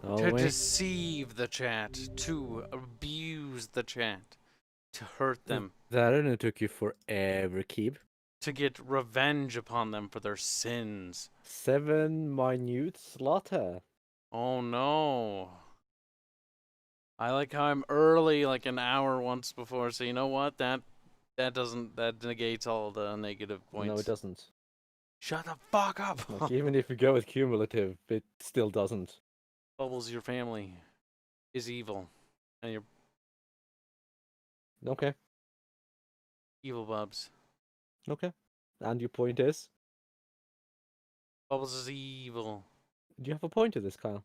To Always. deceive the chat, to abuse the chat, to hurt them, That only took you forever, Kib. to get revenge upon them for their sins. 7 minute slaughter. Oh no. I like how I'm early, like an hour once before, so you know what? That negates all the negative points. No, it doesn't. Shut the fuck up! Like, even if you go with cumulative, it still doesn't. Bubbles, your family is evil. And you're Okay. evil, Bubs. Okay. And your point is? Bubbles is evil. Do you have a point to this, Kyle?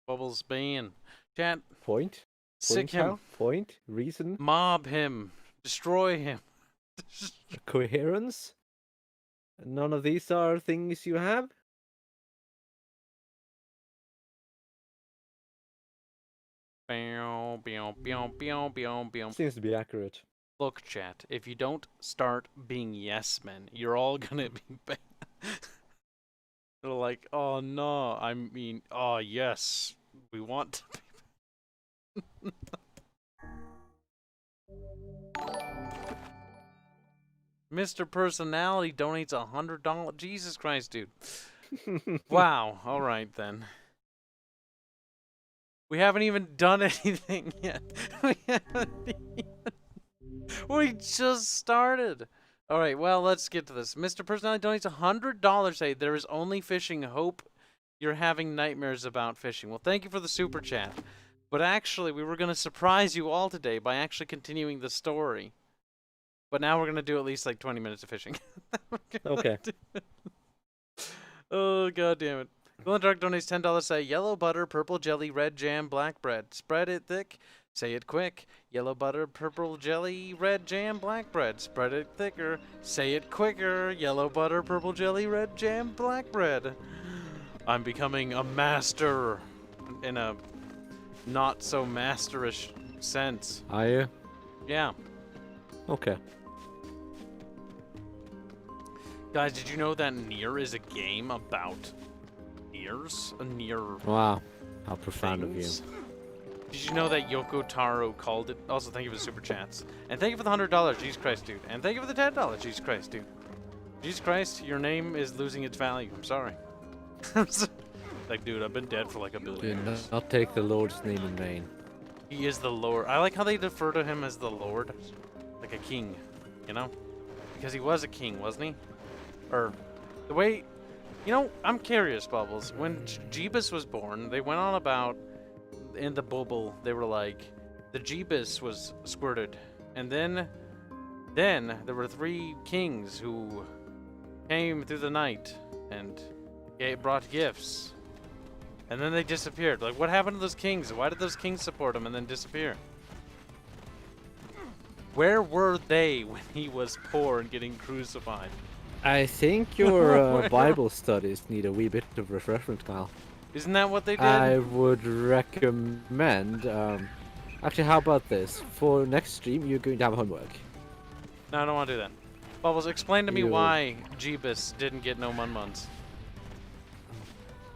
Bubbles ban. Chat. Point? Sick Point, him. Kyle? Point? Reason? Mob him. Destroy him. Coherence? None of these are things you have? Seems to be accurate. Look, chat, if you don't start being yes men, you're all gonna be bad. They're like, oh no, I mean, oh yes, we want to be. Mr. Personality donates $100. Jesus Christ, dude. Wow, alright then. We haven't even done anything yet. We just started. Alright, well, let's get to this. Mr. Personality donates $100. Hey, there is only fishing. Hope you're having nightmares about fishing. Well, thank you for the super chat. But actually, we were going to surprise you all today by actually continuing the story. But now we're going to do at least like 20 minutes of fishing. Okay. Oh, god damn it. Glow in the Dark donates $10. Say yellow butter, purple jelly, red jam, black bread. Spread it thick. Say it quick. Yellow butter, purple jelly, red jam, black bread. Spread it thicker. Say it quicker. Yellow butter, purple jelly, red jam, black bread. I'm becoming a master in a not so masterish sense. Are you? Yeah. Okay. Guys, did you know that NieR is a game about NieRs? A NieR. Wow. How profound of you. things? Did you know that Yoko Taro called it? Also, thank you for the super chats. And thank you for the $100. Jesus Christ, dude. And thank you for the $10. Jesus Christ, dude. Jesus Christ, your name is losing its value. I'm sorry. Like, dude, I've been dead for like a billion Do years. not take the Lord's name in vain. He is the Lord. I like how they defer to him as the Lord. Like a king, you know? Because he was a king, wasn't he? Or, the way... You know, I'm curious, Bubbles. When Jeebus was born, they went on about... In the bubble, they were like... The Jeebus was squirted. And then there were 3 kings who came through the night and brought gifts. And then they disappeared. Like, what happened to those kings? Why did those kings support him and then disappear? Where were they when he was poor and getting crucified? I think your Bible studies need a wee bit of refreshment, Kyle. Isn't that what they did? I would recommend... actually, how about this? For next stream, you're going to have homework. No, I don't want to do that. Bubbles, explain to me You- why Jeebus didn't get no Mun-Muns.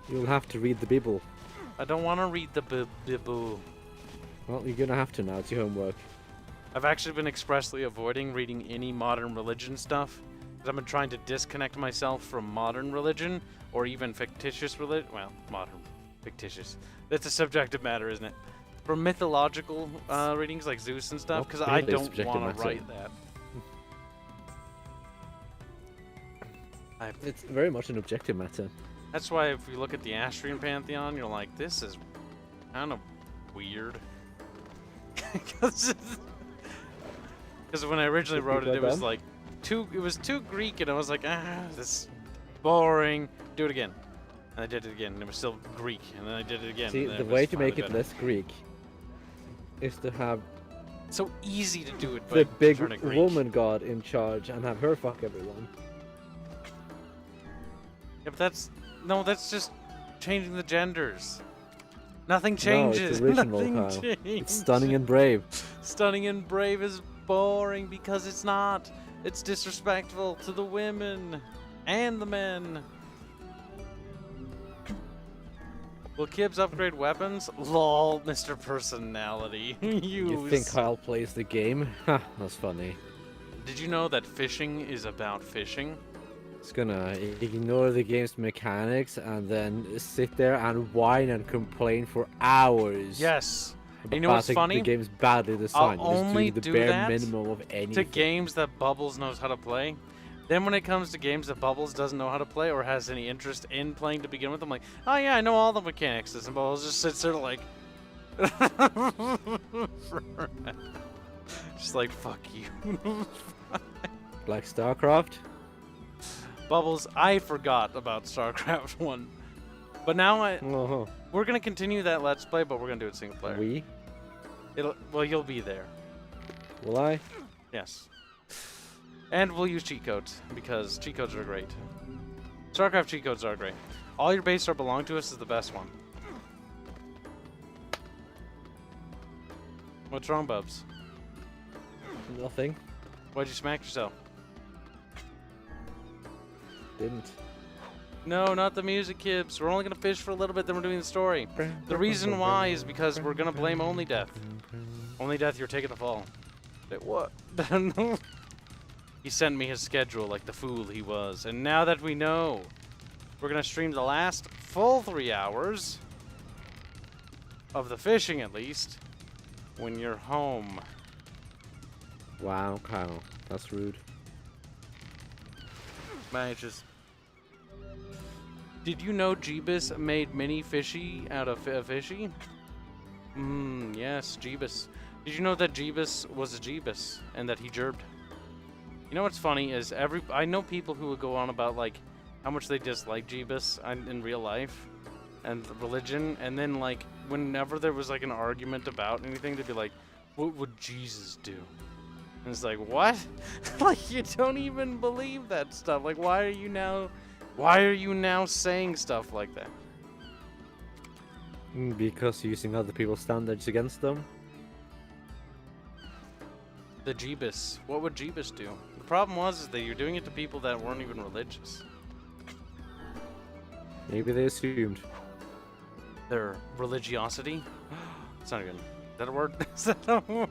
You'll have to read the Bible. I don't want to read the Bible. Well, you're gonna have to now. It's your homework. I've actually been expressly avoiding reading any modern religion stuff. Because I've been trying to disconnect myself from modern religion or even fictitious religion. Well, modern, fictitious. That's a subjective matter, isn't it? From mythological readings like Zeus and stuff, because I really don't subjective want matter. to write that. It's very much an objective matter. That's why if you look at the Astrian Pantheon, you're like, this is kind of weird. Because when I originally wrote it, it was like too Greek, and I was like, this is boring. Do it again. And I did it again, and it was still Greek, and then I did it again. See, and then the it way was to make finally it better. less Greek is to have So easy to do it by the big turning Greek. woman god in charge and have her fuck everyone. Yeah, but that's just changing the genders. Nothing No, changes. it's original, Nothing Kyle. changes. It's stunning and brave. Stunning and brave is boring because it's not. It's disrespectful to the women and the men. Will Kibs upgrade weapons? Lol, Mr. Personality. You think Kyle plays the game? Ha, that's funny. Did you know that fishing is about fishing? It's gonna ignore the game's mechanics and then sit there and whine and complain for hours. Yes. And you know about what's funny? The game's badly designed. I'll only the do bare that minimum of anything. to games that Bubbles knows how to play. Then when it comes to games that Bubbles doesn't know how to play or has any interest in playing to begin with, I'm like, oh yeah, I know all the mechanics. And Bubbles just sits there like... just like, fuck you. Like StarCraft? Bubbles, I forgot about StarCraft 1. But now we're going to continue that Let's Play, but we're going to do it single player. Well, you'll be there. Will I? Yes. And we'll use cheat codes, because cheat codes are great. StarCraft cheat codes are great. All your base are belong to us is the best one. What's wrong, Bubs? Nothing. Why'd you smack yourself? Didn't. No, not the music, Kibs. We're only going to fish for a little bit, then we're doing the story. The reason why is because we're going to blame Only Death. Only Death, you're taking the fall. Wait, what? He sent me his schedule like the fool he was. And now that we know, we're going to stream the last full 3 hours of the fishing, at least, when you're home. Wow, Kyle. That's rude. Matches. Did you know Jeebus made mini fishy out of fishy? Yes, Jeebus. Did you know that Jeebus was a Jeebus and that he gerbed? You know what's funny is I know people who would go on about like how much they dislike Jeebus in real life and religion, and then like whenever there was like an argument about anything, they'd be like, "What would Jesus do?" And it's like, what? Like, you don't even believe that stuff. Like, why are you now saying stuff like that? Because using other people's standards against them. The Jeebus. What would Jeebus do? The problem is that you're doing it to people that weren't even religious. Maybe they assumed. Their religiosity? It's not even... Is that a word? Is that a word?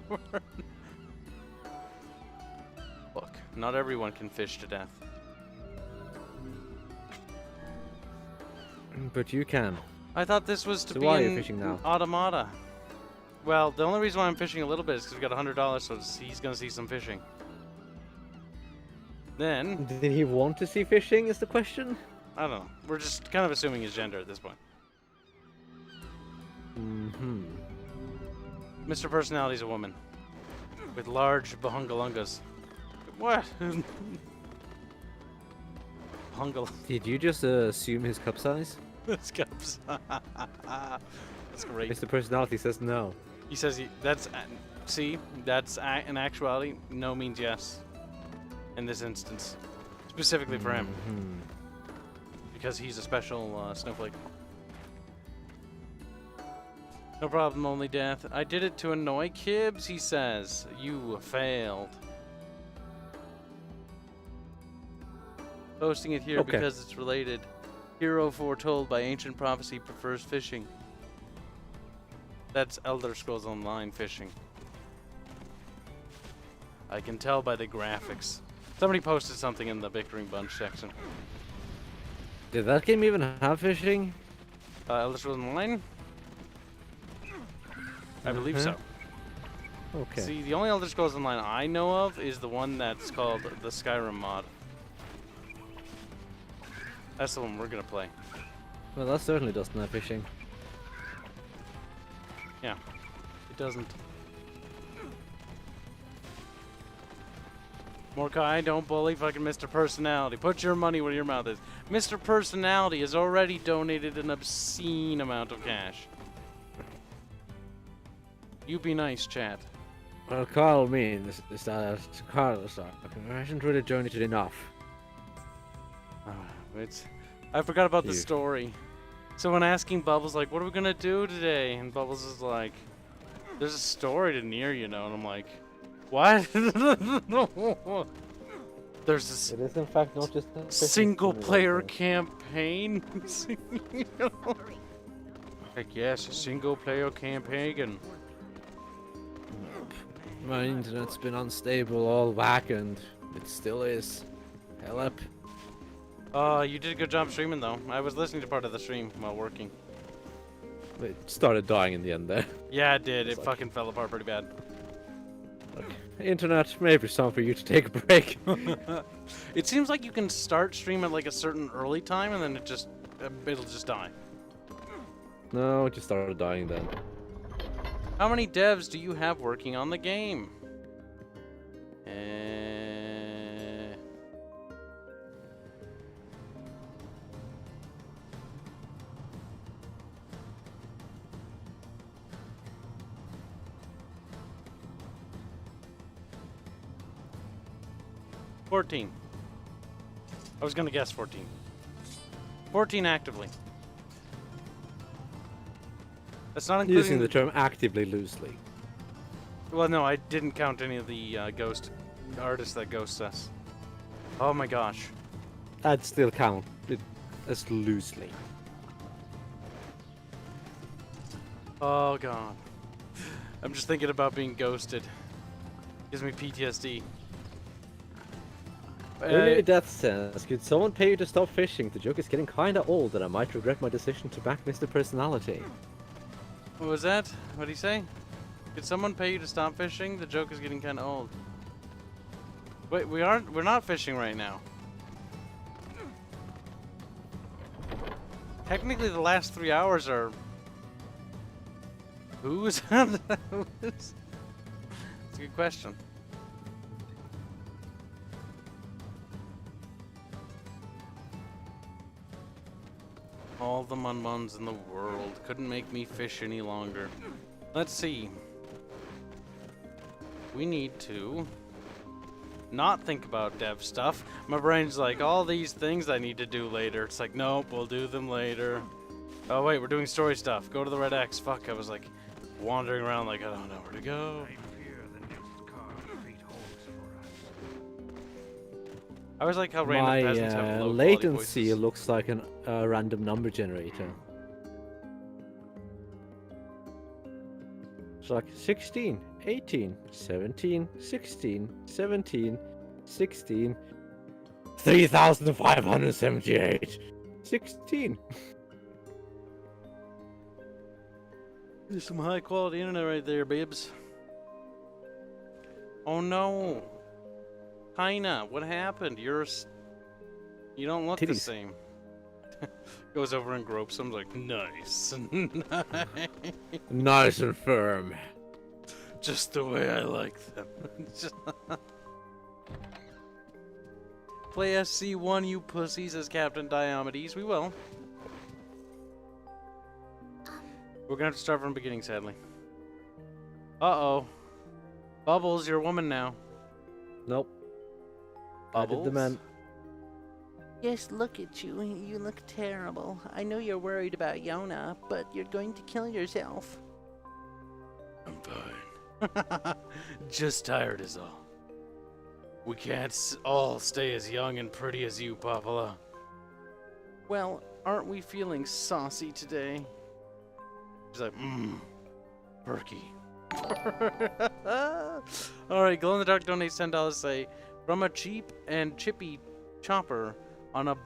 Look, not everyone can fish to death. But you can. I thought this was to be why are you in fishing now? Automata. Well, the only reason why I'm fishing a little bit is because we got $100, so he's gonna see some fishing. Then... Did he want to see fishing, is the question? I don't know. We're just kind of assuming his gender at this point. Mr. Personality's a woman. With large bahungalungas. What? Bahungal. Did you just assume his cup size? This cups. That's great. Mr. Personality says no. He says that's... See? That's in actuality, no means yes. In this instance. Specifically for him. Because he's a special snowflake. No problem, Only Death. I did it to annoy Kibs, he says. You failed. Posting it here because it's related. Hero foretold by ancient prophecy prefers fishing. That's Elder Scrolls Online fishing. I can tell by the graphics. Somebody posted something in the Bickering Bunch section. Did that game even have fishing? Elder Scrolls Online? I believe so. Okay. See, the only Elder Scrolls Online I know of is the one that's called the Skyrim mod. That's the one we're gonna play. Well, that certainly doesn't have fishing. Yeah, it doesn't. Morkai, don't bully fucking Mr. Personality. Put your money where your mouth is. Mr. Personality has already donated an obscene amount of cash. You be nice, chat. Well, Carl means Carl hasn't really donated enough. I forgot about the story. So when asking Bubbles, like, what are we gonna do today? And Bubbles is like, there's a story to NieR, you know. And I'm like, what? There's this It is in fact not just a single player campaign. Like, yes, a single player campaign. My internet's been unstable all back, and it still is. Help. Oh, you did a good job streaming though. I was listening to part of the stream while working. It started dying in the end there. Yeah, it did. It's It like- fucking fell apart pretty bad. Look, internet, maybe it's time for you to take a break. It seems like you can start stream at like a certain early time and then it'll just die. No, it just started dying then. How many devs do you have working on the game? 14. I was gonna guess 14. 14 actively. That's not including... Using the term actively loosely. Well, no, I didn't count any of the ghost artists that ghost us. Oh my gosh. I'd still count it as loosely. Oh god. I'm just thinking about being ghosted. Gives me PTSD. Earlier Death says, could someone pay you to stop fishing? The joke is getting kinda old and I might regret my decision to back Mr. Personality. What was that? What did he say? Could someone pay you to stop fishing? The joke is getting kinda old. Wait, we're not fishing right now. Technically the last 3 hours are... Who's? It's a good question. All the mun-muns in the world couldn't make me fish any longer. Let's see. We need to not think about dev stuff. My brain's like, all these things I need to do later. It's like, nope, we'll do them later. Oh wait, we're doing story stuff. Go to the Red X. Fuck, I was like wandering around like I don't know where to go. I always like how random peasants have low latency voices. looks like a random number generator. It's like 16, 18, 17, 16, 17, 16, 3,578, 16. There's some high quality internet right there, babes. Oh no. Kinda, what happened? You don't look the Titties. same. Goes over and gropes him like, nice. Nice and firm. Just the way I like them. Play SC1, you pussies, says Captain Diomedes. We will. We're gonna have to start from the beginning, sadly. Uh-oh. Bubbles, you're a woman now. Nope. I did the man. Yes, look at you. You look terrible. I know you're worried about Yona, but you're going to kill yourself. I'm fine. Just tired is all. We can't all stay as young and pretty as you, Papala. Well, aren't we feeling saucy today? She's like, perky. Alright, Glow in the Dark donates $10 say, from a cheap and chippy chopper on a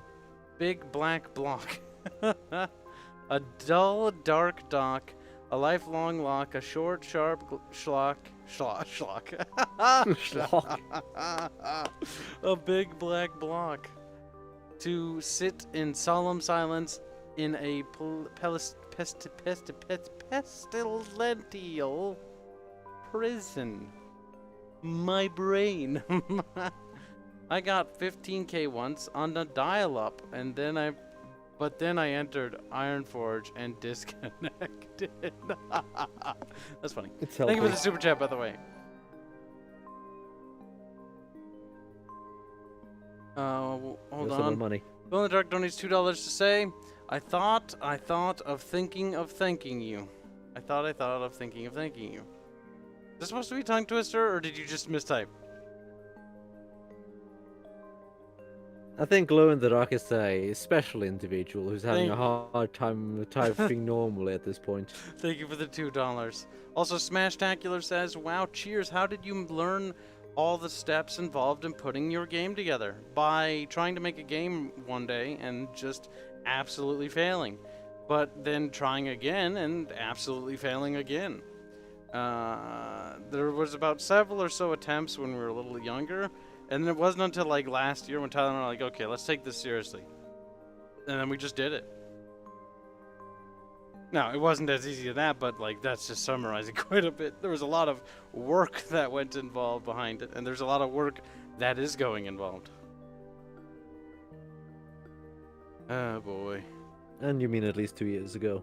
big black block. A dull, dark dock, a lifelong lock, a short, sharp schlock. A big black block. To sit in solemn silence in a pestilential prison. My brain. I got 15k once on the dial-up, and then I entered Ironforge and disconnected. That's funny. It's Thank you for healthy. the super chat, by the way. Hold There's some more on. money. Bill in the Dark donates $2 to say, I thought of thinking of thanking you. I thought of thinking of thanking you. Is this supposed to be tongue twister, or did you just mistype? I think Glow in the Dark is a special individual who's having Thank- a hard time typing normally at this point. Thank you for the $2. Also, Smashtacular says, "Wow, cheers! How did you learn all the steps involved in putting your game together? By trying to make a game one day and just absolutely failing, but then trying again and absolutely failing again." There was about several or so attempts when we were a little younger, and it wasn't until like last year when Tyler and I were like, okay, let's take this seriously. And then we just did it. Now, it wasn't as easy as that, but like that's just summarizing quite a bit. There was a lot of work that went involved behind it, and there's a lot of work that is going involved. Oh boy. And you mean at least 2 years ago?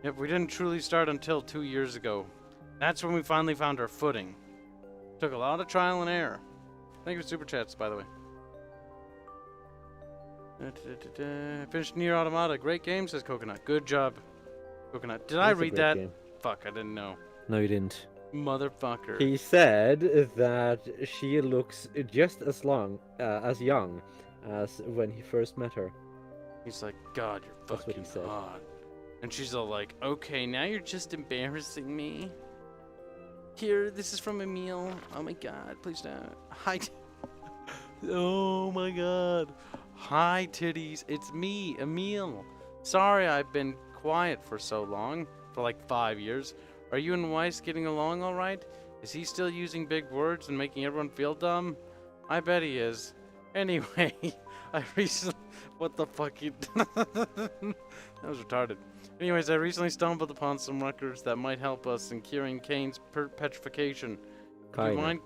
Yep, we didn't truly start until 2 years ago. That's when we finally found our footing. Took a lot of trial and error. Thank you for Super Chats, by the way. Finished NieR Automata. Great game, says Coconut. Good job, Coconut. Did I That's a read great that? game. Fuck, I didn't know. No, you didn't. Motherfucker. He said that she looks just as young as when he first met her. He's like, God, you're That's what fucking he said. hot. And she's all like, okay, now you're just embarrassing me. Here, this is from Emil. Oh my god, please don't. Hi. Oh my god. Hi, titties. It's me, Emil. Sorry I've been quiet for so long. For like 5 years. Are you and Weiss getting along alright? Is he still using big words and making everyone feel dumb? I bet he is. Anyway, I recently... What the fuck you... That was retarded. Anyways, I recently stumbled upon some records that might help us in curing Kane's petrification. Would you mind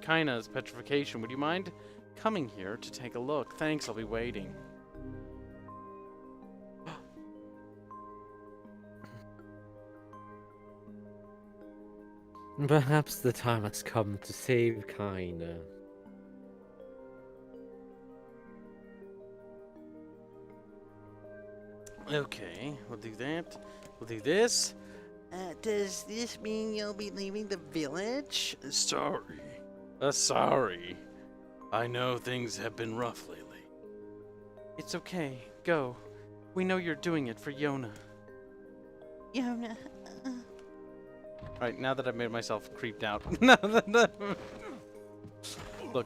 Kaina's petrification? Would you mind coming here to take a look? Thanks, I'll be waiting. Perhaps the time has come to save Kaina. Okay, we'll do that. We'll do this. Does this mean you'll be leaving the village? Sorry. Sorry. I know things have been rough lately. It's okay. Go. We know you're doing it for Yona. Yona. Alright, now that I've made myself creeped out. Look,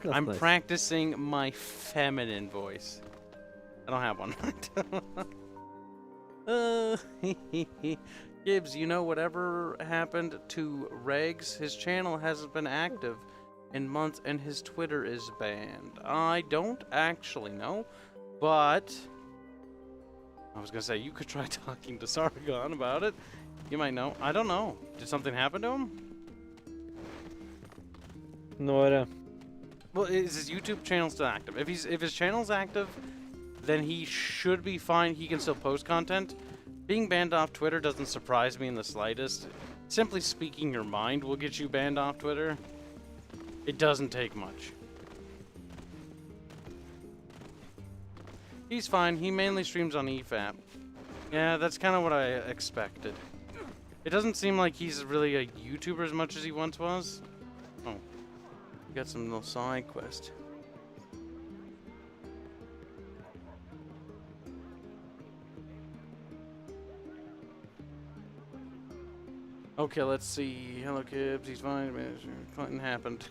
That's I'm nice. practicing my feminine voice. I don't have one. Kibs, you know whatever happened to Regs? His channel hasn't been active in months and his Twitter is banned. I don't actually know, but I was gonna say you could try talking to Sargon about it. You might know. I don't know. Did something happen to him? No idea. Well, is his YouTube channel still active? If his channel's active, then he should be fine. He can still post content. Being banned off Twitter doesn't surprise me in the slightest. Simply speaking your mind will get you banned off Twitter. It doesn't take much. He's fine. He mainly streams on EFAP. Yeah, that's kind of what I expected. It doesn't seem like he's really a YouTuber as much as he once was. Oh. Got some little side quest. Okay, let's see. Hello, Kibs. He's fine. Clinton happened.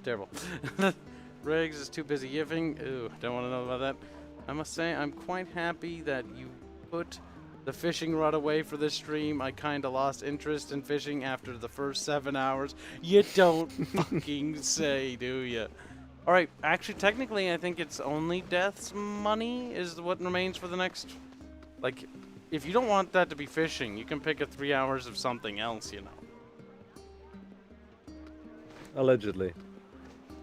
Terrible. Regs is too busy yiffing. Ooh, don't want to know about that. I must say, I'm quite happy that you put the fishing rod away for this stream. I kinda lost interest in fishing after the first 7 hours. You don't fucking say, do ya? Alright, actually, technically, I think it's only Death's money is what remains for the next... Like, if you don't want that to be fishing, you can pick a 3 hours of something else, you know. Allegedly.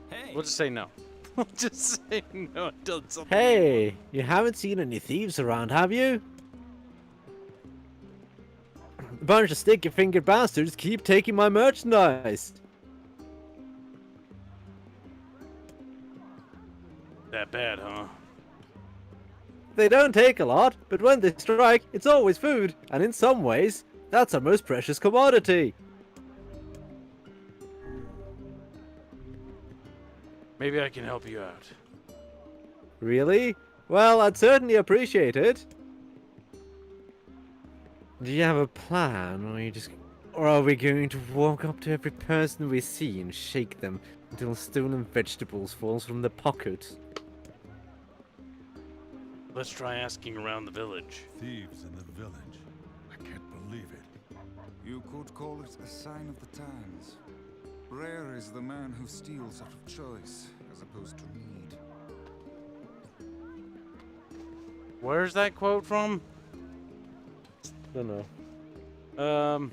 Hey. We'll just say no. We'll just say no until something... Hey, you haven't seen any thieves around, have you? A bunch of sticky-fingered bastards keep taking my merchandise. That bad, huh? They don't take a lot, but when they strike, it's always food, and in some ways, that's our most precious commodity. Maybe I can help you out. Really? Well, I'd certainly appreciate it. Do you have a plan, or are we going to walk up to every person we see and shake them until stolen vegetables falls from their pockets? Let's try asking around the village. Thieves in the village. I can't believe it. You could call it a sign of the times. Rare is the man who steals out of choice, as opposed to need. Where's that quote from? Don't know.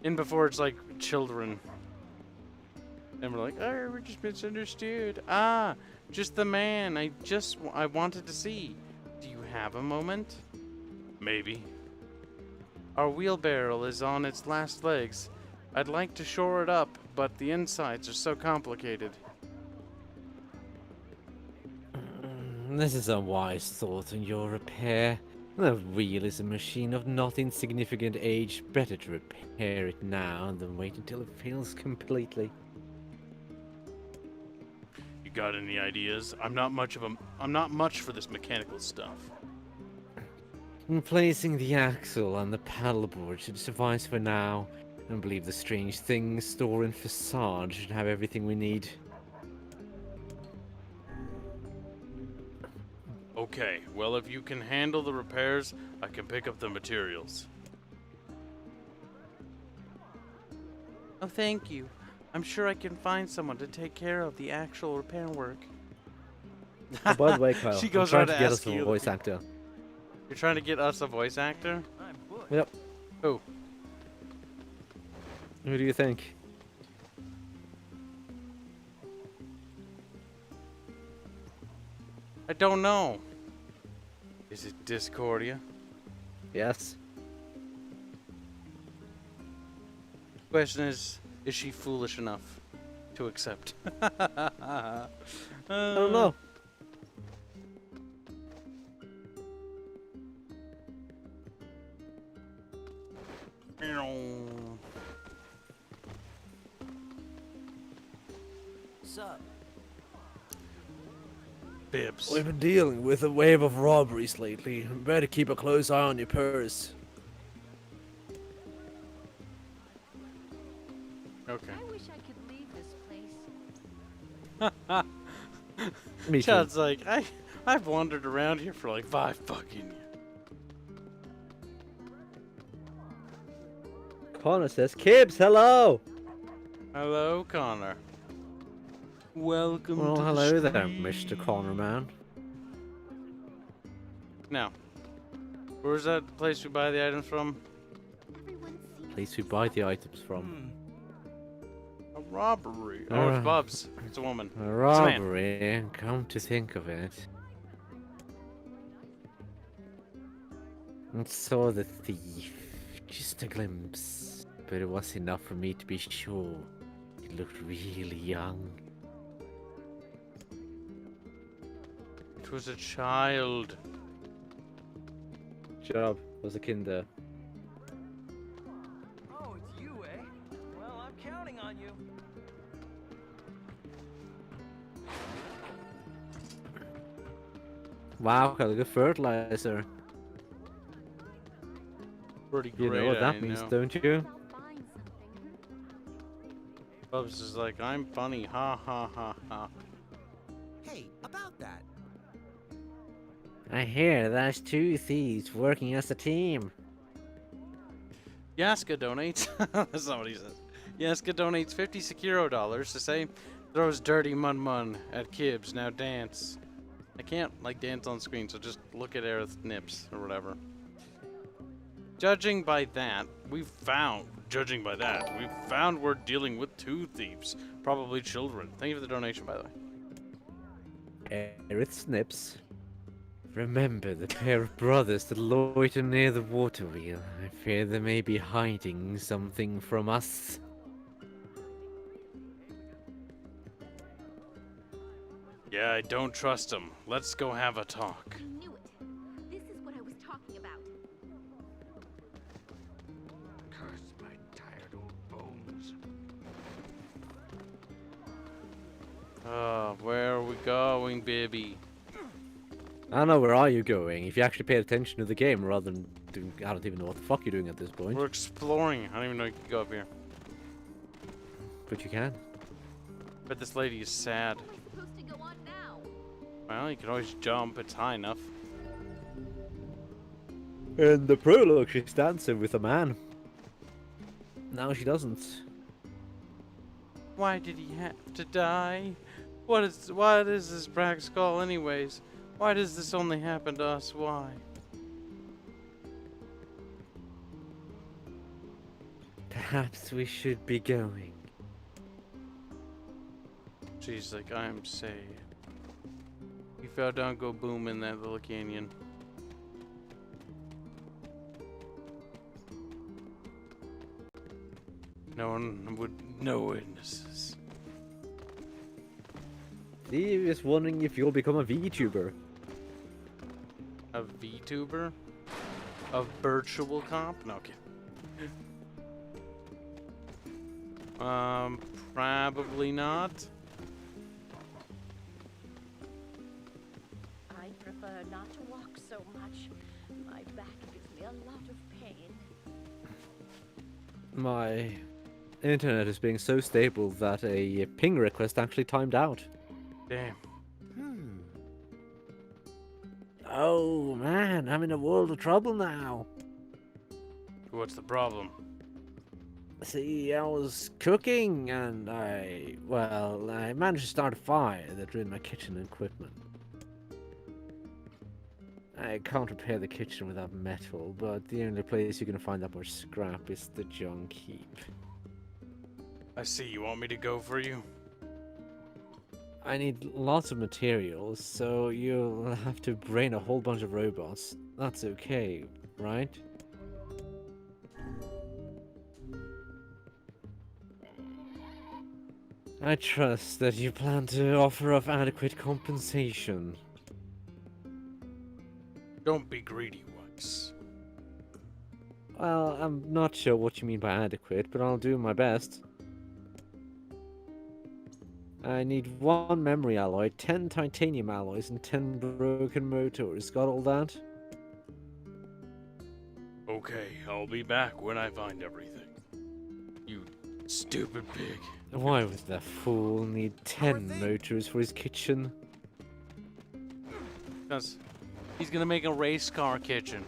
In before it's like children. And we're like, oh, we're just misunderstood. Ah, just the man I wanted to see. Do you have a moment? Maybe. Our wheelbarrow is on its last legs. I'd like to shore it up, but the insides are so complicated. This is a wise thought on your repair. The wheel is a machine of not insignificant age. Better to repair it now than wait until it fails completely. You got any ideas? I'm not much for this mechanical stuff. Replacing the axle and the paddleboard should suffice for now. I believe the strange things stored in facade should have everything we need. Okay, well if you can handle the repairs, I can pick up the materials. Oh, thank you. I'm sure I can find someone to take care of the actual repair work. Oh, by the way, Kyle, She I'm goes trying right to to get ask us a you. voice actor. You're trying to get us a voice actor? Yep. Who? Who do you think? I don't know. Is it Discordia? Yes. Question is she foolish enough to accept? I don't know. Sup? Bibs. We've been dealing with a wave of robberies lately. Better keep a close eye on your purse. Okay. I wish I could leave this place. Me too. Chad's like, I've wandered around here for like 5 fucking years. Connor says, Kibs, hello! Hello, Connor. Welcome Well, to hello the there, stream. Mr. Connor, man. Now, where's that place we buy the items from? Everyone seems Place we buy the items from. A robbery. Oh, Alright. it's Bubs. It's a woman. A man. robbery, come to think of it. And saw the thief. Just a glimpse. But it was enough for me to be sure. He looked really young. It was a child. Job was a kinder. Oh, it's you, eh? Well, I'm counting on you. Wow, got a good fertilizer. Pretty You great. know what I that means, know. don't you? I'll find something. Bubs is like, I'm funny. Ha ha ha ha. Hey, about that. I hear there's 2 thieves working as a team. Yaska donates. That's not what he says. Yaska donates 50 Sekiro dollars to say, throws dirty mun at Kibs. Now dance. I can't like dance on screen, so just look at Aerith's nips or whatever. Judging by that, we've found we're dealing with 2 thieves, probably children. Thank you for the donation, by the way. Aerith snips. Remember the pair of brothers that loiter near the water wheel. I fear they may be hiding something from us. Yeah, I don't trust him. Let's go have a talk. I knew it. This is what I was talking about. Curse my tired old bones. Where are we going, baby? I don't know, where are you going? If you actually paid attention to the game rather than doing, I don't even know what the fuck you're doing at this point. We're exploring. I don't even know you can go up here. But you can. But this lady is sad. Supposed to go on now. Well, you can always jump. It's high enough. In the prologue, she's dancing with a man. Now she doesn't. Why did he have to die? What is this practical anyways? Why does this only happen to us? Why? Perhaps we should be going. She's like, I am safe. He fell down, go boom in that little canyon. No one would, no witnesses. Steve is wondering if you'll become a VTuber. A VTuber? A virtual comp? No, okay. Probably not. I prefer not to walk so much. My back gives me a lot of pain. My internet is being so stable that a ping request actually timed out. Damn. Oh man, I'm in a world of trouble now. What's the problem? See, I was cooking and I managed to start a fire that ruined my kitchen equipment. I can't repair the kitchen without metal, but the only place you can find that much scrap is the junk heap. I see. You want me to go for you? I need lots of materials, so you'll have to brain a whole bunch of robots. That's okay, right? I trust that you plan to offer up adequate compensation. Don't be greedy, Wax. Well, I'm not sure what you mean by adequate, but I'll do my best. I need 1 memory alloy, 10 titanium alloys, and 10 broken motors. Got all that? Okay, I'll be back when I find everything. You stupid pig. Why would that fool need 10 motors for his kitchen? Because he's gonna make a race car kitchen.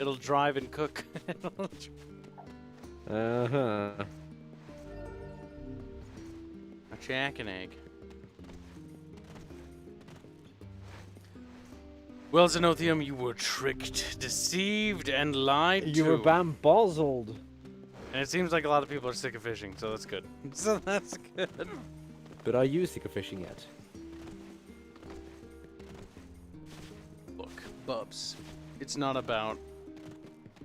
It'll drive and cook. Uh-huh. A jack and egg. Well, Xenothium, you were tricked, deceived, and lied to. You were bamboozled. And it seems like a lot of people are sick of fishing, so that's good. So that's good. But are you sick of fishing yet? Look, Bubs, it's not about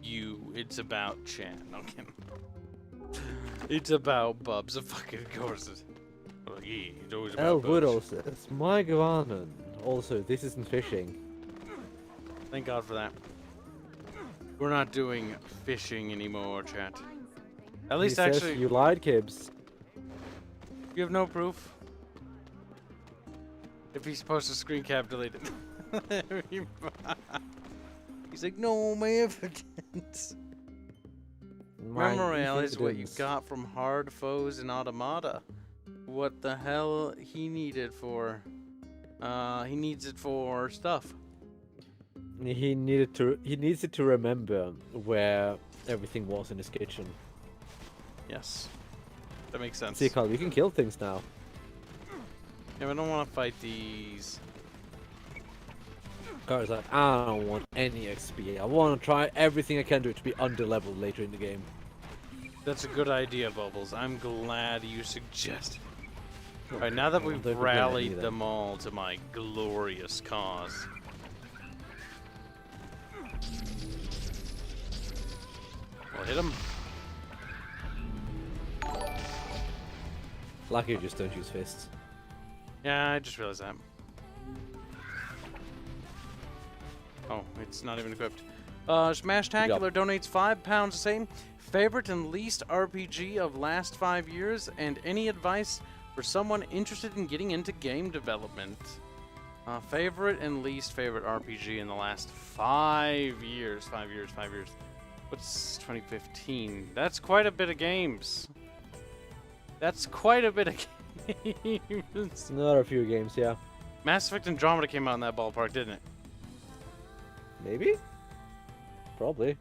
you, it's about Chan. Okay. It's about Bubs, of fucking course. Well, yeah, it's always about El Bubs. Widow says, my Gavanan. Also, this isn't fishing. Thank God for that. We're not doing fishing anymore, chat. At least He says actually, you lied, Kibs. you have no proof. If he's supposed to screen cap delete it. He's like, no, my evidence. Memorial is what you got from hard foes in Automata. What the hell he needed for? He needs it for stuff. He needs it to remember where everything was in his kitchen. Yes, that makes sense. See, Carl, you can kill things now. Yeah, I don't want to fight these. Carl's like, I don't want any XP. I want to try everything I can do to be under-leveled later in the game. That's a good idea, Bubbles. I'm glad you suggested. Alright, now that we've don't forget rallied either. them all to my glorious cause. We'll hit him. Lucky you just don't use fists. Yeah, I just realized that. Oh, it's not even equipped. Smashtacular donates £5 to say, favorite and least RPG of last 5 years, and any advice for someone interested in getting into game development. Favorite and least favorite RPG in the last 5 years. 5 years. What's 2015? That's quite a bit of games. That's quite a bit of games. There are a few games, yeah. Mass Effect Andromeda came out in that ballpark, didn't it? Maybe? Probably.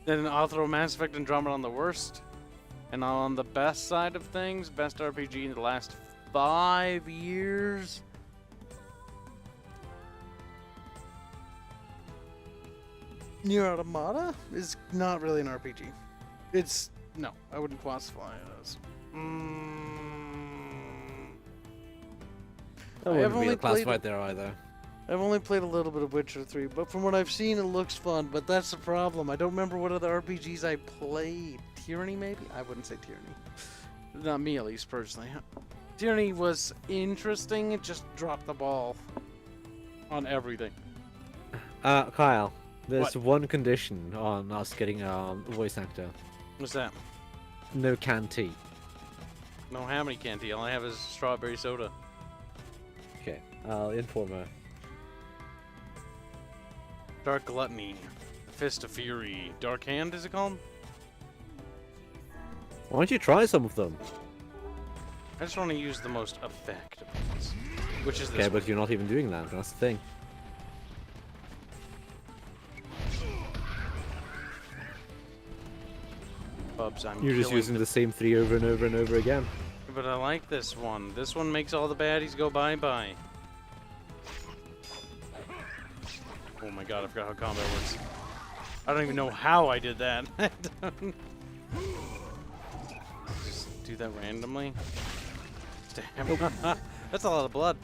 Then I'll throw Mass Effect Andromeda on the worst. And on the best side of things, best RPG in the last 5 years. NieR Automata is not really an RPG. It's no, I wouldn't classify it as. I have wouldn't only be played- classified there either. I've only played a little bit of Witcher 3, but from what I've seen, it looks fun. But that's the problem. I don't remember what other RPGs I played. Tyranny, maybe? I wouldn't say Tyranny. Not me, at least, personally. Tyranny was interesting. It just dropped the ball on everything. Kyle, there's What? one condition on us getting a voice actor. What's that? No canned tea. No ham any candy. All I have is strawberry soda. Okay, I'll inform her. Dark Gluttony. Fist of Fury. Dark Hand, is it called? Why don't you try some of them? I just want to use the most effective ones. Which is this Okay, one. but you're not even doing that. That's the thing. Bubs, I'm You're just killing using the same 3 over and over and over again. But I like this one. This one makes all the baddies go bye-bye. Oh my god, I forgot how combat works. I don't even know how I did that. I don't- Just do that randomly. Damn. That's a lot of blood.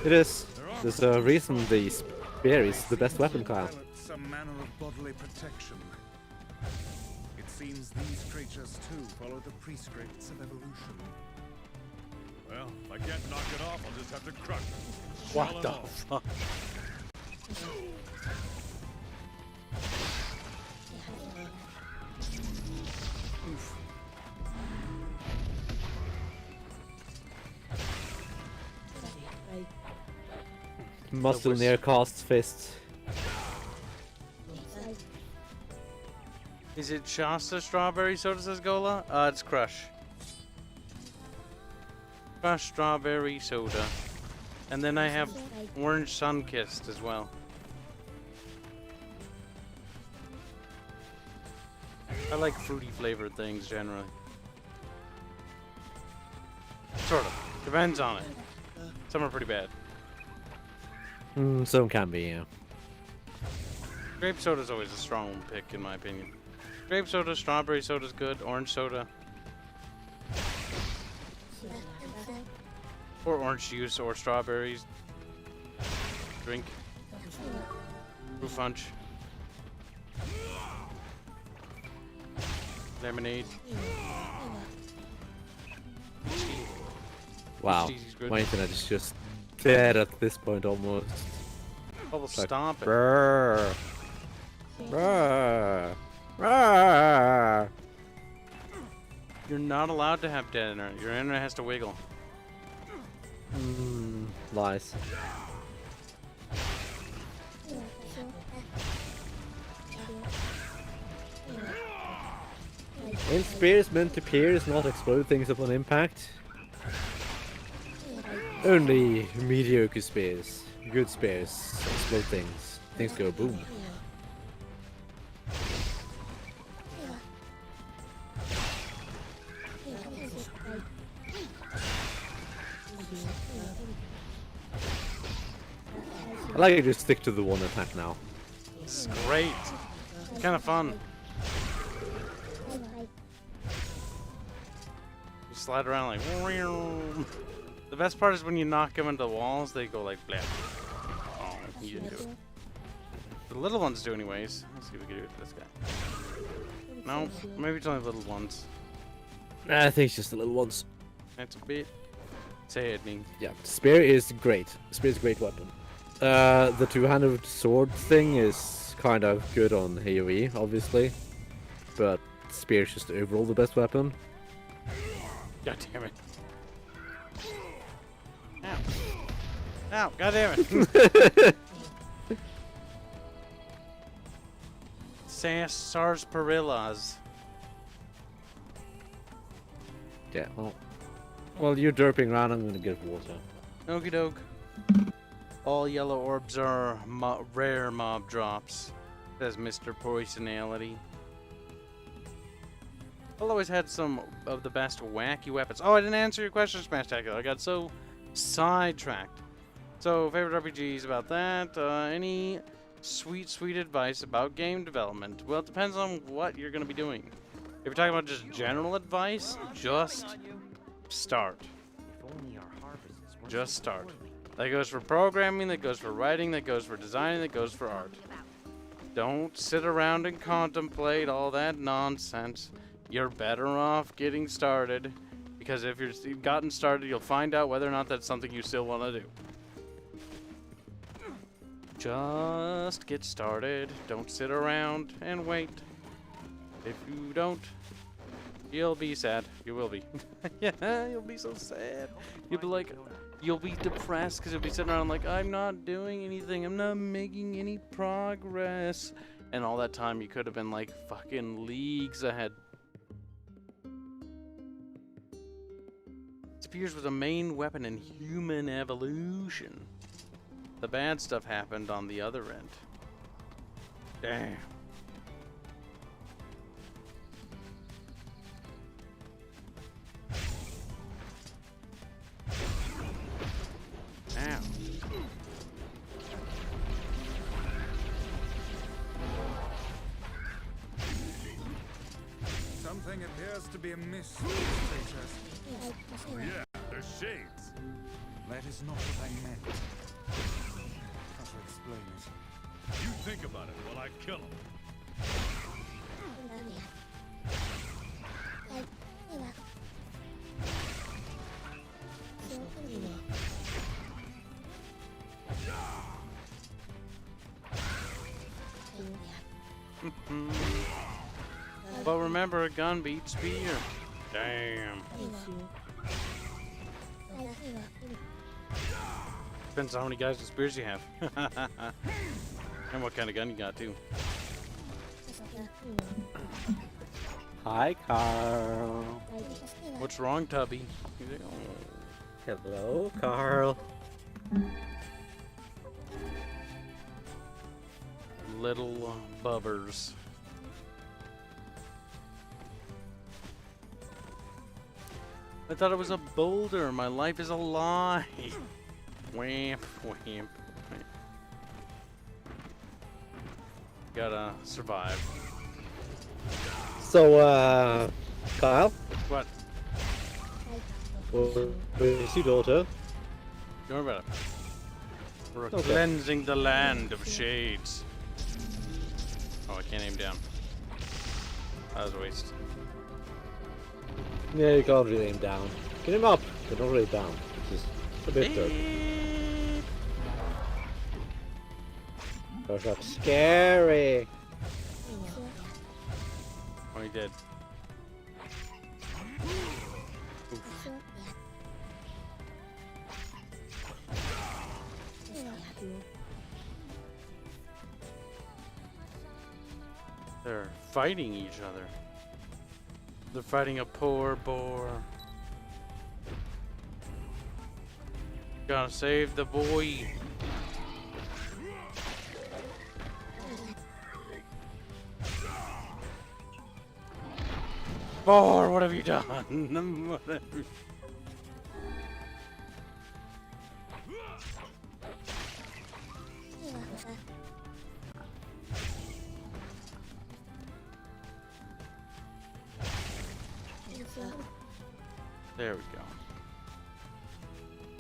It is. There's a reason the spear is the best weapon, Kyle. Developed some manner of bodily protection. It seems these creatures too follow the prescripts of evolution. Well, if I can't knock it off, I'll just have to crush it. What Shell it the off. fuck? Muscle near casts fists. Is it Shasta strawberry soda, says Gola? It's Crush. Crush strawberry soda. And then I have orange sun-kissed as well. I like fruity flavored things generally. Sort of. Depends on it. Some are pretty bad. Some can be, yeah. Grape soda is always a strong pick in my opinion. Grape soda, strawberry soda is good. Orange soda. Or orange juice or strawberries. Drink. Fruit punch. Lemonade. Wow. Cheesy's good. My internet is just dead at this point almost. Oh, well, Like, stop it. Brrr. Brrr. Brrr. You're not allowed to have dead internet. Your internet has to wiggle. Lies. Ain't spears meant to pierce, not explode things upon impact? Only mediocre spears. Good spears explode things. Things go boom. I like to just stick to the one attack now. It's great. It's kind of fun. You slide around like. The best part is when you knock them into the walls, they go like blah. Oh, you didn't do it. The little ones do anyways. Let's see if we can do it to this guy. No, maybe it's only little ones. I think it's just the little ones. That's a bit. Say it, me. Yeah, spear is great. Spear is a great weapon. The two-handed sword thing is kind of good on AoE, obviously, but spear is just overall the best weapon. God damn it. Ow. Ow, goddammit. Sarsaparillas. Yeah, well, while you're derping around, I'm gonna get water. Okie doke. All yellow orbs are rare mob drops, says Mr. Personality. I've always had some of the best wacky weapons. Oh, I didn't answer your question, Smashtacular. I got so sidetracked. So, favorite RPGs about that? Any sweet advice about game development? Well, it depends on what you're going to be doing. If you're talking about just general advice, just start. Just start. That goes for programming, that goes for writing, that goes for designing, that goes for art. Don't sit around and contemplate all that nonsense. You're better off getting started, because if you've gotten started, you'll find out whether or not that's something you still want to do. Just get started. Don't sit around and wait. If you don't, you'll be sad. You will be. Yeah, you'll be so sad. You'll be like, you'll be depressed because you'll be sitting around like, I'm not doing anything. I'm not making any progress. And all that time you could have been like fucking leagues ahead. Spears was a main weapon in human evolution. The bad stuff happened on the other end. Damn. Ow. Something appears to be amiss, Yeah, they're shades. That is not what I meant. How to explain it? You think about it while I kill him. But remember, a gun beats spear. Damn. Depends on how many guys with spears you have. And what kind of gun you got, too. Hi, Carl. What's wrong, Tubby? Hello, Carl. Little bubbers. I thought it was a boulder. My life is a lie. Whamp, whamp, whamp. Gotta survive. So, Kyle, What? where's your daughter? Don't worry about it. We're Okay. cleansing the land of shades. Oh, I can't aim down. That was a waste. Yeah, you can't really aim down. Get him up, but not really down. It's just a bit dark. Gosh, that's scary. Oh, he did. They're fighting each other. They're fighting a poor boar. Gotta save the boy. Boar, what have you done? What have you- There we go.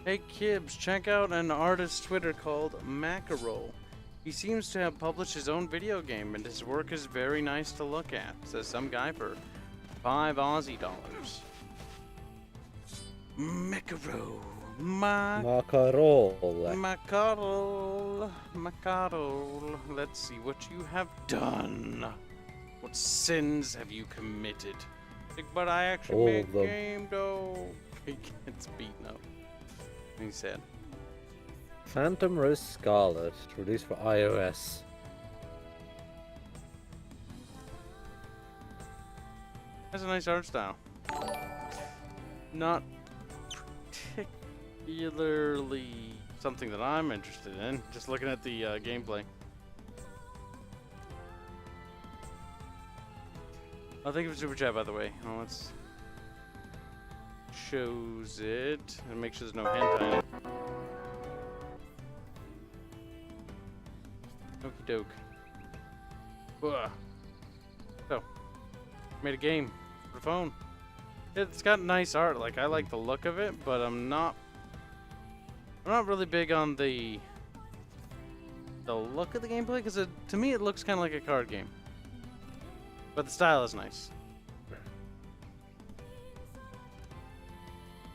Hey Kibs, check out an artist's Twitter called Mackerel. He seems to have published his own video game and his work is very nice to look at, says some guy for $5 Aussie. Mackerel. Macarol. Mackerel. Let's see what you have done. What sins have you committed? But I actually All made of them. game though. He gets beaten up. And he said, Phantom Rose Scarlet, released for iOS. Has a nice art style. Not particularly something that I'm interested in. Just looking at the gameplay. Oh, thank you for super chat, by the way. Oh, let's shows it and make sure there's no hentai in it. Okie doke. Ugh. So, made a game for the phone. It's got nice art. Like, I like the look of it, but I'm not really big on the look of the gameplay because to me it looks kind of like a card game. But the style is nice.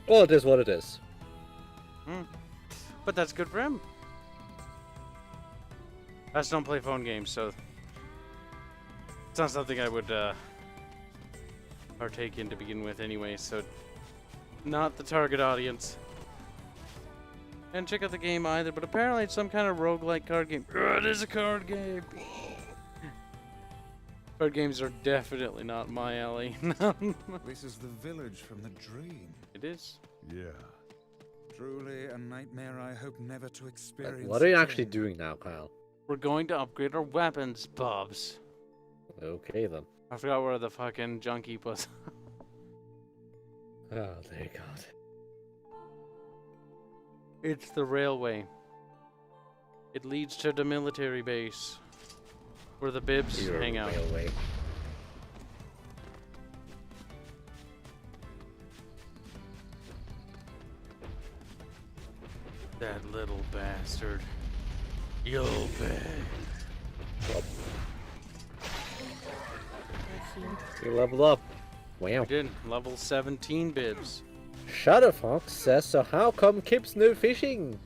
Well, it is what it is. But that's good for him. I just don't play phone games, so it's not something I would partake in to begin with anyway, so not the target audience. And check out the game either, but apparently it's some kind of roguelike card game. It is a card game! Card games are definitely not my alley. This is the village from the dream. It is. Yeah. Truly a nightmare I hope never to experience. What are you again. actually doing now, Kyle? We're going to upgrade our weapons, Bubs. Okay then. I forgot where the fucking junkie was. Oh, dear God. It's the railway. It leads to the military base. Where the bibs You're hang out. railway. That little bastard. Yo, bag. You leveled up. Wow. We did. Level 17 bibs. Shadowfox says, so how come Kibs no fishing?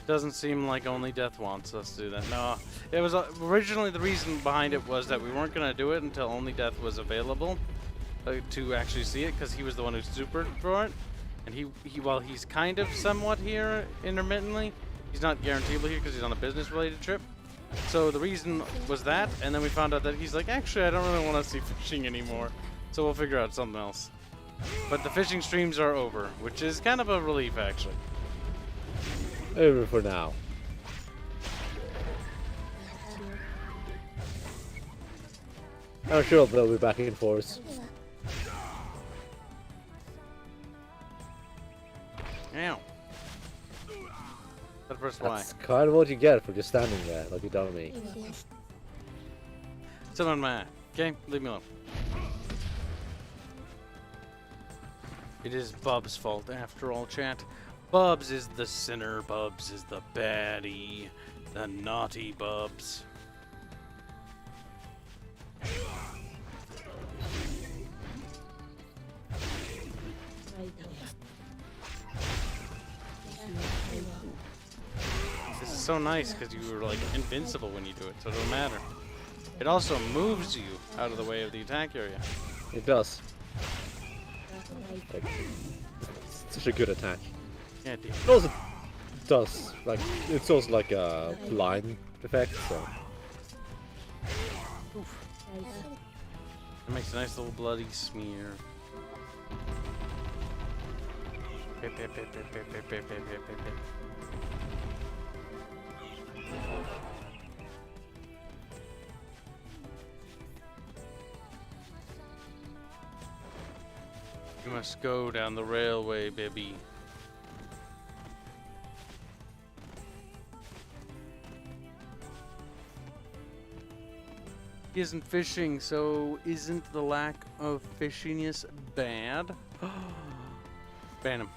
Doesn't seem like only Death wants us to do that. No, it was originally the reason behind it was that we weren't gonna do it until only Death was available to actually see it, because he was the one who supered for it, and he while he's kind of somewhat here intermittently, he's not guaranteed here because he's on a business-related trip. So the reason was that, and then we found out that he's like, actually, I don't really want to see fishing anymore, so we'll figure out something else. But the fishing streams are over, which is kind of a relief, actually. Over for now. I'm sure they'll be back in force. Ow. But first, why? That's kind of what you get for just standing there, like you told me. Sit on my eye. Okay, leave me alone. It is Bub's fault after all, chat. Bubs is the sinner. Bubs is the baddie. The naughty Bubs. This is so nice because you are like invincible when you do it, so it don't matter. It also moves you out of the way of the attack area. It does. Like, it's such a good attack. Yeah, dude. It also does, like, it's also like a blind effect, so. It makes a nice little bloody smear. Pip, pip, pip, pip, pip, pip, pip, pip, pip, pip. You must go down the railway, baby. He isn't fishing, so isn't the lack of fishiness bad? Ban him.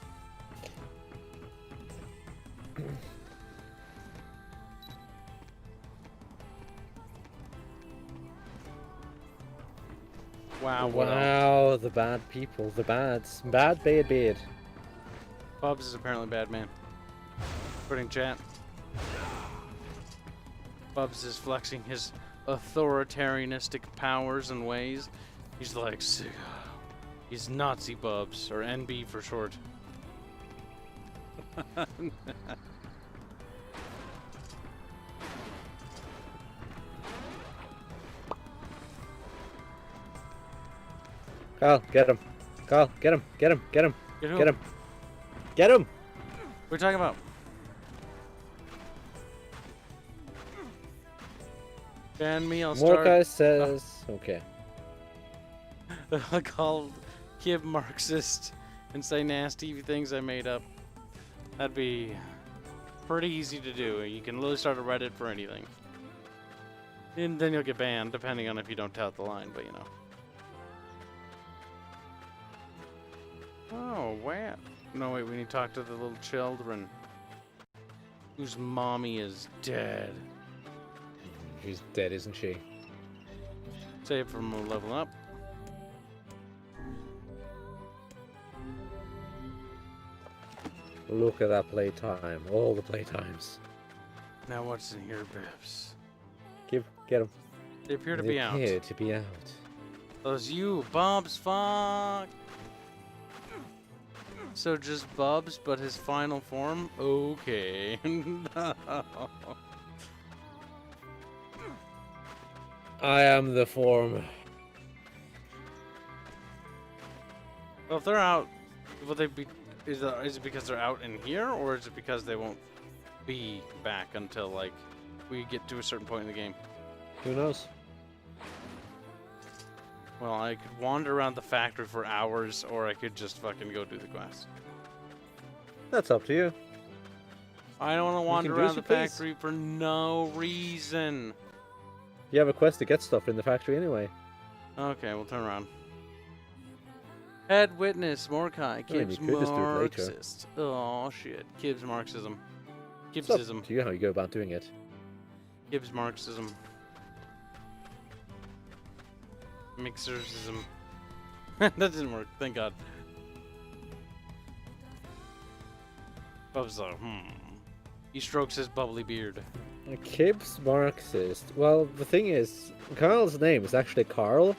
Wow, what else? Wow, the bad people, the bads. Bad, bad, bad. Bubs is apparently a bad man. According to chat. Bubs is flexing his authoritarianistic powers and ways. He's like, he's Nazi Bubs, or NB for short. Kyle, get him. Kyle, get him. Get him. Get him. Get who? Get him. Get him. What are you talking about? Ban me, I'll start. Mordecai says, okay. I'll call Kib Marxist and say nasty things I made up. That'd be pretty easy to do. You can literally start a Reddit for anything. And then you'll get banned, depending on if you don't tout the line, but you know. Oh, wow. No, wait, we need to talk to the little children. Whose mommy is dead. She's dead, isn't she? Save from a level up. Look at that playtime. All the playtimes. Now what's in here, Bibbs? Get him. They appear to They be out. appear to be out. Those you, Bubs, fuck. So just Bubs, but his final form? Okay. I am the form. Well, if they're out, will they be? Is it because they're out in here, or is it because they won't be back until like we get to a certain point in the game? Who knows? Well, I could wander around the factory for hours, or I could just fucking go do the quest. That's up to you. I don't want to wander can do around as the you please. factory for no reason. You have a quest to get stuff in the factory anyway. Okay, we'll turn around. Head witness, Mordecai, I mean, Kibs you could just do it later. Marxist. Oh shit, Kibs Marxism. It's up Kibsism. to you how you go about doing it. Kibs Marxism. Mixersism. That didn't work, thank God. Bubs though, He strokes his bubbly beard. A Kibs Marxist. Well, the thing is, Carl's name is actually Carl.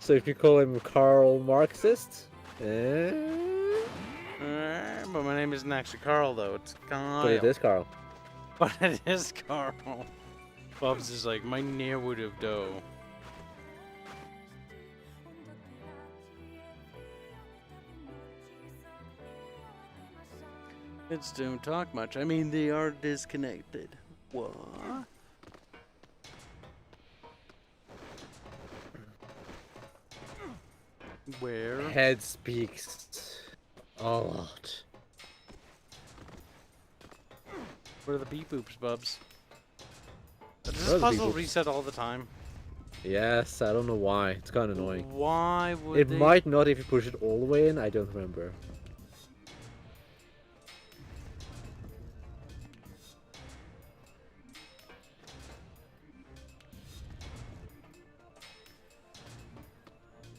So if you call him Carl Marxist, But my name isn't actually Carl though, it's Kyle. but it is Carl. But it is Carl. Bubs is like, my NieR would have dough. It's don't talk much. I mean, they are disconnected. What? Where? Head speaks a lot. Where are the beep boops, Bubs? Does Where are this the puzzle beep boops? reset all the time? Yes, I don't know why. It's kind of annoying. Why would It they? might not if you push it all the way in. I don't remember.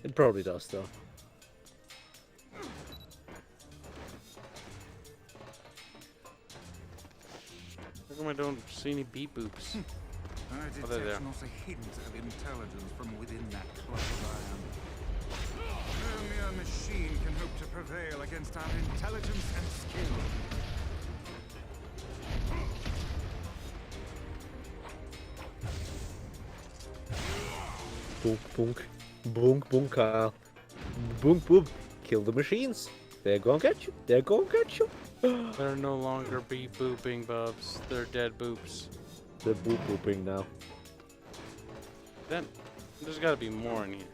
It probably does, though. How come I don't see any beep boops? I Oh, they're there. detect not a hint of intelligence from within that clump of iron. Only a machine can hope to prevail against our intelligence and skill. Boonk, boonk. Boonk, boonk, Kyle. Boonk, boonk. Kill the machines. They're gonna get you. They're gonna get you. They're no longer beep booping, Bubs. They're dead boops. They're boop booping now. Then there's got to be more in here.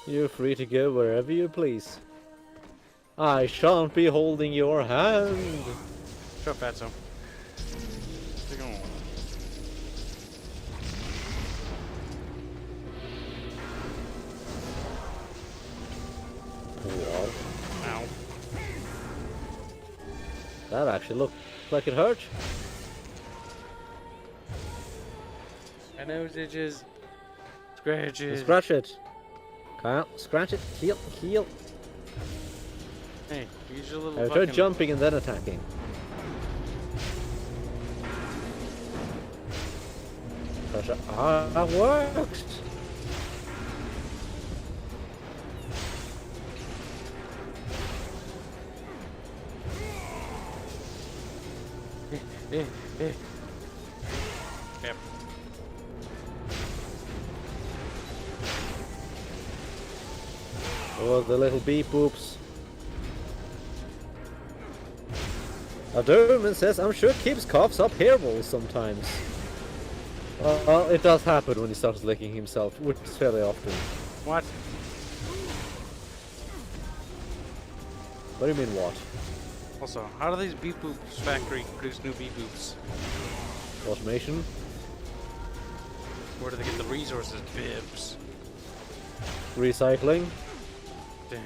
You're free to go wherever you please. I shan't be holding your hand. Shut up, Fatso. Take on. Wow. Ow. That actually looked like it hurt. My nose itches. Scratches. Scratch it. Kyle, scratch it. Heal, heal. Hey, use your little I fucking... tried jumping and then attacking. Pressure. Ah, that works. Yep. Oh, the little beep boops. A Doberman says, I'm sure Kibs coughs up hairballs sometimes. Well, it does happen when he starts licking himself, which is fairly often. What? What do you mean, what? Also, how do these beep boops factory produce new beep boops? Automation? Where do they get the resources? Bibs. Recycling? Damn.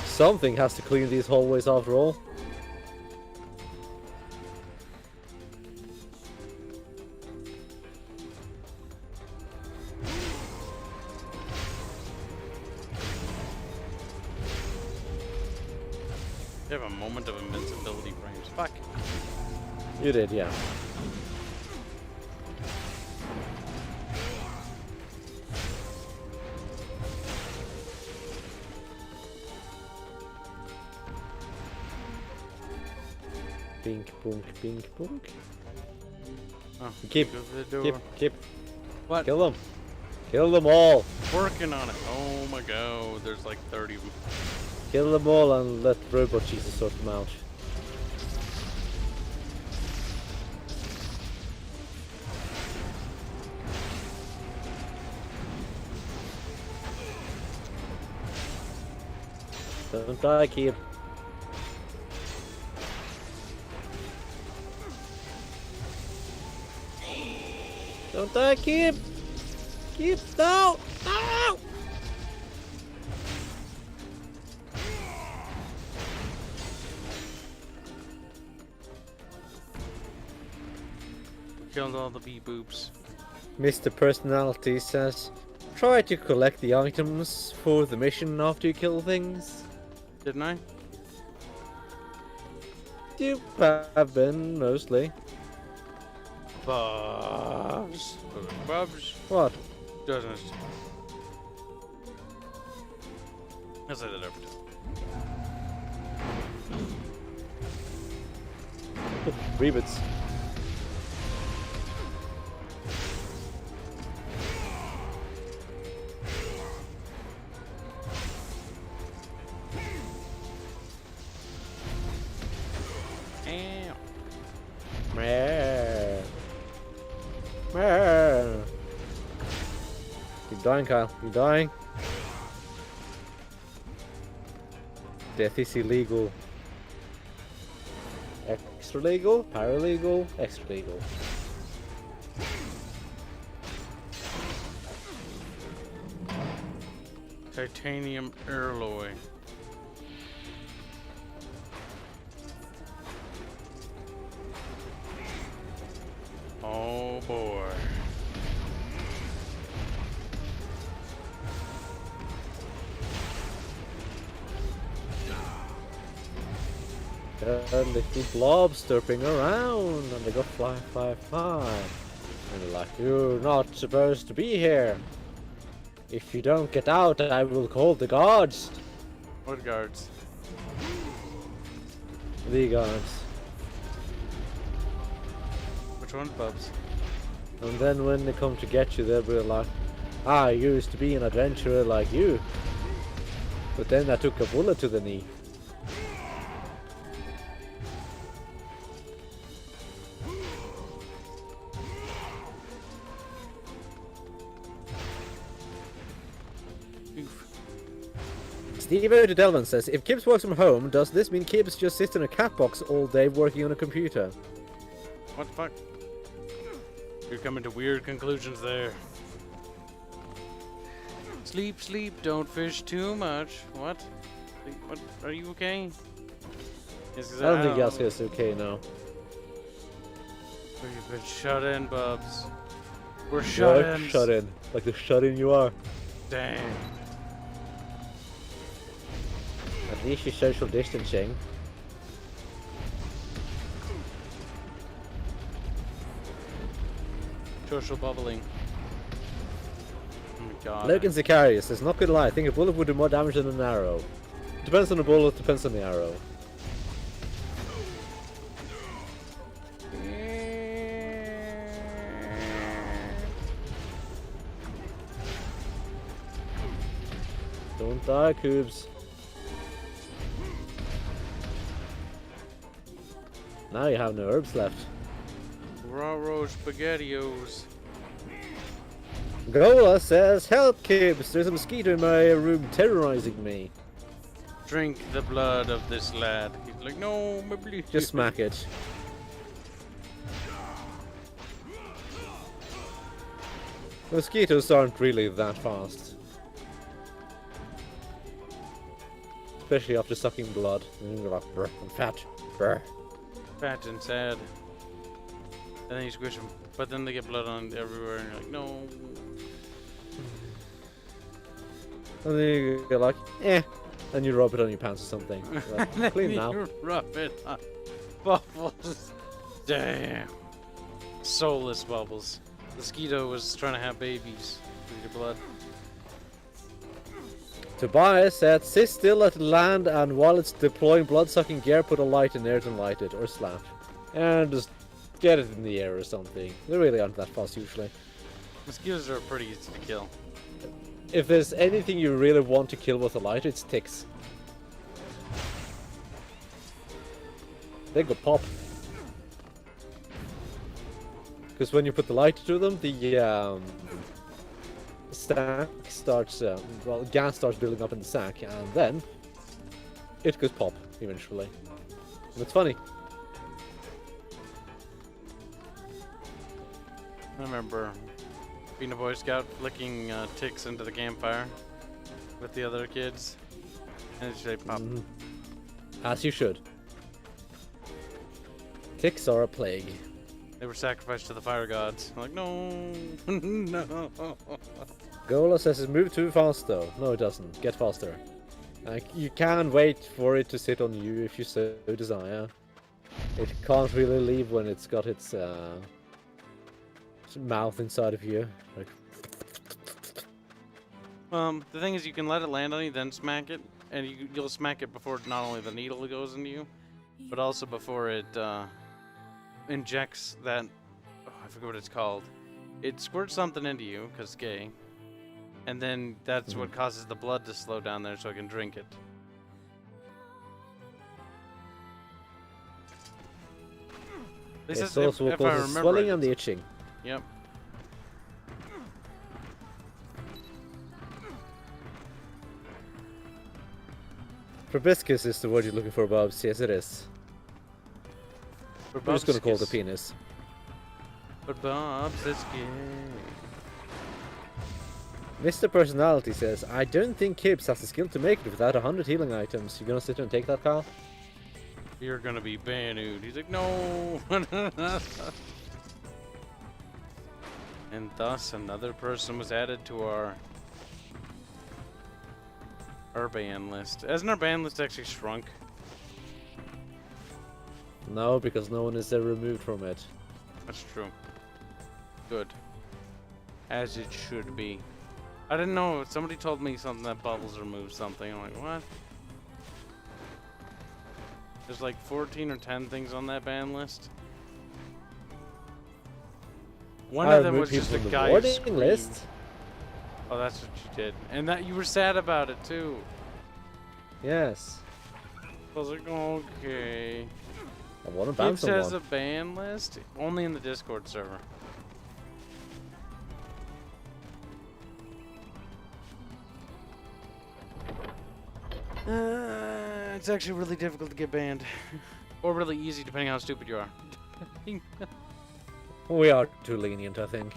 Something has to clean these hallways after all. You have a moment of invincibility frames. Fuck. You did, yeah. Bink, bunk, bink, bunk. Oh, Keep, go to the door. keep. What? Kill them. Kill them all. Working on it. Oh my god, there's like 30 of them. Kill them all and let Robot Jesus sort them out. Don't die, Kib. Don't die, Kib! Kib, no! No! Killed all the bee boops. Mr. Personality says, try to collect the items for the mission after you kill things. Didn't I? You have been, mostly. Bubs. Bubs. What? Doesn't. I'll say that every time. Rebits. Meh. Meh. You're dying, Kyle. You're dying. Death is illegal. Extra legal, paralegal, extra legal. Titanium alloy. Oh boy. Little blobs derping around and they go fly, fly, fly. And they're like, you're not supposed to be here. If you don't get out, I will call the guards. What guards? The guards. Which one's Bubs? And then when they come to get you, they'll be like, I used to be an adventurer like you. But then I took a bullet to the knee. Steve to Delvin says, if Kibs works from home, does this mean Kibs just sits in a cat box all day working on a computer? What the fuck? You're coming to weird conclusions there. Sleep, sleep, don't fish too much. What? What? Are you okay? I don't think Yasuke's okay now. You've been shut in, Bubs. We're shut You're in. shut in. Like the shut in you are. Dang. At least you're social distancing. Social bubbling. Oh my god. Logan Zacharias says, not gonna lie, I think a bullet would do more damage than an arrow. Depends on the bullet, depends on the arrow. Don't die, Kibs. Now you have no herbs left. Raw spaghettios. Gola says, help Kibs, there's a mosquito in my room terrorizing me. Drink the blood of this lad. He's like, no, my bleed. Just smack it. Mosquitoes aren't really that fast. Especially after sucking blood. And you're like, brr, I'm fat. Brr. Fat and sad. And then you squish them, but then they get blood on everywhere, and you're like, no. And then you go like, eh. And you rub it on your pants or something. Like, clean now. You rub it on Bubbles. Damn. Soulless Bubbles. Mosquito was trying to have babies with your blood. Tobias said, sit still at land and while it's deploying blood-sucking gear, put a light in there to light it, or slap. And just get it in the air or something. They really aren't that fast usually. Mosquitoes are pretty easy to kill. If there's anything you really want to kill with a lighter, it's ticks. They go pop. Because when you put the lighter to them, the sack starts, well, gas starts building up in the sack, and then it goes pop eventually. And it's funny. I remember being a Boy Scout flicking ticks into the campfire with the other kids, and it's like pop. As you should. Ticks are a plague. They were sacrificed to the fire gods. I'm like, no, no. Gola says it's moved too fast though. No, it doesn't. Get faster. Like, you can wait for it to sit on you if you so desire. It can't really leave when it's got its mouth inside of you. Like, The thing is, you can let it land on you, then smack it, and you'll smack it before not only the needle goes into you, but also before it injects that. Oh, I forget what it's called. It squirts something into you because it's gay, and then that's what causes the blood to slow down there, so I can drink it. it's also what causes swelling and the itching. Yep. Proboscis is the word you're looking for, Bobs. Yes, it is. We're just gonna call it the penis. But Bob's is gay. Mr. Personality says, I don't think Kibs has the skill to make it without 100 healing items. You gonna sit there and take that, Kyle? You're gonna be banued. He's like, no. And thus another person was added to our ban list. Hasn't our ban list actually shrunk? No, because no one is removed from it. That's true. Good. As it should be. I didn't know. Somebody told me something that Bubbles removed something. I'm like, what? There's like 14 or 10 things on that ban list. One of them was just a guy who screamed. List. Oh, that's what you did. And that you were sad about it too. Yes. I was like, okay. I want to ban Kibs has someone. a ban list only in the Discord server. It's actually really difficult to get banned. Or really easy depending on how stupid you are. We are too lenient, I think.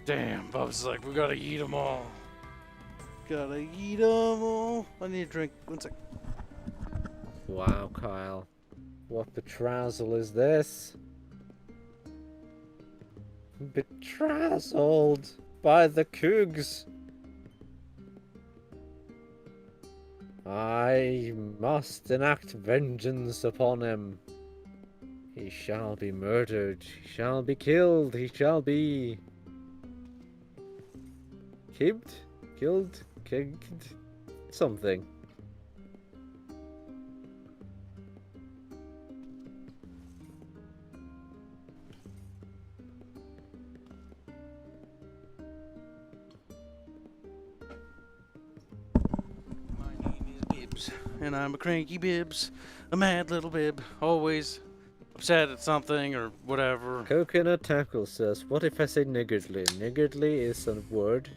Damn, Bub's like, we gotta eat them all. Gotta eat them all. I need a drink. One sec. Wow, Kyle. What betrousal is this? Betroused by the Cougs. I must enact vengeance upon him. He shall be murdered. He shall be killed. He shall be... Kibbed? Killed? Kicked? Something. Kibs, and I'm a cranky bibs, a mad little bib, always upset at something or whatever. Coconut Tackle says, what if I say niggardly? Niggardly is a word.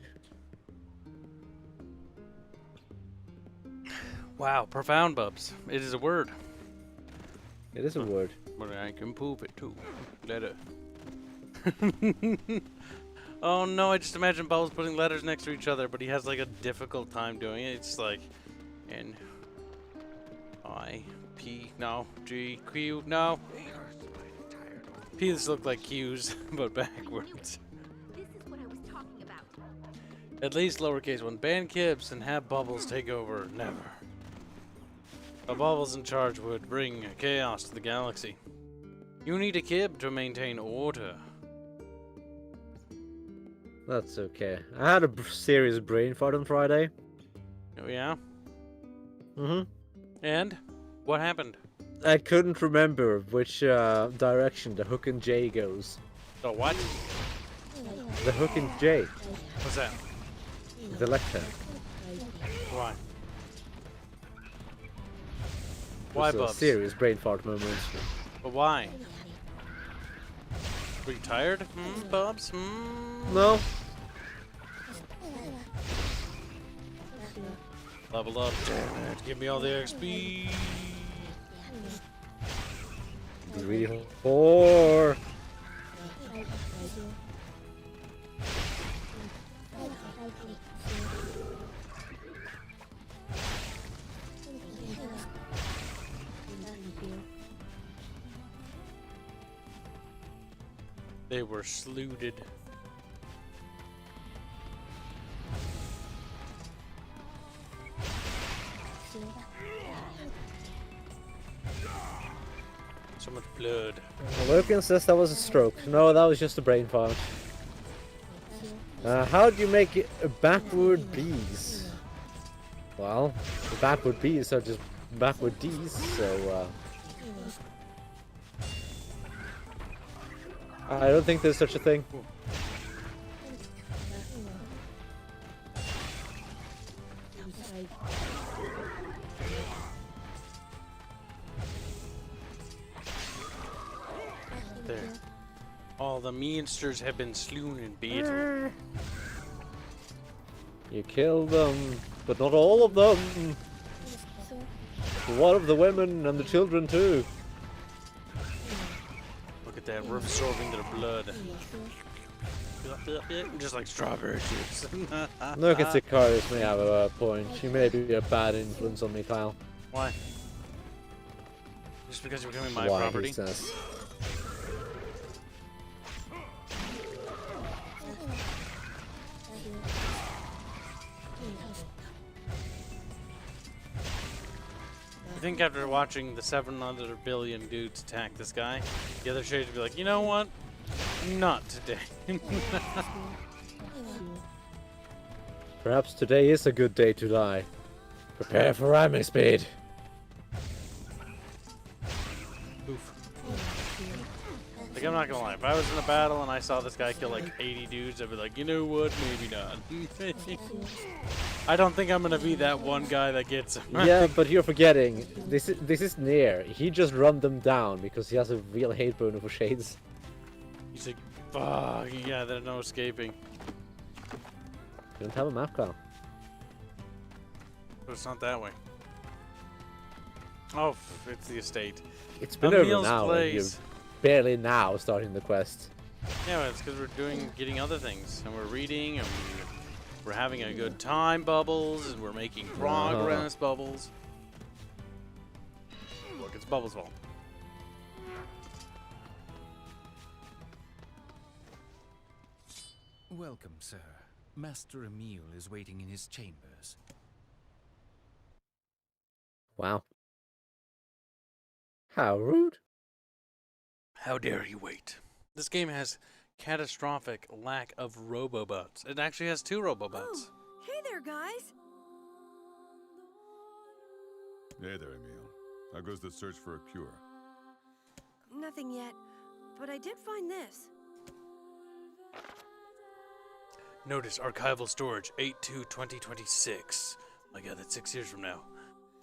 Wow, profound, Bubs. It is a word. It is a word. But I can prove it too. Letter. Oh no, I just imagine Bubbles putting letters next to each other, but he has like a difficult time doing it. It's like N I P no G Q no. P's look like Q's, but backwards. This is what I was talking about. At least lowercase one. Ban Kibs and have Bubbles take over. Never. A Bubbles in charge would bring chaos to the galaxy. You need a Kib to maintain order. That's okay. I had a serious brain fart on Friday. Oh yeah? Mm-hmm. And? What happened? I couldn't remember which direction the hook and J goes. The what? The hook and J. What's that? The left hand. Why? Why, It's a Bubs? serious brain fart moment. But why? Were you tired? Bubs? No. Level up, damn it. Give me all the XP. Really poor. They were slooted. So much blood. Logan says that was a stroke. No, that was just a brain fart. How do you make it backward B's? Well, the backward B's are just backward D's, so I don't think there's such a thing. There. All the meansters have been slewn and beaten. You killed them, but not all of them. One of the women and the children too. Look at that, we're absorbing their blood. Just like strawberry juice. Look at Sicarius may have a point. She may be a bad influence on me, Kyle. Why? Just because you're becoming my Why, property? he says. I think after watching the 700 billion dudes attack this guy, the other shades would be like, you know what? Not today. Perhaps today is a good day to die. Prepare for ramming speed. Oof. Like, I'm not gonna lie, if I was in a battle and I saw this guy kill like 80 dudes, I'd be like, you know what? Maybe not. I don't think I'm gonna be that one guy that gets him. Yeah, but you're forgetting. This is NieR. He just run them down because he has a real hate boner for shades. He's like, fuck, yeah, there's no escaping. You don't have a map, Kyle. But it's not that way. Oh, it's the estate. It's been over Emil's now, and you're place. barely now starting the quest. Yeah, but it's because we're getting other things, and we're reading, and we're having a good time, Bubbles, and we're making progress, Bubbles. Look, it's Bubbles' fault. Welcome, sir. Master Emil is waiting in his chambers. Wow. How rude. How dare he wait? This game has catastrophic lack of robobots. It actually has 2 robobots. Hey there, guys. Hey there, Emil. How goes the search for a cure? Nothing yet, but I did find this. Notice archival storage 8/2/2026. My god, that's 6 years from now.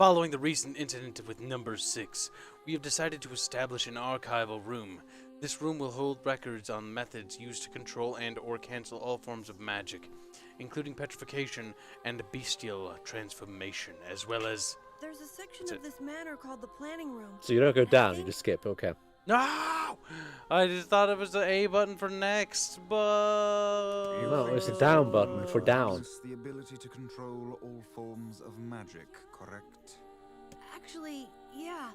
Following the recent incident with Number 6, we have decided to establish an archival room. This room will hold records on methods used to control and/or cancel all forms of magic, including petrification and bestial transformation, as well as... There's a section of this manor called the planning room. So you don't go down, you just skip. Okay. No! I just thought it was the A button for next, but... No, it's a down button for down. Possess the ability to control all forms of magic, correct? Actually, yeah.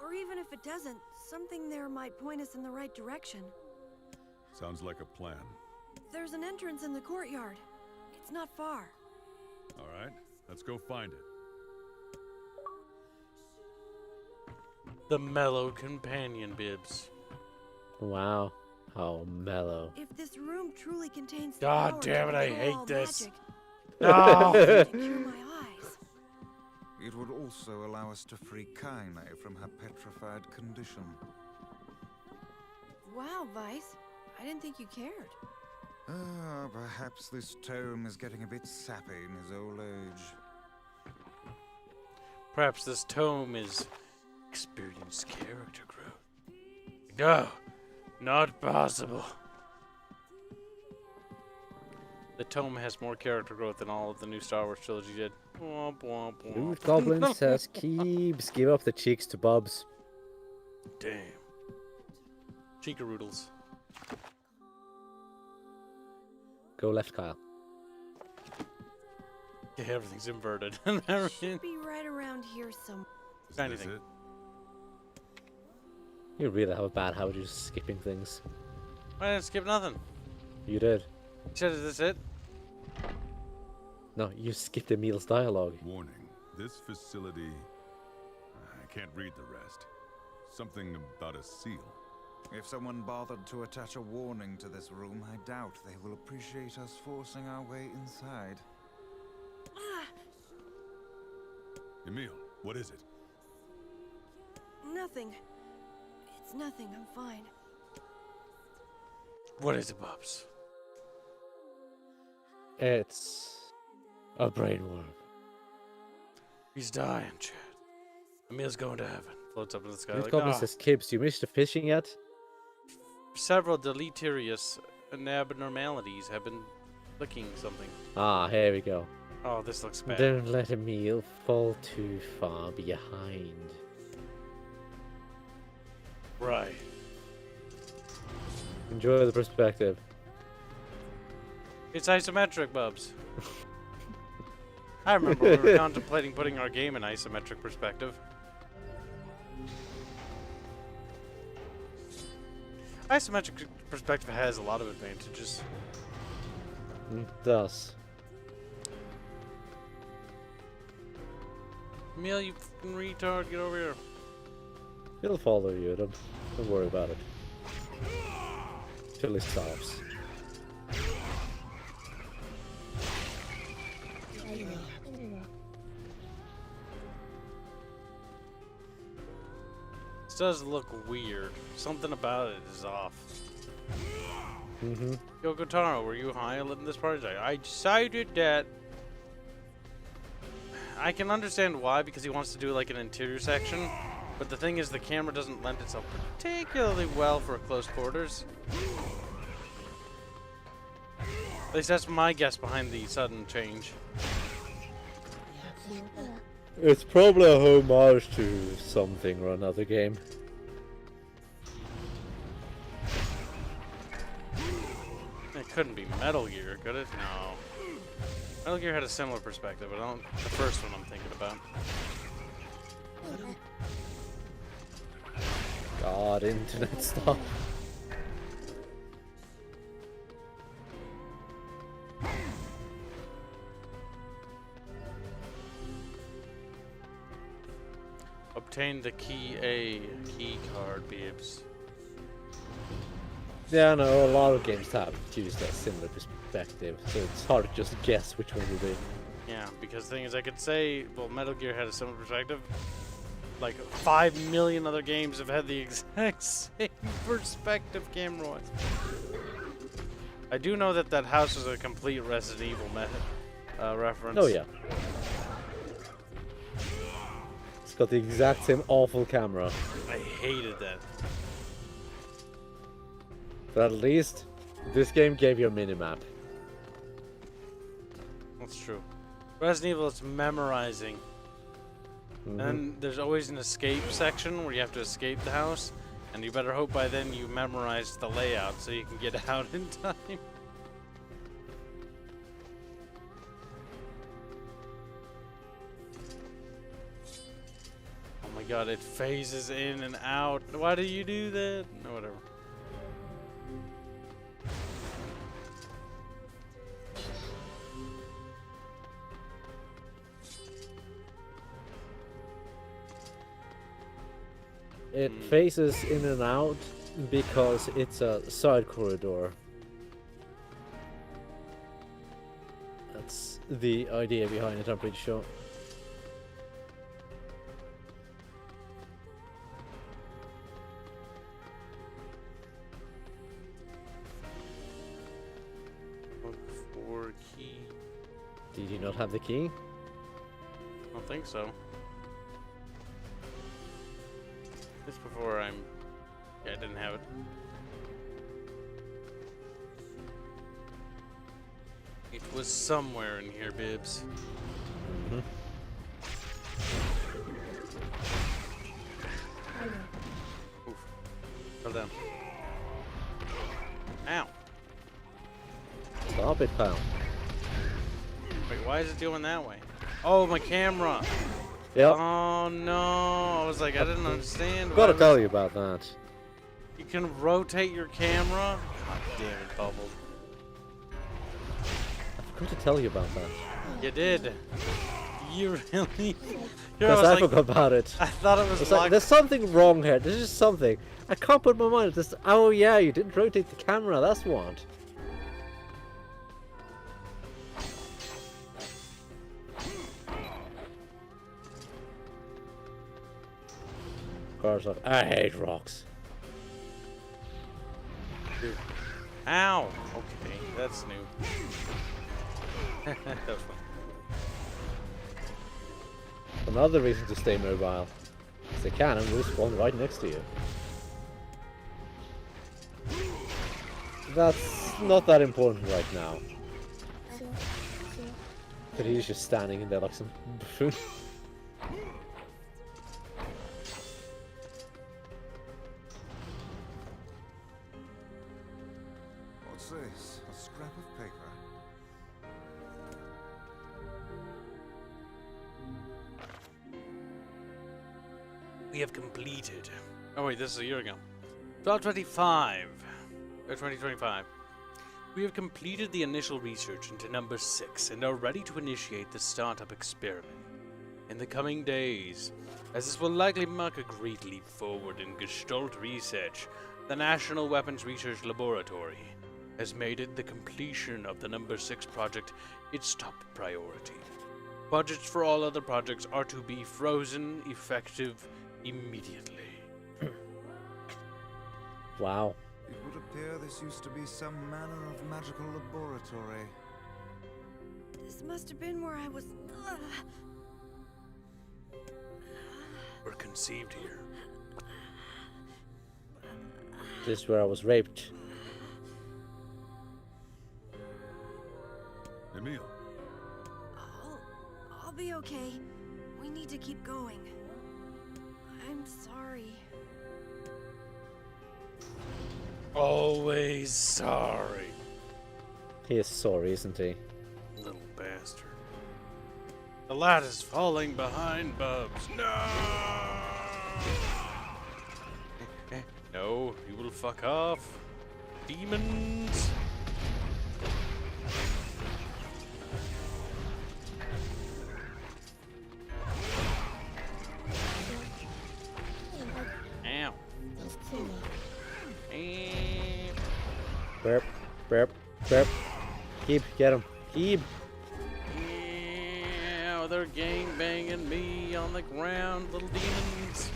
Or even if it doesn't, something there might point us in the right direction. Sounds like a plan. There's an entrance in the courtyard. It's not far. All right, let's go find it. The mellow companion, Bibs. Wow. How mellow. If this room truly contains the God power damn it, to I control hate all this. magic, No! to cure my eyes. It would also allow us to free Kaine from her petrified condition. Wow, Vice. I didn't think you cared. Perhaps this tome is getting a bit sappy in his old age. Perhaps this tome is experienced character growth. No, not possible. The tome has more character growth than all of the new Star Wars trilogy did. Womp, womp, womp. Dude, Goblin says Kibs. Give up the cheeks to Bubs. Damn. Cheekaroodles. Go left, Kyle. Yeah, everything's inverted. It should be right around here somewhere. Is this Anything. it? You really have a bad habit of just skipping things. I didn't skip nothing. You did. You said, is this it? No, you skipped Emil's dialogue. Warning. This facility... I can't read the rest. Something about a seal. If someone bothered to attach a warning to this room, I doubt they will appreciate us forcing our way inside. Emil, what is it? Nothing. It's nothing. I'm fine. What is it, Bubs? It's a brainworm. He's dying, Chad. Emil's going to heaven. Floats up in the sky This like, Goblin "Ah." says, Kibs, you missed the fishing yet? Several deleterious abnormalities have been licking something. Ah, here we go. Oh, this looks bad. Don't let Emil fall too far behind. Right. Enjoy the perspective. It's isometric, Bubs. I remember we were contemplating putting our game in isometric perspective. Isometric perspective has a lot of advantages. It does. Emil, you fucking retard, get over here. He'll follow you, don't worry about it. Till he stops. This does look weird. Something about it is off. Mm-hmm. Yo, Gotaro, were you high in this project? I decided that I can understand why, because he wants to do like an interior section, but the thing is the camera doesn't lend itself particularly well for close quarters. At least that's my guess behind the sudden change. It's probably a homage to something or another game. It couldn't be Metal Gear, could it? No. Metal Gear had a similar perspective, but I don't. The first one I'm thinking about. God, internet stuff. Obtain the key card, Bibs. Yeah, no, a lot of games have used that similar perspective, so it's hard to just guess which one will be. Yeah, because the thing is, I could say, well, Metal Gear had a similar perspective. Like 5 million other games have had the exact same perspective camera-wise. I do know that that house is a complete Resident Evil reference. Oh yeah. got the exact same awful camera. I hated that. But at least this game gave you a minimap. That's true. Resident Evil is memorizing. And there's always an escape section where you have to escape the house. And you better hope by then you memorize the layout so you can get out in time. Oh my god, it phases in and out. Why do you do that? No, whatever. It phases in and out because it's a side corridor. That's the idea behind it, I'm pretty sure. Look for key. Did you not have the key? I don't think so. Just before I'm... Yeah, I didn't have it. It was somewhere in here, Bibs. Oof. Fell down. Ow. Stop it, pal. Wait, why is it doing that way? Oh, my camera! Yep. Oh no! I was like, I didn't understand. Gotta why tell was- you about that. You can rotate your camera? God damn it, Bubble. I forgot to tell you about that. You did. You really? Because I forgot about it. I thought it was It's like, locked. there's something wrong here. There's just something. I can't put my mind. This. Oh yeah, you didn't rotate the camera. That's what. Cars like, I hate rocks. Ow! Okay, that's new. That was fun. Another reason to stay mobile. Because the cannon will spawn right next to you. That's not that important right now. But he's just standing in there like some buffoon. What's this? A scrap of paper? We have completed. Oh wait, this is a year ago. 1225. Or 2025. We have completed the initial research into number 6 and are ready to initiate the startup experiment. In the coming days, as this will likely mark a great leap forward in Gestalt research, the National Weapons Research Laboratory has made it the completion of the number 6 project its top priority. Budgets for all other projects are to be frozen effective immediately. Wow. It would appear this used to be some manner of magical laboratory. This must have been where I was. Were conceived here. This is where I was raped. Emil, I'll be okay. We need to keep going. I'm sorry. Always sorry. He is sorry, isn't he? Little bastard. The lad is falling behind Bubs. No! No, you will fuck off. Demons! Ow. Burp, burp, burp. Keep, get him. Keep. Yeah, they're gang banging me on the ground, little demons.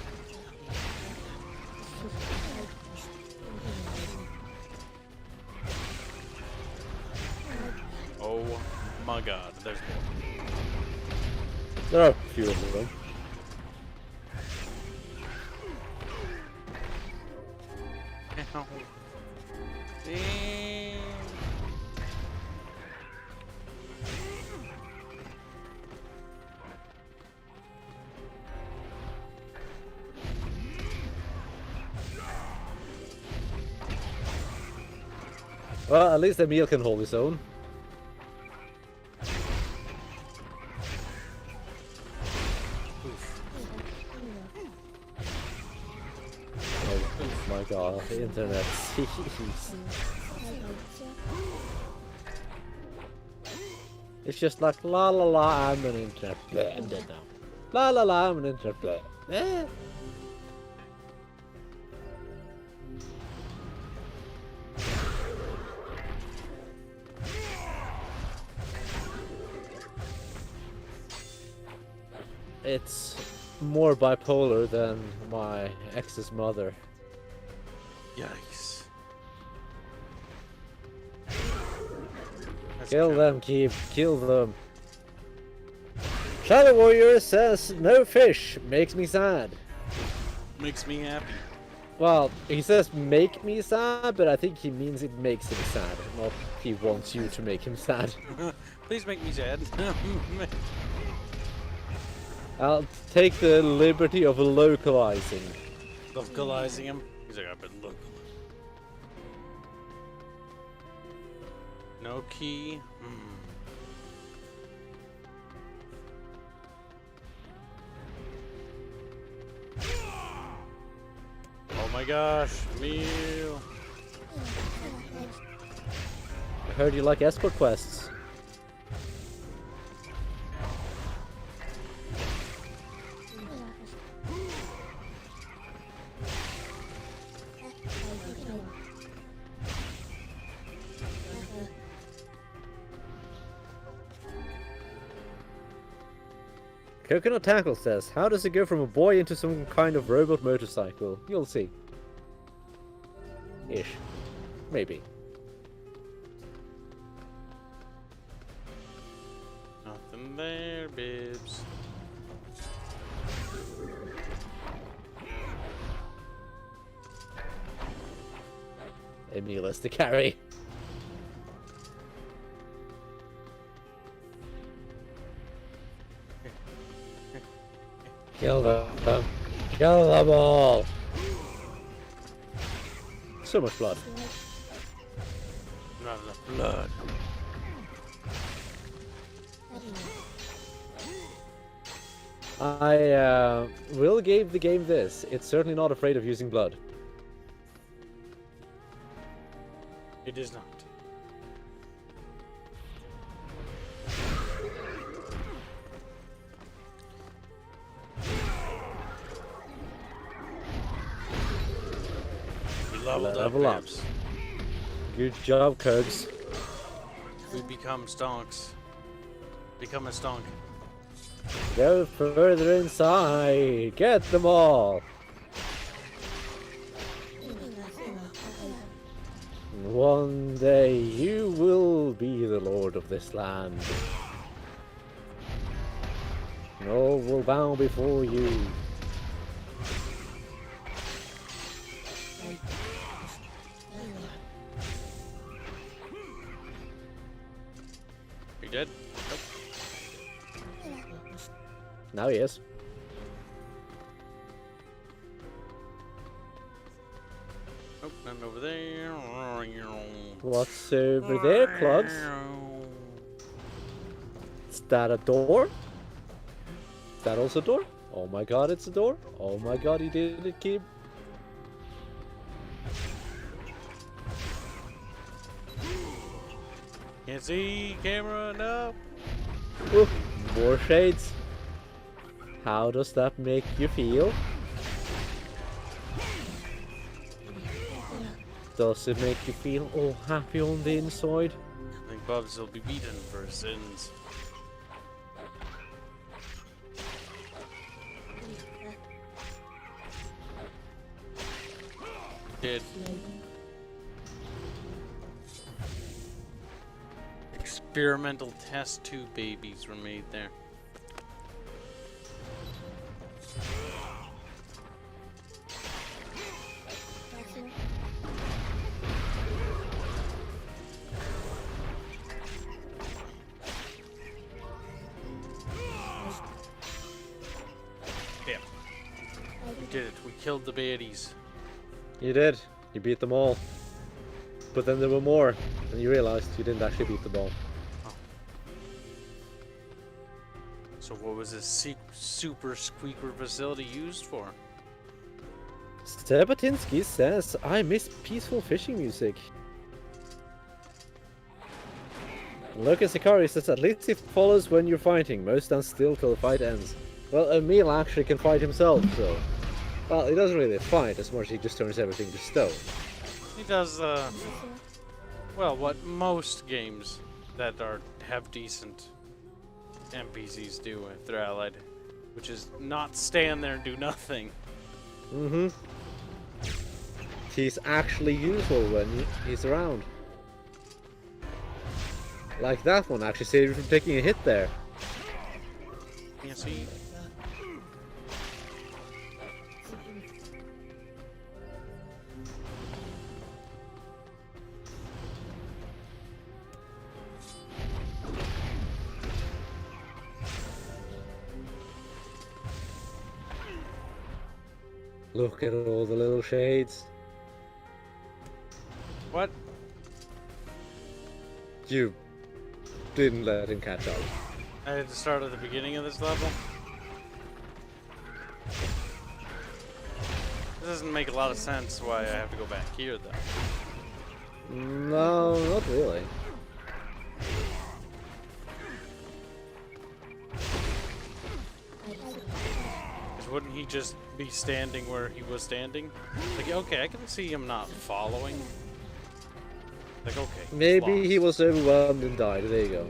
Oh my god, there's more. There are a few of them. Oh. Damn. Well, at least Emil can hold his own. Oh my god, the internet. Jeez. It's just like la la la, I'm an internet. Bleh, I'm dead now. La la la, I'm an internet. Bleh. Eh. It's more bipolar than my ex's mother. Yikes. Kill them, Kib. Kill them. Shadow Warrior says no fish. Makes me sad. Makes me happy. Well, he says make me sad, but I think he means it makes him sad, not he wants you to make him sad. Please make me sad. I'll take the liberty of localizing. Localizing him. He's like, I've been local. No key. Oh my gosh, Emil. I heard you like escort quests. Coconut Tackle says, how does it go from a boy into some kind of robot motorcycle? You'll see. Ish. Maybe. Nothing there, bibs. Emil has to carry. Kill them. Kill them all. So much blood. Not enough blood. I will give the game this. It's certainly not afraid of using blood. It is not. Level up. Bibs. Good job, Kurgs. We become stonks. Become a stonk. Go further inside. Get them all. One day you will be the lord of this land. And all will bow before you. You dead? Nope. Now he is. Nope, nothing over there. What's over there, Clugs? Is that a door? Is that also a door? Oh my god, it's a door. Oh my god, he did it, Kib. Can't see camera, no. Ooh, more shades. How does that make you feel? Does it make you feel all happy on the inside? I think Bubs will be beaten for his sins. Dead. Experimental test tube babies were made there. killed the baddies. You did. You beat them all. But then there were more, and you realized you didn't actually beat them all. So what was this super squeaker facility used for? Stebatinsky says, I miss peaceful fishing music. Lucas Ikari says, at least it follows when you're fighting. Most stand still till the fight ends. Well, Emil actually can fight himself, so... Well, he doesn't really fight as much as he just turns everything to stone. He does, well, what most games that have decent NPCs do if they're allied, which is not stand there and do nothing. Mm-hmm. He's actually useful when he's around. Like that one actually saved you from taking a hit there. Yeah, see? Look at all the little shades. What? You didn't let him catch up. I had to start at the beginning of this level. This doesn't make a lot of sense why I have to go back here, though. No, not really. Because wouldn't he just be standing where he was standing? Like, okay, I can see him not following. Like, okay. Maybe he was overwhelmed and died. There you go.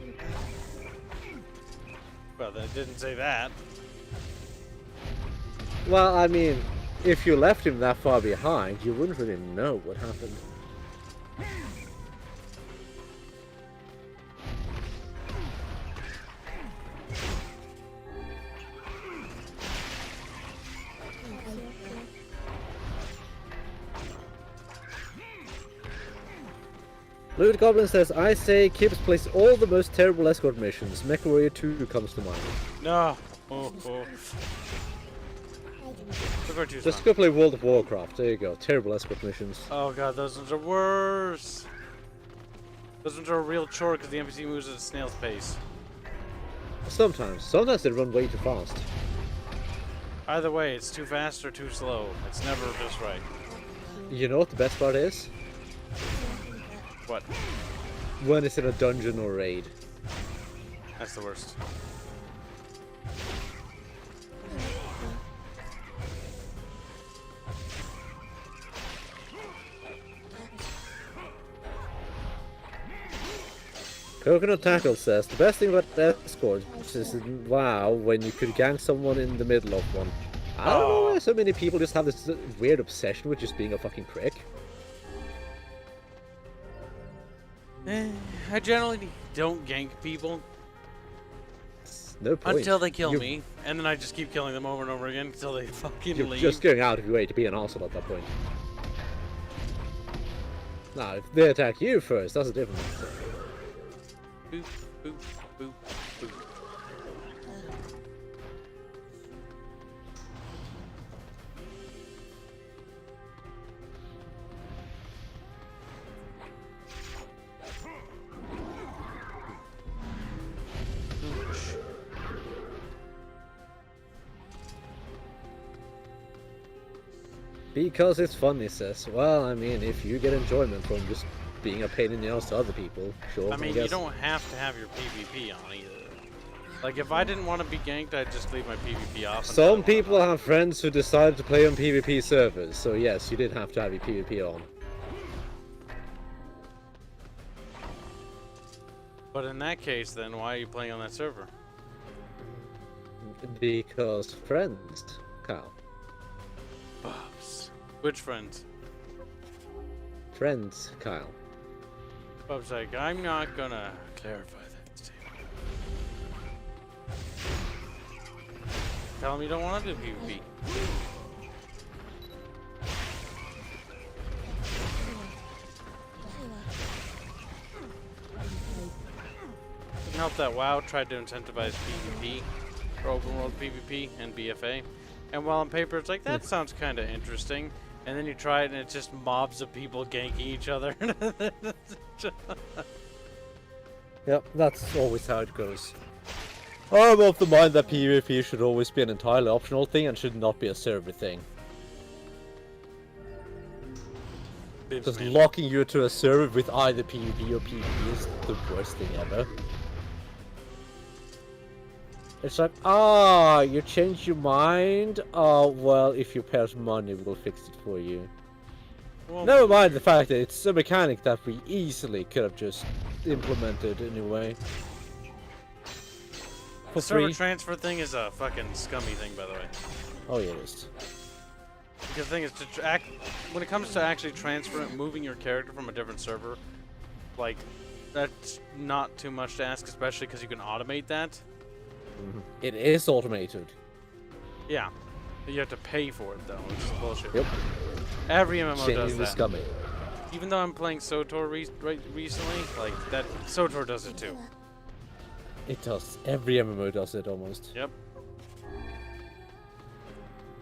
Well, then it didn't say that. Well, I mean, if you left him that far behind, you wouldn't really know what happened. Loot Goblin says, I say Kibs plays all the most terrible escort missions. MechWarrior 2 comes to mind. No. Oh, oh. Just go play World of Warcraft. There you go. Terrible escort missions. Oh god, those ones are worse. Those ones are a real chore because the NPC moves at a snail's pace. Sometimes. Sometimes they run way too fast. Either way, it's too fast or too slow. It's never just right. You know what the best part is? What? When it's in a dungeon or raid. That's the worst. Coconut Tackle says, the best thing about escorts is in WoW when you could gank someone in the middle of one. I don't know why so many people just have this weird obsession with just being a fucking prick. I generally don't gank people. No point. Until they kill me, and then I just keep killing them over and over again until they fucking You're leave. just going out of your way to be an arsehole at that point. Now, if they attack you first, that's a different thing. Boop, boop, boop, boop. Because it's fun, he says. Well, I mean, if you get enjoyment from just being a pain in the ass to other people, sure. I mean, you don't have to have your PvP on either. Like, if I didn't want to be ganked, I'd just leave my PvP off. Some people have friends who decided to play on PvP servers, so yes, you did have to have your PvP on. But in that case, then, why are you playing on that server? Because friends, Kyle. Bubs. Which friends? Friends, Kyle. Bub's like, I'm not gonna clarify that statement. Tell him you don't want to do PvP. Can help that WoW tried to incentivize PvP, or open world PvP and BFA. And while on paper it's like, that sounds kind of interesting. And then you try it and it's just mobs of people ganking each other. Yep, that's always how it goes. I'm of the mind that PvP should always be an entirely optional thing and should not be a server thing. Just locking you to a server with either PvP or PvP is the worst thing ever. It's like, you changed your mind? Oh, well, if you pay us money, we'll fix it for you. Well, never mind the fact that it's a mechanic that we easily could have just implemented anyway. The server transfer thing is a fucking scummy thing, by the way. Oh, yeah, it is. Because the thing is, when it comes to actually transferring, moving your character from a different server, like, that's not too much to ask, especially because you can automate that. It is automated. Yeah. You have to pay for it, though, which is bullshit. Yep. Every MMO does that. Scummy. Even though I'm playing SOTOR recently, like, that SOTOR does it too. It does. Every MMO does it, almost. Yep.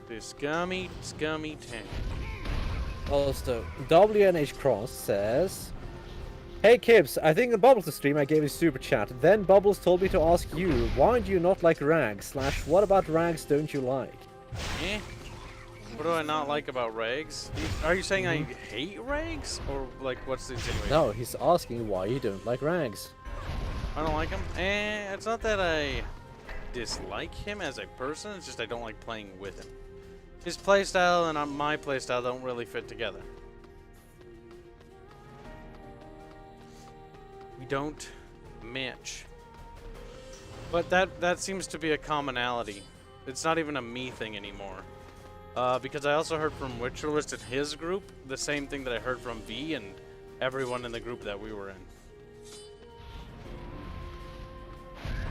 The scummy tank. Also, WNH Cross says, "Hey Kibs, I think in Bubbles' stream I gave a super chat. Then Bubbles told me to ask you, why do you not like rags? / what about rags don't you like?" Eh? What do I not like about rags? Are you saying I hate rags? Or, like, what's the insinuation? No, he's asking why you don't like rags. I don't like him? It's not that I dislike him as a person, it's just I don't like playing with him. His playstyle and my playstyle don't really fit together. We don't match. But that seems to be a commonality. It's not even a me thing anymore. Because I also heard from Witcherlist and his group the same thing that I heard from V and everyone in the group that we were in.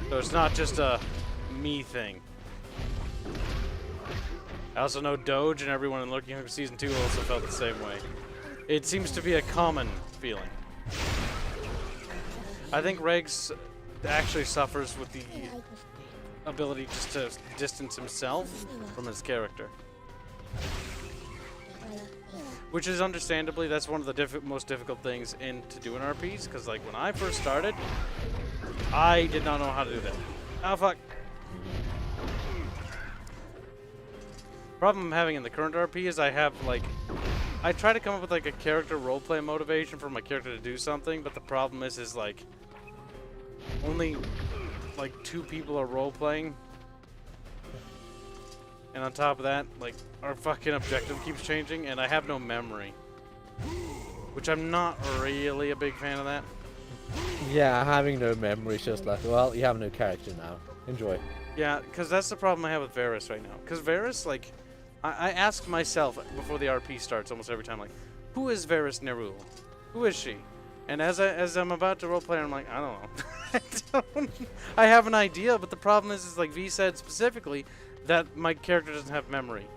So it's not just a me thing. I also know Doge and everyone in Looking for Season 2 also felt the same way. It seems to be a common feeling. I think Regs actually suffers with the ability just to distance himself from his character. Which is understandably, that's one of the most difficult things to do in RPs, because like when I first started, I did not know how to do that. Oh fuck. Problem I'm having in the current RP is I try to come up with like a character roleplay motivation for my character to do something, but the problem is like only like 2 people are roleplaying. And on top of that, like, our fucking objective keeps changing, and I have no memory. Which I'm not really a big fan of that. Yeah, having no memory is just like, well, you have no character now. Enjoy. Yeah, because that's the problem I have with Varys right now. Because Varys, like, I ask myself before the RP starts almost every time, like, who is Varys Nerul? Who is she? And as I'm about to roleplay, I'm like, I don't know. I have an idea, but the problem is like V said specifically, that my character doesn't have memory.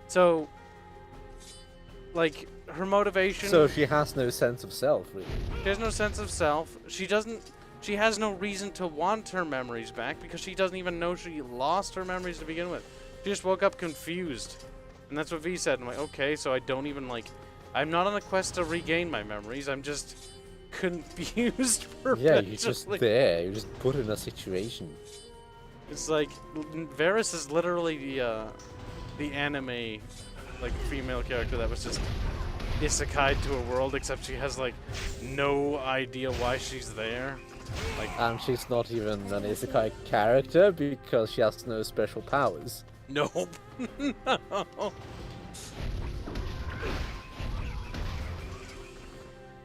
So, like, her motivation... So she has no sense of self, really. She has no sense of self. She has no reason to want her memories back because she doesn't even know she lost her memories to begin with. She just woke up confused. And that's what V said. I'm like, okay, so I don't even, like... I'm not on a quest to regain my memories. I'm just confused perpetually. Yeah, you're just there. You're just put in a situation. It's like Varys is literally the anime like female character that was just isekai'd to a world, except she has like no idea why she's there. Like, and she's not even an isekai character because she has no special powers. Nope. No.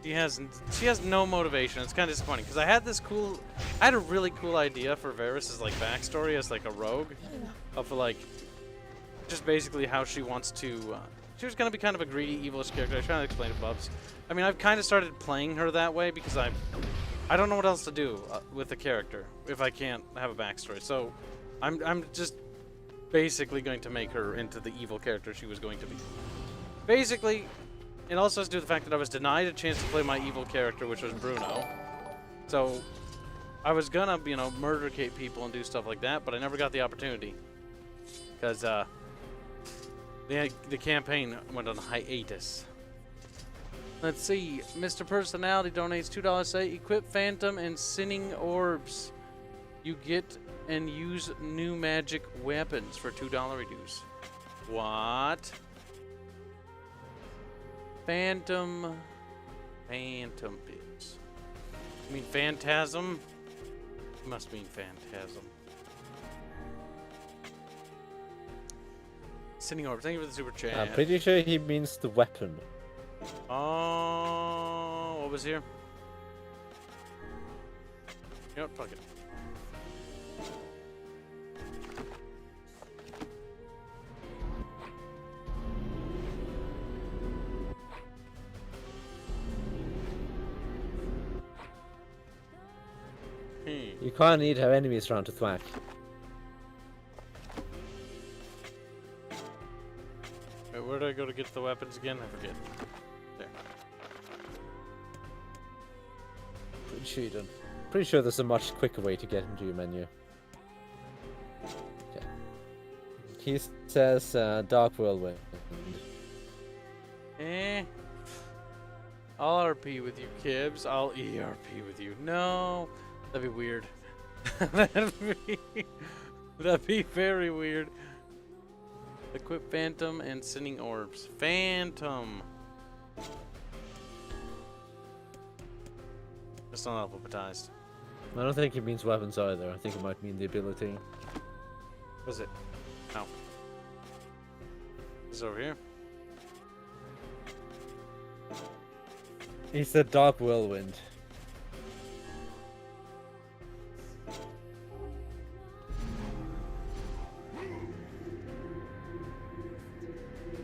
She has no motivation. It's kind of disappointing because I had a really cool idea for Varys' like backstory as like a rogue, of like just basically how she wants to. She was gonna be kind of a greedy, evilish character. I was trying to explain it, Bubs. I mean, I've kind of started playing her that way because I don't know what else to do with the character if I can't have a backstory. So I'm just basically going to make her into the evil character she was going to be. Basically. It also has to do with the fact that I was denied a chance to play my evil character, which was Bruno. So, I was gonna, murdercate people and do stuff like that, but I never got the opportunity. Because, The campaign went on hiatus. Let's see. Mr. Personality donates $2 say equip Phantom and Sinning Orbs. You get and use new magic weapons for $2 reduce. What? Phantom bits. You mean Phantasm? Must mean Phantasm. Sinning Orbs, thank you for the super chat. I'm pretty sure he means the weapon. Oh, what was here? You know what, fuck it. You kind of need to have enemies around to thwack. Wait, where do I go to get the weapons again? I forget. There. Pretty sure you don't. Pretty sure there's a much quicker way to get into your menu. Okay. He says Dark Whirlwind. I'll RP with you, Kibs. I'll ERP with you. No, that'd be weird. That'd be very weird. Equip Phantom and Sinning Orbs. Phantom. It's not alphabetized. I don't think it means weapons either. I think it might mean the ability. Was it? No. It's over here. He said Dark Whirlwind.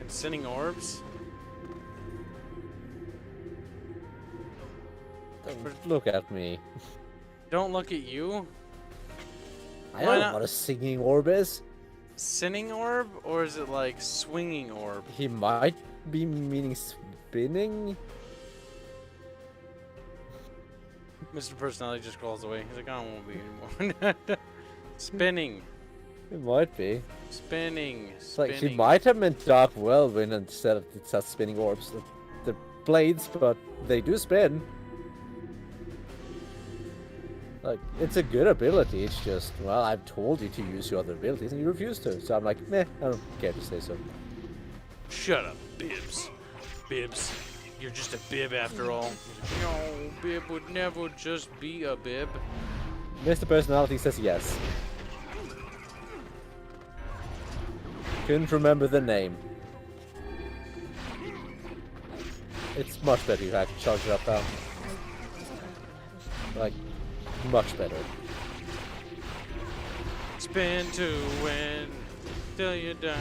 And Sinning Orbs? Don't look at me. Don't look at you? I don't know what a singing orb is. Sinning Orb? Or is it like Swinging Orb? He might be meaning spinning. Mr. Personality just crawls away. He's like, I won't be anymore. Spinning. It might be. Spinning. It's like he might have meant Dark Whirlwind instead of it says spinning orbs. They're blades, but they do spin. Like, it's a good ability. It's just, well, I've told you to use your other abilities and you refuse to. So I'm like, meh, I don't care to say so. Shut up, Bibs. Bibs. You're just a bib after all. No, Bib would never just be a bib. Mr. Personality says yes. Couldn't remember the name. It's much better if you have to charge it up now. Like, much better. Spin to win till you die.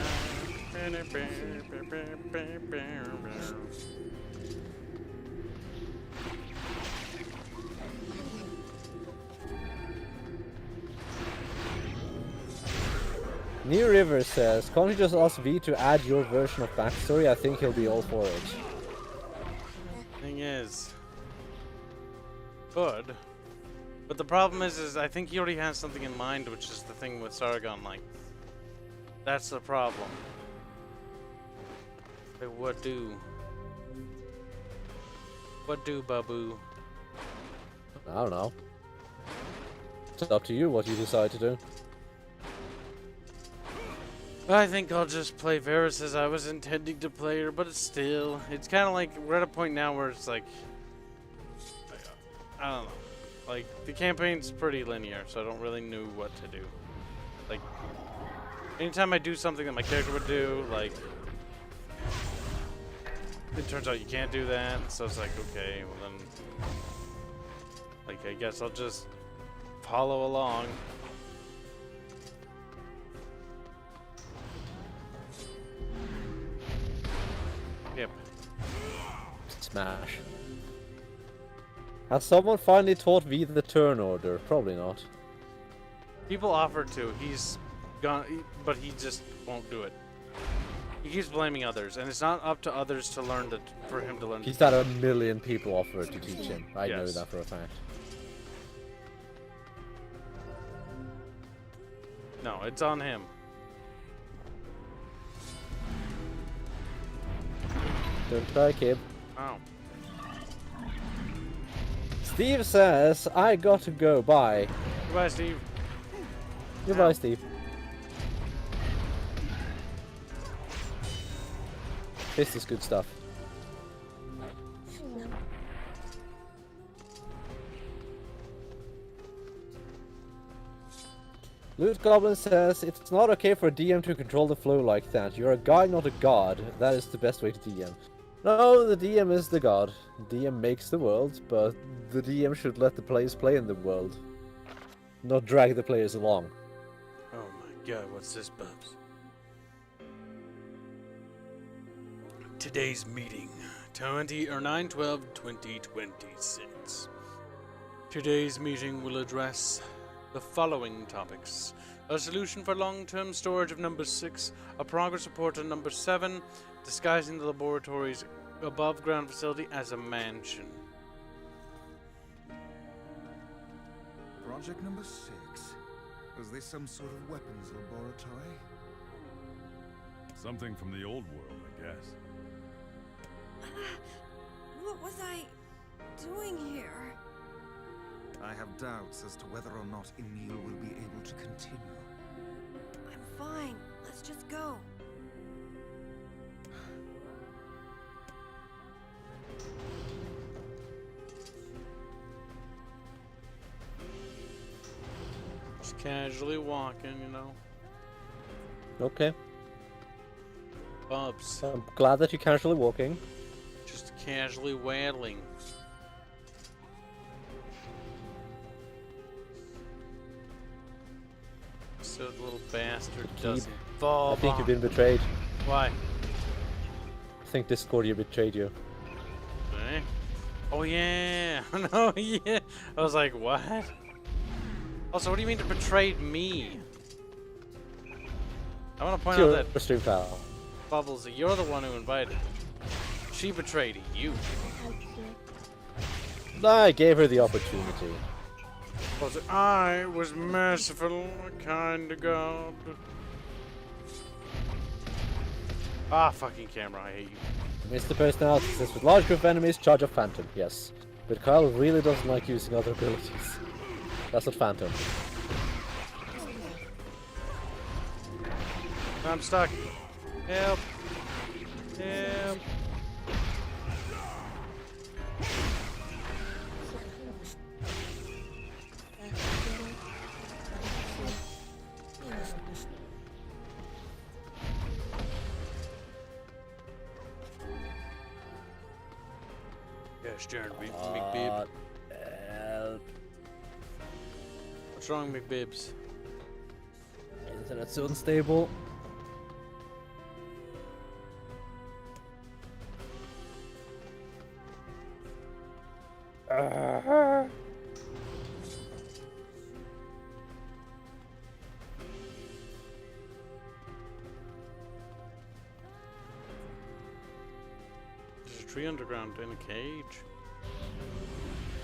NieR River says, can't you just ask V to add your version of backstory? I think he'll be all for it. Thing is, good. But the problem is I think he already has something in mind, which is the thing with Sargon. Like, that's the problem. Like, what do? What do, Babu? I don't know. It's up to you what you decide to do. I think I'll just play Varys as I was intending to play her, but it's kind of like, we're at a point now where it's like, I don't know. Like, the campaign's pretty linear, so I don't really know what to do. Like, anytime I do something that my character would do, like, it turns out you can't do that, so it's like, okay, well then, like, I guess I'll just follow along. Yep. Smash. Has someone finally taught V the turn order? Probably not. People offered to. He's gone, but he just won't do it. He keeps blaming others, and it's not up to others to learn for him to learn. He's had a million people offer to teach him. I know Yes. that for a fact. No, it's on him. Don't try, Kib. Oh. Steve says, I got to go. Bye. Goodbye, Steve. Goodbye, Ow. Steve. This is good stuff. Loot Goblin says, it's not okay for a DM to control the flow like that. You're a guy, not a god. That is the best way to DM. No, the DM is the god. DM makes the world, but the DM should let the players play in the world. Not drag the players along. Oh my god, what's this, Bubs? Today's meeting, 9/12/2026. Today's meeting will address the following topics: a solution for long-term storage of number 6, a progress report on number 7, disguising the laboratory's above-ground facility as a mansion. Project number 6. Was this some sort of weapons laboratory? Something from the old world, I guess. What was I doing here? I have doubts as to whether or not Emil will be able to continue. I'm fine. Let's just go. Just casually walking, you know. Okay. Bubs. I'm glad that you're casually walking. Just casually waddling. So the little bastard doesn't fall. I think you've been betrayed. Why? I think Discordia betrayed you. Eh? Oh yeah. No, yeah. I was like, what? Also, what do you mean to betray me? I want to point out that stream pal. Bubbles, you're the one who invited. She betrayed you. I gave her the opportunity. I was merciful, a kind God. Ah, fucking camera, I hate you. Mr. Personality says, with large group of enemies, charge of Phantom. Yes. But Kyle really doesn't like using other abilities. That's not Phantom. I'm stuck. Help. Help. Yes, Jared, Help. What's wrong, McBibs? Internet's unstable. There's a tree underground in a cage.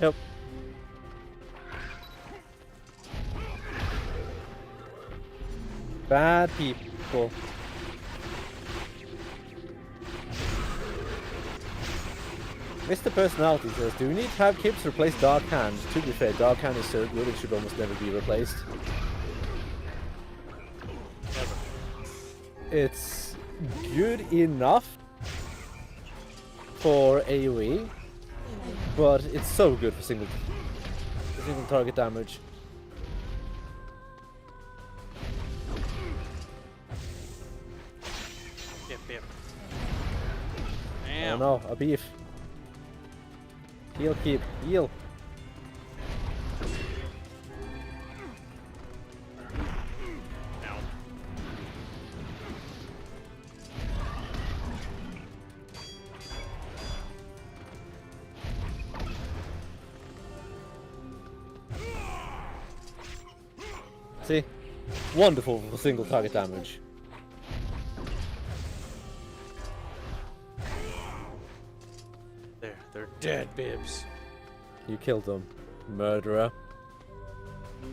Yep. Bad people. Mr. Personality says, do we need to have Kibs replace Dark Hand? To be fair, Dark Hand is so good it should almost never be replaced. It's good enough for AoE, but it's so good for single target damage. Yep, yep. Oh Damn. no, a beef. Heal, keep, heal. Ow. See? Wonderful for single target damage. There, they're dead, Bibs. You killed them. Murderer.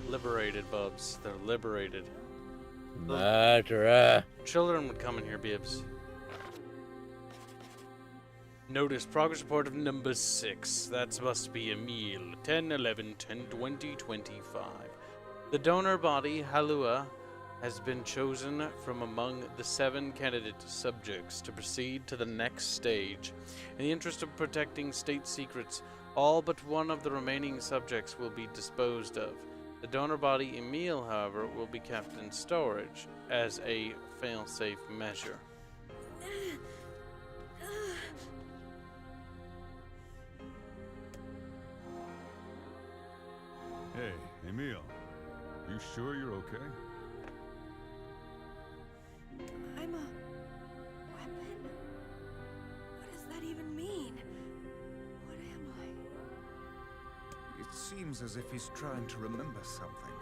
Liberated, Bubs. They're liberated. Murderer. Children would come in here, Bibs. Notice progress report of number 6. That must be Emil. 10/11/2025. The donor body, Halua, has been chosen from among the 7 candidate subjects to proceed to the next stage. In the interest of protecting state secrets, all but one of the remaining subjects will be disposed of. The donor body, Emil, however, will be kept in storage as a fail-safe measure. Hey, Emil. You sure you're okay? I'm a weapon? What does that even mean? What am I? It seems as if he's trying to remember something.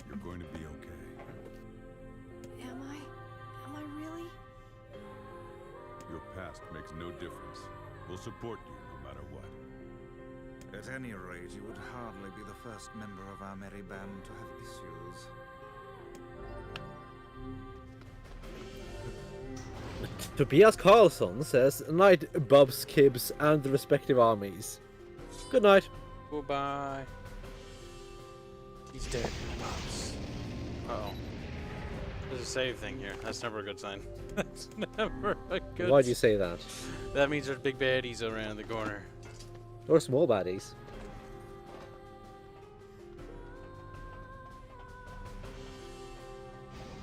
You're going to be okay. Am I? Am I really? Your past makes no difference. We'll support you no matter what. At any rate, you would hardly be the first member of our merry band to have issues. Tobias Carlson says, "Night, Bubs, Kibs, and the respective armies." Good night. Goodbye. He's dead. Pops. Uh-oh. There's a save thing here. That's never a good sign. That's never a good Why'd you say that? That means there's big baddies around the corner. Or small baddies.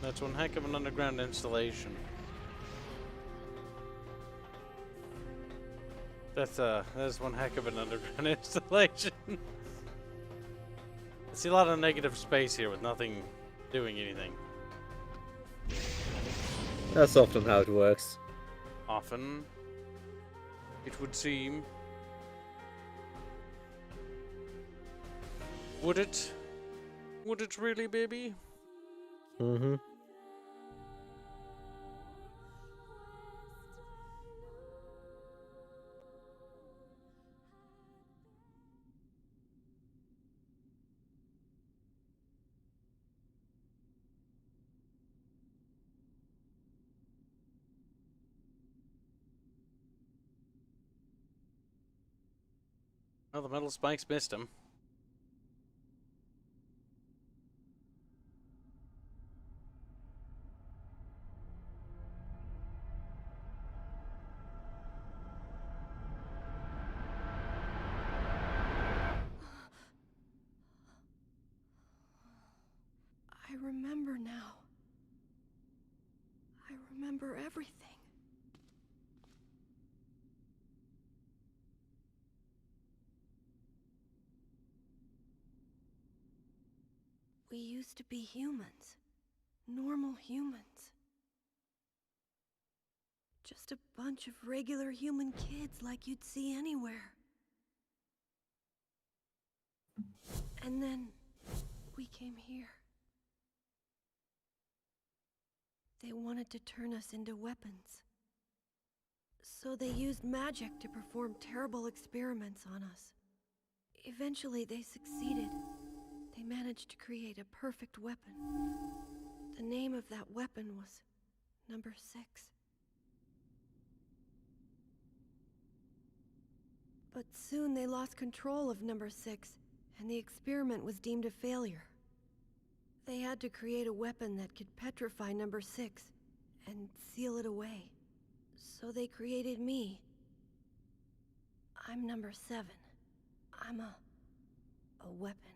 That's one heck of an underground installation. That's one heck of an underground installation. I see a lot of negative space here with nothing doing anything. That's often how it works. Often, it would seem. Would it? Would it really, baby? Mm-hmm. Well, the metal spikes missed him. I remember now. I remember everything. We used to be humans. Normal humans. Just a bunch of regular human kids like you'd see anywhere. And then we came here. They wanted to turn us into weapons. So they used magic to perform terrible experiments on us. Eventually they succeeded. They managed to create a perfect weapon. The name of that weapon was Number 6. But soon they lost control of Number 6, and the experiment was deemed a failure. They had to create a weapon that could petrify Number 6 and seal it away. So they created me. I'm Number 7. I'm a weapon.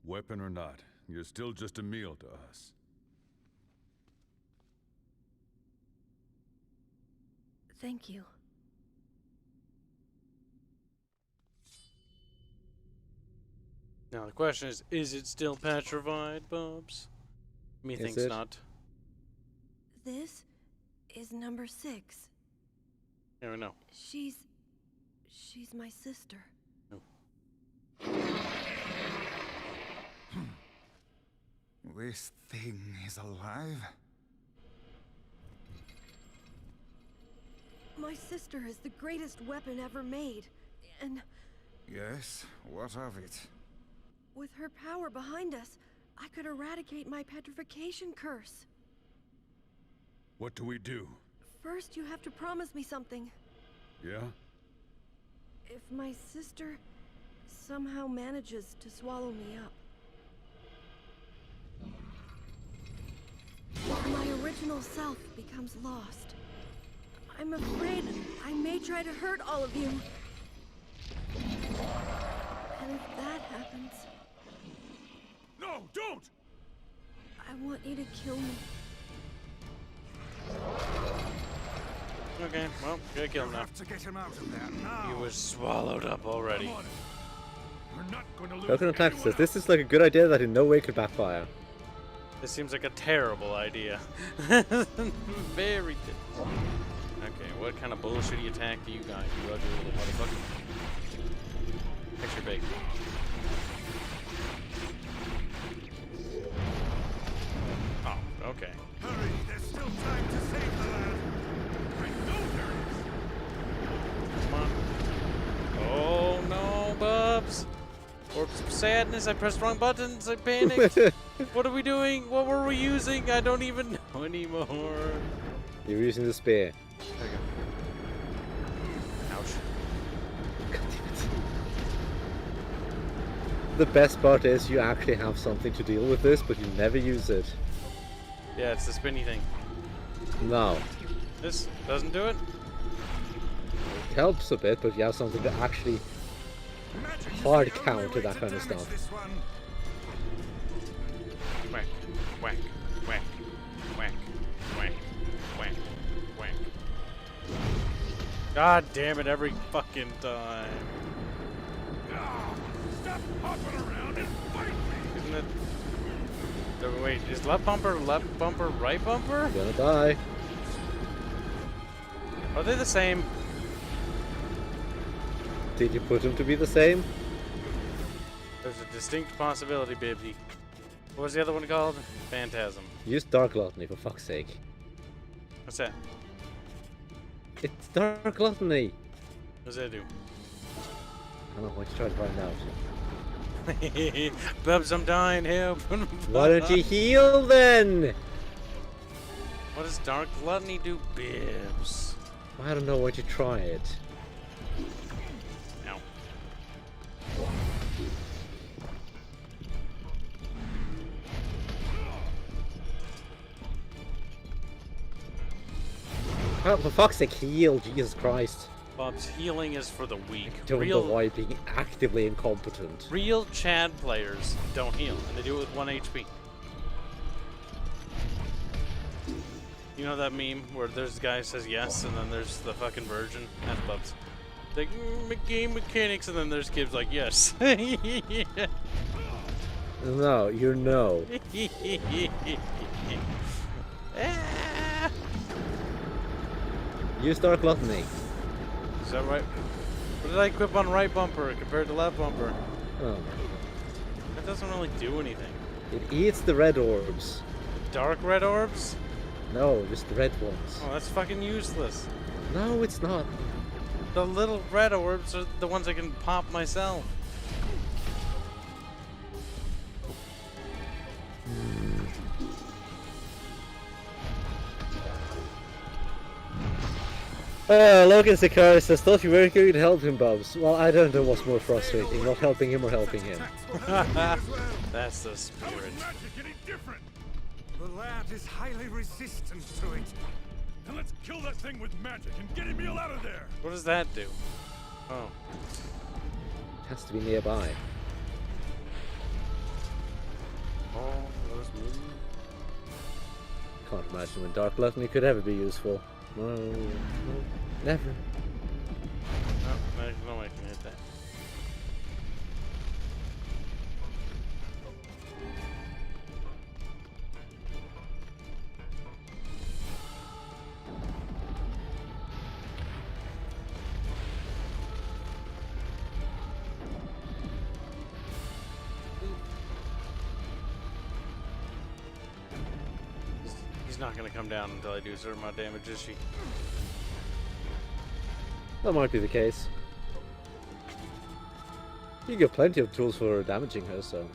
Weapon or not, you're still just a meal to us. Thank you. Now the question is it still petrified, Bubs? Methinks it? not. This is Number 6. Yeah, we know. She's my sister. This thing is alive? My sister is the greatest weapon ever made, and Yes, what of it? with her power behind us, I could eradicate my petrification curse. What do we do? first you have to promise me something. Yeah? If my sister somehow manages to swallow me up, my original self becomes lost. I'm afraid I may try to hurt all of you. And if that happens... No, don't! I want you to kill me. Okay, well, gotta kill him now. have to get him out of there now. He was swallowed up already. We're not going to lose Coconut Tax anyone says this is like a good idea that in no way could backfire. This seems like a terrible idea. Very Okay, what kind of bullshitty attack do you got, you ugly little motherfucker? Picture big. Oh, okay. Hurry, there's still time to save the lad. I know there is. Come on. Oh no, Bubs! Orbs of sadness, I pressed wrong buttons, I panicked. What are we doing? What were we using? I don't even know anymore. You're using the spear. There we go. Ouch. God damn it. The best part is you actually have something to deal with this, but you never use it. Yeah, it's the spinny thing. No. This doesn't do it? It helps a bit, but you have something to actually Magic is hard the only counter way that to kind of damage stuff. this one. Whack, whack, whack, whack, whack, whack, whack. God damn it, every fucking time. Stop hopping around and fight me. Isn't it? Wait, is left bumper, right bumper? You're gonna die. Are they the same? Did you put them to be the same? There's a distinct possibility, baby. What was the other one called? Phantasm. Use Dark Gluttony, for fuck's sake. What's that? It's Dark Gluttony! What does that do? I don't know, why don't you try to find out? Bubs, I'm dying, help! Why don't you heal then? What does Dark Gluttony do, Bibbs? I don't know, why don't you try it? Ow. Oh, for fuck's sake, heal, Jesus Christ. Bubs, healing is for the weak. Don't know why being actively incompetent. Real Chad players don't heal, and they do it with 1 HP. You know that meme where there's a guy who says yes, and then there's the fucking virgin? That's Bubs. It's like, game mechanics, and then there's Kibs like, yes. No, you're no. Ah. Use Dark Gluttony. Is that right? What did I equip on right bumper compared to left bumper? Oh. That doesn't really do anything. It eats the red orbs. Dark red orbs? No, just the red ones. Oh, that's fucking useless. No, it's not. The little red orbs are the ones I can pop myself. Logan Sakara says, thought you weren't going to help him, Bubs. Well, I don't know what's more frustrating, not helping him or helping him. That's the spirit. Magic any different? The lad is highly resistant to it. Then let's kill that thing with magic and get Emil out of there! What does that do? Oh. It has to be nearby. Oh, those moves. Can't imagine when Dark Gluttony could ever be useful. No, never. No, no way I can hit that. He's not gonna come down until I do a certain amount of damage, is she? That might be the case. You get plenty of tools for damaging her, so.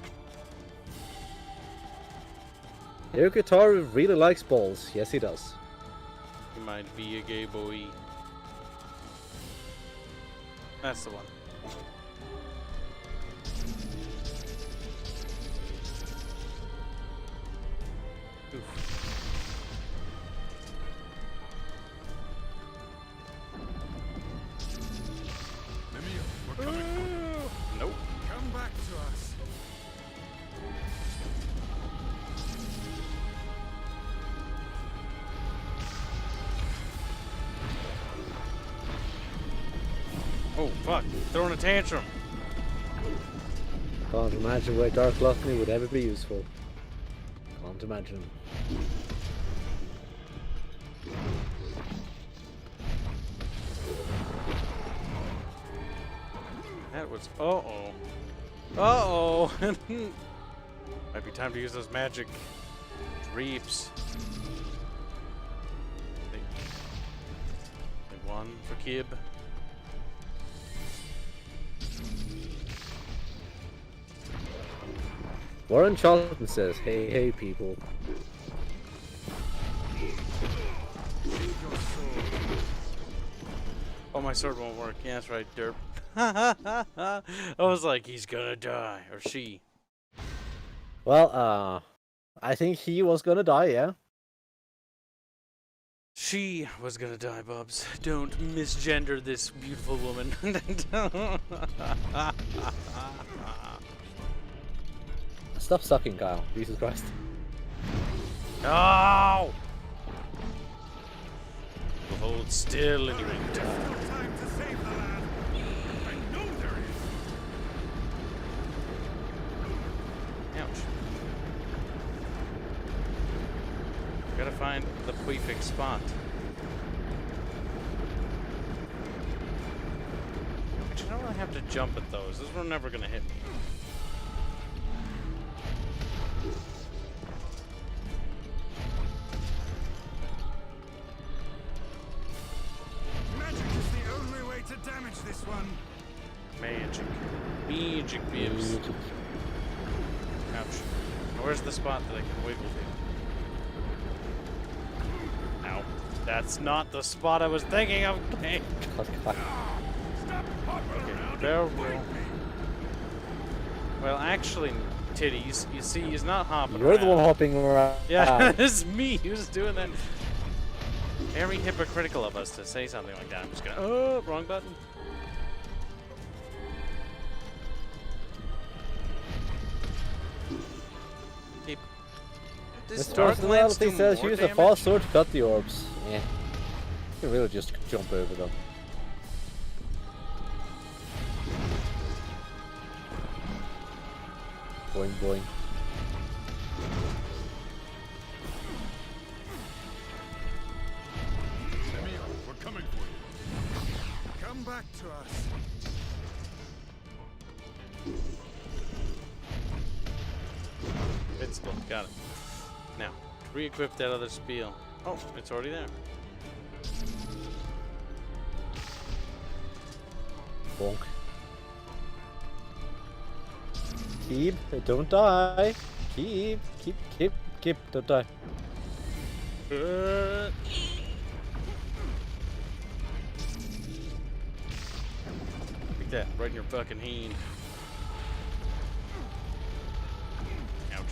Your guitar really likes balls. Yes, he does. He might be a gay boy. That's the one. We're coming. Nope. Come back to us. Oh, fuck. Throwing a tantrum. Can't imagine where dark gluttony would ever be useful. Can't imagine. That was... Uh-oh. Uh-oh. Might be time to use those magic reaps. Big one for Kib. Warren Charlton says, hey, hey, people. Oh, my sword won't work. Yeah, that's right, derp. I was like, he's gonna die. Or she. Well, I think he was gonna die, yeah? She was gonna die, Bubs. Don't misgender this beautiful woman. Stop sucking, Kyle. Jesus Christ. No! Hold still and you're in There's still time to save the lad. I know there is. Ouch. Gotta find the prefix spot. But you don't really have to jump at those. Those were never gonna hit me. Magic is the only way to damage this one. Magic. Magic views. Ouch. Now where's the spot that I can wiggle to? Ow. That's not the spot I was thinking of. Okay. Stop hopping around There and we go. fight me. Well, actually, titties, you see, he's not hopping You're the around. one hopping around. Yeah, it's me who's doing that. Very hypocritical of us to say something like that. I'm just gonna... Oh, wrong button. Keep... This Dark Lance personality do says more use a damage? false sword to cut the orbs. Yeah. You can really just jump over them. Boing boing. We're coming for you. Come back to us. Invincible, got it. Now, re-equip that other spiel. Oh, it's already there. Bonk. Keep, don't die. Keep, don't die. Like that, right in your fucking hand. Ouch.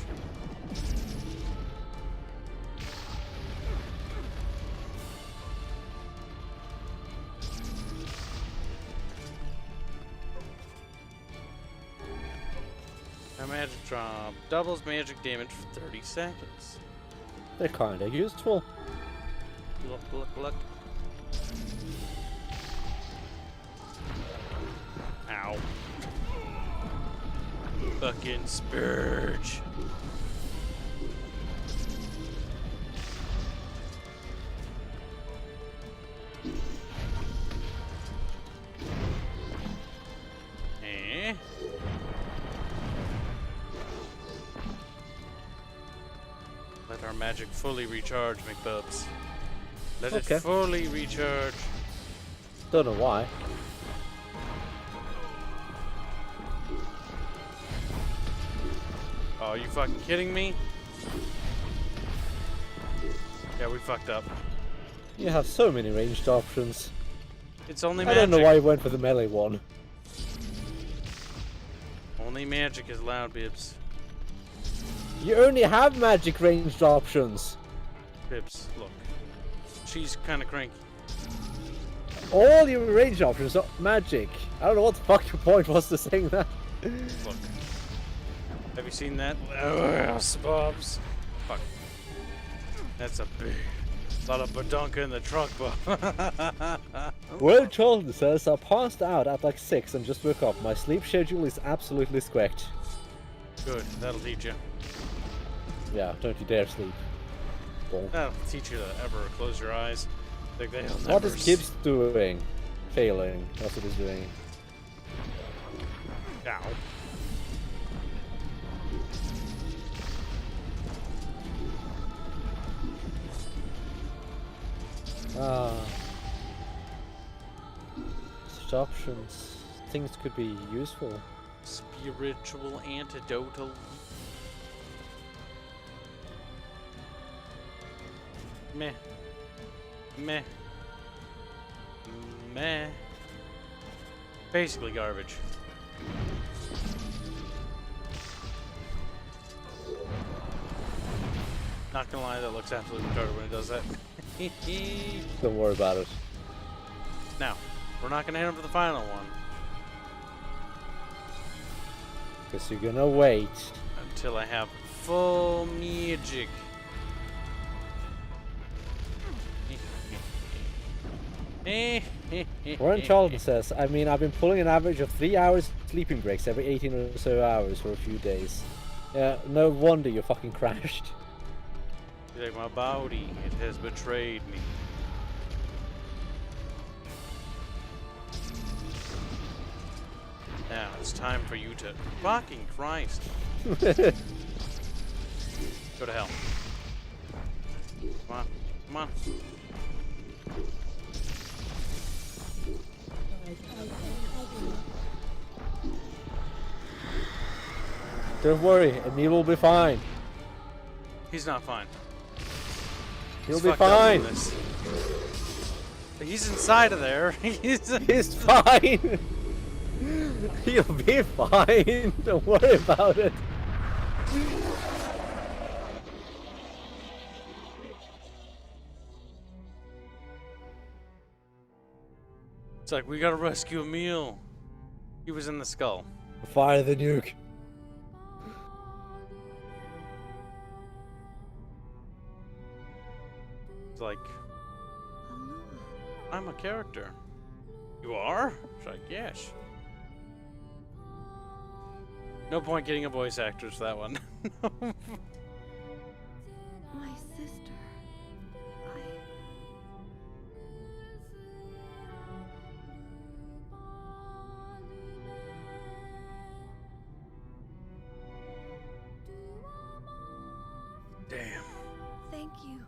A magic drop doubles magic damage for 30 seconds. They're kinda useful. Look. Ow. Fucking Spurge. Eh? Let our magic fully recharge, McBubs. Let Okay. it fully recharge. Don't know why. Oh, are you fucking kidding me? Yeah, we fucked up. You have so many ranged options. It's only I magic. don't know why you went for the melee one. Only magic is allowed, Bibs. You only have magic ranged options. Bibs, look. She's kind of cranky. All your ranged options are magic. I don't know what the fuck your point was to saying that. Look. Have you seen that? Oh, Bobs. Fuck. That's a big... lot of badonka in the truck, Bob. Well, Charlton says I passed out at like 6 and just woke up. My sleep schedule is absolutely squacked. Good, that'll teach you. Yeah, don't you dare sleep. Bull. That'll teach you to ever close your eyes. Like they'll What never is Kibs doing? Failing. That's what he's doing. Ow. Such options. Things could be useful. Spiritual antidotal. Meh. Meh. Meh. Basically garbage. Not gonna lie, that looks absolutely retarded when it does that. Don't worry about it. Now, we're not gonna hit him for the final one. Because you're gonna wait. Until I have full magic. Warren Charlton says, I mean, I've been pulling an average of 3 hours sleeping breaks every 18 or so hours for a few days. Yeah, no wonder you fucking crashed. Like my body, it has betrayed me. Now it's time for you to fucking Christ. Go to hell. Come on, come on. Don't worry, Emil will be fine. He's not fine. He'll He's be fucked up fine. in this. He's inside of there. He's fine. He'll be fine. Don't worry about it. It's like, we gotta rescue Emil. He was in the skull. Fire the nuke. It's like, I'm a character. You are? It's like, yes. No point getting a voice actor for that one. My sister. Damn. Thank you.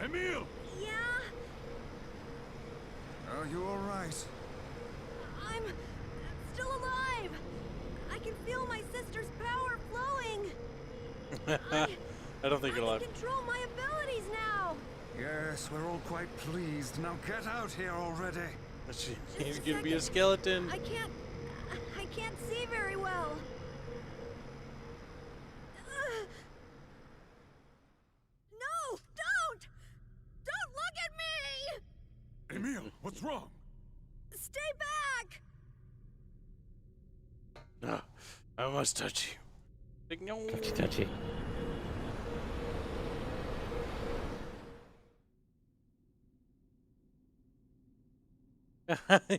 Emil! Yeah? Are you alright? I'm still alive. I can feel my sister's power flowing. I don't think you're I alive. can control my abilities now. Yes, we're all quite pleased. Now get out here already. He's gonna be a skeleton. I can't see very well. No, don't! Don't look at me! Emil, what's wrong? Stay back! No, I must touch you. Like, no. Touchy, touchy.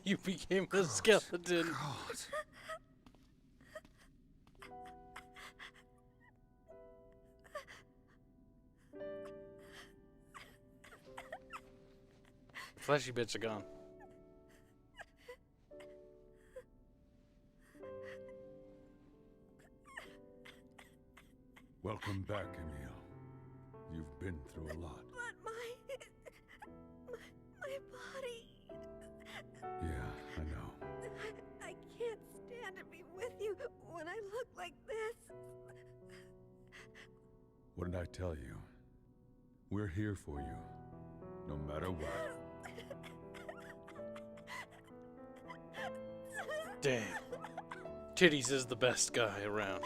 You became a skeleton. God. Fleshy bits are gone. Welcome back, Emil. You've been through a lot. But my body... Yeah, I know. I can't stand to be with you when I look like this. What did I tell you? We're here for you, no matter what. Damn. Titties is the best guy around.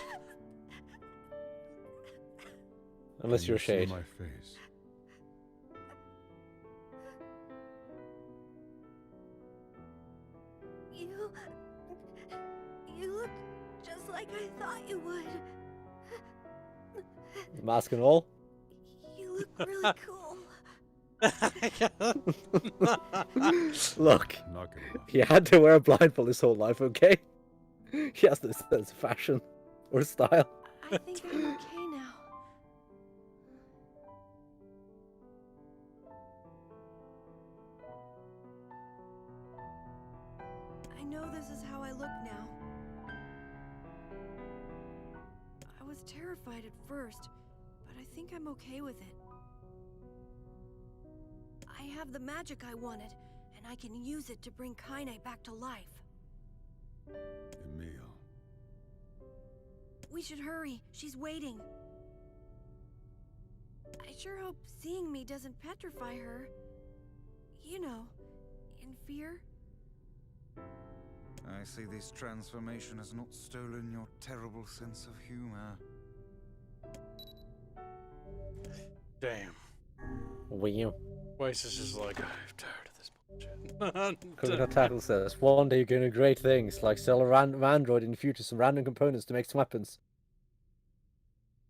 Unless Can you're you see Shade. my face. You look just like I thought you would. Mask and all. You look really cool. Look, Knock it off. he had to wear a blindfold his whole life, okay? He has no sense of fashion or style. I think I'm okay now. I know this is how I look now. I was terrified at first, but I think I'm okay with it. I have the magic I wanted, and I can use it to bring Kaine back to life. Emil. We should hurry. She's waiting. I sure hope seeing me doesn't petrify her. You know, in fear. I see this transformation has not stolen your terrible sense of humor. Damn. Wow. Weiss is just like, I'm tired of this bullshit. Coconut Tackle says, one day you're going to do great things, like sell a random android in the future some random components to make some weapons.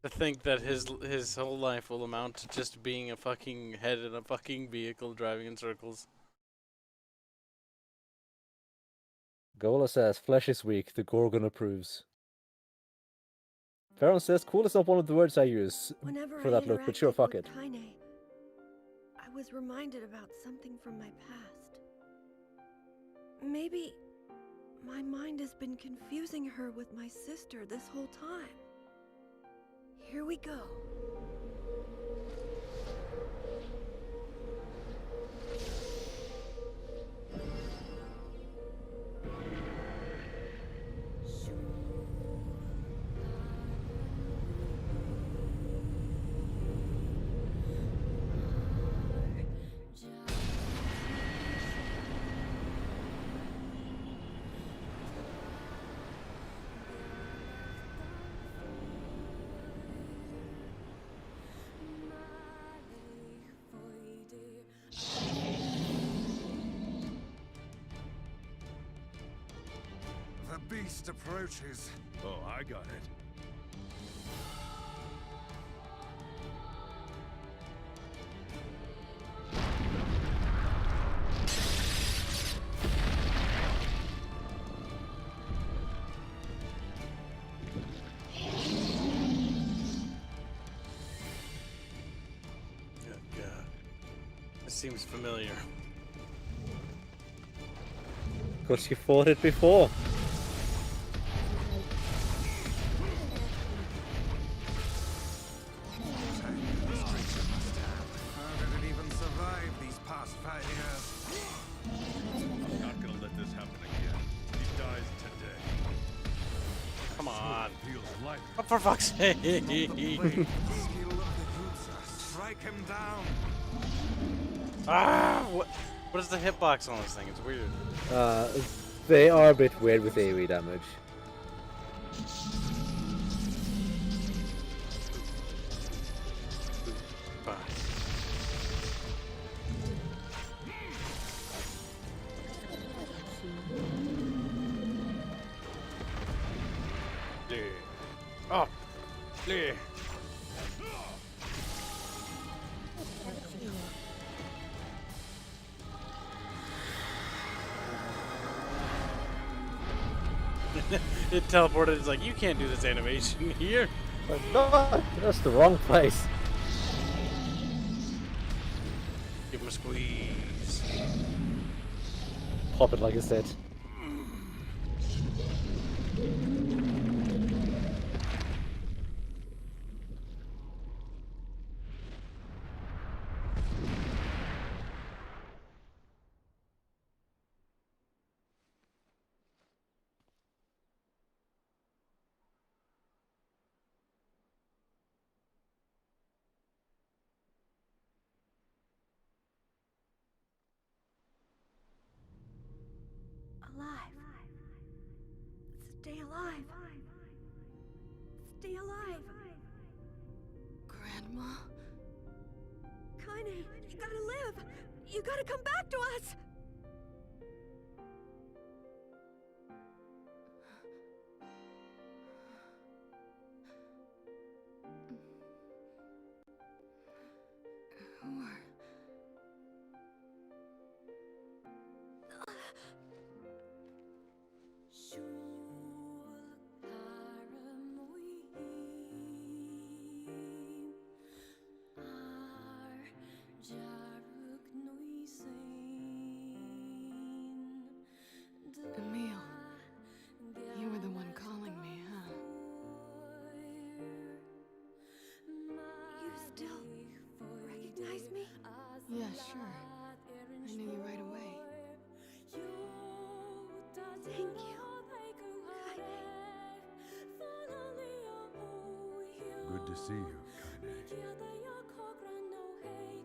To think that his whole life will amount to just being a fucking head in a fucking vehicle driving in circles. Gola says, flesh is weak, the Gorgon approves. Farron says, cool is not one of the words I use Whenever for I that look, but sure, interacted fuck with it. Kaine, I was reminded about something from my past. Maybe my mind has been confusing her with my sister this whole time. Here we go. The beast approaches. Oh, I got it. Good God. This seems familiar. Because you fought it before. This creature must have. How did it even survive these past 5 years? I'm not gonna let this happen again. He dies today. Come on. Feels lighter. Oh, for fuck's sake. The blade, the skill of the user. Strike him down. Ah! What is the hitbox on this thing? It's weird. They are a bit weird with AoE damage. Fine. Yeah. Oh! Yeah. It teleported. It's like, you can't do this animation here. But no, that's the wrong place. Give him a squeeze. Pop it like I said. Kaine, you gotta live! You gotta come back to us! Who are... Emil, you were the one calling me, huh? You still recognize me? Yeah, sure. I knew you right away. Thank you, Kaine. Good to see you,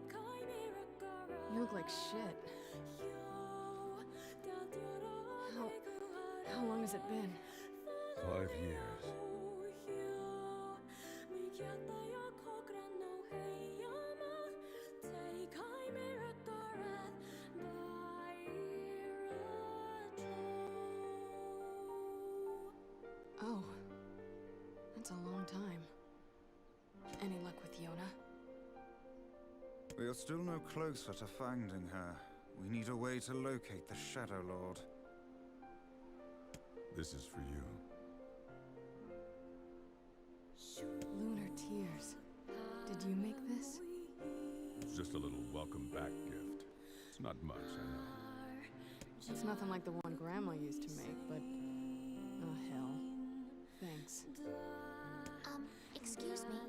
Kaine. You look like shit. How long has it been? 5 years. Oh. That's a long time. Any luck with Yona? We are still no closer to finding her. We need a way to locate the Shadow Lord. This is for you. Lunar tears. Did you make this? It's just a little welcome back gift. It's not much, I know. It's nothing like the one Grandma used to make, but... oh, hell. Thanks. Excuse me.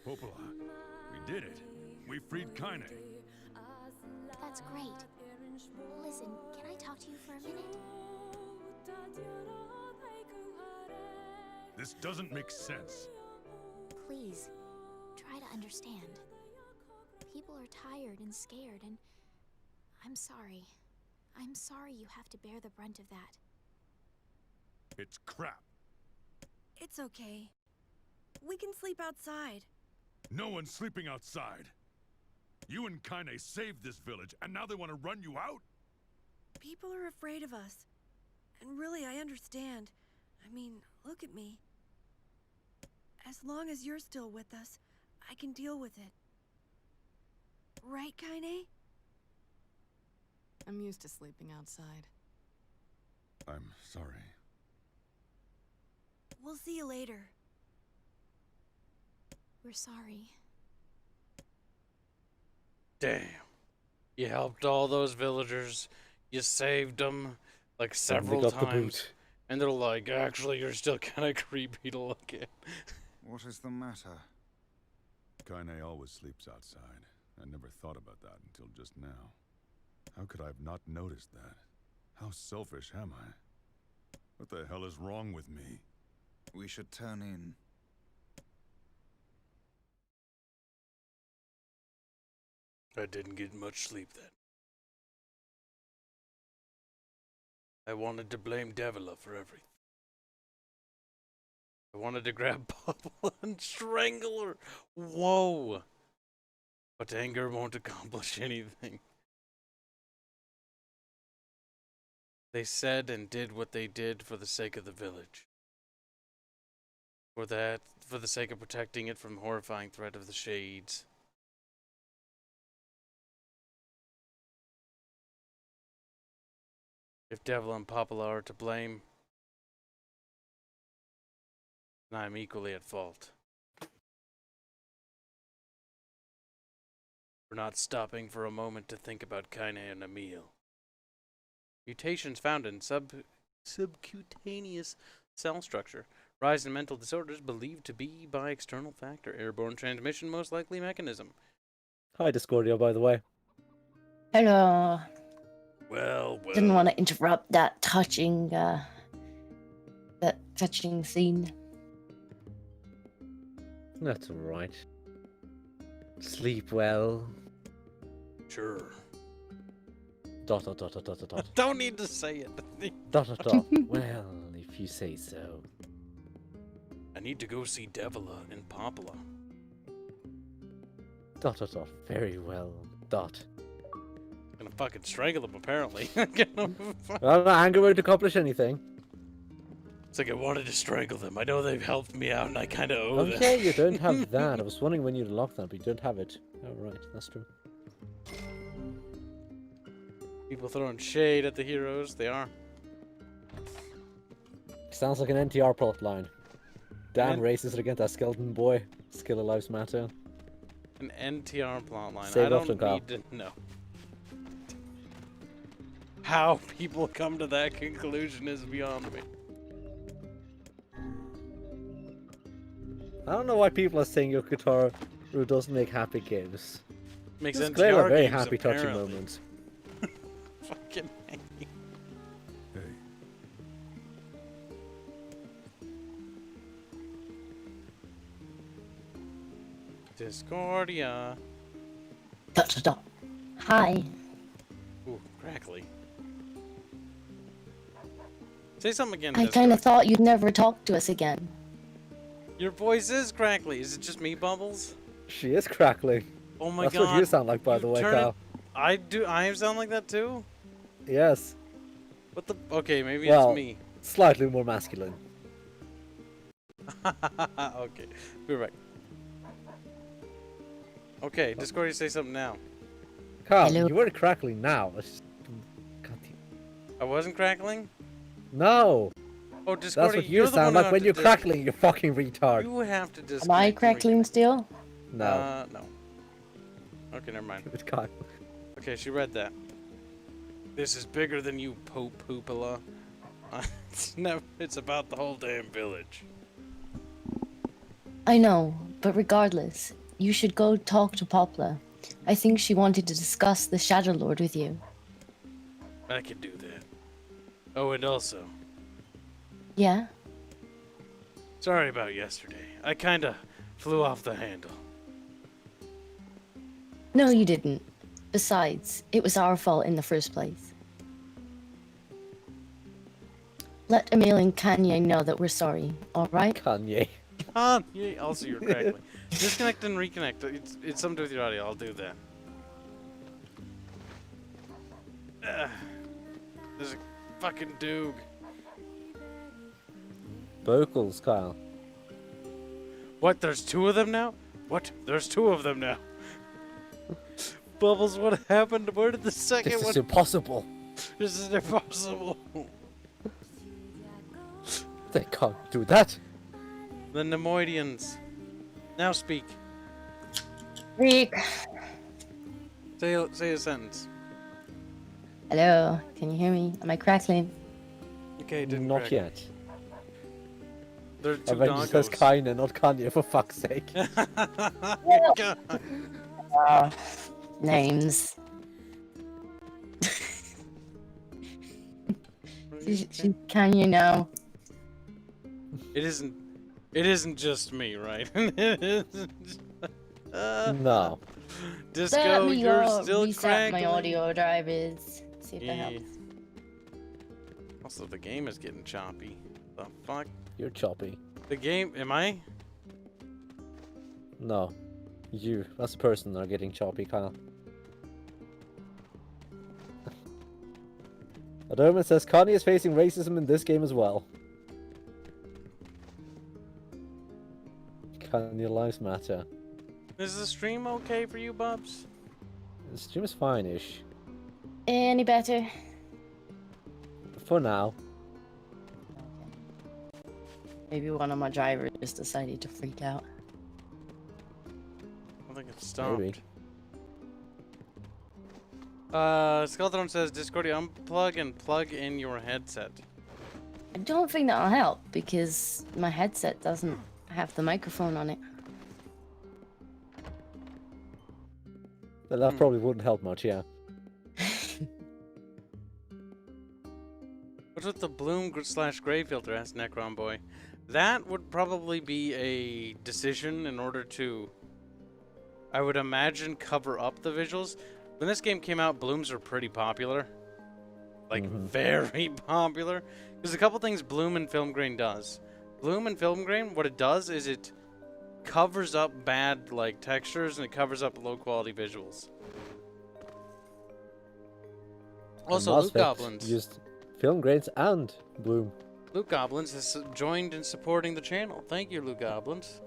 Popola, we did it. We freed Kaine. That's great. Listen, can I talk to you for a minute? This doesn't make sense. Please, try to understand. People are tired and scared, and I'm sorry. I'm sorry you have to bear the brunt of that. It's crap. It's okay. We can sleep outside. No one's sleeping outside. You and Kaine saved this village, and now they want to run you out? People are afraid of us. And really, I understand. I mean, look at me. As long as you're still with us, I can deal with it. Right, Kaine? I'm used to sleeping outside. I'm sorry. We'll see you later. We're sorry. Damn. You helped all those villagers. You saved them like several got the times. boot. And they're like, actually, you're still kind of creepy to look at. What is the matter? Kaine always sleeps outside. I never thought about that until just now. How could I have not noticed that? How selfish am I? What the hell is wrong with me? We should turn in. I didn't get much sleep then. I wanted to blame Devila for everything. I wanted to grab Bubble and strangle her. Whoa! But anger won't accomplish anything. They said and did what they did for the sake of the village. For the sake of protecting it from the horrifying threat of the Shades. If Devil and Popala are to blame, then I'm equally at fault. For not stopping for a moment to think about Kaine and Emil. Mutations found in subcutaneous cell structure. Rise in mental disorders believed to be by external factor. Airborne transmission most likely mechanism. Hi, Discordia, by the way. Hello. Well. Didn't want to interrupt that touching scene. That's alright. Sleep well. Sure. ... Dot. Don't need to say it. Dot. Well, if you say so. I need to go see Devila and Popala. Dot dot dot. Very well. Dot. Gonna fucking strangle them, apparently. Well, anger won't accomplish anything. It's like I wanted to strangle them. I know they've helped me out, and I kind of owe them. Okay, you don't have that. I was wondering when you'd lock that, but you don't have it. Oh, right. That's true. People throwing shade at the heroes. They are. Sounds like an NTR plot line. Damn racist against that skeleton boy. Skill of lives matter. An NTR plotline. Say I it don't often, Kyle. need to know. How people come to that conclusion is beyond me. I don't know why people are saying Yokotaro doesn't make happy games. Makes This NTR clearly a very games, happy, touching apparently. moment. Fucking hate. Hey, Discordia. Dot dot dot. Hi. Ooh, crackly. Say something again. I Discord. kind of thought you'd never talk to us again. Your voice is crackly. Is it just me, Bubbles? She is crackling. Oh my That's god. what you sound like, by the way, turn it- Kyle. I do. I sound like that too. Yes. What the? Okay, maybe Well, it's me. slightly more masculine. Okay, be right. Okay, Discordia, say something now. Kyle, Hello. you weren't crackling now. It's just... God damn. I wasn't crackling. No! Oh, Discordia, That's what you're you the sound one like who when have you're to crackling, you fucking retard. You have to disconnect. Am I and crackling still? No. No. Okay, never mind. It's Kyle. Okay, she read that. This is bigger than you, Pope Poopala. It's never. It's about the whole damn village. I know, but regardless, you should go talk to Popla. I think she wanted to discuss the Shadow Lord with you. I can do that. Oh, and also, Yeah? sorry about yesterday. I kinda flew off the handle. No, you didn't. Besides, it was our fault in the first place. Let Emil and Kanye know that we're sorry, alright? Kanye. Kanye. Also, you're crackling. Disconnect and reconnect. It's something to do with your audio. I'll do that. There's a fucking Doog. Vocals, Kyle. What? There's two of them now? What? There's two of them now. Bubbles, what happened? Where did the second This one? is impossible. This is impossible. They can't do that. The Nemoidians. Now speak. Rick! Say a sentence. Hello, can you hear me? Am I crackling? Okay, didn't Not crack. yet. There are two Avengers says doggos. Kanye, not Kanye, for fuck's sake. Names. Can you know? It isn't. It isn't just me, right? It isn't. No. Let Disco, me you're go still reset crackling. my audio drivers. See if that Yeah. helps. Also, the game is getting choppy. The fuck? You're choppy. The game? Am I? No. You, as a person, are getting choppy, Kyle. Adoman says Kanye is facing racism in this game as well. Kanye lives matter. Is the stream okay for you, Bubs? The stream is fine-ish. Any better? For now. Maybe one of my drivers just decided to freak out. I think it stopped. Maybe. Skeleton says, Discordia, unplug and plug in your headset. I don't think that'll help because my headset doesn't have the microphone on it. But that probably wouldn't help much, yeah. What's with the bloom/gray filter? Asked Necron Boy. That would probably be a decision in order to, I would imagine, cover up the visuals. When this game came out, blooms were pretty popular. Like, very popular. There's a couple things Bloom and Film Grain does. Bloom and Film Grain, what it does is it covers up bad like textures and it covers up low quality visuals. Also, Mass Loot Effect Goblins. used film grains and bloom. Loot Goblins has joined in supporting the channel. Thank you, Loot Goblins.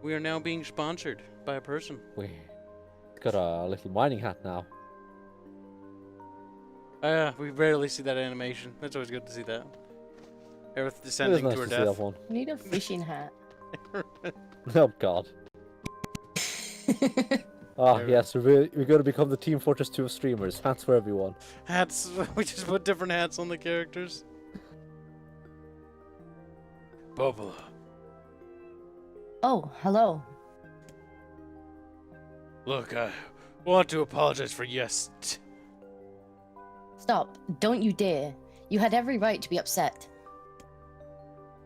We are now being sponsored by a person. We got a little mining hat now. We rarely see that animation. It's always good to see that. Aerith It is descending nice to her to see that death. one. I need a fishing hat. Oh god. Ah, yes, we're going to become the Team Fortress 2 of streamers. Hats for everyone. Hats. We just put different hats on the characters. Bubba. Oh, hello. Look, I want to apologize for yes. Stop. Don't you dare. You had every right to be upset.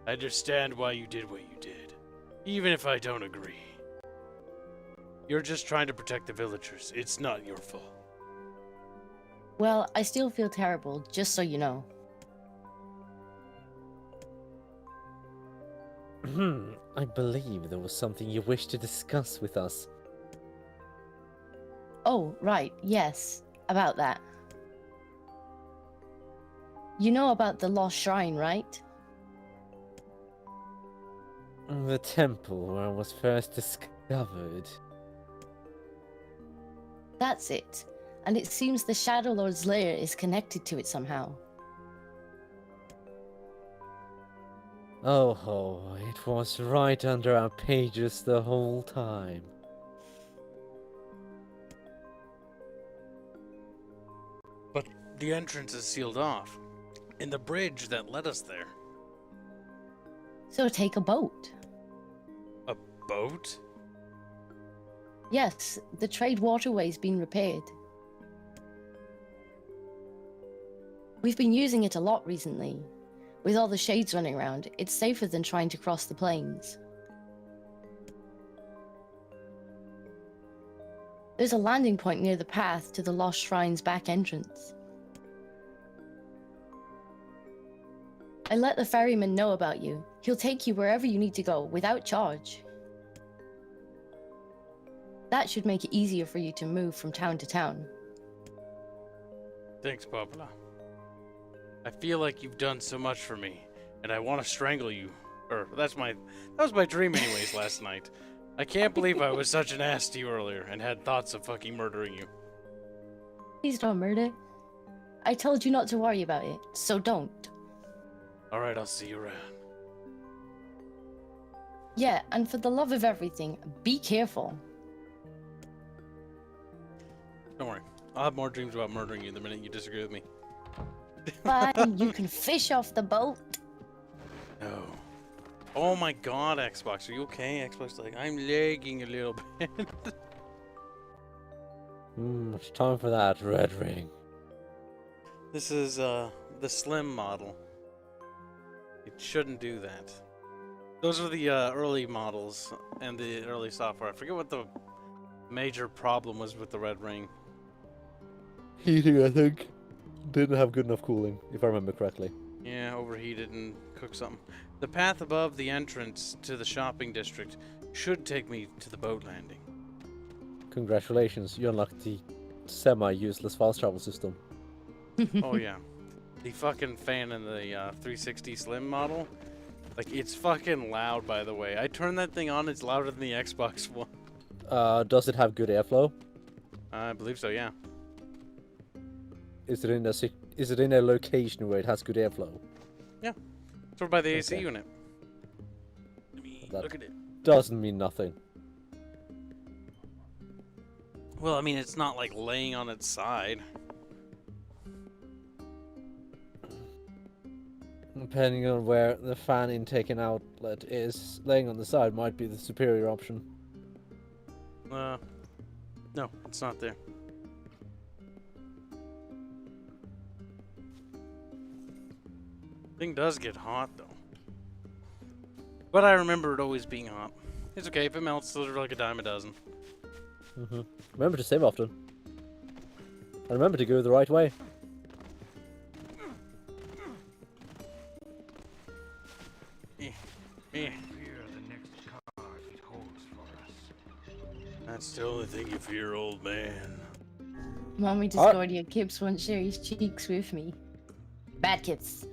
I understand why you did what you did, even if I don't agree. You're just trying to protect the villagers. It's not your fault. Well, I still feel terrible, just so you know. I believe there was something you wished to discuss with us. Oh, right, yes. About that. You know about the lost shrine, right? The temple where it was first discovered. That's it. And it seems the Shadow Lord's lair is connected to it somehow. Oh, it was right under our pages the whole time. But the entrance is sealed off, and the bridge that led us there. So take a boat. A boat? Yes, the trade waterway's been repaired. We've been using it a lot recently. With all the shades running around, it's safer than trying to cross the plains. There's a landing point near the path to the Lost Shrine's back entrance. I let the ferryman know about you. He'll take you wherever you need to go, without charge. That should make it easier for you to move from town to town. Thanks, Popula. I feel like you've done so much for me, and I want to strangle you. Or, that was my dream anyways last night. I can't believe I was such an ass to you earlier, and had thoughts of fucking murdering you. Please don't murder. I told you not to worry about it, so don't. Alright, I'll see you around. Yeah, and for the love of everything, be careful. Don't worry. I'll have more dreams about murdering you the minute you disagree with me. Fine, you can fish off the boat. No. Oh my god, Xbox, are you okay? Xbox is like, I'm lagging a little bit. It's time for that red ring. This is the slim model. It shouldn't do that. Those are the early models and the early software. I forget what the major problem was with the red ring. Heating, I think. Didn't have good enough cooling, if I remember correctly. Yeah, overheated and cooked something. The path above the entrance to the shopping district should take me to the boat landing. Congratulations, you unlocked the semi-useless fast travel system. Oh yeah. The fucking fan in the 360 Slim model, like, it's fucking loud, by the way. I turned that thing on, it's louder than the Xbox One. Does it have good airflow? I believe so, yeah. Is it in a location where it has good airflow? Yeah. It's over by the AC Okay. unit. Let me look at it. Doesn't mean nothing. Well, I mean, it's not like laying on its side. Depending on where the fan intake and outlet is, laying on the side might be the superior option. No, it's not there. Thing does get hot though. But I remember it always being hot. It's okay, if it melts, those are like a dime a dozen. Remember to save often. And remember to go the right way. Fear the next card That's the only thing you fear, old man. Mommy Discordia Kibs won't share his cheeks with me. Bad kids.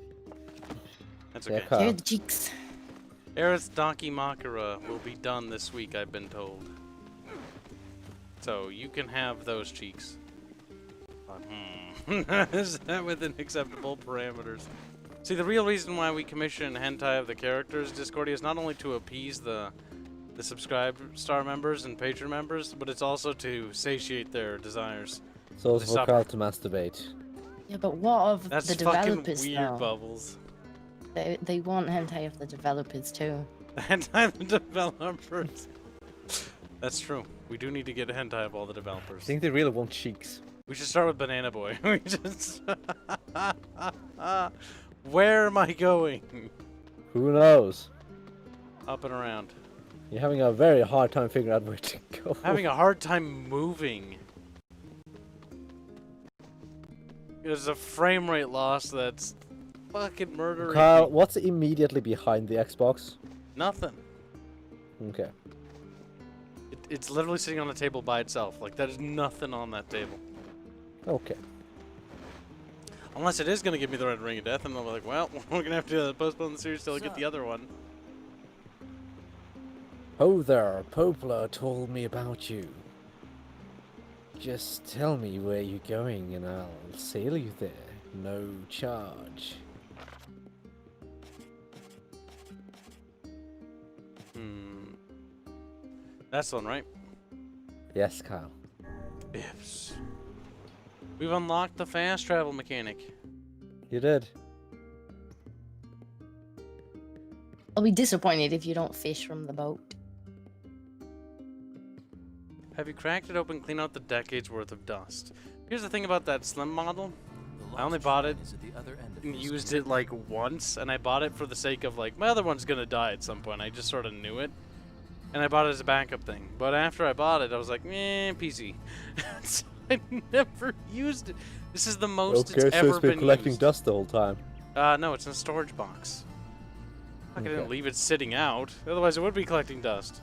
That's okay. Share the cheeks. Aerith's Daki Makara will be done this week, I've been told. So you can have those cheeks. Is that within acceptable parameters? See, the real reason why we commission hentai of the characters, Discordia, is not only to appease the subscribe star members and patron members, but it's also to satiate their desires. So it's for Carl to masturbate. Yeah, but what of That's the fucking developers weird, though? Bubbles. They want hentai of the developers too. Hentai of the developers. That's true. We do need to get a hentai of all the developers. I think they really want cheeks. We should start with Banana Boy. We just... Where am I going? Who knows? Up and around. You're having a very hard time figuring out where to go. Having a hard time moving. There's a frame rate loss that's fucking murdering. Kyle, what's immediately behind the Xbox? Nothing. Okay. It's literally sitting on a table by itself. Like, there's nothing on that table. Okay. Unless it is going to give me the Red Ring of Death, and I'll be like, well, we're going to have to postpone the series till I get the other one. Oh there, Poplar told me about you. Just tell me where you're going and I'll sail you there. No charge. That's the one, right? Yes, Kyle. Biffs. We've unlocked the fast travel mechanic. You did. I'll be disappointed if you don't fish from the boat. Have you cracked it open, clean out the decades worth of dust? Here's the thing about that Slim model. I only bought it and used it like once, and I bought it for the sake of like, my other one's gonna die at some point. I just sort of knew it. And I bought it as a backup thing. But after I bought it, I was like, PC. So I never used it. This is the most it's ever been collecting used. dust the whole time. No, it's in a storage box. I didn't leave it sitting out. Otherwise, it would be collecting dust.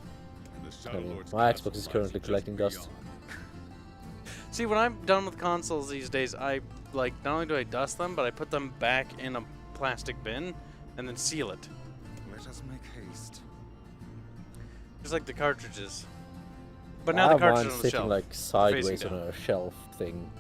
My Xbox is currently collecting dust. See, when I'm done with consoles these days, I like not only do I dust them, but I put them back in a plastic bin and then seal it. Let us make haste. Just like the cartridges. But now the cartridges on the sitting shelf. like sideways facing on down. a shelf thing.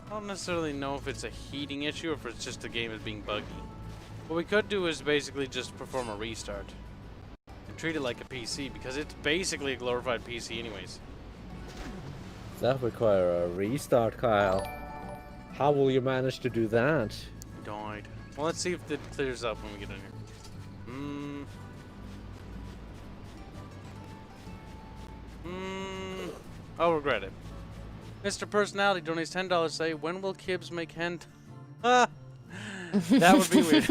I don't necessarily know if it's a heating issue or if it's just the game is being buggy. What we could do is basically just perform a restart. And treat it like a PC, because it's basically a glorified PC anyways. Does that require a restart, Kyle? How will you manage to do that? Died. Well, let's see if it clears up when we get in here. I'll regret it. Mr. Personality donates $10. Say, when will Kibs make hent? That would be weird.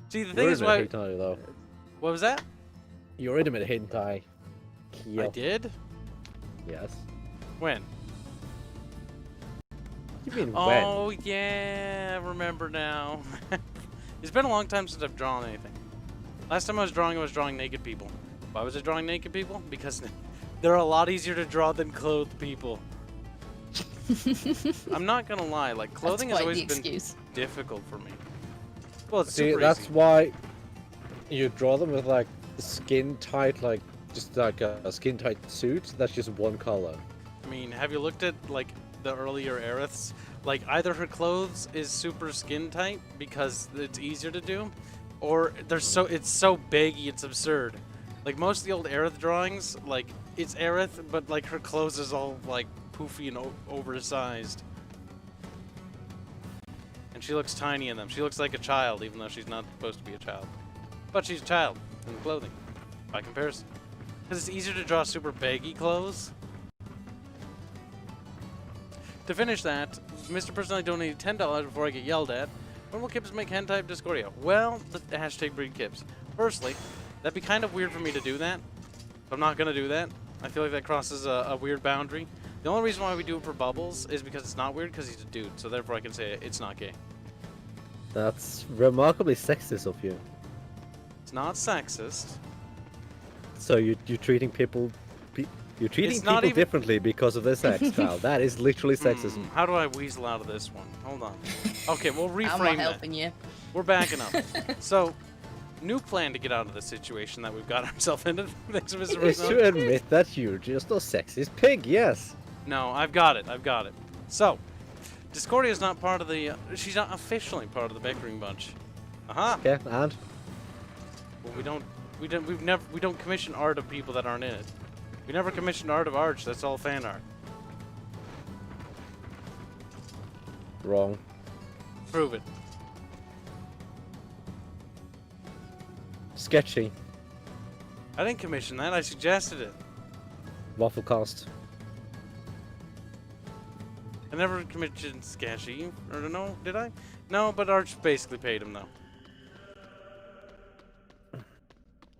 See, the thing is why. Hentai, though. What was that? You're in a hentai. I did? Yes. When? You mean oh, yeah, I remember now. It's been a long time since I've drawn anything. Last time I was drawing naked people. Why was I drawing naked people? Because they're a lot easier to draw than clothed people. I'm not gonna lie, like clothing has always been difficult for me. Well, it's super that's easy. why you draw them with like skin tight, like just like a skin tight suit. That's just one color. I mean, have you looked at like the earlier Aeriths? Like either her clothes is super skin tight because it's easier to do, or it's so baggy it's absurd. Like most of the old Aerith drawings, like it's Aerith, but like her clothes is all like poofy and oversized. And she looks tiny in them. She looks like a child, even though she's not supposed to be a child. But she's a child in clothing, by comparison. Because it's easier to draw super baggy clothes. To finish that, Mr. Personality donated $10 before I get yelled at. When will Kibs make hentai of Discordia? Well, the hashtag breed Kibs. Firstly, that'd be kind of weird for me to do that. I'm not going to do that. I feel like that crosses a weird boundary. The only reason why we do it for Bubbles is because it's not weird because he's a dude. So therefore I can say it's not gay. That's remarkably sexist of you. It's not sexist. So you're treating people you're treating It's not people even- differently because of their sex, Kyle. That is literally sexism. How do I weasel out of this one? Hold on. Okay, we'll reframe I'm not that. helping you. We're backing up. So, new plan to get out of the situation that we've got ourselves into. Thanks, Mr. Is Rizzo. to admit that you're just a sexist pig, yes. No, I've got it. I've got it. So, Discordia is not part of the. She's not officially part of the bickering bunch. Okay, and Well, we don't commission art of people that aren't in it. We never commissioned art of Arch. That's all fan art. wrong. Prove it. Sketchy. I didn't commission that. I suggested it. Waffle cost. I never commissioned Sketchy. Or no, did I? No, but Arch basically paid him though.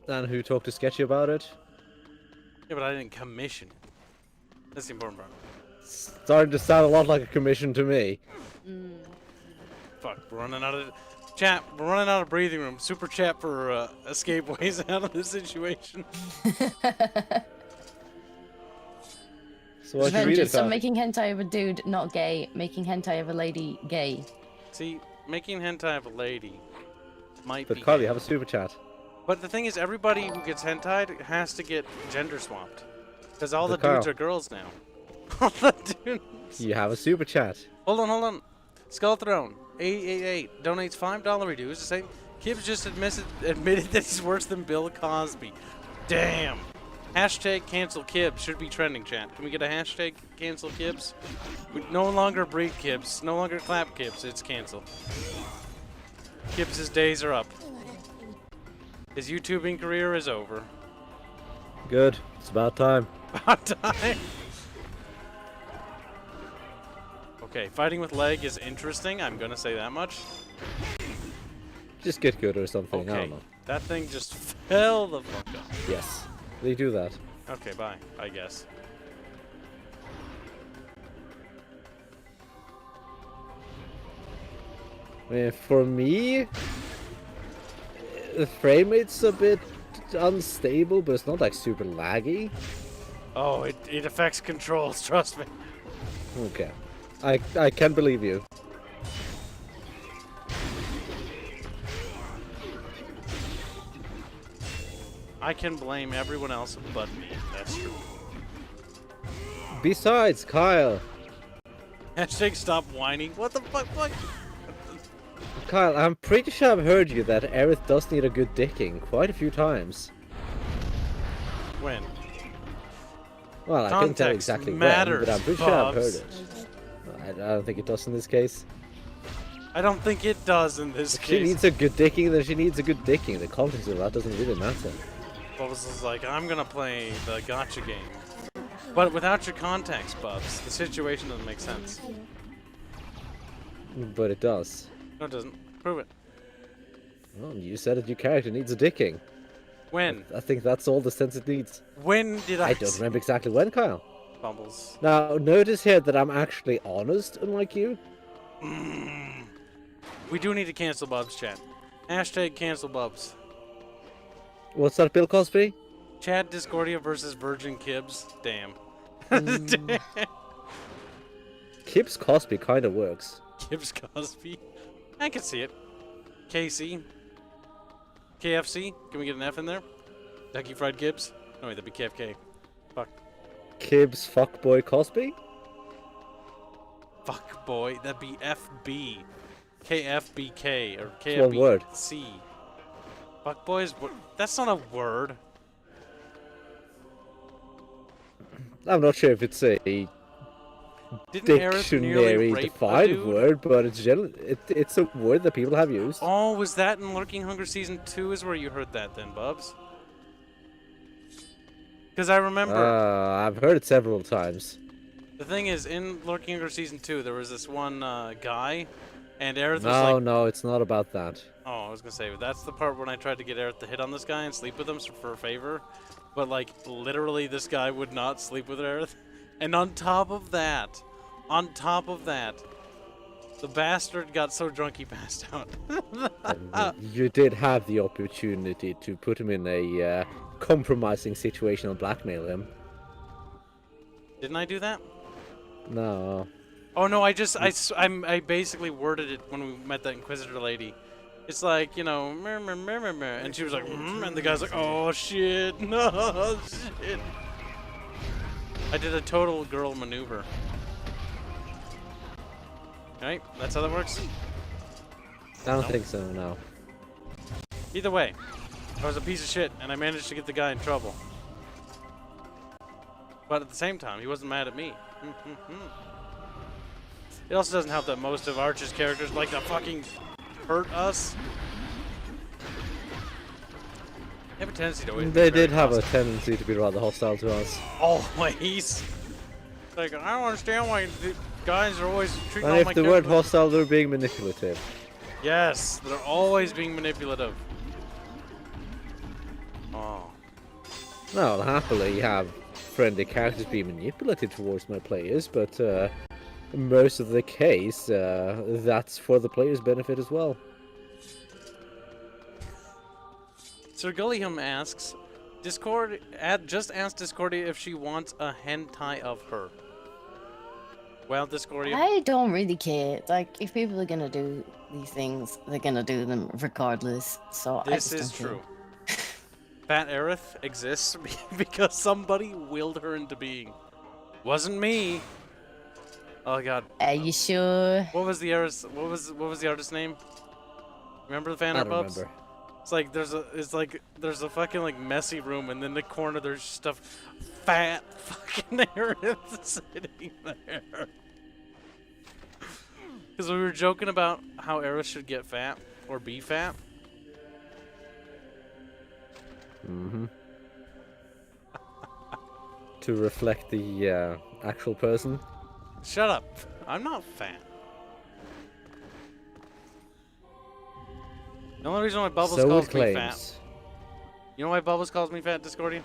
And who talked to Sketchy about it? Yeah, but I didn't commission it. That's the important part. Starting to sound a lot like a commission to me. Fuck, we're running out of chat. We're running out of breathing room. Super chat for escape ways out of this situation. So what you read Avengers, it, so Kyle? making hentai of a dude not gay, making hentai of a lady gay. See, making hentai of a lady might But be. Kyle, you have a super chat. But the thing is, everybody who gets hentai has to get gender swapped, because all the But dudes Kyle. are girls now. All the dudes. You have a super chat. Hold on. Skull Throne 888 donates $5 dues to say Kibs just admitted that he's worse than Bill Cosby. Damn. Hashtag cancel Kibs should be trending, chat. Can we get a hashtag cancel Kibs? We no longer breed Kibs, no longer clap Kibs. It's cancel. Kibs' days are up. His YouTubing career is over. Good. It's about time. About time. Okay, fighting with leg is interesting. I'm gonna say that much. Just get good or something. I Okay, don't know. that thing just fell the fuck up. Yes. They do that. Okay, bye. I guess. I mean, for me, the frame rate's a bit unstable, but it's not like super laggy. Oh, it affects controls. Trust me. Okay. I can believe you. I can blame everyone else but me. That's true. Besides, Kyle. Hashtag stop whining. What the fuck? What? Kyle, I'm pretty sure I've heard you that Aerith does need a good dicking quite a few times. When? Well, I couldn't tell Context exactly matters, when, but I'm pretty sure I've heard Bobs. it. I don't think it does in this case. I don't think it does in this If she case. needs a good dicking, then she needs a good dicking. The context of that doesn't really matter. Bubbles is like, I'm gonna play the gotcha game. But without your context, Bubs, the situation doesn't make sense. But it does. No, it doesn't. Prove it. Well, you said that your character needs a dicking. When? I think that's all the sense it needs. When did I? I don't remember exactly when, Kyle. Bubbles. Now, notice here that I'm actually honest, unlike you. We do need to cancel Bubs, chat. Hashtag cancel Bubs. What's that, Bill Cosby? Chad Discordia versus Virgin Kibs. Damn. Kibs Cosby kind of works. Kibs Cosby. I can see it. KC. KFC. Can we get an F in there? Kentucky Fried Kibs? No, wait, that'd be KFK. Fuck. Kibs Fuckboy Cosby? Fuck, boy. That'd be FB. KFBK. Or It's one word. KFBC. Fuck, boys. That's not a word. I'm not sure if it's a Didn't Aerith nearly dictionary rape a defined dude? word, but it's a word that people have used. Oh, was that in Lurking Hunger Season 2 is where you heard that then, Bubs? Because I remember... I've heard it several times. The thing is, in Lurking Hunger Season 2, there was this one guy, and Aerith was No, like... no, it's not about that. Oh, I was going to say, that's the part when I tried to get Aerith to hit on this guy and sleep with him for a favor. But, like, literally, this guy would not sleep with Aerith. And on top of that, The bastard got so drunk he passed out. You did have the opportunity to put him in a compromising situation and blackmail him. Didn't I do that? No. Oh no, I basically worded it when we met that Inquisitor lady. It's like, you know, meh, meh, meh, meh, meh, and she was like, and the guy's like, oh shit, no shit. I did a total girl maneuver. Right? That's how that works? I don't think so, no. Either way, I was a piece of shit, and I managed to get the guy in trouble. But at the same time, he wasn't mad at me. It also doesn't help that most of Arch's characters like to fucking hurt us. They have a tendency to always They did have a tendency to be rather hostile to us. Always. Like, I don't understand why the guys are always treating all And my if they weren't characters. hostile, they were being manipulative. Yes, they're always being manipulative. Oh. No, I'll happily have friendly characters be manipulative towards my players, but most of the case, that's for the player's benefit as well. Sir Gulliam asks, Discord, just ask Discordia if she wants a hentai of her. Well, Discordia. I don't really care. Like, if people are gonna do these things, they're gonna do them regardless. So This I is just don't true. Fat Aerith exists because somebody willed her into being. Wasn't me. Oh god. Are you sure? What was the artist? What was the artist's name? Remember the fan I art, don't Bubs? remember. There's a fucking like messy room, and in the corner there's stuff. Fat fucking Aerith sitting there. Because we were joking about how Aerith should get fat or be fat. Mm-hmm. To reflect the actual person. Shut up. I'm not fat. The only reason why Bubbles So calls it me claims. fat. You know why Bubbles calls me fat, Discordia?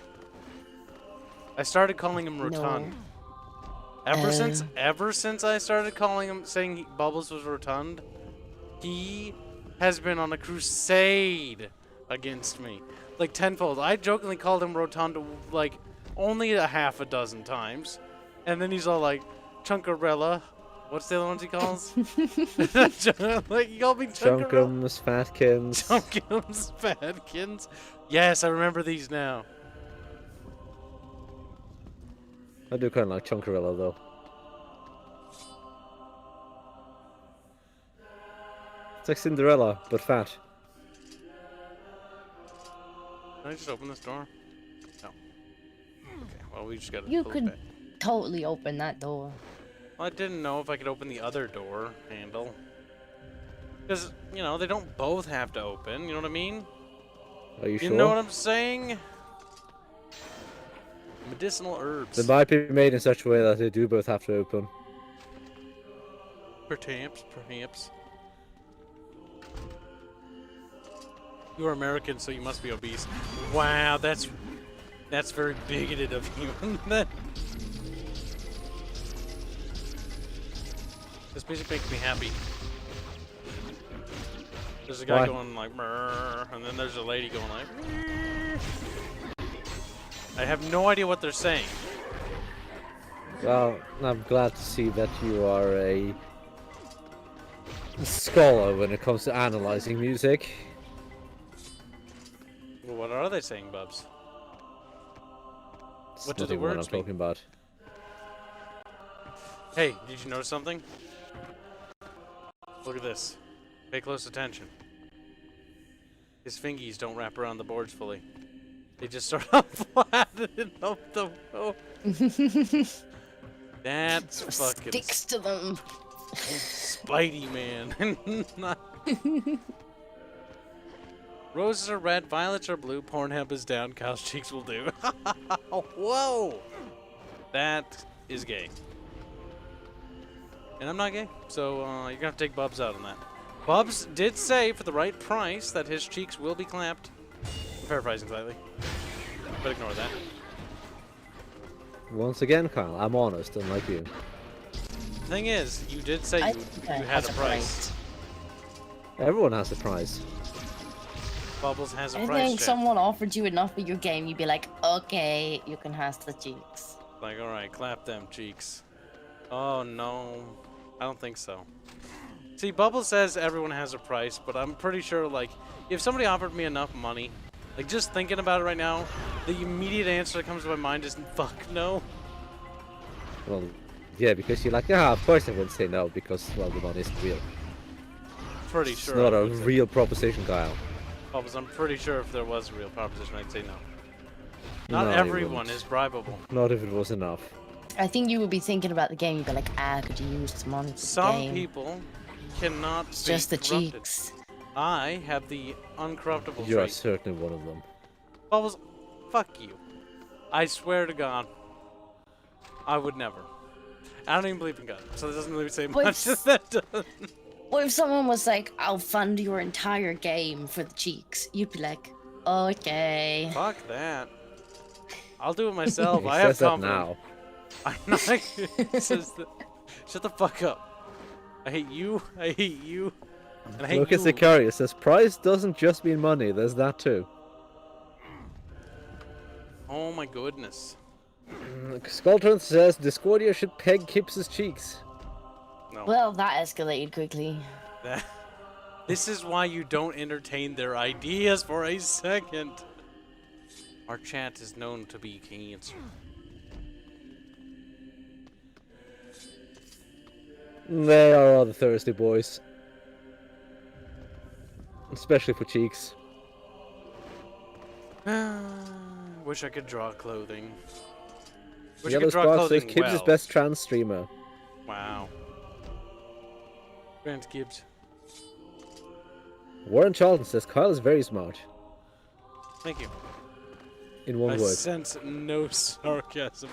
I started calling him rotund. Ever since I started calling him, saying Bubbles was rotund, he has been on a crusade against me. Like tenfold. I jokingly called him rotund like only a half a dozen times. And then he's all like, Chunkarella. What's the other ones he calls? Like, he called me Chunkarella. Chunkums, Fatkins. Chunkums, Fatkins. Yes, I remember these now. I do kind of like Chunkarella though. It's like Cinderella, but fat. Can I just open this door? No. Okay, well, we just gotta You pull it could back. totally open that door. Well, I didn't know if I could open the other door handle. Because, you know, they don't both have to open, you know what I mean? Are you sure? You know what I'm saying? Medicinal herbs. They might be made in such a way that they do both have to open. Perhaps, perhaps. You are American, so you must be obese. Wow, that's very bigoted of you. This music makes me happy. There's a guy Why? going like, "Mrrr," and then there's a lady going like, "Mrrr." I have no idea what they're saying. Well, I'm glad to see that you are a scholar when it comes to analyzing music. Well, what are they saying, Bubs? It's What do not the the one I'm words mean? talking about. Hey, did you notice something? Look at this. Pay close attention. His fingies don't wrap around the boards fully. They just sort of flatten up the road. That's fucking Sticks to them. Spidey man. Roses are red, violets are blue, Pornhub is down, Cow's cheeks will do. Whoa! That is gay. And I'm not gay, so you're gonna have to take Bubs out on that. Bubs did say for the right price that his cheeks will be clapped. I'm paraphrasing slightly, but ignore that. Once again, Kyle, I'm honest, unlike you. thing is, you did say you had a price. Everyone has a price. Bubbles has a I price. think someone offered you enough for your game, you'd be like, okay, you can have the cheeks. Like, alright, clap them cheeks. Oh no, I don't think so. See, Bubbles says everyone has a price, but I'm pretty sure, like, if somebody offered me enough money, like, just thinking about it right now, the immediate answer that comes to my mind is fuck no. Well, yeah, because you're like, yeah, of course I would say no, because, well, the money isn't real. Pretty sure. It's not a real proposition, Kyle. Bubbles, I'm pretty sure if there was a real proposition, I'd say no. Not No, you everyone wouldn't. is bribable. Not if it was enough. I think you would be thinking about the game, you'd be like, could you use some money for the Some game? people cannot It's be just the corrupted. cheeks. I have the uncorruptible You are trait. certainly one of them. Bubbles, fuck you. I swear to God, I would never. I don't even believe in God, so that doesn't really say But much. it's- That does. What if someone was like, I'll fund your entire game for the cheeks? You'd be like, okay. Fuck that. I'll do it myself. He I have says that confidence. now. I'm not. It says that. Shut the fuck up. I hate you. I hate you. And I hate Look you. at Sicarius. Says price doesn't just mean money. There's that too. Oh my goodness. Skulltron says Discordia should peg Kibs' cheeks. No. Well, that escalated quickly. This is why you don't entertain their ideas for a second. Our chat is known to be cancer. They are all the thirsty boys. Especially for cheeks. Wish I could draw clothing. Wish I Yellow could draw Spark says clothing Kibs is well. best trans streamer. Wow. Grant Gibbs. Warren Charlton says Kyle is very smart. Thank you. In one I word. sense no sarcasm.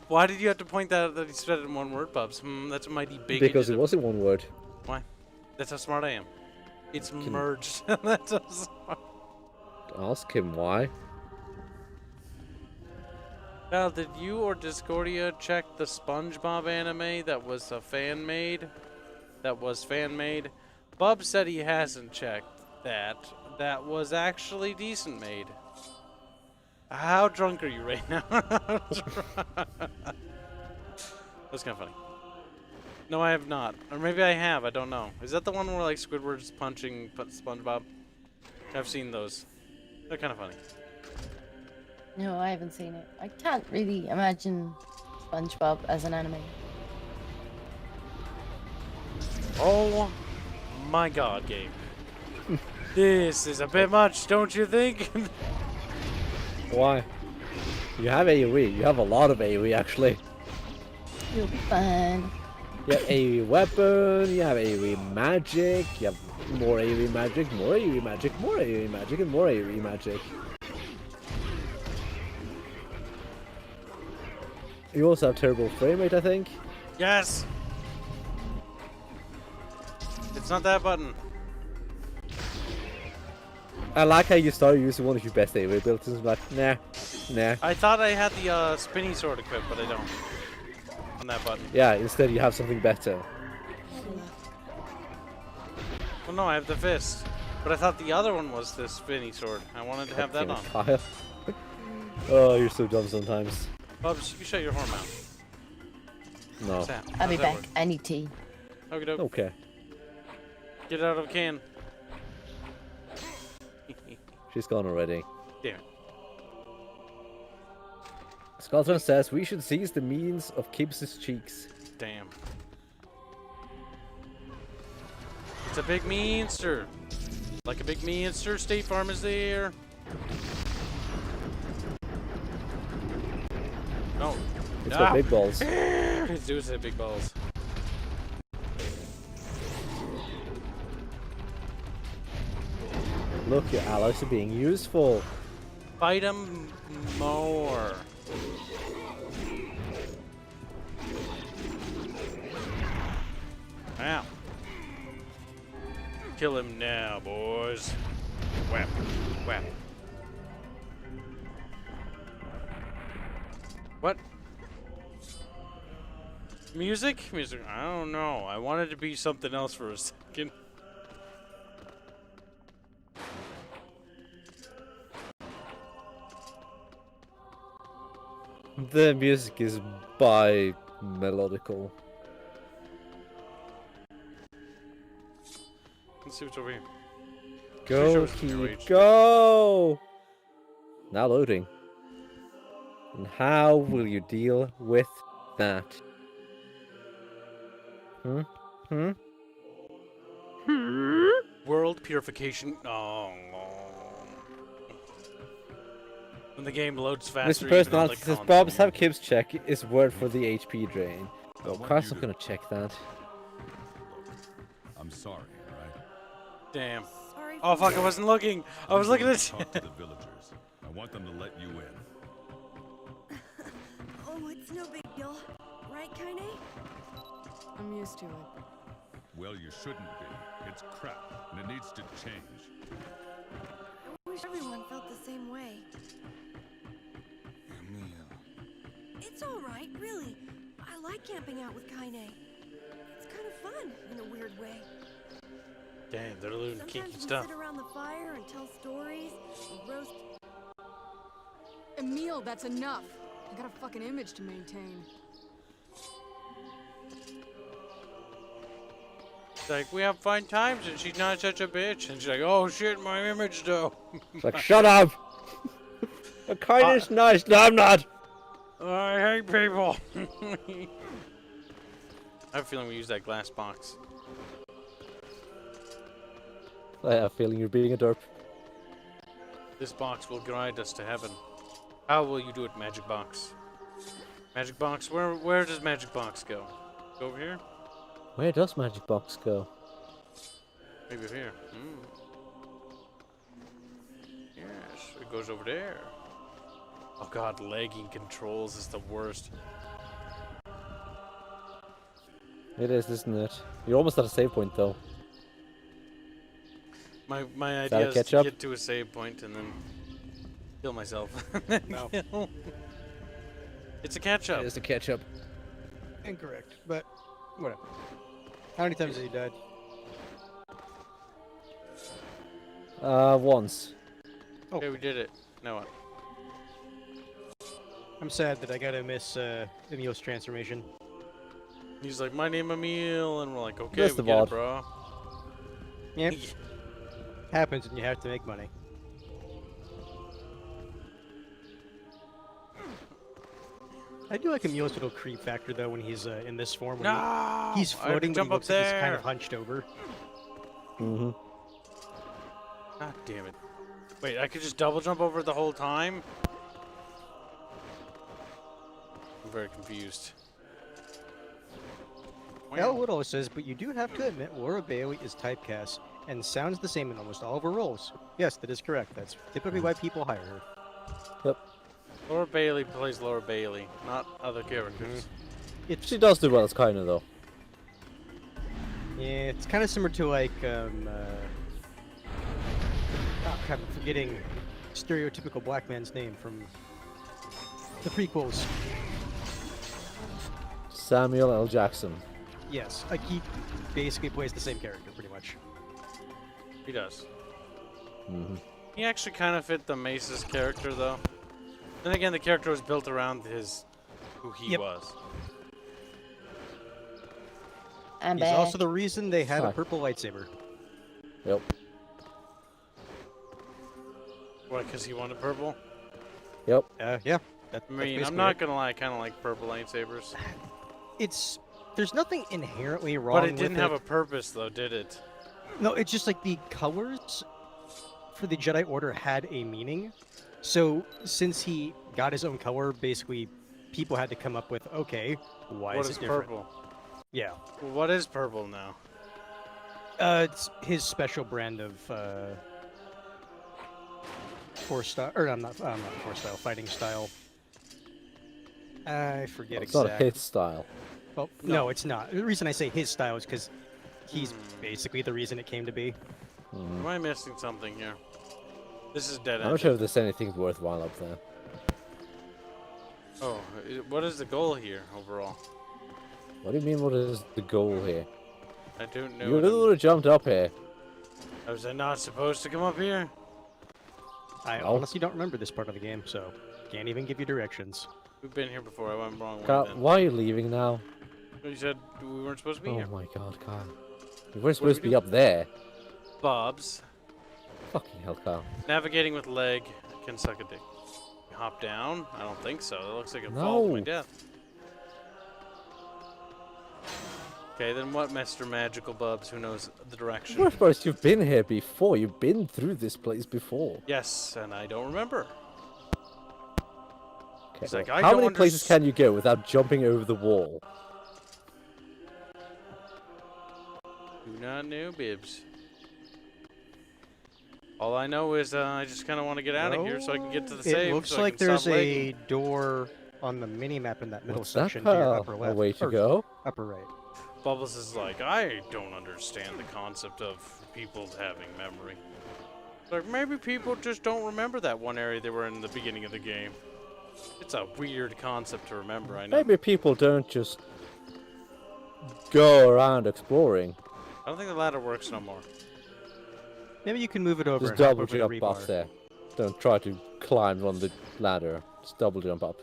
Why did you have to point that out that he said it in one word, Bubs? That's a mighty big. Because it was in one word. Why? That's how smart I am. It's merged. That's how smart. Ask him why. Val, did you or Discordia check the SpongeBob anime that was a fan made? That was fan made. Bub said he hasn't checked that. That was actually decent made. How drunk are you right now? That's kind of funny. No, I have not. Or maybe I have. I don't know. Is that the one where like Squidward's punching SpongeBob? I've seen those. They're kind of funny. No, I haven't seen it. I can't really imagine SpongeBob as an anime. Oh my God, Gabe. This is a bit much, don't you think? Why? You have AoE. You have a lot of AoE actually. You'll be fine. You have AoE weapon, you have AoE magic, you have more AoE magic, more AoE magic, more AoE magic, and more AoE magic. You also have terrible frame rate, I think. Yes! It's not that button. I like how you started using one of your best AoE builds and like, nah. I thought I had the spinny sword equipped, but I don't. On that button. Yeah, instead you have something better. Well, no, I have the fist. But I thought the other one was the spinny sword. I wanted to have that on. Kyle. Oh, you're so dumb sometimes. Bubs, you shut your horn mouth. No. What's that? I'll be How's that back. I need tea. work? Okey doke. Okay. Get out of can. She's gone already. Damn it. Skulltron says we should seize the means of Kibs' cheeks. Damn. It's a big meanster. Like a big meanster, State Farm is there. No. It's got big balls. It does have big balls. Look, your allies are being useful. Fight him more. Ow. Kill him now, boys. Whap. Whap. What? Music? Music. I don't know. I wanted to be something else for a second. The music is by melodical. Let's see what's over here. Go, Pretty sure it's keep, go! Now loading. And how will you deal with that? World purification. Oh. When the game loads faster, Mr. even on Personality the says console. Bob's have Kibs check is word for the HP drain. I Oh, want Carl's you not to- gonna check that. I'm sorry, alright? Damn. Sorry Oh for fuck! I wasn't looking. I was looking at. Talk to the villagers. I want them to let you in. Oh, it's no big deal. Right, Kaine? I'm used to it. Well, you shouldn't be. It's crap, and it needs to change. I wish everyone felt the same way. It's alright, really. I like camping out with Kaine. It's kind of fun, in a weird way. Damn, they're looting kinky Sometimes stuff. we sit around the fire and tell stories, and roast. Emil, that's enough. I got a fucking image to maintain. It's like, we have fun times and she's not such a bitch. And she's like, oh shit, my image though. It's like, shut up! Kindness nice, no I'm not! I hate people. I have a feeling we use that glass box. I have a feeling you're being a derp. This box will guide us to heaven. How will you do it, Magic Box? Magic Box, where does Magic Box go? Go over here? Where does Magic Box go? Maybe over here. Yes, it goes over there. Oh god, lagging controls is the worst. It is, isn't it? You're almost at a save point though. My that idea a is to catch-up? get to a save point and then kill myself. No. It's a catch-up. It is a catch-up. Incorrect, but whatever. How many times has he died? Once. Oh. Okay, we did it. Now what? I'm sad that I gotta miss Emil's transformation. He's like, my name Emil, and we're like, okay, Best we of get all. it, bro. Yep. Happens when you have to make money. I do like Emil's little creep factor though when he's in this form. When No! he's I have to floating, but jump he looks up like he's kind there. of hunched over. Mm-hmm. God damn it. Wait, I could just double jump over the whole time? I'm very confused. L. Woodall says, but you do have to admit Laura Bailey is typecast and sounds the same in almost all of her roles. Yes, that is correct. That's typically why people hire her. Yep. Laura Bailey plays Laura Bailey, not other characters. She does do well as Kaine though. Yeah, it's kind of similar to like, oh crap, I'm forgetting stereotypical black man's name from the prequels. Samuel L. Jackson. Yes, like he basically plays the same character pretty much. He does. Mm-hmm. He actually kind of fit the Mace's character, though. Then again, the character was built around who he Yep. was. I'm He's back. also the reason they had Hi. a purple lightsaber. Yep. Why? Because he wanted purple? Yep. Yeah. I mean, I'm not gonna lie, I kind of like purple lightsabers. There's nothing inherently wrong But it with didn't have a purpose, though, did it? No, it's just like the colors for the Jedi Order had a meaning. So since he got his own color, basically people had to come up with, okay, why What is is it different? purple? Yeah. Well, what is purple now? It's his special brand of force style, or I'm not force style, fighting style. I forget It's not exactly. his style. Well, no, it's not. The reason I say his style is because he's basically the reason it came to be. Am I missing something here? This is dead I'm end. not sure if there's anything worthwhile up there. Oh, what is the goal here overall? What do you mean, what is the goal here? I don't know. You would have jumped up here. Was I not supposed to come up here? I honestly don't remember this part of the game, so can't even give you directions. We've been here before. I went wrong. Kyle, why are you leaving now? You said we weren't supposed to be here. Oh my god, Kyle. We weren't supposed to be up there. Bob's. Fucking hell, Kyle. Navigating with leg can suck a dick. Hop down? I don't think so. That looks like a No. fall to my death. Okay, then what, Mr. Magical Bubs, who knows the direction? Of course, you've been here before. You've been through this place before. Yes, and I don't remember. Okay, He's well, like, I how don't many places can you go without jumping over the wall? Do not know, Bibs. All I know is I just kind of want to get out of here so I can get to the save. It looks so like I can there's stop a lagging. door on the mini-map in that middle What's that, section to your Kyle? upper A left. way to or go? Upper right. Bubbles is like, I don't understand the concept of people having memory. Like, maybe people just don't remember that one area they were in the beginning of the game. It's a weird concept to remember, I know. Maybe people don't just go around exploring. I don't think the ladder works no more. Maybe you can move it over Just and hop double over the jump rebar. up there. Don't try to climb on the ladder. Just double jump up.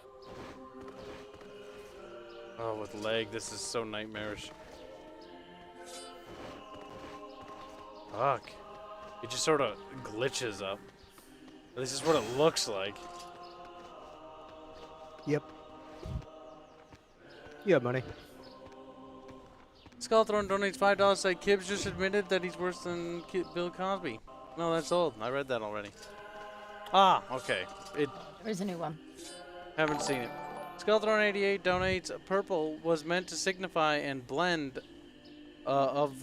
Oh, with leg, this is so nightmarish. Fuck. It just sort of glitches up. This is what it looks like. Yep. You have money. Skullthrone donates $5 say Kibs just admitted that he's worse than Bill Cosby. No, that's old. I read that already. Ah, okay. There's a new one. Haven't seen it. Skullthrone88 donates purple was meant to signify and blend of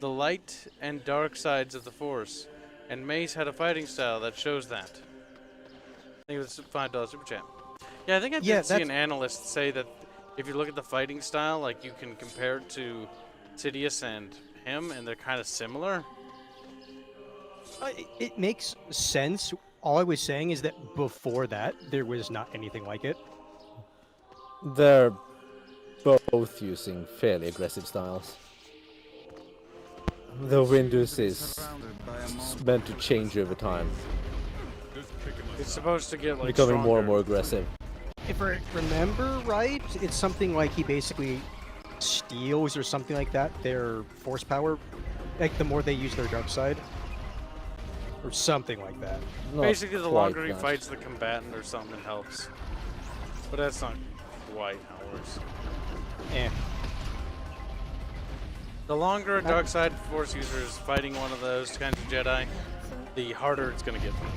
the light and dark sides of the Force. And Mace had a fighting style that shows that. I think it was $5 super chat. Yeah, I think I did see an analyst say that if you look at the fighting style, like you can compare it to Sidious and him, and they're kind of similar. It makes sense. All I was saying is that before that, there was not anything like it. They're both using fairly aggressive styles. The Windows is meant to change over time. It's supposed to get like becoming more stronger. and more aggressive. If I remember right, it's something like he basically steals or something like that their force power, like the more they use their dark side, or something like that. Basically, the longer he fights the combatant or something, it helps. But that's not quite how it works. Eh. The longer a dark side force user is fighting one of those kinds of Jedi, the harder it's going to get for them.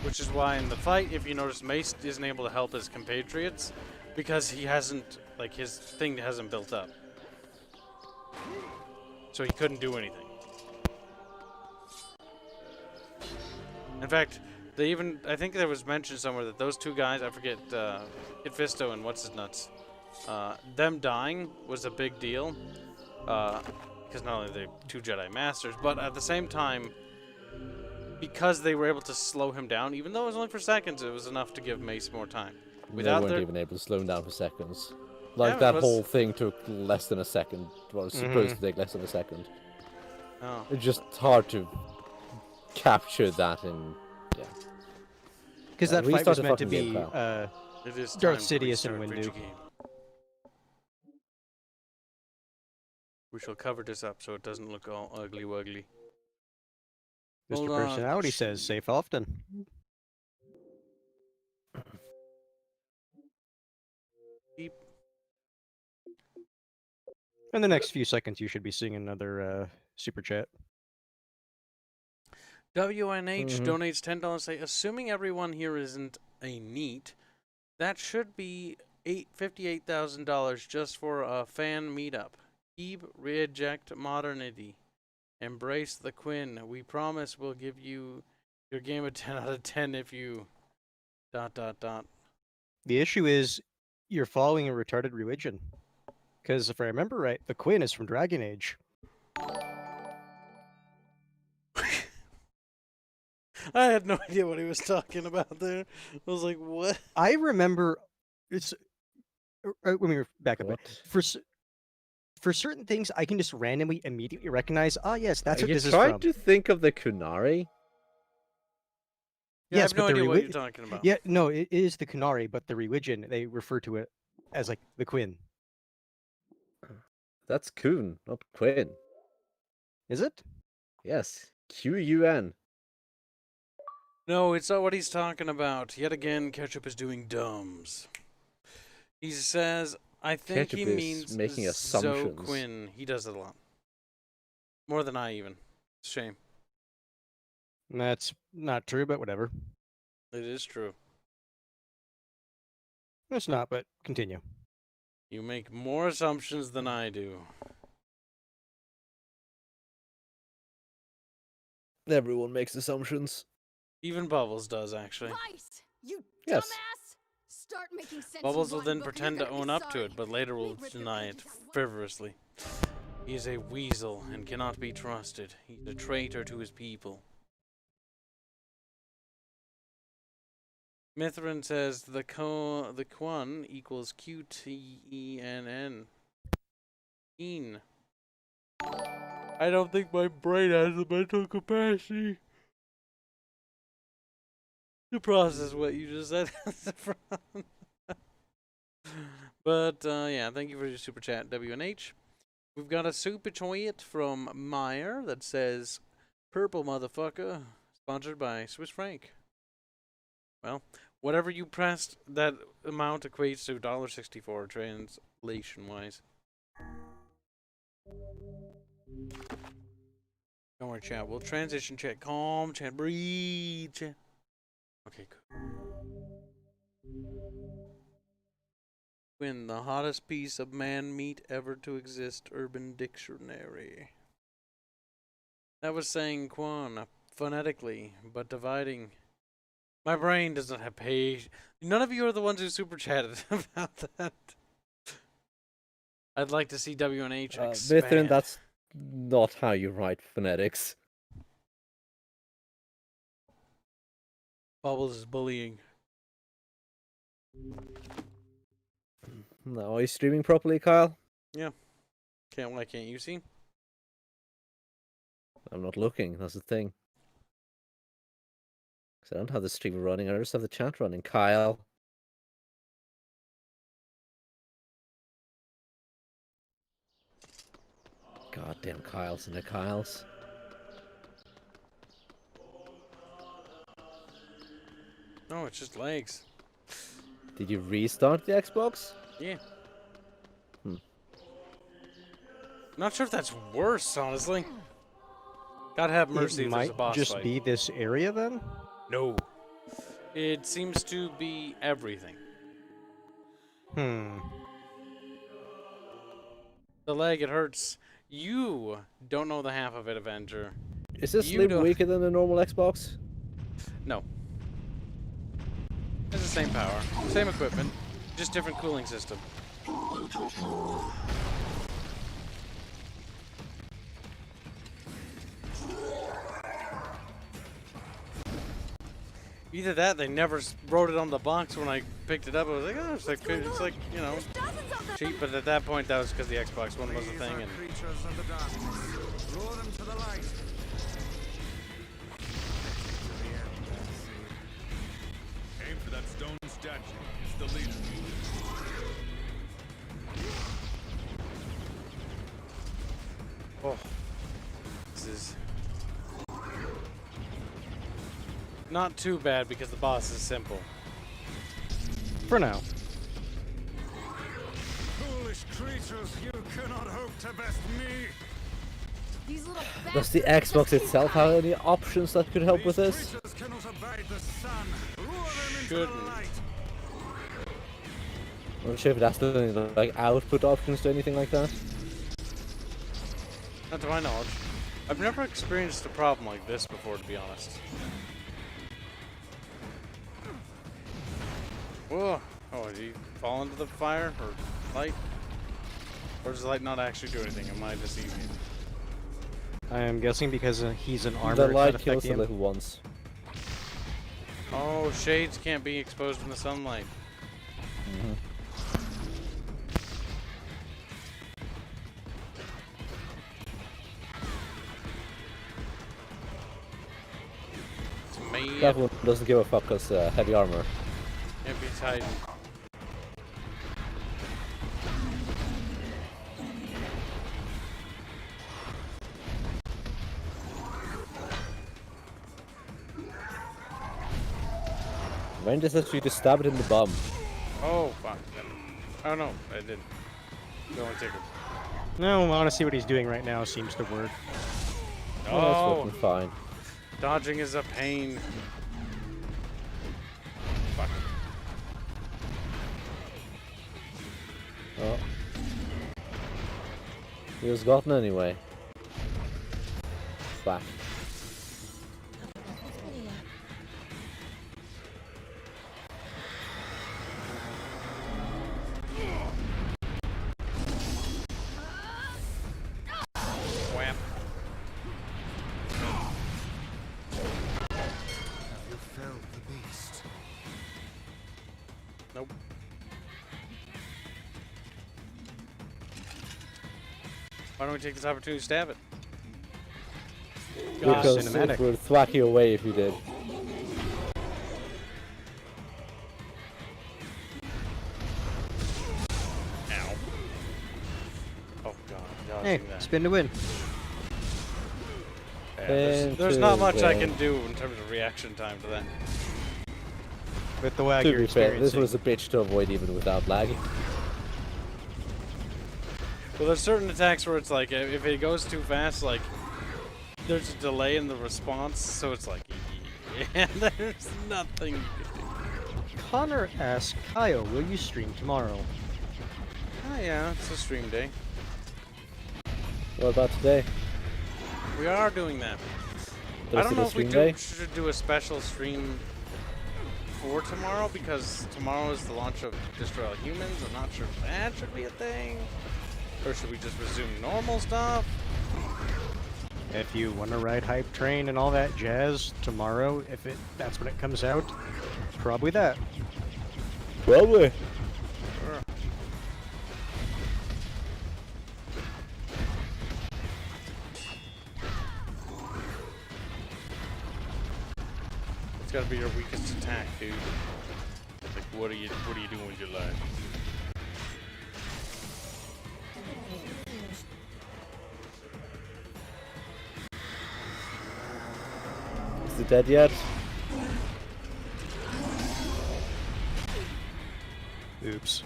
Which is why in the fight, if you notice, Mace isn't able to help his compatriots because he hasn't, like, his thing hasn't built up. So he couldn't do anything. In fact, they even, I think there was mentioned somewhere that those two guys, I forget, Kid Fisto and what's his nuts, them dying was a big deal. Because not only are they two Jedi Masters, but at the same time, because they were able to slow him down, even though it was only for seconds, it was enough to give Mace more time. They weren't even able to slow him down for seconds. Like, that whole thing took less than a second. Well, it was supposed to take less than a second. Oh. It's just hard to capture that in... Yeah. Because that fight was meant to be It is Darth time to Sidious and restart video Windu. game. We shall cover this up so it doesn't look all ugly-wuggly. Mr. Hold on. Personality says, safe often. Beep. In the next few seconds, you should be seeing another super chat. WNH donates $10 say, assuming everyone here isn't a NEET, that should be $58,000 just for a fan meetup. Keep reject modernity. Embrace the Quinn. We promise we'll give you your game a 10 out of 10 if you... ... The issue is, you're following a retarded religion. Because if I remember right, the Quinn is from Dragon Age. I had no idea what he was talking about there. I was like, what? I remember it's let me back up. For certain things, I can just randomly immediately recognize. Ah, yes, that's what this is Try from. to think of the Kunari. Yeah, Yes, I have no but idea what you're talking about. Yeah, no, it is the Kunari, but the religion they refer to it as like the Quinn. That's Kun, not Quinn. Is it? Yes, Qun. No, it's not what he's talking about. Yet again, Ketchup is doing dumbs. He says, I think Ketchup he is means making Zoe assumptions. Quinn. He does it a lot. More than I even. It's a shame. That's not true, but whatever. It is true. It's not, but continue. You make more assumptions than I do. Everyone makes assumptions. Even Bubbles does, actually. Vice, you Yes. dumbass! Start making sense. Bubbles you will want, then but pretend you're to gonna own be up to sorry. it, but later will deny it frivolously. He is a weasel and cannot be trusted. He's a traitor to his people. Mithrin says the Quan equals QTENN. Keen. I don't think my brain has the mental capacity to process what you just said. But yeah, thank you for your super chat, WNH. We've got a super chat from Meyer that says, "Purple motherfucker," sponsored by Swiss Franc. Well, whatever you pressed, that amount equates to $1.64 translation-wise. Don't worry, chat. We'll transition, chat. Calm, chat. Breathe, chat. Okay, good. Win the hottest piece of man meat ever to exist. Urban Dictionary. That was saying Quan phonetically, but dividing. My brain doesn't have page. None of you are the ones who super chatted about that. I'd like to see WNH expand. Mithrin, that's not how you write phonetics. Bubbles is bullying. Now, are you streaming properly, Kyle? Yeah. Why can't you see? I'm not looking, that's the thing. Because I don't have the stream running, I just have the chat running. Kyle. Goddamn Kyles and the Kyles. No, it's just legs. Did you restart the Xbox? Yeah. Not sure if that's worse, honestly. God have mercy It if there's a might boss just fight. be this area then? No. It seems to be everything. Hmm. The leg, it hurts. You don't know the half of it, Avenger. Is this You Slim don't- weaker than the normal Xbox? No. It's the same power, same equipment, just different cooling system. Either that, they never wrote it on the box when I picked it up. I was like, oh, it's like you know, cheap. But at that point, that was because the Xbox One was a thing. And Creatures of the darkness. Lure them to the light. Aim for that stone statue. It's the leader. oh, this is not too bad because the boss is simple. For now. Foolish creatures, you cannot hope to best me. These little Does the Xbox itself have any options that could help with this? Creatures cannot abide the sun. Lure them into Shouldn't. the light. I'm not sure if that's the like output options to anything like that. Not to my knowledge. I've never experienced a problem like this before, to be honest. Whoa! Oh, did you fall into the fire or light? Or does the light not actually do anything? Am I deceiving you? I am guessing because he's an armor. The it can't light affect kills the him. little ones. Oh, shades can't be exposed in the sunlight. Mm-hmm. me. That one doesn't give a fuck because heavy armor. Heavy Titan. When does that you just stab it in the bum? Oh, fuck. Oh, no, I didn't. Go and take it. No, honestly, what he's doing right now seems to work. Oh, that's working fine. Dodging is a pain. Fuck. Oh. He was gotten anyway. Back. Wham. You felled the beast. Nope. Why don't we take this opportunity to stab it? Because cinematic. it would thwack you away if you did. Ow. Oh god, Hey, dodging that. spin to win. Yeah, there's not much I can do in terms of reaction time to that. With the wag To you're be fair, this experiencing. was a bitch to avoid even without lagging. Well, there's certain attacks where it's like, if it goes too fast, like, there's a delay in the response, so it's like, yeah, there's nothing you can do. Connor asks, Kyle, will you stream tomorrow? Oh yeah, it's a stream day. What about today? We are doing that. I There's don't a know if we stream day? should do a special stream for tomorrow, because tomorrow is the launch of Destroy All Humans. I'm not sure if that should be a thing. Or should we just resume normal stuff? If you want to ride Hype Train and all that jazz tomorrow, that's when it comes out, probably that. Probably. Sure. It's gotta be your weakest attack, dude. Like, what are you doing with your life? Is it dead yet? Oops.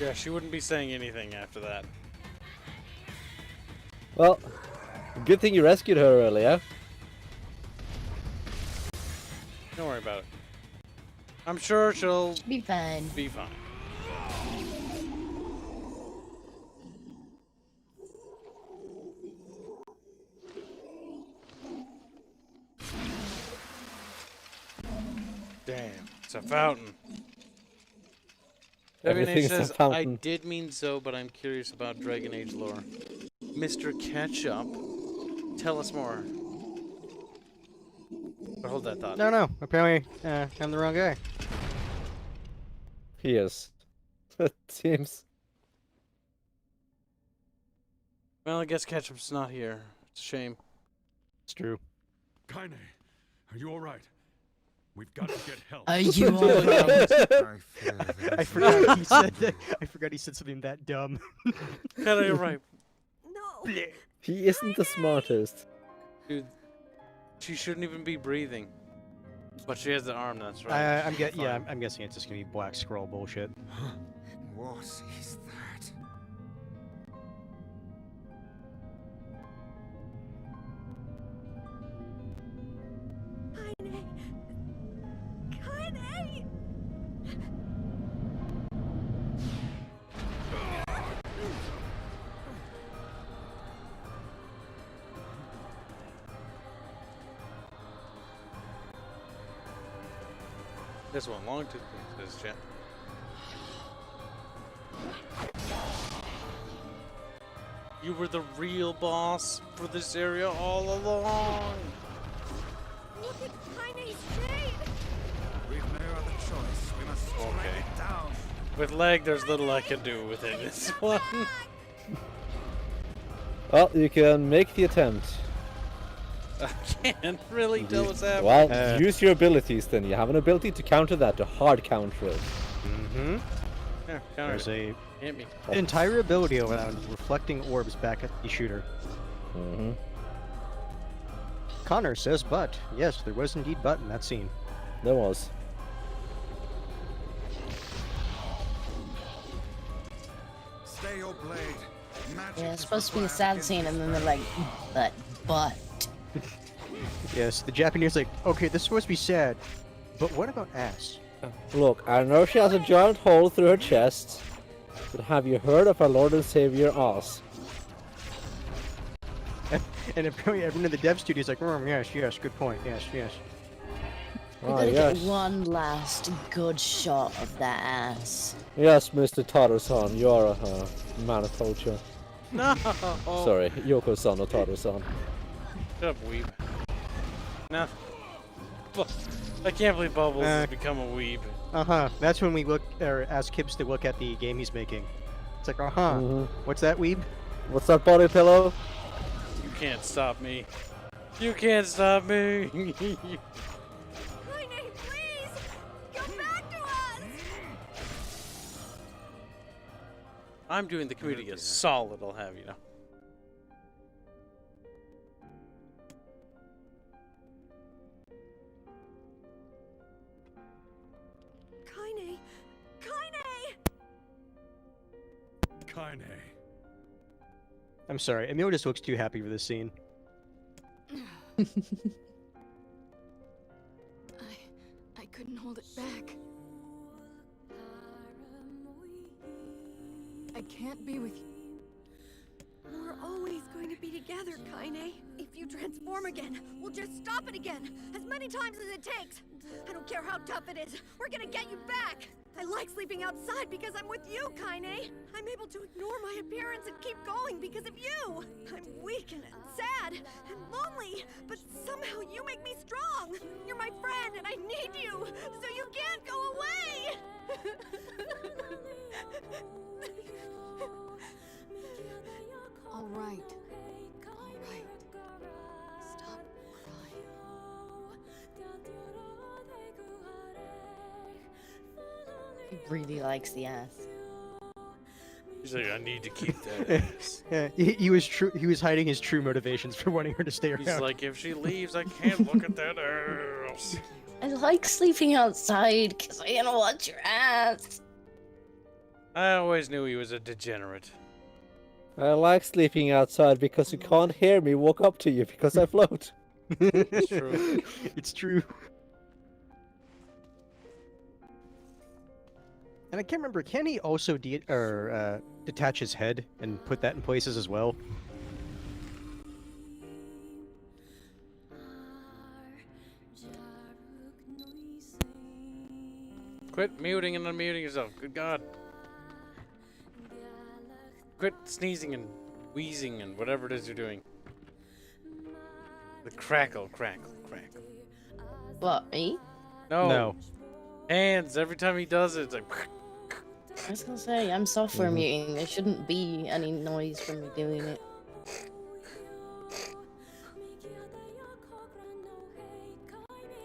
Yeah, she wouldn't be saying anything after that. Well, good thing you rescued her earlier. Don't worry about it. I'm sure she'll Be fine. be fine. Damn, it's a fountain. Everything's a says, I fountain. did mean so, but I'm curious about Dragon Age lore. Mr. Ketchup, tell us more. But hold that thought. No, apparently I'm the wrong guy. He is. It seems. Well, I guess Ketchup's not here. It's a shame. It's true. Kaine, are you alright? We've got to get help. Are you all I forgot he said that. I forgot he said something that dumb. Kinda, you're right. No. He isn't the smartest. Dude, she shouldn't even be breathing. But she has the arm, that's right. I'm guessing it's just gonna be Black Scroll bullshit. What is that? Kaine! This one, long tooth says chat. You were the real boss for this area all along. Look at Kaine's shade! We've no other choice. We must strike Okay. it down. With leg, there's little I can do within this one. Well, you can make the attempt. I can't really tell what's happening. Well, use your abilities then. You have an ability to counter that, to hard counter it. Mm-hmm. Yeah, counter There's it. a Hit me. entire ability around reflecting orbs back at the shooter. Mm-hmm. Connor says but. Yes, there was indeed but in that scene. There was. Stay your blade. Magic Yeah, it's is supposed to be a required sad against scene, this and then they're like, but. Yes, the Japanese like, okay, this is supposed to be sad, but what about ass? Look, I know she has a giant hole through her chest, but have you heard of our Lord and Savior Oz? And apparently everyone in the dev studio is like, yes, good point, yes. We gotta get one last good shot of that ass. Yes, Mr. Taro-san, you are a man of culture. No! Sorry, Yoko-san or Taro-san. Shut up, weeb. No. I can't believe Bubbles has become a weeb. That's when we look, or ask Kibs to look at the game he's making. It's like, what's that, weeb? What's that body pillow? You can't stop me. You can't stop me! I'm doing the community a solid, I'll have you know. Kaine. I'm sorry, Emil just looks too happy for this scene. I couldn't hold it back. I can't be with you. We're always going to be together, Kaine. If you transform again, we'll just stop it again, as many times as it takes. I don't care how tough it is, we're gonna get you back. I like sleeping outside because I'm with you, Kaine. I'm able to ignore my appearance and keep going because of you. I'm weak and sad and lonely, but somehow you make me strong. You're my friend and I need you, so you can't go away. All right. Stop crying. He really likes the ass. He's like, I need to keep that ass. Yeah, he was hiding his true motivations for wanting her to stay around. He's like, if she leaves, I can't look at that ass. I like sleeping outside because I gotta watch your ass. I always knew he was a degenerate. I like sleeping outside because you can't hear me walk up to you because I float. It's true. It's true. And I can't remember, can he also detach his head and put that in places as well? Quit muting and unmuting yourself. Good God. Quit sneezing and wheezing and whatever it is you're doing. The crackle, crackle, crackle. What, me? No. Hands. Every time he does it, it's like... I was gonna say, I'm software muting. There shouldn't be any noise from me doing it.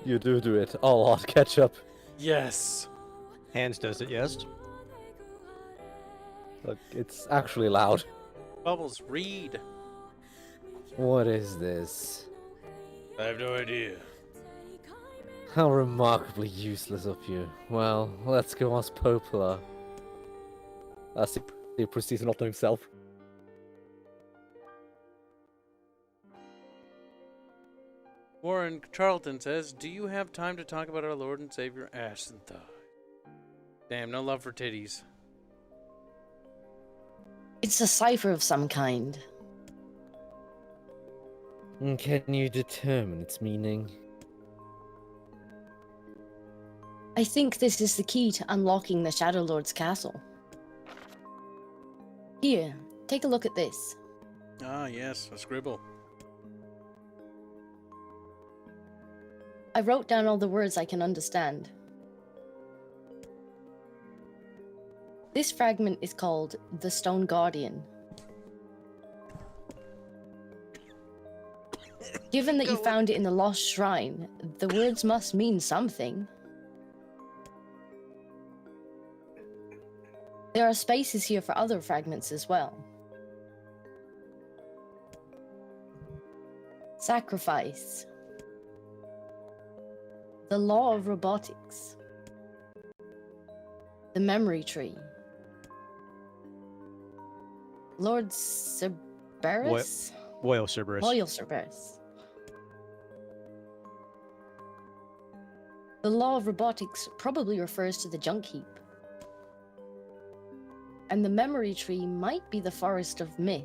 You do it. All hot ketchup. Yes. Hands does it, yes. Look, it's actually loud. Bubbles, read. What is this? I have no idea. How remarkably useless of you. Well, let's go ask Popola. As he proceeds not to himself. Warren Charlton says, do you have time to talk about our Lord and Savior ass and thigh? Damn, no love for titties. It's a cipher of some kind. Can you determine its meaning? I think this is the key to unlocking the Shadow Lord's castle. Here, take a look at this. Ah, yes, a scribble. I wrote down all the words I can understand. This fragment is called the Stone Guardian. Given that you found it in the Lost Shrine, the words must mean something. There are spaces here for other fragments as well. Sacrifice. The Law of Robotics. The Memory Tree. Lord Cerberus? Loyal Cerberus. Loyal Cerberus. The Law of Robotics probably refers to the junk heap. And the Memory Tree might be the Forest of Myth.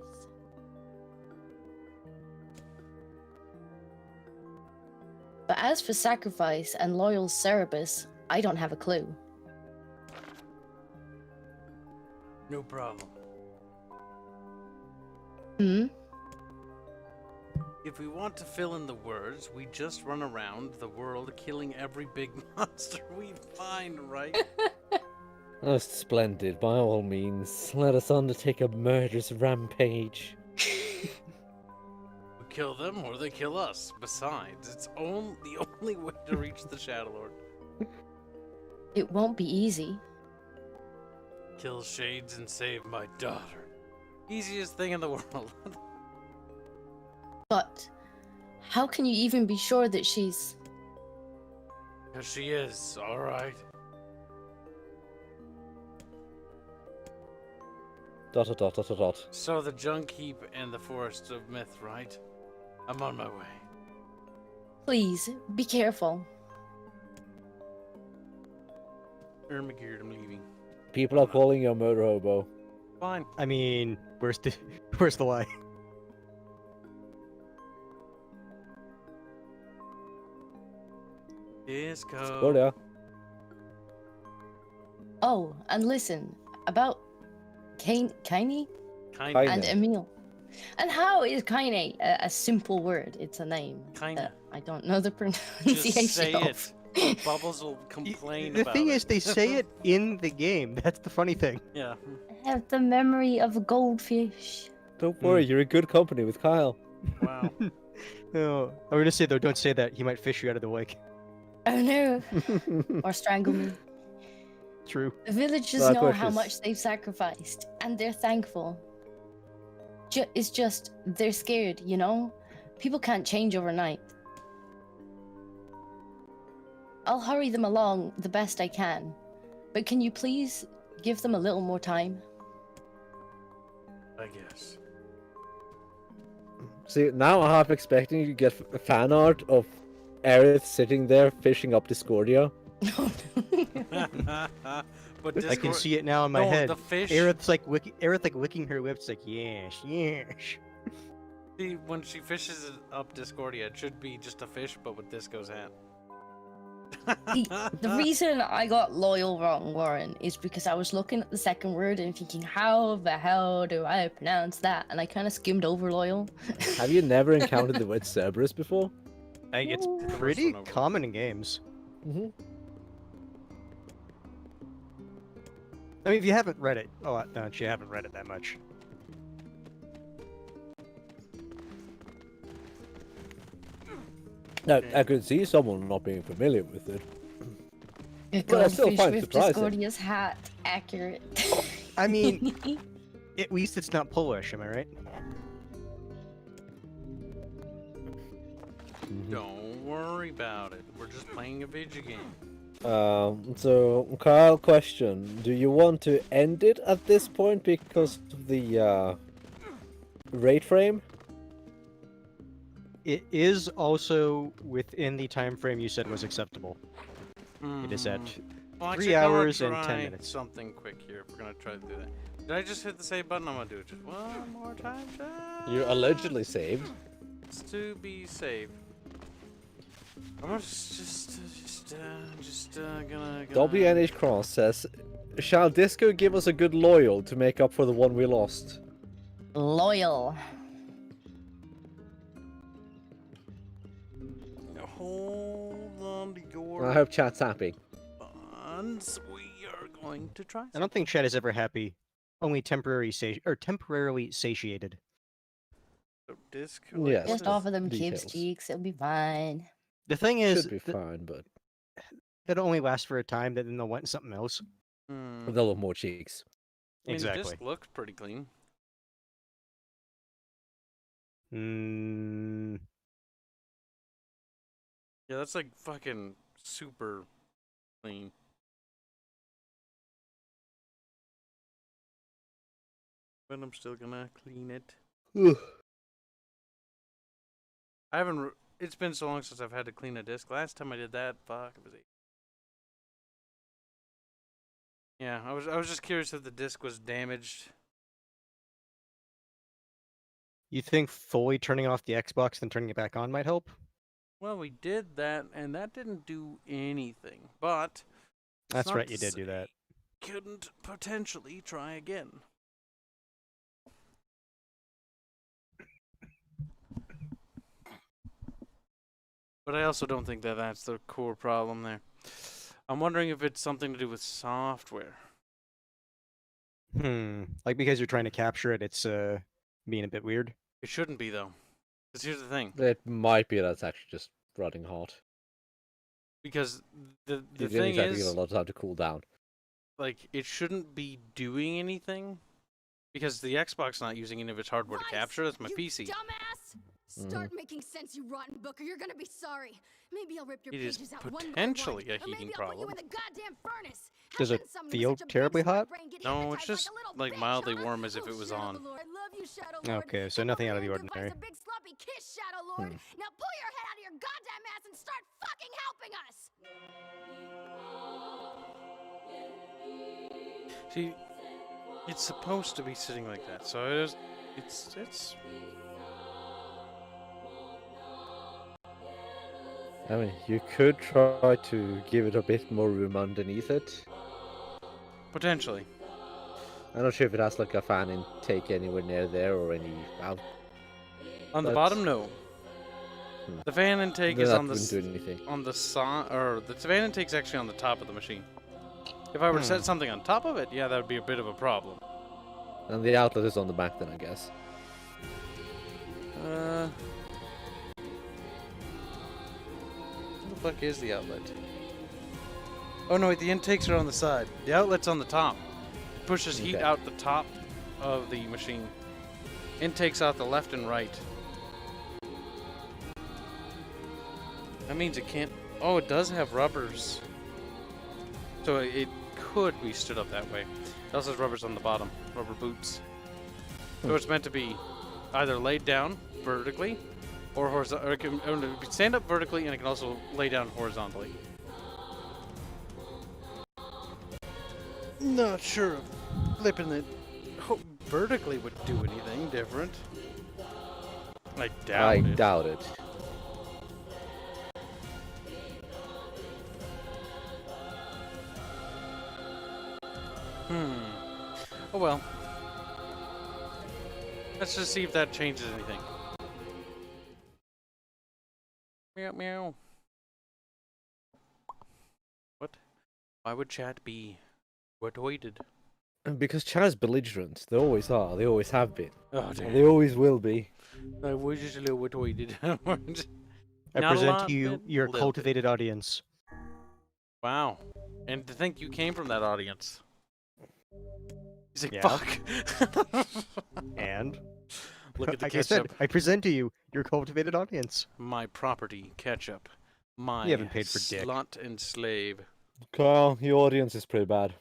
But as for Sacrifice and Loyal Cerberus, I don't have a clue. No problem. Hmm? If we want to fill in the words, we just run around the world killing every big monster we find, right? Most splendid, by all means. Let us undertake a murderous rampage. We kill them or they kill us. Besides, it's the only way to reach the Shadow Lord. It won't be easy. Kill Shades and save my daughter. Easiest thing in the world. But how can you even be sure that she's... Because she is, alright. Dot, dot, dot, dot, dot, dot. So the junk heap and the Forest of Myth, right? I'm on my way. Please, be careful. Ermageared, I'm leaving. People are calling you a motor hobo. Fine. I mean, where's the lie? Disco. Oh, yeah. Oh, and listen, about Kaine Kaine. and Emil. And how is Kaine a simple word? It's a name. Kaine. I don't know the pronunciation Just say of. it. Bubbles will complain The about thing it. is, they say it in the game. That's the funny thing. Yeah. I have the memory of a goldfish. Don't worry, you're in good company with Kyle. Wow. Oh, I'm gonna say though, don't say that. He might fish you out of the lake. Oh no! Or strangle me. True. The villagers Dark know how wishes. much they've sacrificed, and they're thankful. It's just, they're scared, you know? People can't change overnight. I'll hurry them along the best I can, but can you please give them a little more time? I guess. See, now I'm half expecting you to get fan art of Aerith sitting there fishing up Discordia. But I can see it now in my No, head. the fish- Aerith's like licking her lips, like yes, yes. See, when she fishes it up Discordia, it should be just a fish, but with Disco's hand. The reason I got loyal wrong, Warren, is because I was looking at the second word and thinking, how the hell do I pronounce that? And I kind of skimmed over loyal. Have you never encountered the word Cerberus before? I think it's pretty common in games. Mm-hmm. I mean, if you haven't read it, no, you haven't read it that much. No, I could see someone not being familiar with it. A But I still goldfish find it with surprising. Discordia's hat. Accurate. I mean, at least it's not Polish, am I right? Don't worry about it. We're just playing a video game. So, Kyle, question. Do you want to end it at this point because of the rate frame? It is also within the time frame you said was acceptable. It is at Well, 3 actually, I wanna hours and 10 try minutes. Something quick here. If we're gonna try to do that. Did I just hit the save button? I'm gonna do it just one more time. You're allegedly saved. Just to be saved. I'm gonna just gonna. WNH Cross says, shall Disco give us a good loyal to make up for the one we lost? Loyal. Hold on to your I hope chat's happy. buns. We are going to try. I don't think Chad is ever happy. Only temporarily satiated. So disc. Yes. Just offer them details. Kibs cheeks, it'll be fine. The thing is, Should be fine, but that'll only last for a time, then they'll want something else. they'll have more cheeks. I mean, Exactly. the disc looks pretty clean. Yeah, that's like fucking super clean. But I'm still gonna clean it. I haven't. It's been so long since I've had to clean a disc. Last time I did that, fuck, it was. Yeah, I was just curious if the disc was damaged. You think fully turning off the Xbox then turning it back on might help? Well, we did that, and that didn't do anything. But it's That's not right, to you did do that. say couldn't potentially try again. But I also don't think that that's the core problem there. I'm wondering if it's something to do with software. Like because you're trying to capture it, it's being a bit weird. It shouldn't be though. Because here's the thing. It might be that's actually just running hot. Because the You thing didn't exactly is, get a lot of time to cool down. like, it shouldn't be doing anything. Because the Xbox not using any of its hardware to capture. That's my PC. Dumbass! Start making sense, you rotten book, or you're gonna be sorry. Maybe I'll rip your It is pages out one by potentially one, a or maybe heating I'll put you problem. in the goddamn furnace. How Does it can someone with feel such a big terribly smart hot? brain get No, it's hypnotized just like a little like bitch, mildly huh? warm as if Oh, it was Shadow on. Lord. I love you, Shadow Lord. Okay, so Come nothing over out of the here and give ordinary. us a big sloppy kiss, Shadow Lord. Now pull your head out of your goddamn ass and start fucking helping us. See, it's supposed to be sitting like that, so it is. It's. I mean, you could try to give it a bit more room underneath it. Potentially. I'm not sure if it has like a fan intake anywhere near there or any out. On the But- bottom, no. The fan intake Then is that on the wouldn't do anything. on the or the fan intake's actually on the top of the machine. If I were to set something on top of it, yeah, that would be a bit of a problem. And the outlet is on the back then, I guess. Where the fuck is the outlet? Oh no, wait, the intakes are on the side. The outlet's on the top. It pushes heat Okay. out the top of the machine. Intakes out the left and right. That means it can't. Oh, it does have rubbers. So it could be stood up that way. It also has rubbers on the bottom, rubber boots. So it's meant to be either laid down vertically or horizontal. Or it can stand up vertically and it can also lay down horizontally. Not sure if flipping it vertically would do anything different. I doubt it. it. Oh well. Let's just see if that changes anything. Meow meow. What? Why would chat be wetoided? Because Chad's belligerent. They always are. They always have been. Oh, And damn. they always will be. I was just a little wetoided. I Not a present lot, to you but your little bit. cultivated audience. Wow. And to think you came from that audience. He's like, Yeah. fuck. And Look at the like I said, ketchup. I present to you your cultivated audience. My property, ketchup. My You haven't paid for dick. slut and slave. Carl, your audience is pretty bad.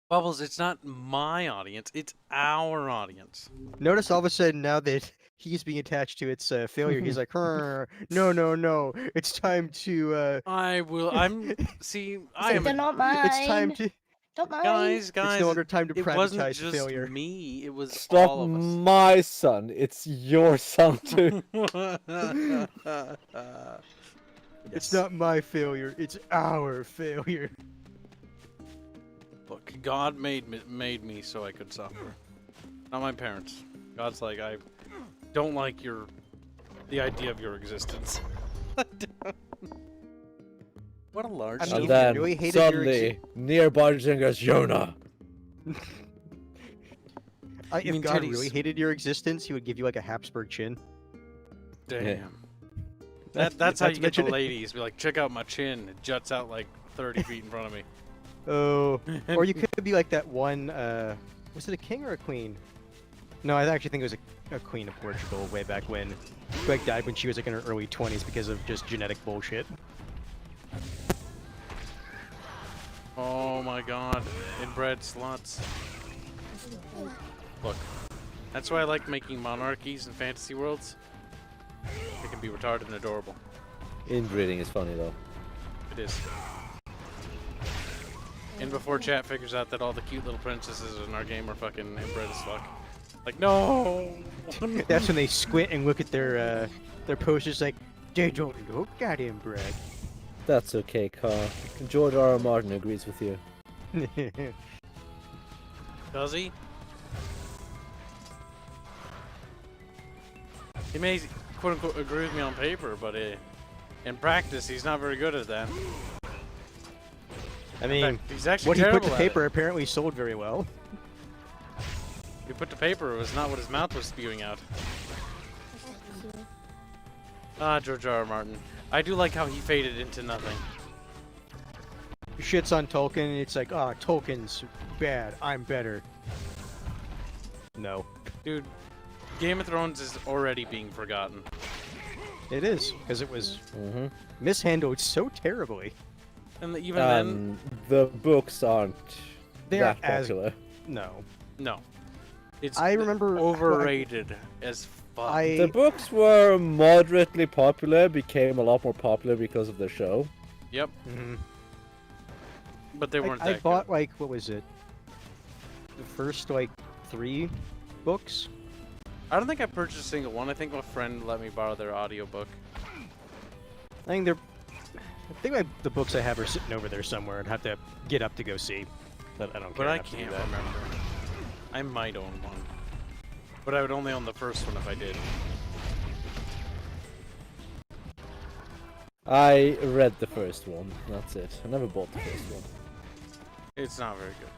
Bubbles, it's not my audience, it's our audience. Notice all of a sudden now that he's being attached to its failure, he's like, "Rrr, no, it's time to. See, They're not mine. It's time to. Don't mind. Guys, It's no longer time to it wasn't privatize just failure. me, it was Stop all of us. my son. It's your son too. It's not my failure. It's our failure. Look, God made me so I could suffer. Not my parents. God's like, I don't like the idea of your existence. What a large I mean, shield. if And you then really hated your suddenly, NieR barges in and goes, Yona! If mean God titties. really hated your existence, he would give you like a Habsburg chin. Damn. That's how you get the mentioned- ladies. Be like, check out my chin. It juts out like 30 feet in front of me. Oh, or you could be like that one. Was it a king or a queen? No, I actually think it was a queen of Portugal way back when. Who like died when she was like in her early 20s because of just genetic bullshit. Oh my god. Inbred sluts. Look. That's why I like making monarchies in fantasy worlds. They can be retarded and adorable. Inbreeding is funny though. It is. And before chat figures out that all the cute little princesses in our game are fucking inbred as fuck. Like, no! That's when they squint and look at their posters like, they don't look that inbred. That's okay, Carl. George R.R. Martin agrees with you. Does he? He may, quote unquote, agree with me on paper, but in practice, he's not very good at that. I mean, fact, he's actually what he put terrible to at paper apparently sold very well. What he put to paper was not what his mouth was spewing out. Ah, George R.R. Martin. I do like how he faded into nothing. Shits on Tolkien, it's like, ah, Tolkien's bad, I'm better. No. Dude, Game of Thrones is already being forgotten. It is, because it was mishandled so terribly. And even then... The books aren't They that aren't as- popular. No. No. It's I remember overrated as fuck. The books were moderately popular, became a lot more popular because of the show. Yep. But they weren't I that bought, like, what was it? The first, like, 3 books? I don't think I purchased a single one. I think my friend let me borrow their audiobook. I think like, the books I have are sitting over there somewhere. I'd have to get up to go see. But I don't care But I enough to do can't that. remember. I might own one. But I would only own the first one if I did. I read the first one, that's it. I never bought the first one. It's not very good.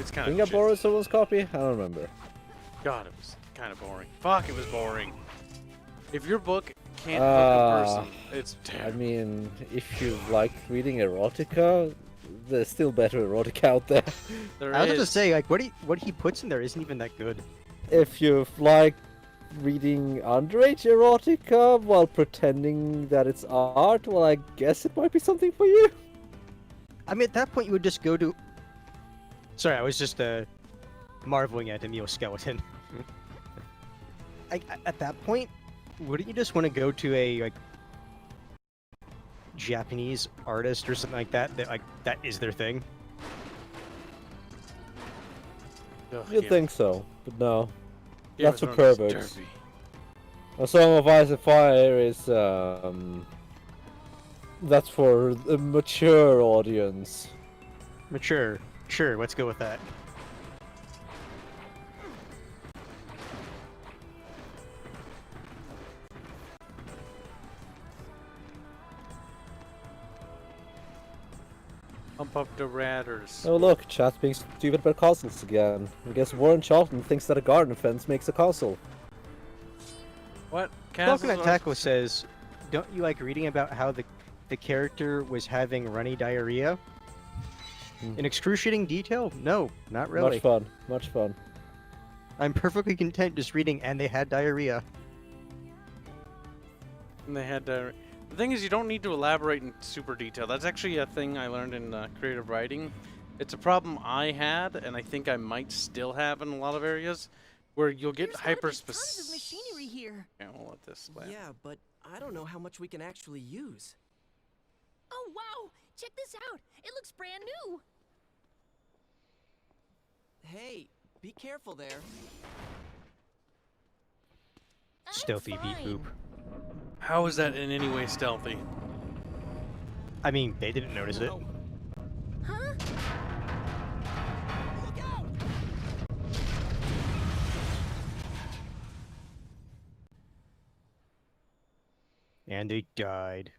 It's kind Think of I borrowed someone's copy? I don't remember. God, it was kind of boring. Fuck, it was boring. If your book can't hook a person, it's terrible. I mean, if you like reading erotica, there's still better erotica out there. I was going to say, like, what he puts in there isn't even that good. If you like reading underage erotica while pretending that it's art, well, I guess it might be something for you. I mean, at that point, you would just go to... Sorry, I was just marveling at Emil Skeleton. At that point, wouldn't you just want to go to a like Japanese artist or something like that that is their thing? You'd think so, but no. Yeah, That's for but it's perverts. dirty. A Song of Ice and Fire is that's for a mature audience. Mature. Sure, let's go with that. Pump up the radders. Oh look, chat's being stupid about castles again. I guess Warren Charlton thinks that a garden fence makes a castle. What? Coconut Taco says, don't you like reading about how the character was having runny diarrhea? In excruciating detail? No, not really. Much fun. Much fun. I'm perfectly content just reading, and they had diarrhea. And they had the thing is, you don't need to elaborate in super detail. That's actually a thing I learned in creative writing. It's a problem I had, and I think I might still have in a lot of areas, where you'll get hyper specific. Tons of machinery here. Yeah, we'll let this land. Yeah, but I don't know how much we can actually use. Oh, wow! Check this out! It looks brand new! Hey, be careful there. Stealthy beat boop. How is that in any way stealthy? I mean, they didn't notice it. Huh? Look out! And they died.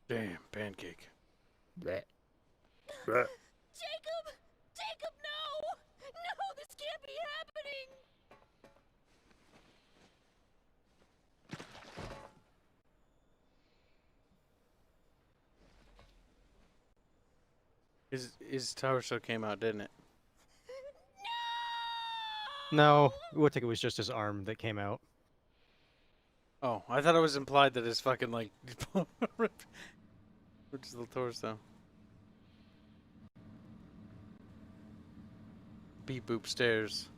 Damn, pancake. Bleh. Jacob! Jacob, no! No, this can't be happening! His tower show came out, didn't it? No, it looked like it was just his arm that came out. Oh, I thought it was implied that his fucking like ripped his little torso. Beep boop stairs.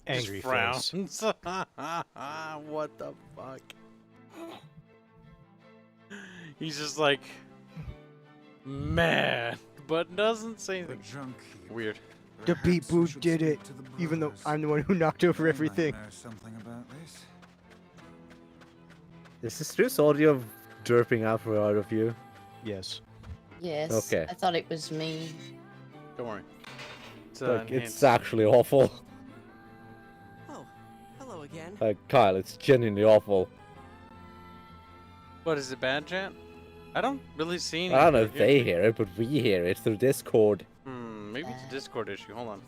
Angry Just face. frowns. What the fuck? He's just like mad, but doesn't say anything. Weird. The people did it, even though I'm the one who knocked over everything. Something about this. Is this just audio derping out of you? Yes. Yes. Okay. I thought it was me. Don't worry. It's actually awful. Oh, hello again. Kyle, it's genuinely awful. What is it, bad chat? I don't really see any. I don't know if they hear it, but we hear it through Discord. Maybe it's a Discord issue. Hold on.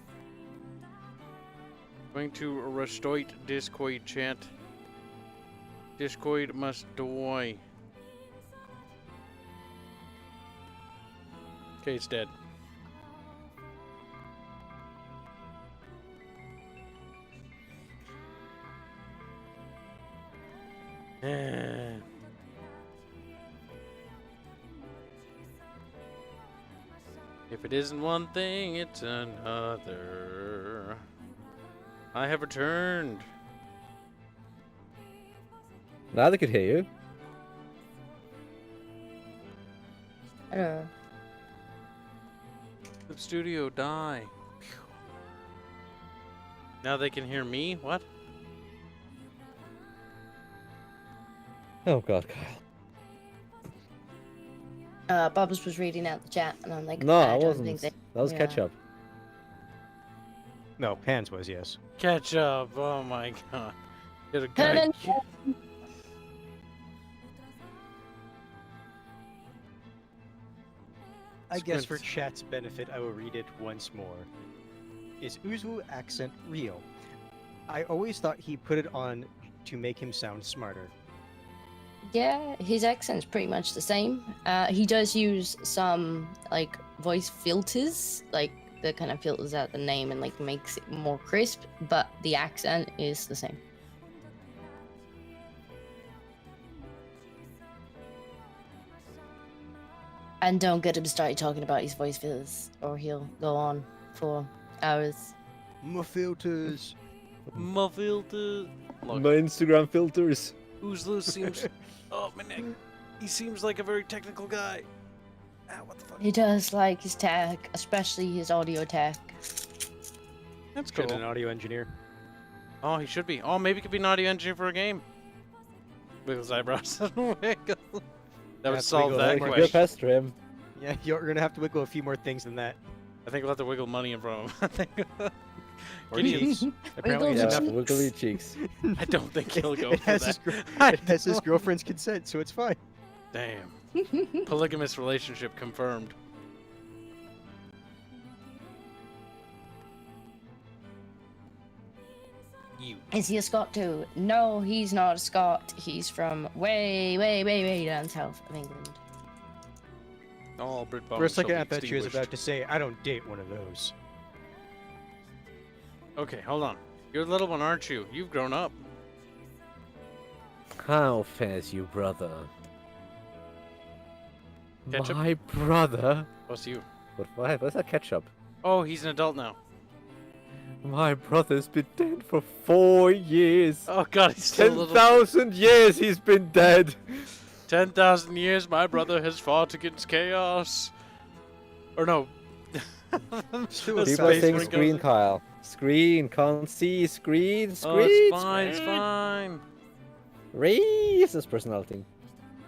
Going to restore Discord chat. Discord must die. Okay, it's dead. If it isn't one thing, it's another. I have returned. Now they could hear you. Hello. The studio, die. Now they can hear me? What? Oh god, Kyle. Bubbles was reading out the chat, and I'm like, No, I I don't wasn't. think That they- was yeah. ketchup. No, Pans was, yes. Ketchup, oh my god. Get a Pan guy. I guess for chat's benefit, I will read it once more. Is Uzu accent real? I always thought he put it on to make him sound smarter. Yeah, his accent's pretty much the same. He does use some like voice filters, like the kind of filters out the name and like makes it more crisp, but the accent is the same. And don't get him started talking about his voice filters, or he'll go on for hours. My filters. My filter. My Instagram filters. Uzlu seems. Oh, my neck. He seems like a very technical guy. Ah, what the fuck? He does like his tech, especially his audio tech. That's Could cool. an audio engineer. Oh, he should be. Oh, maybe he could be an audio engineer for a game. Wiggles eyebrows. Wiggle. That would Have to solve wiggle that more. question. pester him. Yeah, you're gonna have to wiggle a few more things than that. I think we'll have to wiggle money in front of him. I think. Or Gideon. cheeks. Apparently, Wiggle it's Yeah, enough. wiggly cheeks. I don't think he'll go it for has that. It has his girlfriend's consent, so it's fine. Damn. Polygamous relationship confirmed. You. Is he a Scot too? No, he's not a Scot. He's from way, way, way, way down south of England. All Brit For a second, I thought she was about to say, "I don't date one of those." Okay, hold on. You're the little one, aren't you? You've grown up. How fares you, brother? Ketchup? My brother? What's you? What's that ketchup? Oh, he's an adult now. My brother's been dead for 4 years. Oh god, he's still a little. 10,000 years he's been dead. 10,000 years my brother has fought against chaos. Or no. Still The a People are space saying marine screen, goes- Kyle. Screen, can't see, screen, Oh, screen. it's fine, it's fine. Racist personality.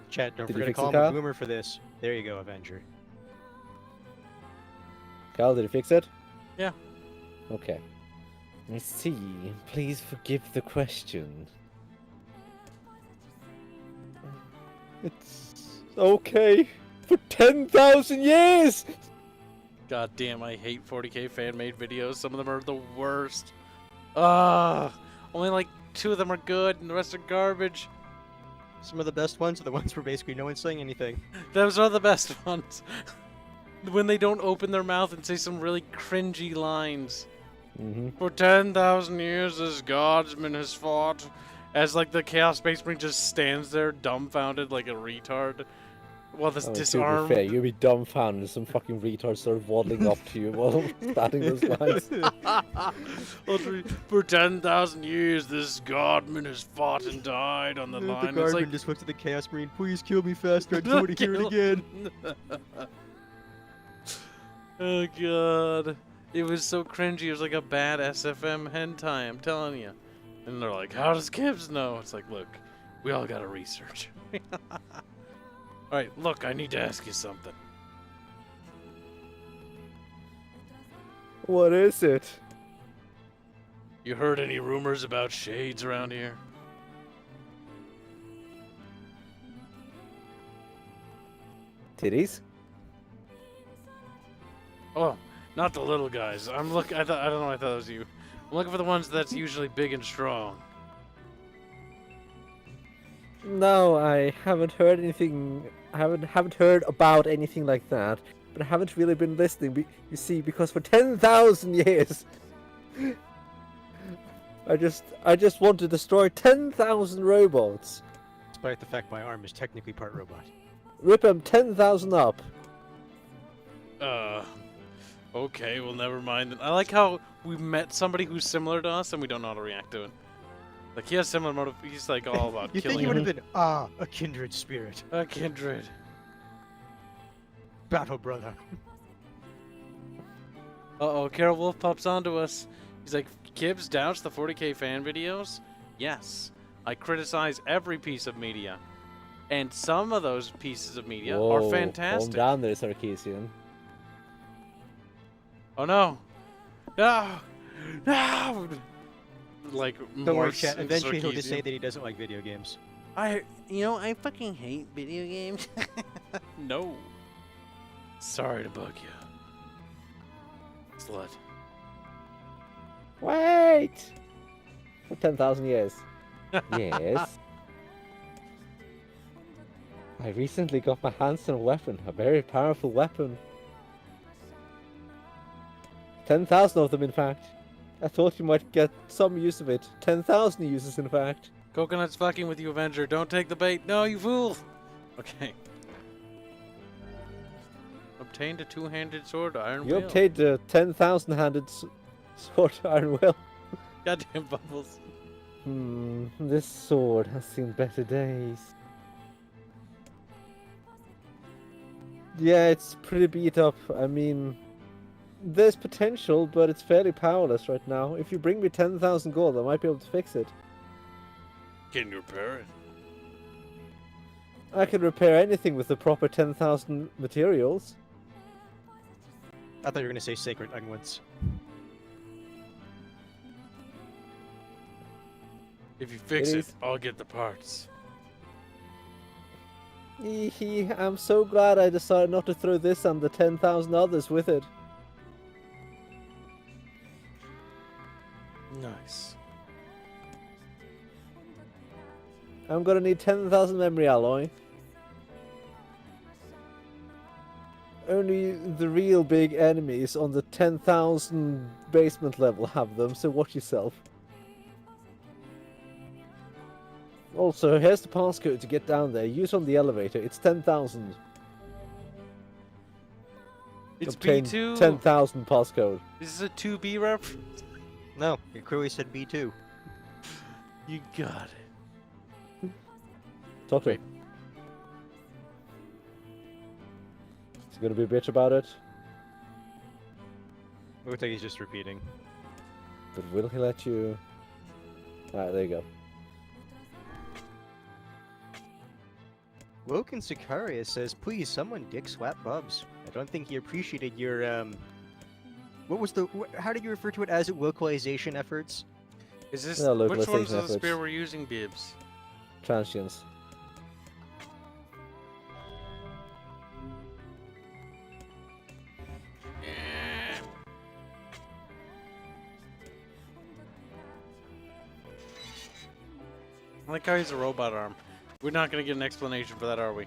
Chat, don't Did you forget to fix call it, him a Kyle? boomer for this. There you go, Avenger. Kyle, did you fix it? Yeah. Okay. I see. Please forgive the question. It's okay. For 10,000 years! God damn, I hate 40k fan-made videos. Some of them are the worst. Only like 2 of them are good and the rest are garbage. Some of the best ones are the ones where basically no one's saying anything. Those are the best ones. When they don't open their mouth and say some really cringy lines. For 10,000 years, this godsman has fought. As like the Chaos Space Marine just stands there dumbfounded like a retard. While this disarmed. To be fair, you'll be dumbfounded and some fucking retard started waddling up to you while starting those lines. For 10,000 years, this godman has fought and died on the line. The guardman just went to the Chaos Marine, please kill me faster, I don't want to hear it again. Oh god. It was so cringy, it was like a bad SFM hentai, I'm telling you. And they're like, how does Kibs know? It's like, look, we all gotta research. Alright, look, I need to ask you something. What is it? You heard any rumors about shades around here? Titties? Oh, not the little guys. I don't know, I thought it was you. I'm looking for the ones that's usually big and strong. No, I haven't heard anything. I haven't heard about anything like that. But I haven't really been listening. You see, because for 10,000 years, I just want to destroy 10,000 robots. Despite the fact my arm is technically part robot. Rip them 10,000 up. Okay, well, never mind. I like how we met somebody who's similar to us and we don't know how to react to it. Like, he has similar motive. He's like all about you killing. You think he would have been, a kindred spirit. A kindred. Battle brother. Uh-oh, Carol Wolf pops onto us. He's like, Kibs doubts the 40k fan videos? Yes. I criticize every piece of media. And some of those pieces of media are fantastic. Calm down there, Sarcastic. Oh no! No! No! Like, don't more worry, chat. Eventually he'll just Sarkisian. say that he doesn't like video games. I fucking hate video games. No. Sorry to bug you. Slut. Wait! For 10,000 years. Yes. I recently got my hands on a weapon, a very powerful weapon. 10,000 of them, in fact. I thought you might get some use of it. 10,000 uses, in fact. Coconut's fucking with you, Avenger. Don't take the bait. No, you fool! Okay. Obtained a two-handed sword, Iron You Will. obtained a 10,000-handed sword, Iron Will. Goddamn bubbles. This sword has seen better days. Yeah, it's pretty beat up. I mean, there's potential, but it's fairly powerless right now. If you bring me 10,000 gold, I might be able to fix it. Can you repair it? I can repair anything with the proper 10,000 materials. I thought you were going to say sacred unguents. If you fix it, I'll get the parts. I'm so glad I decided not to throw this on the 10,000 others with it. Nice. I'm gonna need 10,000 memory alloy. Only the real big enemies on the 10,000 basement level have them, so watch yourself. Also, here's the passcode to get down there. Use on the elevator. It's 10,000. It's Obtain B2. 10,000 passcode. Is this a 2B reference? No, it clearly said B2. You got it. Talk to him. Is he gonna be a bitch about it? Looks like he's just repeating. But will he let you? Alright, there you go. Woken Sicaria says, please, someone dick swap Bubs. I don't think he appreciated your, What was the? How did you refer to it as localization efforts? Is this No, which ones localization of the spear efforts. we're using, Bibs? Transients. I like how he's a robot arm. We're not gonna get an explanation for that, are we?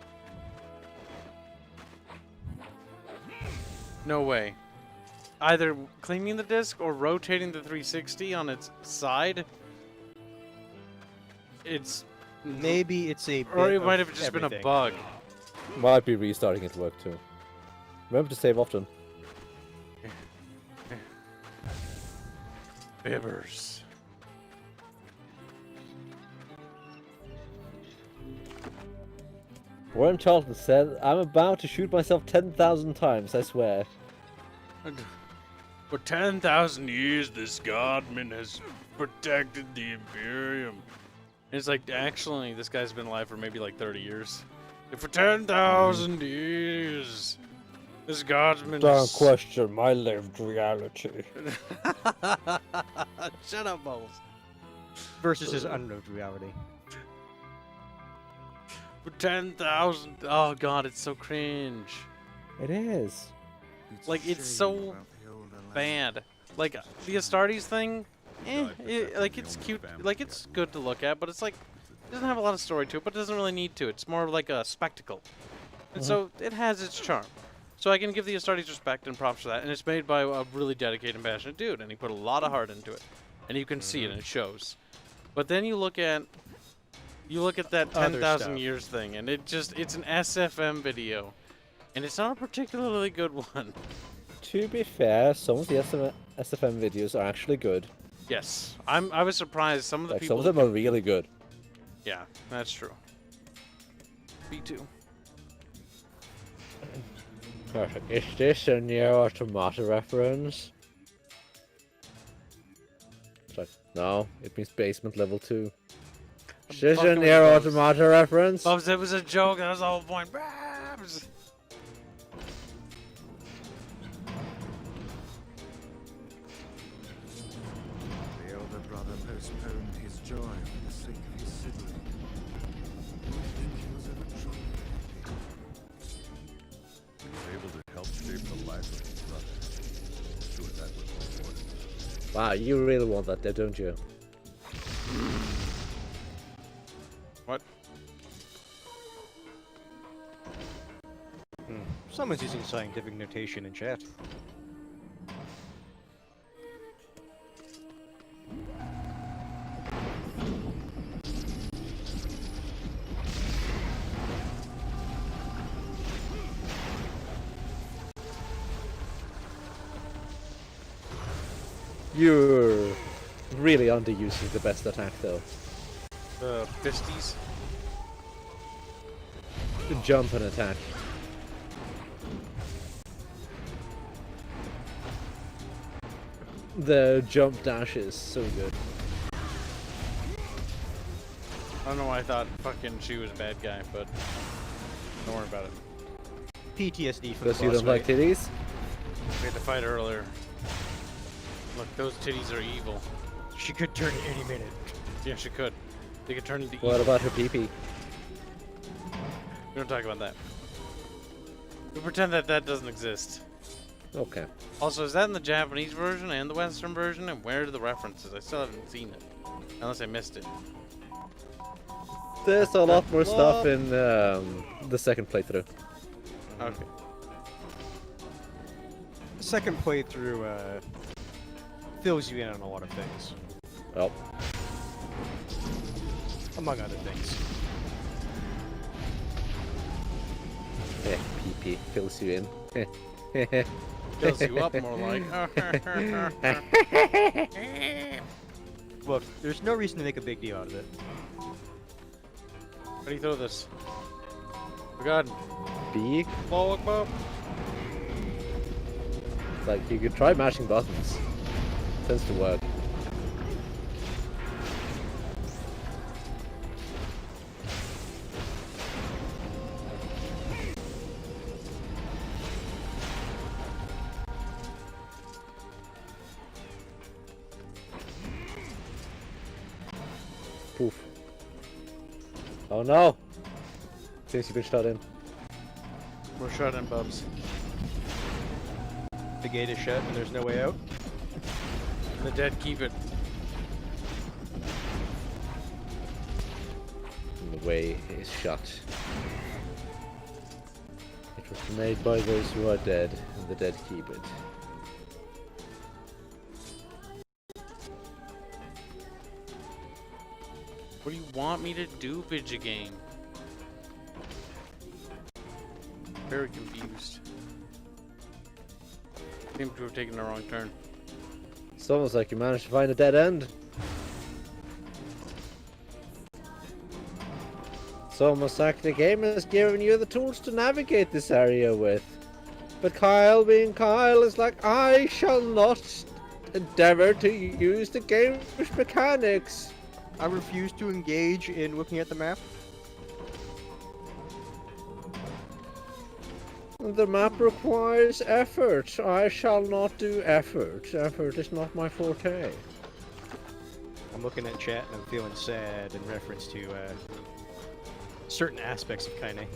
No way. Either cleaning the disc or rotating the 360 on its side. It's Maybe it's a. or bit it might of have just been a everything. bug. Might be restarting it to work too. Remember to save often. Bibbers. Warren Charlton said, "I'm about to shoot myself 10,000 times, I swear." For 10,000 years, this godman has protected the Imperium. It's like, actually, this guy's been alive for maybe like 30 years. For 10,000 years, this guardsman Don't question my lived reality. Shut up, Bubbles. Versus his unlived reality. For 10,000. Oh, God, it's so cringe. It is. Like, it's so bad. Like, the Astartes thing, like, it's cute. Like, it's good to look at, but it's like, it doesn't have a lot of story to it, but it doesn't really need to. It's more like a spectacle. And so, it has its charm. So I can give the Astartes respect and props for that. And it's made by a really dedicated and passionate dude, and he put a lot of heart into it. And you can see it, and it shows. But then you look at that Other 10,000 stuff. years thing, and it's an SFM video. And it's not a particularly good one. To be fair, some of the SFM videos are actually good. Yes. I was surprised. Some of the Like, people... some of them are really good. Yeah, that's true. Me too. Is this a NieR Automata reference? It's like, no, it means basement level 2. Is this a fucking with NieR Bubs. Automata reference? Bubs, it was a joke. That was the whole point. Babs! The elder brother postponed his joy for the sake of his sibling. Do you think he was ever truly happy? He was able to help shape the life of his brother. Sure, that was important. Wow, you really want that there, don't you? What? Someone's using scientific notation in chat. You're really underusing the best attack, though. The fisties? The jump and attack. The jump dash is so good. I don't know why I thought fucking she was a bad guy, but don't worry about it. PTSD from the Because you boss don't like fight. titties? We had to fight earlier. Look, those titties are evil. She could turn any minute. Yeah, she could. They could turn into evil. What about her pee-pee? We don't talk about that. We pretend that that doesn't exist. Okay. Also, is that in the Japanese version and the Western version? And where are the references? I still haven't seen it. Unless I missed it. There's a lot more stuff in the second playthrough. Okay. Second playthrough fills you in on a lot of things. Well. Among other things. PP fills you in. Fills you up more like. Look, there's no reason to make a big deal out of it. How do you throw this? Oh god. B? Blow up, blow up. Like, you could try mashing buttons. Tends to work. Oh no! Seems you've been shut in. We're shut in, Bubs. The gate is shut and there's no way out. The dead keep it. And the way is shut. It was made by those who are dead, and the dead keep it. What do you want me to do, video game? Very confused. Seems to have taken a wrong turn. It's almost like you managed to find a dead end. It's almost like the game has given you the tools to navigate this area with. But Kyle, being Kyle, is like, I shall not endeavor to use the game's mechanics. I refuse to engage in looking at the map. The map requires effort. I shall not do effort. Effort is not my forte. I'm looking at chat and I'm feeling sad in reference to certain aspects of Kaine.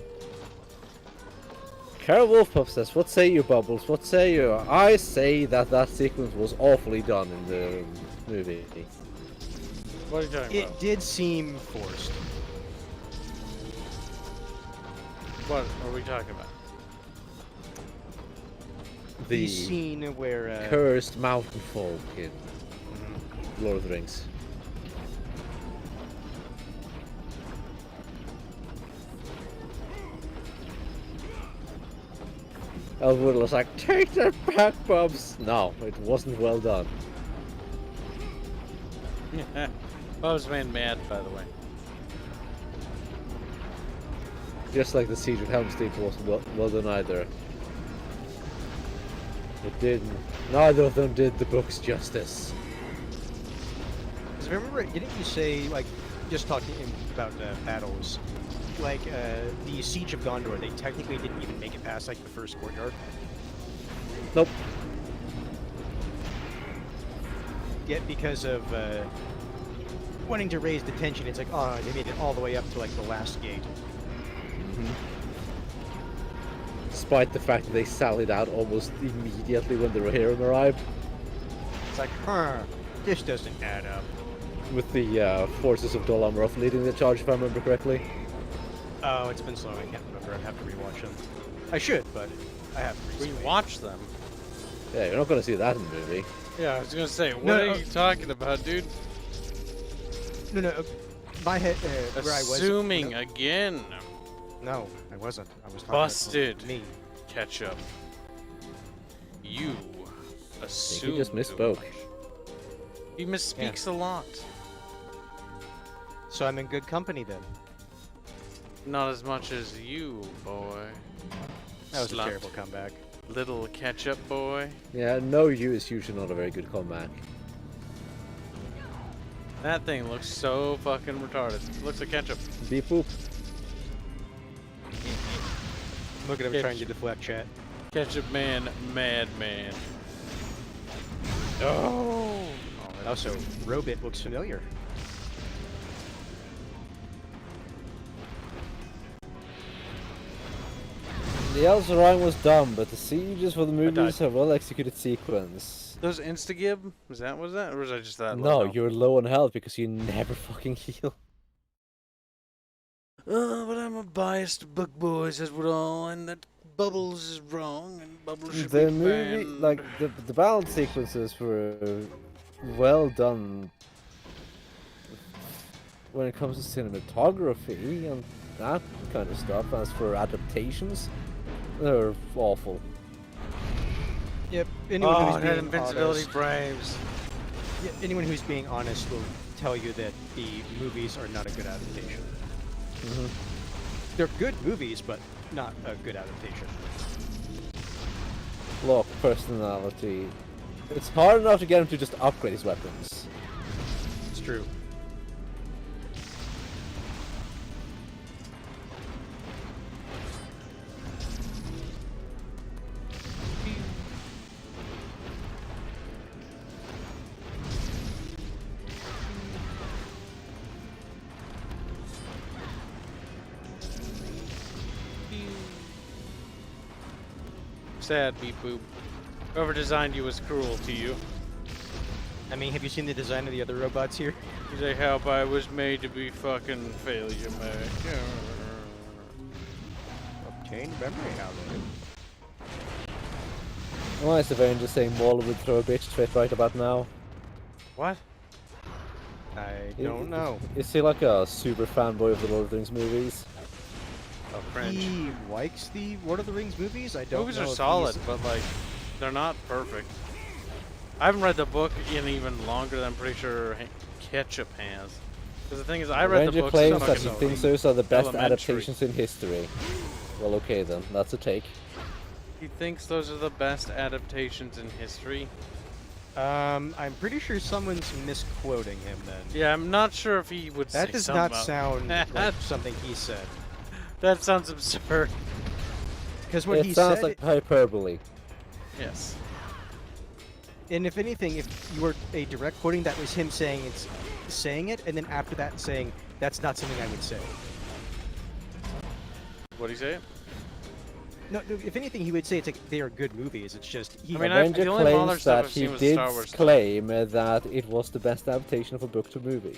Carol Wolfpup says, what say you, Bubbles? What say you? I say that that sequence was awfully done in the movie. What are you talking about? It did seem forced. What are we talking about? The scene where cursed mountain folk in Lord of the Rings. Elwood was like, take that back, Bubs! No, it wasn't well done. Bubs made mad, by the way. Just like the Siege of Helm's Deep wasn't well done either. It didn't. Neither of them did the books justice. Because remember, didn't you say, like, just talking about battles, like, the Siege of Gondor, they technically didn't even make it past, like, the first courtyard? Nope. Yet because of, wanting to raise the tension, it's like, oh, they made it all the way up to, like, the last gate. Despite the fact that they sallied out almost immediately when the Rohirrim arrived. It's like, this doesn't add up. With the forces of Dol Amroth leading the charge, if I remember correctly. Oh, it's been so long, I can't remember. I'd have to rewatch them. I should, but I haven't recently. Rewatch them? Yeah, you're not going to see that in the movie. Yeah, I was going to say, what are you talking about, dude? No, my head, where I was... Assuming again. No, I wasn't. I was talking Busted. about me. Ketchup. You assume. He just misspoke. He misspeaks a lot. So I'm in good company then. Not as much as you, boy. That was Slut. a terrible comeback. Little ketchup boy. Yeah, no, you is usually not a very good comeback. That thing looks so fucking retarded. It looks like ketchup. Beep boop. Look at him trying to deflect chat. Ketchup man, madman. Oh! Also, Robit looks familiar. The Elzarine was dumb, but the sieges for the movies have well executed sequence. Those Instagib? Was that or was I just that No, low? you're low on health because you never fucking heal. Oh, but I'm a biased book boy, says Woodall, and that Bubbles is wrong, and Bubbles should The be movie, banned. like the battle sequences were well done when it comes to cinematography and that kind of stuff. As for adaptations, they're awful. Yep. Anyone who's it had being invincibility honest, frames. yeah, anyone who's being honest will tell you that the movies are not a good adaptation. They're good movies, but not a good adaptation. Look, personality. It's hard enough to get him to just upgrade his weapons. It's true. Sad beep boop. Whoever designed you was cruel to you. I mean, have you seen the design of the other robots here? They help. I was made to be fucking failure, man. Obtain memory alloy. Why is Savane just saying Maul would throw a bitch fit right about now? What? I don't know. Is he like a super fanboy of the Lord of the Rings movies? Oh, cringe. He likes the Lord of the Rings movies? I don't Movies know are if solid, he's- but like, they're not perfect. I haven't read the book in even longer than I'm pretty sure Ketchup has. Because the thing is, I read the Ranger books claims in that he fucking thinks those are the best elementary. adaptations in history. Well, okay then, that's a take. He thinks those are the best adaptations in history. I'm pretty sure someone's misquoting him then. Yeah, I'm not sure if he would say That does something not about sound that. like something he said. That sounds absurd. Because what It he sounds said, like hyperbole. Yes. and if anything, if you were a direct quoting, that was him saying it, and then after that saying, that's not something I would say. What'd he say? No, if anything, he would say it's like they are good movies. It's just he. I mean, Ranger the only Mahler claims stuff that I've he seen was did Star Wars stuff. claim that it was the best adaptation of a book to movie.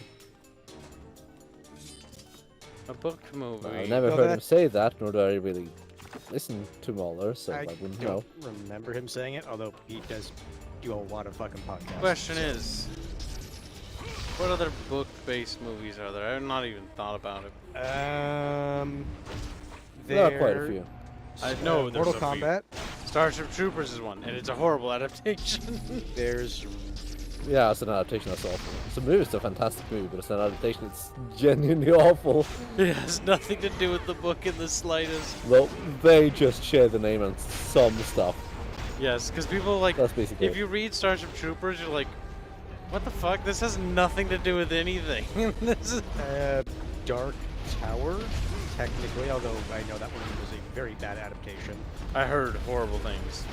A book movie. I never heard him say that, nor do I really listen to Mahler, so I I wouldn't know. don't remember him saying it, although he does do a lot of fucking podcasts. Question is, what other book-based movies are there? I've not even thought about it. There are quite a few. I know there's Mortal a few. Kombat. Starship Troopers is one, and it's a horrible adaptation. There's Yeah, it's an adaptation that's awful. It's a movie, it's a fantastic movie, but it's an adaptation that's genuinely awful. It has nothing to do with the book in the slightest. Well, they just share the name and some stuff. Yes, because people like, That's basically if it. you read Starship Troopers, you're like, what the fuck? This has nothing to do with anything. This is... Dark Tower, technically, although I know that one was a very bad adaptation. I heard horrible things.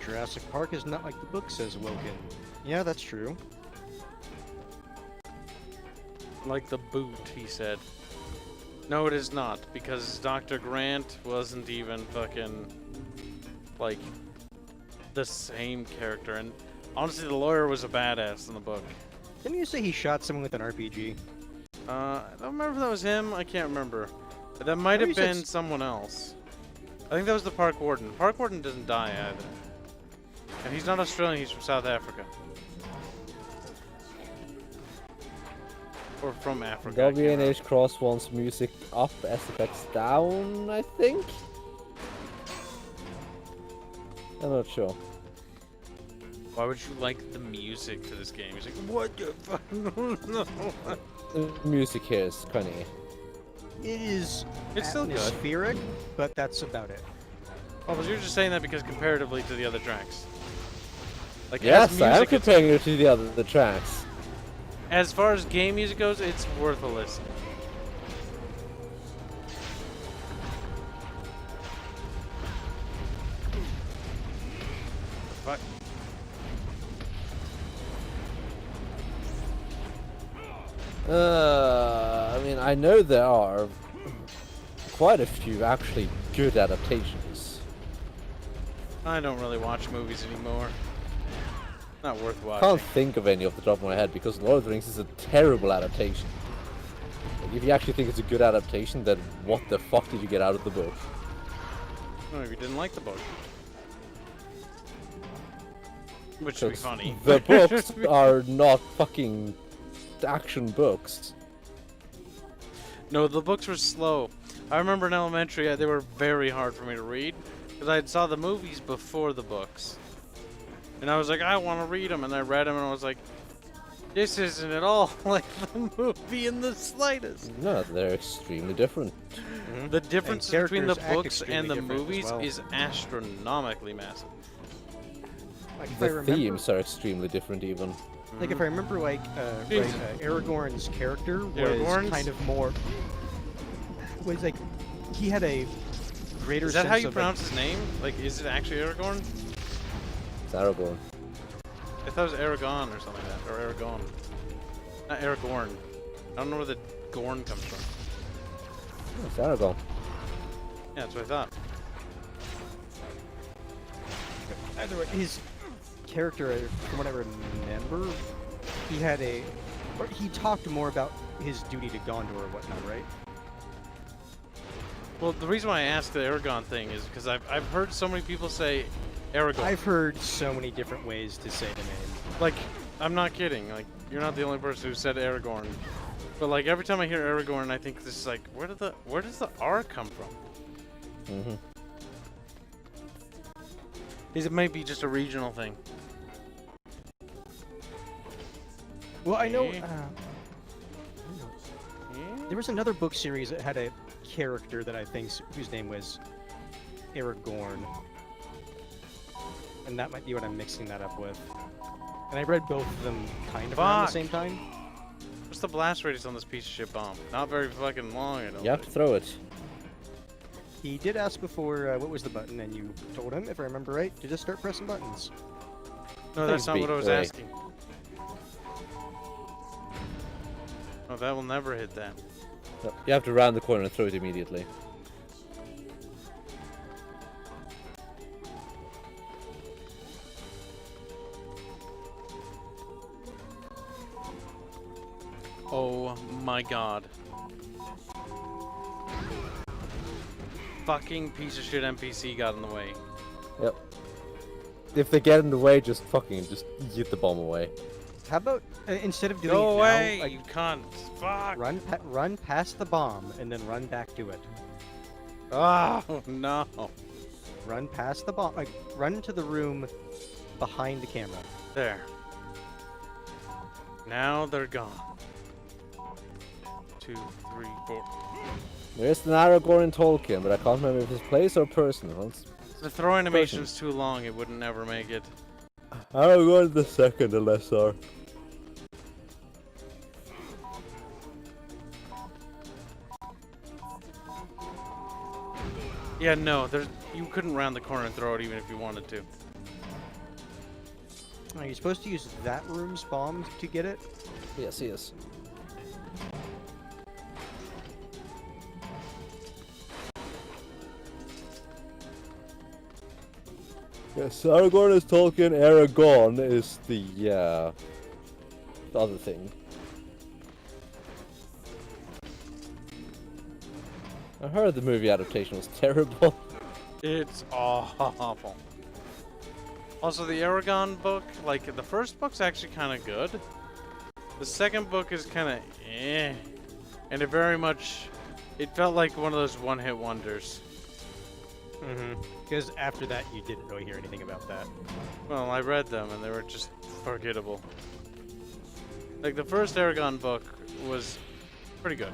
Jurassic Park is not like the book says, Woken. Yeah, that's true. Like the boot, he said. No, it is not, because Dr. Grant wasn't even fucking, like, the same character. And honestly, the lawyer was a badass in the book. Didn't you say he shot someone with an RPG? I don't remember if that was him. I can't remember. But that might have been someone else. I think that was the park warden. Park warden doesn't die either. And he's not Australian, he's from South Africa. Or from Africa. WNH Cross wants music up, SFX down, I think? I'm not sure. Why would you like the music to this game? He's like, what the fuck? No. The music here is kind of... It is It's still good. atmospheric, but that's about it. Oh, but you're just saying that because comparatively to the other tracks. Like, Yes, as I am music, comparing it to the tracks. as far as game music goes, it's worth a listen. Fuck. I mean, I know there are quite a few actually good adaptations. I don't really watch movies anymore. Not worth I watching. can't think of any off the top of my head because Lord of the Rings is a terrible adaptation. Like, if you actually think it's a good adaptation, then what the fuck did you get out of the book? Oh, if you didn't like the book. Which would be 'Cause funny. The books are not fucking action books. No, the books were slow. I remember in elementary, they were very hard for me to read because I saw the movies before the books. And I was like, I want to read them. And I read them and I was like, this isn't at all like the movie in the slightest. No, they're extremely different. The difference between the characters act books and extremely the different as movies well. is astronomically massive. Like, if I The remember, themes are extremely different even. like if I remember, like, Aragorn's character was Aragorn's? kind of more, was like, he had a greater Is that sense how you of, pronounce his name? Like, is it actually Aragorn? It's Aragorn. I thought it was Aragon or something like that, or Aragon. Not Aragorn. I don't know where the Gorn comes from. Oh, it's Aragorn. Yeah, that's what I thought. Either way, his character, from what I remember, he had a... Or he talked more about his duty to Gondor or whatnot, right? Well, the reason why I asked the Aragon thing is because I've heard so many people say Aragorn. I've heard so many different ways to say the name. Like, I'm not kidding. Like, you're not the only person who said Aragorn. But like every time I hear Aragorn, I think this is like, where does the R come from? Mm-hmm. It might be just a regional thing. Well, I know. There was another book series that had a character that I think whose name was Aragorn, and that might be what I'm mixing that up with. And I read both of them kind of around the same time. What's the blast radius on this piece of shit bomb? Not very fucking long, I don't You have to throw it. He did ask before what was the button, and you told him, if I remember right, to just start pressing buttons. No, that's not what I was asking. Oh, that will never hit that. No, you have to round the corner and throw it immediately. Oh my god. Fucking piece of shit NPC got in the way. Yep. If they get in the way, just get the bomb away. How about instead of doing Go it away, now, like, you cunt! Fuck! Run past the bomb and then run back to it. Oh no! Run past the bomb. Like, run into the room behind the camera. There. Now they're gone. 2, 3, 4. There's an Aragorn in Tolkien, but I can't remember if it's place or person. The throw animation's too long, it wouldn't ever make it. Aragorn the second, the lesser. Yeah, no, you couldn't round the corner and throw it even if you wanted to. Are you supposed to use that room's bomb to get it? Yes, yes. Yes, Aragorn is Tolkien, Aragorn is the other thing. I heard the movie adaptation was terrible. It's awful. Also, the Aragon book, like, the first book's actually kind of good. The second book is kind of eh. And it it felt like one of those one-hit wonders. Mm-hmm. Because after that, you didn't really hear anything about that. Well, I read them, and they were just forgettable. Like, the first Aragon book was pretty good.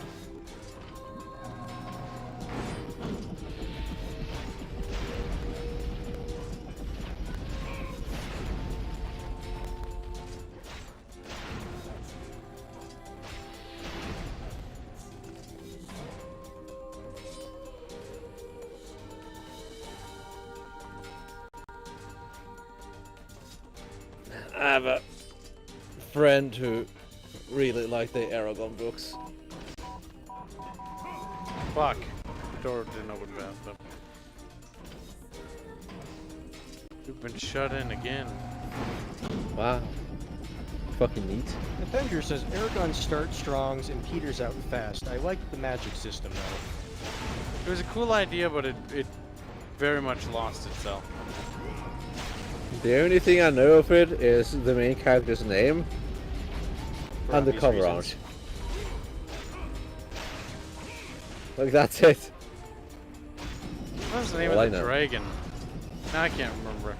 I have a friend who really liked the Aragorn books. Fuck. The door didn't open fast enough. We've been shut in again. Wow. Fucking neat. Avenger says Aragorn starts strongs and peters out fast. I like the magic system though. It was a cool idea, but it very much lost itself. The only thing I know of it is the main character's name and the cover art. Like, that's it. What was the name of the dragon? I can't remember.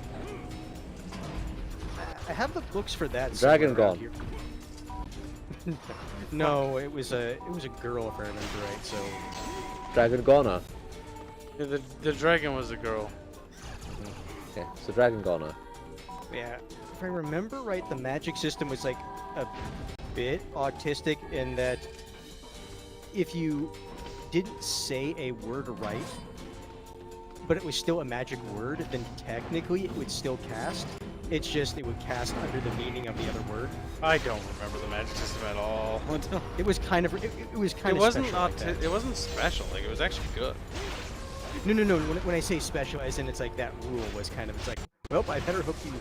I have the books for that. Dragon Gone. No, it was a girl if I remember right. So. Dragon Gona. Yeah, the dragon was a girl. Okay, so Dragon Gona. Yeah, if I remember right, the magic system was like a bit autistic in that if you didn't say a word right, but it was still a magic word, then technically it would still cast. It's just it would cast under the meaning of the other word. I don't remember the magic system at all. It was kind of it was kind It of wasn't special like that. it wasn't special. Like it was actually good. No. When I say special, as in it's like that rule was kind of it's like, well, I better hope you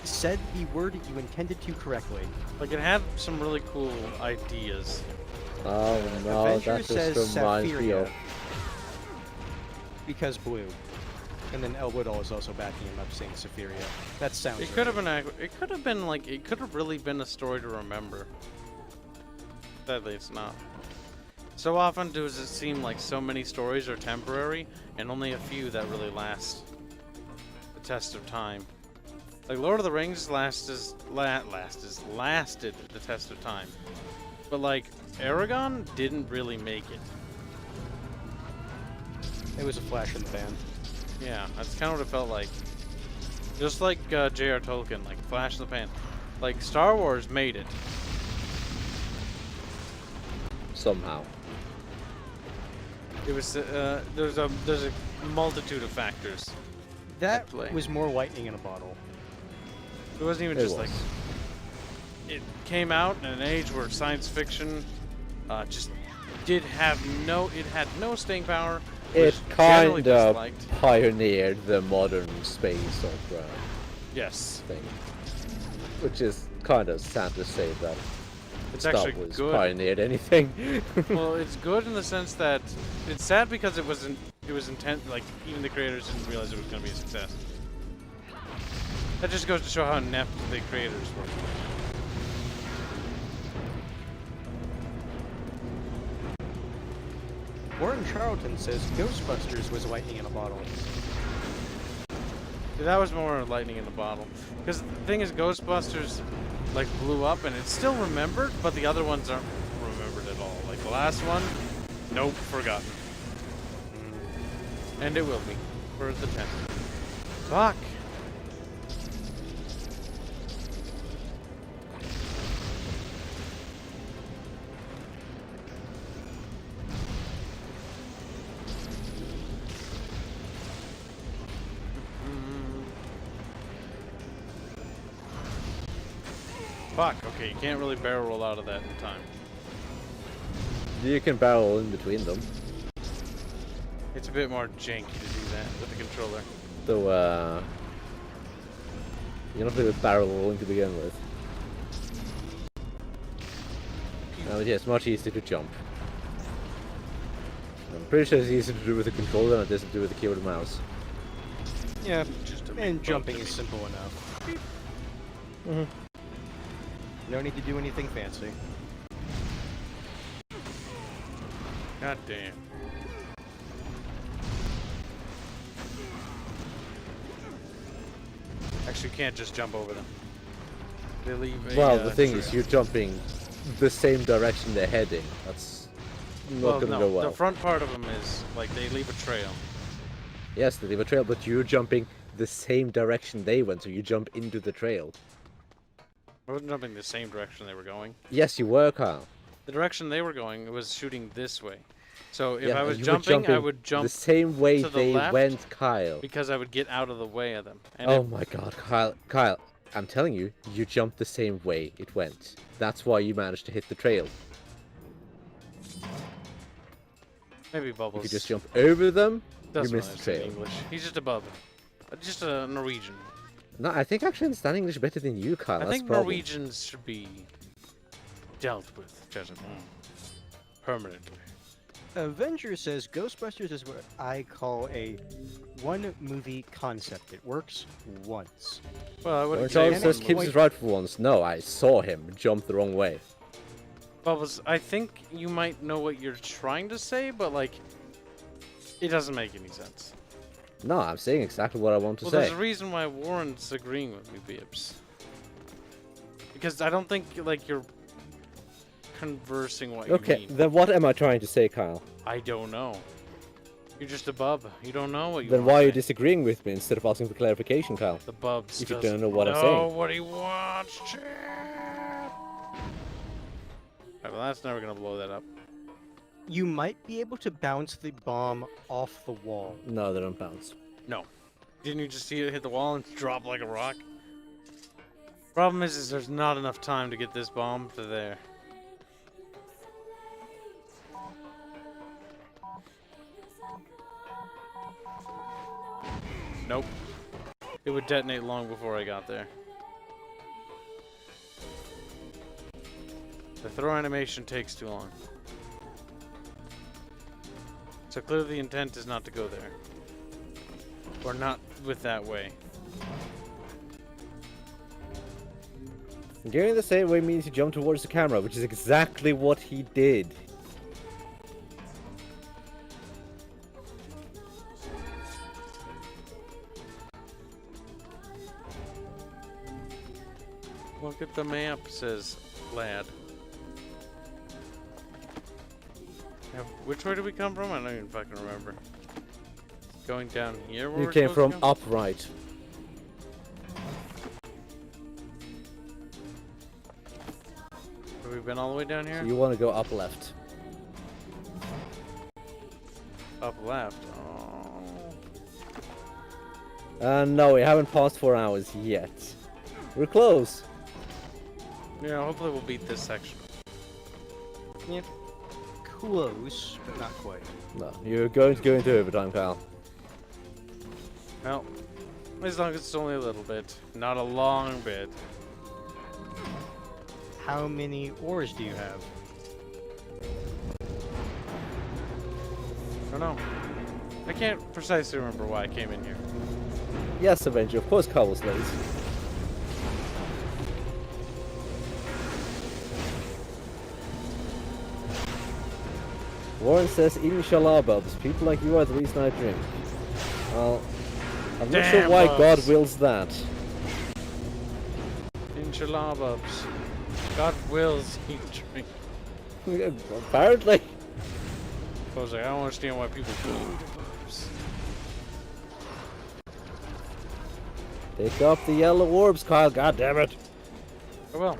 said the word that you intended to correctly. Like it had some really cool ideas. Oh no, Avenger that says just reminds me Saphiria of. because blue. And then Elwoodall is also backing him up saying Saphiria. That sounds It could have been. It could have been like. It could have really been a story to remember. Sadly, it's not. So often does it seem like so many stories are temporary, and only a few that really last the test of time. Like Lord of the Rings lasted the test of time, but like Aragon didn't really make it. It was a flash in the pan. Yeah, that's kind of what it felt like. Just like J.R. Tolkien, like flash in the pan. Like Star Wars made it. Somehow. It was there's a multitude of factors. That was more lightning in a bottle. It wasn't even just like it came out in an age where science fiction just it had no staying power. It generally kind of disliked. pioneered the modern space opera Yes. thing, which is kind of sad to say that It's Star actually Wars good. pioneered anything. Well, it's good in the sense that it's sad because it was intent. Like even the creators didn't realize it was going to be a success. That just goes to show how inept the creators were. Warren Charlton says Ghostbusters was lightning in a bottle. Dude, that was more lightning in the bottle. Because the thing is, Ghostbusters like blew up and it's still remembered, but the other ones aren't remembered at all. Like the last one, nope, forgotten. And it will be for the 10th. Fuck. Fuck, okay, you can't really barrel roll out of that in time. You can barrel in between them. It's a bit more janky to do that with the controller. So, you're not really barrel rolling to begin with. Now, yeah, it's much easier to jump. I'm pretty sure it's easier to do with the controller than it is to do with the keyboard and mouse. Yeah, and jumping is simple enough. Mm-hmm. No need to do anything fancy. God damn. Actually, you can't just jump over them. They leave a, Well, the thing trail. is, you're jumping the same direction they're heading. That's not gonna go well. The front part of them is, like, they leave a trail. Yes, they leave a trail, but you're jumping the same direction they went, so you jump into the trail. I wasn't jumping the same direction they were going. Yes, you were, Kyle. The direction they were going was shooting this way. So if Yeah, I was you were jumping, I would jump the same way to the they left went, Kyle. because I would get out of the way of them. And Oh my god, Kyle, I'm telling you, you jumped the same way it went. That's why you managed to hit the trail. maybe Bubbles. If you just jump over them, doesn't you missed the understand trail. English. He's just above. Just a Norwegian. No, I think I actually understand English better than you, Kyle. I That's think the problem. Norwegians should be dealt with just permanently. Avenger says Ghostbusters is what I call a one-movie concept. It works once. Well, I When wouldn't Charles say says Kibs is right for once, no, I saw him jump the wrong way. Bubbles, I think you might know what you're trying to say, but like, it doesn't make any sense. No, I'm saying exactly what I want to Well, say. there's a reason why Warren's agreeing with me, Bibbs. Because I don't think like you're conversing what you Okay, mean. then what am I trying to say, Kyle? I don't know. You're just a bub. You don't know what you Then want why are to you say. disagreeing with me instead of asking for clarification, Kyle? The bubs If you doesn't don't know what I'm know saying. what he wants, Chad. Alright, well, that's never gonna blow that up. You might be able to bounce the bomb off the wall. No, they don't bounce. No. Didn't you just see it hit the wall and drop like a rock? Problem is there's not enough time to get this bomb to there. Nope. It would detonate long before I got there. The throw animation takes too long. So clearly the intent is not to go there. Or not with that way. Going the same way means you jump towards the camera, which is exactly what he did. Look at the map, says lad. Now, which way did we come from? I don't even fucking remember. Going down here? Where You we're came supposed from to go? upright. Have we been all the way down here? So you want to go up left. Up left. Oh. No, we haven't passed 4 hours yet. We're close. Yeah, hopefully we'll beat this section. Yeah. Close, but not quite. No, you're going to go into overtime, Kyle. Well, as long as it's only a little bit, not a long bit. How many ores do you have? I don't know. I can't precisely remember why I came in here. Yes, Avenger, of course Kyle was late. Warren says, Inshallah, Bubs. People like you are the reason I drink. Well, I'm not sure why God wills that. Inshallah, Bubs. God wills you drink. Apparently. I was like, I don't understand why people do Bubs. Pick up the yellow orbs, Kyle. God damn it. Oh well,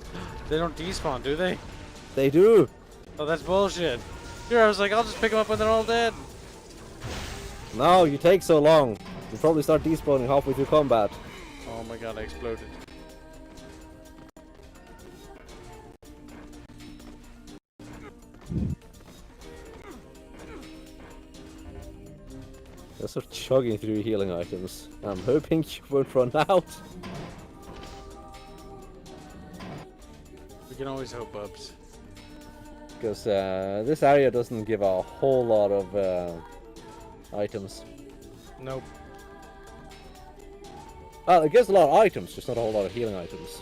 they don't despawn, do they? They do. Oh, that's bullshit. Here, I was like, I'll just pick them up when they're all dead. No, you take so long. You'll probably start despawning halfway through combat. Oh my god, I exploded. You're sort of chugging through healing items. I'm hoping you won't run out. We can always hope, Bubs. Because this area doesn't give a whole lot of items. Nope. It gives a lot of items, just not a whole lot of healing items.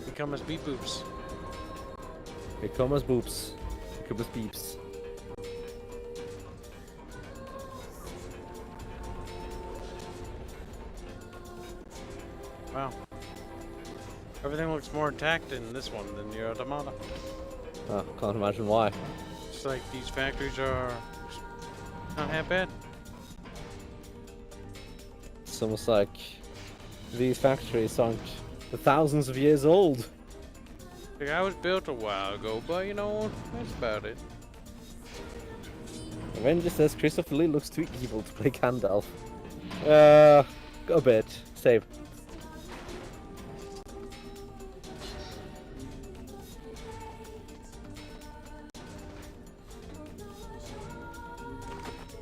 Become as beep boops. Become as boops. Become as beeps. Wow. Everything looks more intact in this one than the Automata. Oh, can't imagine why. It's like these factories are not half bad. It's almost like these factories aren't thousands of years old. Like I was built a while ago, but you know, that's about it. Avenger says Christopher Lee looks too evil to play Gandalf. A bit. Save.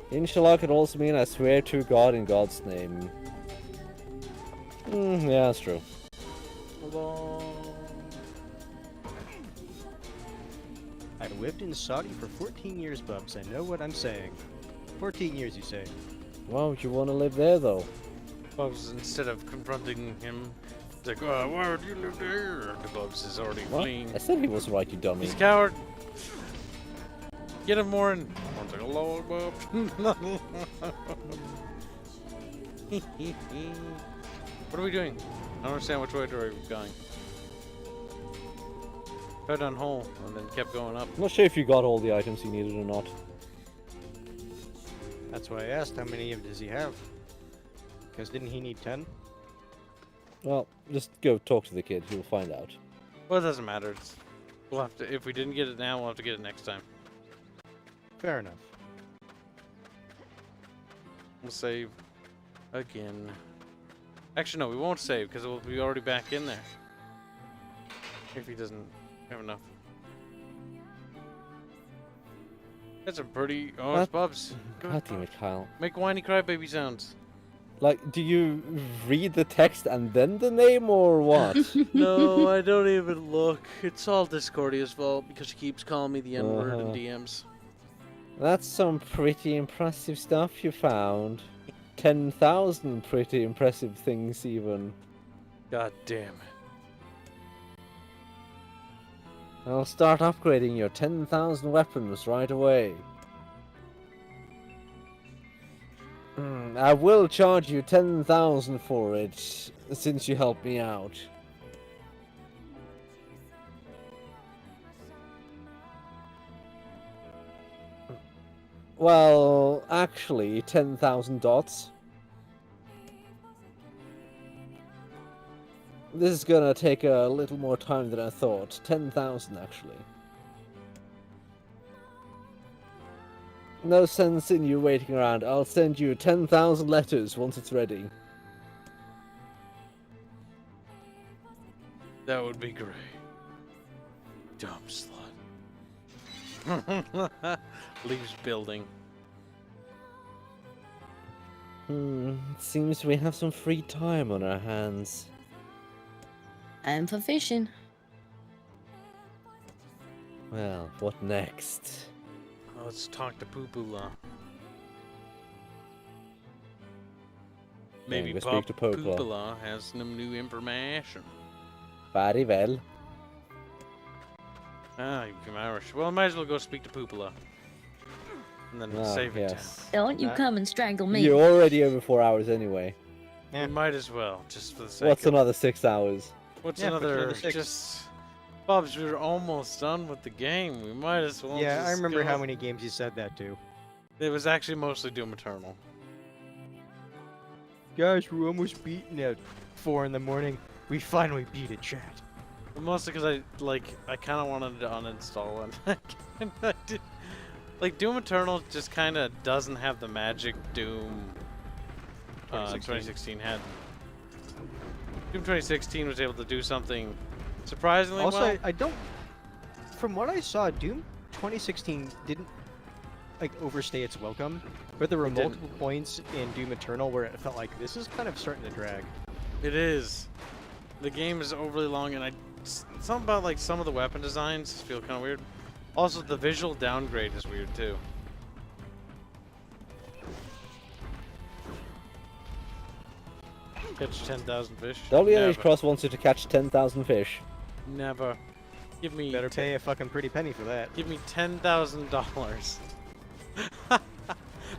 Inshallah could also mean I swear to God in God's name. Yeah, that's true. I lived in Saudi for 14 years, Bubs. I know what I'm saying. 14 years, you say? Why would you want to live there, though? Bubs, instead of confronting him, it's like, oh, why would you live there? The Bubs is already fleeing. I said he was right, you dummy. He's a coward. Get him, Warren. Warren's like, hello, Bubs. What are we doing? I don't understand which way we're going. Fed on hole and then kept going up. I'm not sure if you got all the items you needed or not. That's why I asked how many of does he have? Because didn't he need 10? Well, just go talk to the kid. You'll find out. Well, it doesn't matter. We'll have to. If we didn't get it now, we'll have to get it next time. Fair enough. We'll save again. Actually, no, we won't save because we'll be already back in there. If he doesn't have enough. That's a pretty. Oh, it's Bubs. God damn it, Kyle. Make whiny crybaby sounds. Like, do you read the text and then the name, or what? No, I don't even look. It's all Discordia's fault because she keeps calling me the N-word in DMs. That's some pretty impressive stuff you found. 10,000 pretty impressive things, even. God damn it. I'll start upgrading your 10,000 weapons right away. I will charge you 10,000 for it, since you helped me out. Well, actually, 10,000 dots. This is gonna take a little more time than I thought. 10,000, actually. No sense in you waiting around. I'll send you 10,000 letters once it's ready. That would be great. Dumb slut. Leaves building. It seems we have some free time on our hands. And for fishing. Well, what next? Let's talk to Poopula. Maybe we'll Pop speak to Popla. Poopula has some new information. Very well. Ah, you become Irish. Well, I might as well go speak to Poopula. And then save it down. Don't you come and strangle me. You're already over 4 hours anyway. We might as well, just for the sake What's of another 6 hours? What's Yeah, another? another 6. Just Bobs, we were almost done with the game. We might as well. Yeah, just I remember go. how many games you said that to. It was actually mostly Doom Eternal. Guys, we're almost beaten at 4 in the morning. We finally beat it, chat. But mostly because I kind of wanted to uninstall it. And I did. Like Doom Eternal just kind of doesn't have the magic Doom 2016 had. Doom 2016 was able to do something surprisingly Also, well. I don't. From what I saw, Doom 2016 didn't overstay its welcome, but there were multiple points in Doom Eternal where it felt like this is kind of starting to drag. It is. The game is overly long, and something about like some of the weapon designs feel kind of weird. Also, the visual downgrade is weird too. Catch 10,000 fish. WH Cross wants you to catch 10,000 fish. Never. Give me. Better pay a fucking pretty penny for that. Give me $10,000.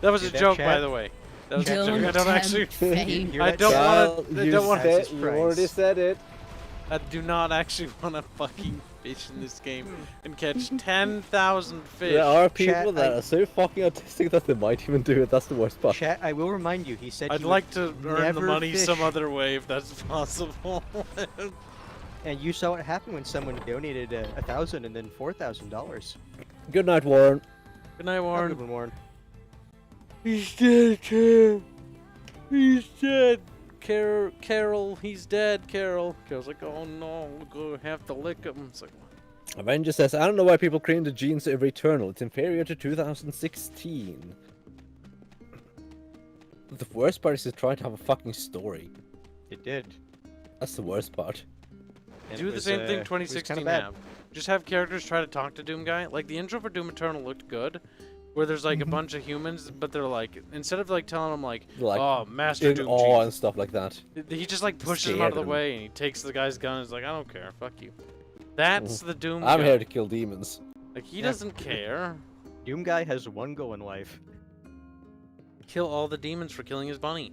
That was a Hear that, joke, by chat? the way. That was a Chat, joke. I don't actually. Hear I that, don't chat? want to. I don't want to. You already said it. I do not actually want to fucking fish in this game and catch 10,000 fish. There are people Chat, that are so fucking autistic that they might even do it. That's the worst part. Chat, I will remind you, he said I'd he like would to earn the never money fish. some other way if that's possible. And you saw what happened when someone donated $1,000 and then $4,000. Good night, Warren. Good night, Have a Warren. good one, Warren. He's dead, Cam. He's dead. Carol, he's dead, Carol. Carol's like, oh no, we're gonna have to lick him. It's like, Avenger says, I don't know why people claim the genes of Eternal. It's inferior to 2016. The worst part is to try to have a fucking story. It did. That's the worst part. And do it the was, same thing it was 2016 kinda bad. have. Just have characters try to talk to Doom Guy. Like the intro for Doom Eternal looked good, where there's like a bunch of humans, but they're like, instead of like telling them like, oh, Master in Doom awe Chief, and stuff like that. he just like pushes him out of the Scared him. way and he takes the guy's gun and is like, I don't care, fuck you. That's the Doom I'm Guy. here to kill demons. Like he doesn't care. Doom Guy has one goal in life. Kill all the demons for killing his bunny.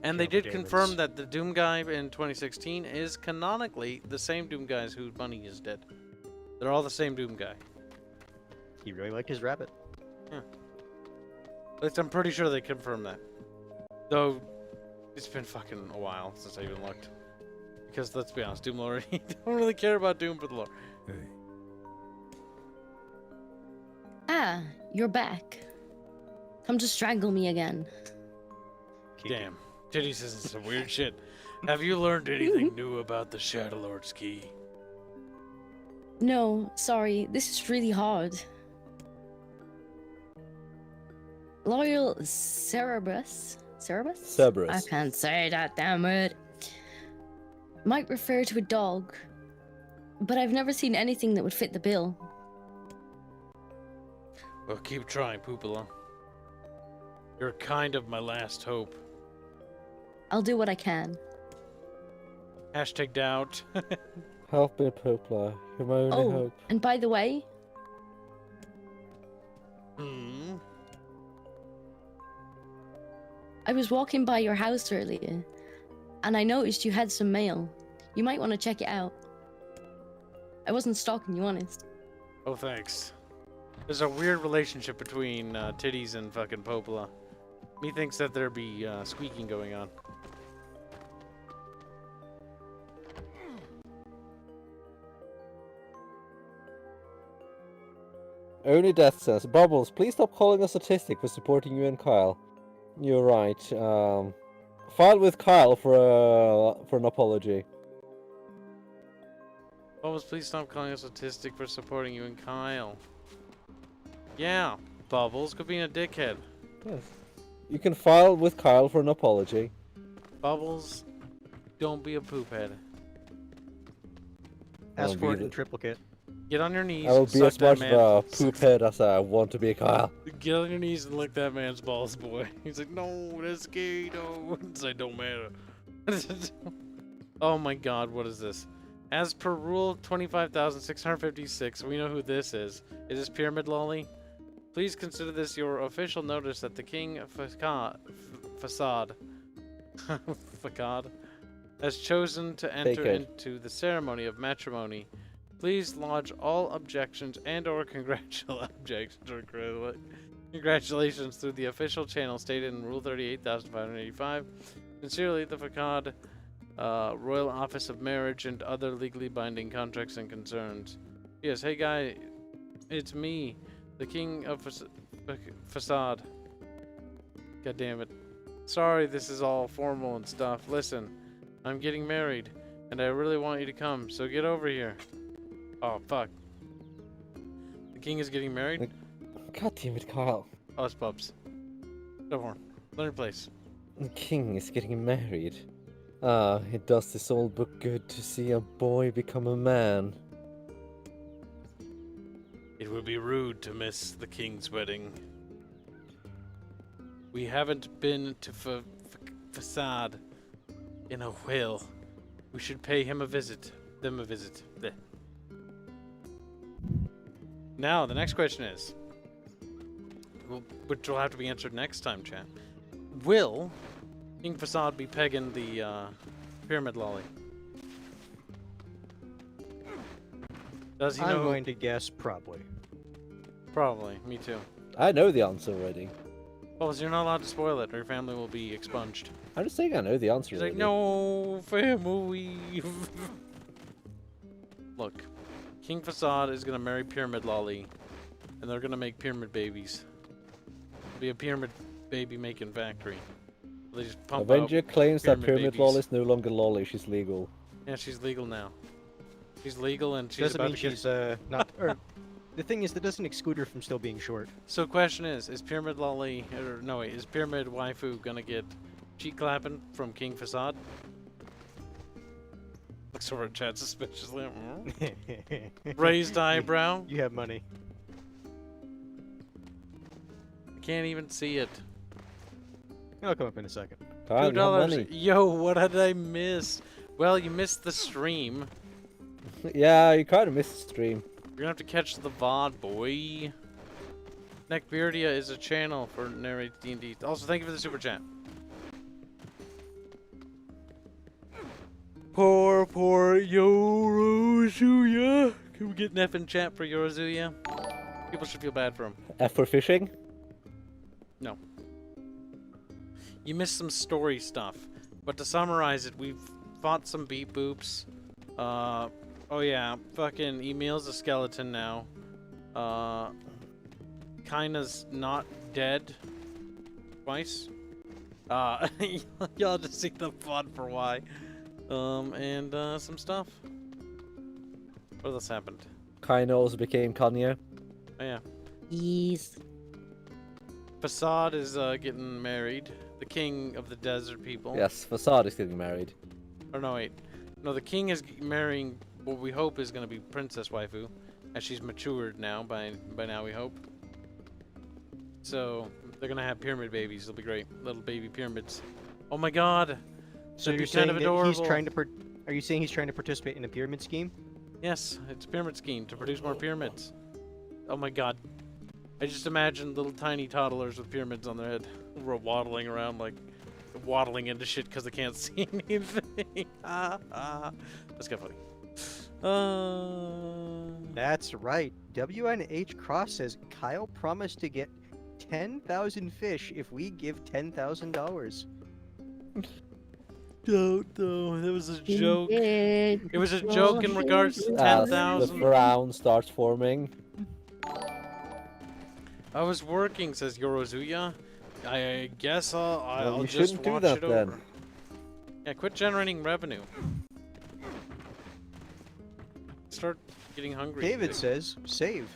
And they Kill did the confirm demons. that the Doom Guy in 2016 is canonically the same Doom Guys whose bunny is dead. They're all the same Doom Guy. He really liked his rabbit. Yeah. At least I'm pretty sure they confirmed that. Though, it's been fucking a while since I even looked. Because let's be honest, Doom lore, don't really care about Doom for the lore. Hey, Yeah, you're back. Come to strangle me again. Damn. Titty says some weird shit. Have you learned anything new about the Shadow Lord's key? No, sorry, this is really hard. Loyal Cerberus? Cerberus. I can't say that, damn it. Might refer to a dog, but I've never seen anything that would fit the bill. Well, keep trying, Poopala. You're kind of my last hope. I'll do what I can. Hashtag doubt. Help me, Poplar. You're my only Oh, hope. and by the way, I was walking by your house earlier, and I noticed you had some mail. You might want to check it out. I wasn't stalking you, honest. Oh, thanks. There's a weird relationship between Titties and fucking Popola. Methinks that there be squeaking going on. Only Death says, Bubbles, please stop calling us autistic for supporting you and Kyle. You're right. File with Kyle for an apology. Bubbles, please stop calling us autistic for supporting you and Kyle. Yeah, Bubbles, quit being a dickhead. Yes. You can file with Kyle for an apology. Bubbles, don't be a poophead. Ask for it in triplicate. Get on your knees. I will be suck as that much man. of a poophead as I want to be Kyle. Get on your knees and lick that man's balls, boy. He's like, no, that's gay, no. It's like, don't matter. Oh my god, what is this? As per rule 25,656, we know who this is. Is this Pyramid Lolly? Please consider this your official notice that the King Facade has chosen to enter into the ceremony of matrimony. Please lodge all objections and or congratulations through the official channel stated in Rule 38,585. Sincerely, the Facade Royal Office of Marriage and other legally binding contracts and concerns. Yes, hey guy, it's me, the King of Facade. God damn it. Sorry this is all formal and stuff. Listen, I'm getting married, and I really want you to come, so get over here. Oh, fuck. The king is getting married? God damn it, Kyle. Oh, it's Bubs. Go on. Learn your place. The king is getting married. Ah, it does this old book good to see a boy become a man. It would be rude to miss the king's wedding. We haven't been to Facade in a while. We should pay him a visit. Them a visit. Blech. Now, the next question is, which will have to be answered next time, chat. Will King Facade be pegging the Pyramid Lolly? Does he know? I'm going to guess probably. Probably, me too. I know the answer already. Well, so you're not allowed to spoil it, or your family will be expunged. I'm just saying I know the answer He's already. like, no, family. Look, King Facade is gonna marry Pyramid Lolly, and they're gonna make pyramid babies. It'll be a pyramid baby making factory. They just pump Avenger out claims that Pyramid babies. Lolly is no longer Lolly, she's legal. Yeah, she's legal now. She's legal and she's Doesn't about mean to get... she's not. Or, the thing is, that doesn't exclude her from still being short. So question is Pyramid Lolly, or no wait, is Pyramid Waifu gonna get cheek clapping from King Facade? Looks over at chat suspiciously. Raised eyebrow. You have money. I can't even see it. It'll come up in a second. $2. Yo, what did I miss? Well, you missed the stream. Yeah, you kind of missed the stream. You're gonna have to catch the VOD, boy. Neckbeardia is a channel for narrate D&D. Also, thank you for the super chat. Poor Yorozuya. Can we get an F in chat for Yorozuya? People should feel bad for him. F for fishing? No. You missed some story stuff. But to summarize it, we've fought some beat boops. Oh yeah, fucking Emil's a skeleton now. Kina's not dead twice. Y'all just see the fun for why. And some stuff. What else happened? Kaino also became Kanye. Oh, yeah. Yes. Facade is getting married. The king of the desert people. Yes, Facade is getting married. Or no, wait. No, the king is marrying what we hope is going to be Princess Waifu. As she's matured now, by now we hope. So, they're going to have pyramid babies. It'll be great. Little baby pyramids. Oh my god! So That'd you're be kind saying of that adorable. he's trying to are you saying he's trying to participate in a pyramid scheme? Yes, it's a pyramid scheme to produce more pyramids. Oh my god. I just imagine little tiny toddlers with pyramids on their head. We're waddling around like waddling into shit because they can't see anything. That's kind of funny. That's right. WNH Cross says Kyle promised to get 10,000 fish if we give $10,000. Don't know. That was a joke. It was a joke in regards to As 10,000. the frown starts forming. I was working, says Yorozuya. I guess I'll you just shouldn't do watch that it then. over. Yeah, quit generating revenue. Start getting hungry. David says, save.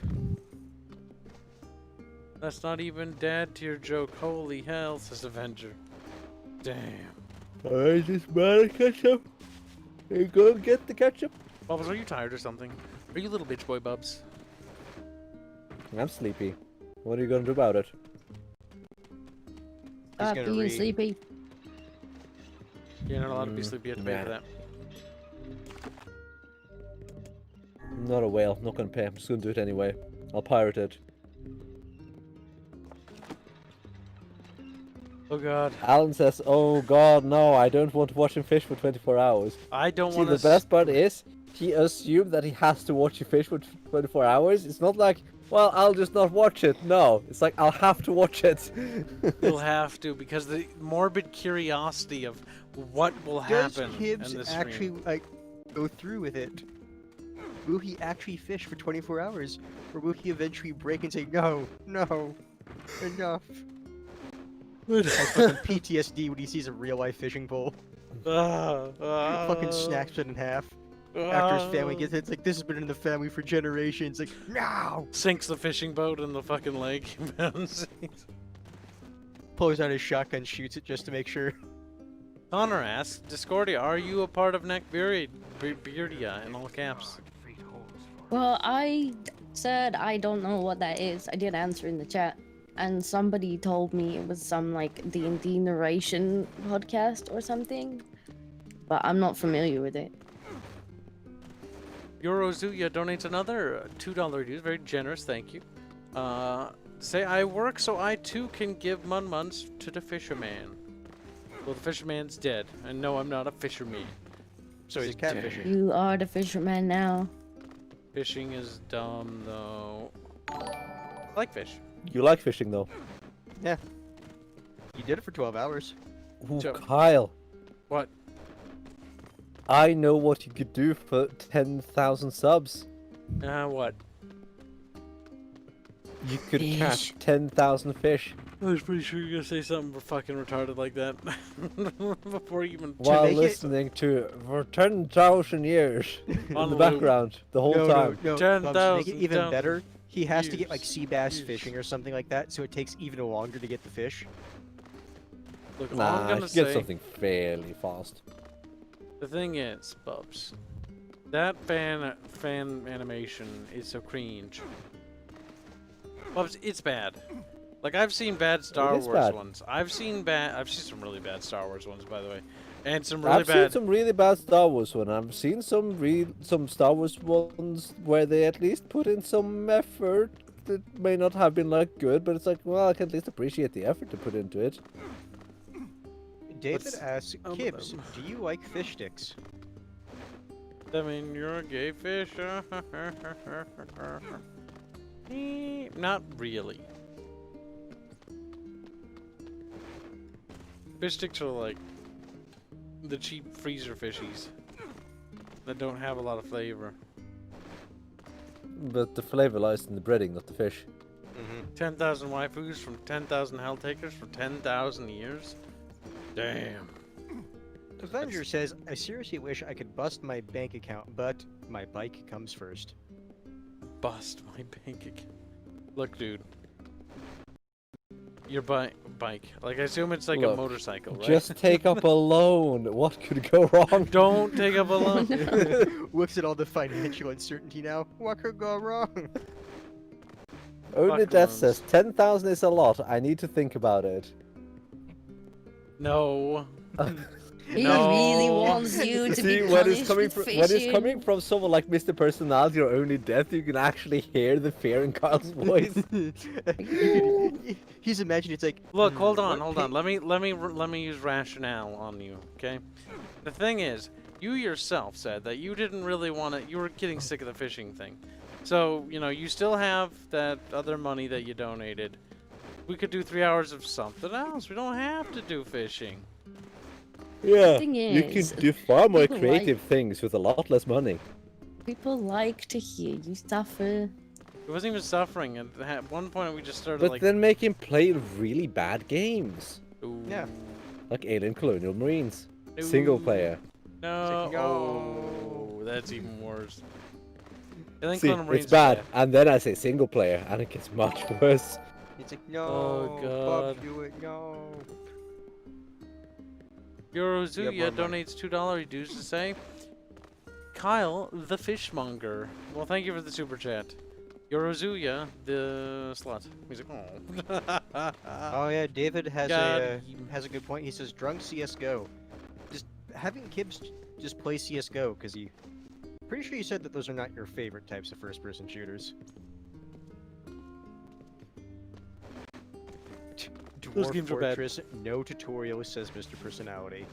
That's not even dad tier joke. Holy hell, says Avenger. Damn. I just bought a ketchup. You go get the ketchup. Bubbles, are you tired or something? Are you little bitch boy, Bubs? I'm sleepy. What are you gonna do about it? Stop gonna being read. sleepy. You're not allowed to be sleepy. You have to pay for nah. that. I'm not a whale. Not gonna pay. I'm just gonna do it anyway. I'll pirate it. Oh god. Alan says, "Oh God, no! I don't want to watch him fish for 24 hours." I don't See, want the to. best part is he assumed that he has to watch you fish for 24 hours. It's not like, well, I'll just not watch it. No, it's like I'll have to watch it. You'll have to, because the morbid curiosity of what will Does happen in Kibs this actually stream. like go through with it? Will he actually fish for 24 hours? Or will he eventually break and say, no, enough? Like fucking PTSD when he sees a real life fishing pole. Fucking snaps it in half. After his family gets it, it's like, this has been in the family for generations. Like, no! Sinks the fishing boat in the fucking lake. Pulls out his shotgun, shoots it just to make sure. Connor asks, Discordia, are you a part of Beardia in all caps? Well, I said I don't know what that is. I did answer in the chat. And somebody told me it was some like D&D narration podcast or something. But I'm not familiar with it. Yorozuya donates another $2 dues. Very generous, thank you. Say I work so I too can give mun-muns to the fisherman. Well, the fisherman's dead. And no, I'm not a fisherman. So he's catfishing. You are the fisherman now. Fishing is dumb, though. I like fish. You like fishing, though. Yeah. You did it for 12 hours. Ooh, So- Kyle. What? I know what you could do for 10,000 subs. What? You could Fish. catch 10,000 fish I was pretty sure you were gonna say something fucking retarded like that before you even. while make it- listening to for 10,000 years in On the loop. background the whole time. No, 10,000 to make it even down better, he has to get like years, sea bass years. fishing or something like that, so it takes even longer to get the fish. Look, all I'm Nah, gonna you say. get something fairly fast. The thing is, Bubs, that fan animation is so cringe. Bubs, it's bad. Like I've seen bad Star is Wars bad. ones. I've seen some really bad Star Wars ones, by the way, and some I've really seen bad. some really bad Star Wars ones. I've seen some Star Wars ones where they at least put in some effort. That may not have been like good, but it's like, well, I can at least appreciate the effort to put into it. David What's asks, up with Kibs, them? do you like fish sticks? I mean, you're a gay fish. Not really. Fish sticks are like the cheap freezer fishies that don't have a lot of flavor. But the flavor lies in the breading, not the fish. 10,000 waifus from 10,000 hell takers for 10,000 years? Damn. Avenger says, I seriously wish I could bust my bank account, but my bike comes first. Bust my bank account. Look, dude. Your bike. Like, I assume it's like a Look, motorcycle, right? Just take up a loan. What could go wrong? Don't take up a loan. Looks at all the financial uncertainty now. What could go wrong? Only Fuck Death loans. says 10,000 is a lot. I need to think about it. No. He really wants you to See, be when it's punished coming with from when it's fishing. coming from someone like Mr. Personality or Only Death, you can actually hear the fear in Kyle's voice. He's imagining it's like. Look, hold what on, hold on. Let me use rationale on you, okay? The thing is, you yourself said that you didn't really want to. You were getting sick of the fishing thing, so you know you still have that other money that you donated. We could do 3 hours of something else. We don't have to do fishing. Yeah, thing you is, can do far more people creative like- things with a lot less money. People like to hear you suffer. It wasn't even suffering. At one point, we just started But like. then make him play really bad games. Ooh. Yeah. Like Alien Colonial Marines. Single player. No. It's like, Oh, that's even worse. Alien See, Colonial Marines it's is bad. And then I say single player, and it gets much worse. It's like, no. Oh, God. Bob, do it, no. Yorozuya donates $2 dues to say, Kyle, the fishmonger. Well, thank you for the super chat. Yorozuya, the slut. He's like, oh. Oh yeah, David has Got a good point. He says drunk CS:GO. Just having Kibs just play CS:GO because he. Pretty sure you said that those are not your favorite types of first-person shooters. Those Dwarf games are bad. Fortress, no tutorial, says Mr. Personality.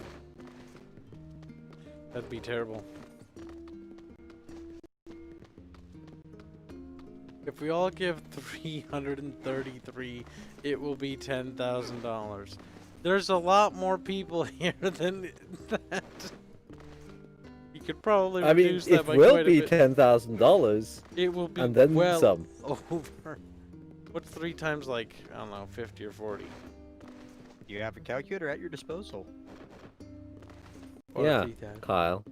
That'd be terrible. If we all give 333, it will be $10,000. There's a lot more people here than that. You could probably I mean, reduce it that by will quite be a bit. $10,000. It will be and then well some. over. What's 3 times like, I don't know, 50 or 40? You have a calculator at your disposal. Or Yeah, 3 times. Kyle.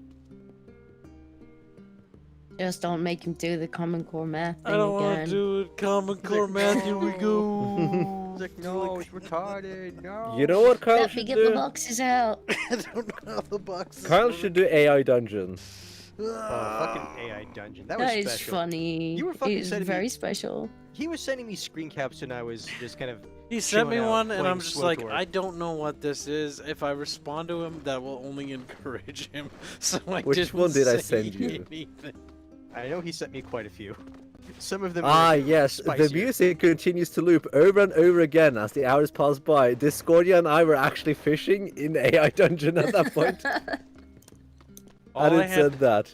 Just don't make him do the Common Core math thing I don't want again. to do it. Common Core math, here we go. It's like, no, it's retarded, no. You know what Kyle Let me should get the do? boxes out. I don't know the boxes. Kyle should do AI Dungeon. Fucking AI dungeon. That was That is special. funny. You were fucking It's sending very me. special. He was sending me screen caps and I was just kind of. He sent me chilling out, one, and playing I'm just Slow like, Tour. I don't know what this is. If I respond to him, that will only encourage him. So I Which didn't one did I say send you? anything. I know he sent me quite a few. Some of them. Ah, were yes, the spicier. music continues to loop over and over again as the hours pass by. Discordia and I were actually fishing in AI Dungeon at that point. All and I it had- said that.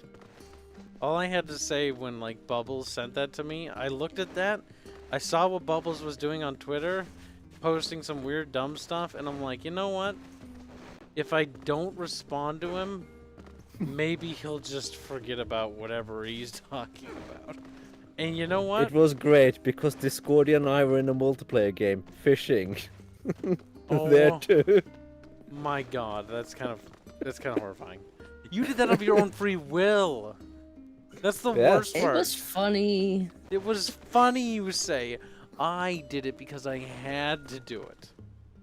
All I had to say when like Bubbles sent that to me, I looked at that, I saw what Bubbles was doing on Twitter, posting some weird dumb stuff, and I'm like, you know what? If I don't respond to him, maybe he'll just forget about whatever he's talking about. And you know what? It was great because Discordia and I were in a multiplayer game, fishing. There Oh. too. My God, that's kind of horrifying. You did that of your own free will. That's the Yes. worst It part. was funny. It was funny, you say. I did it because I had to do it.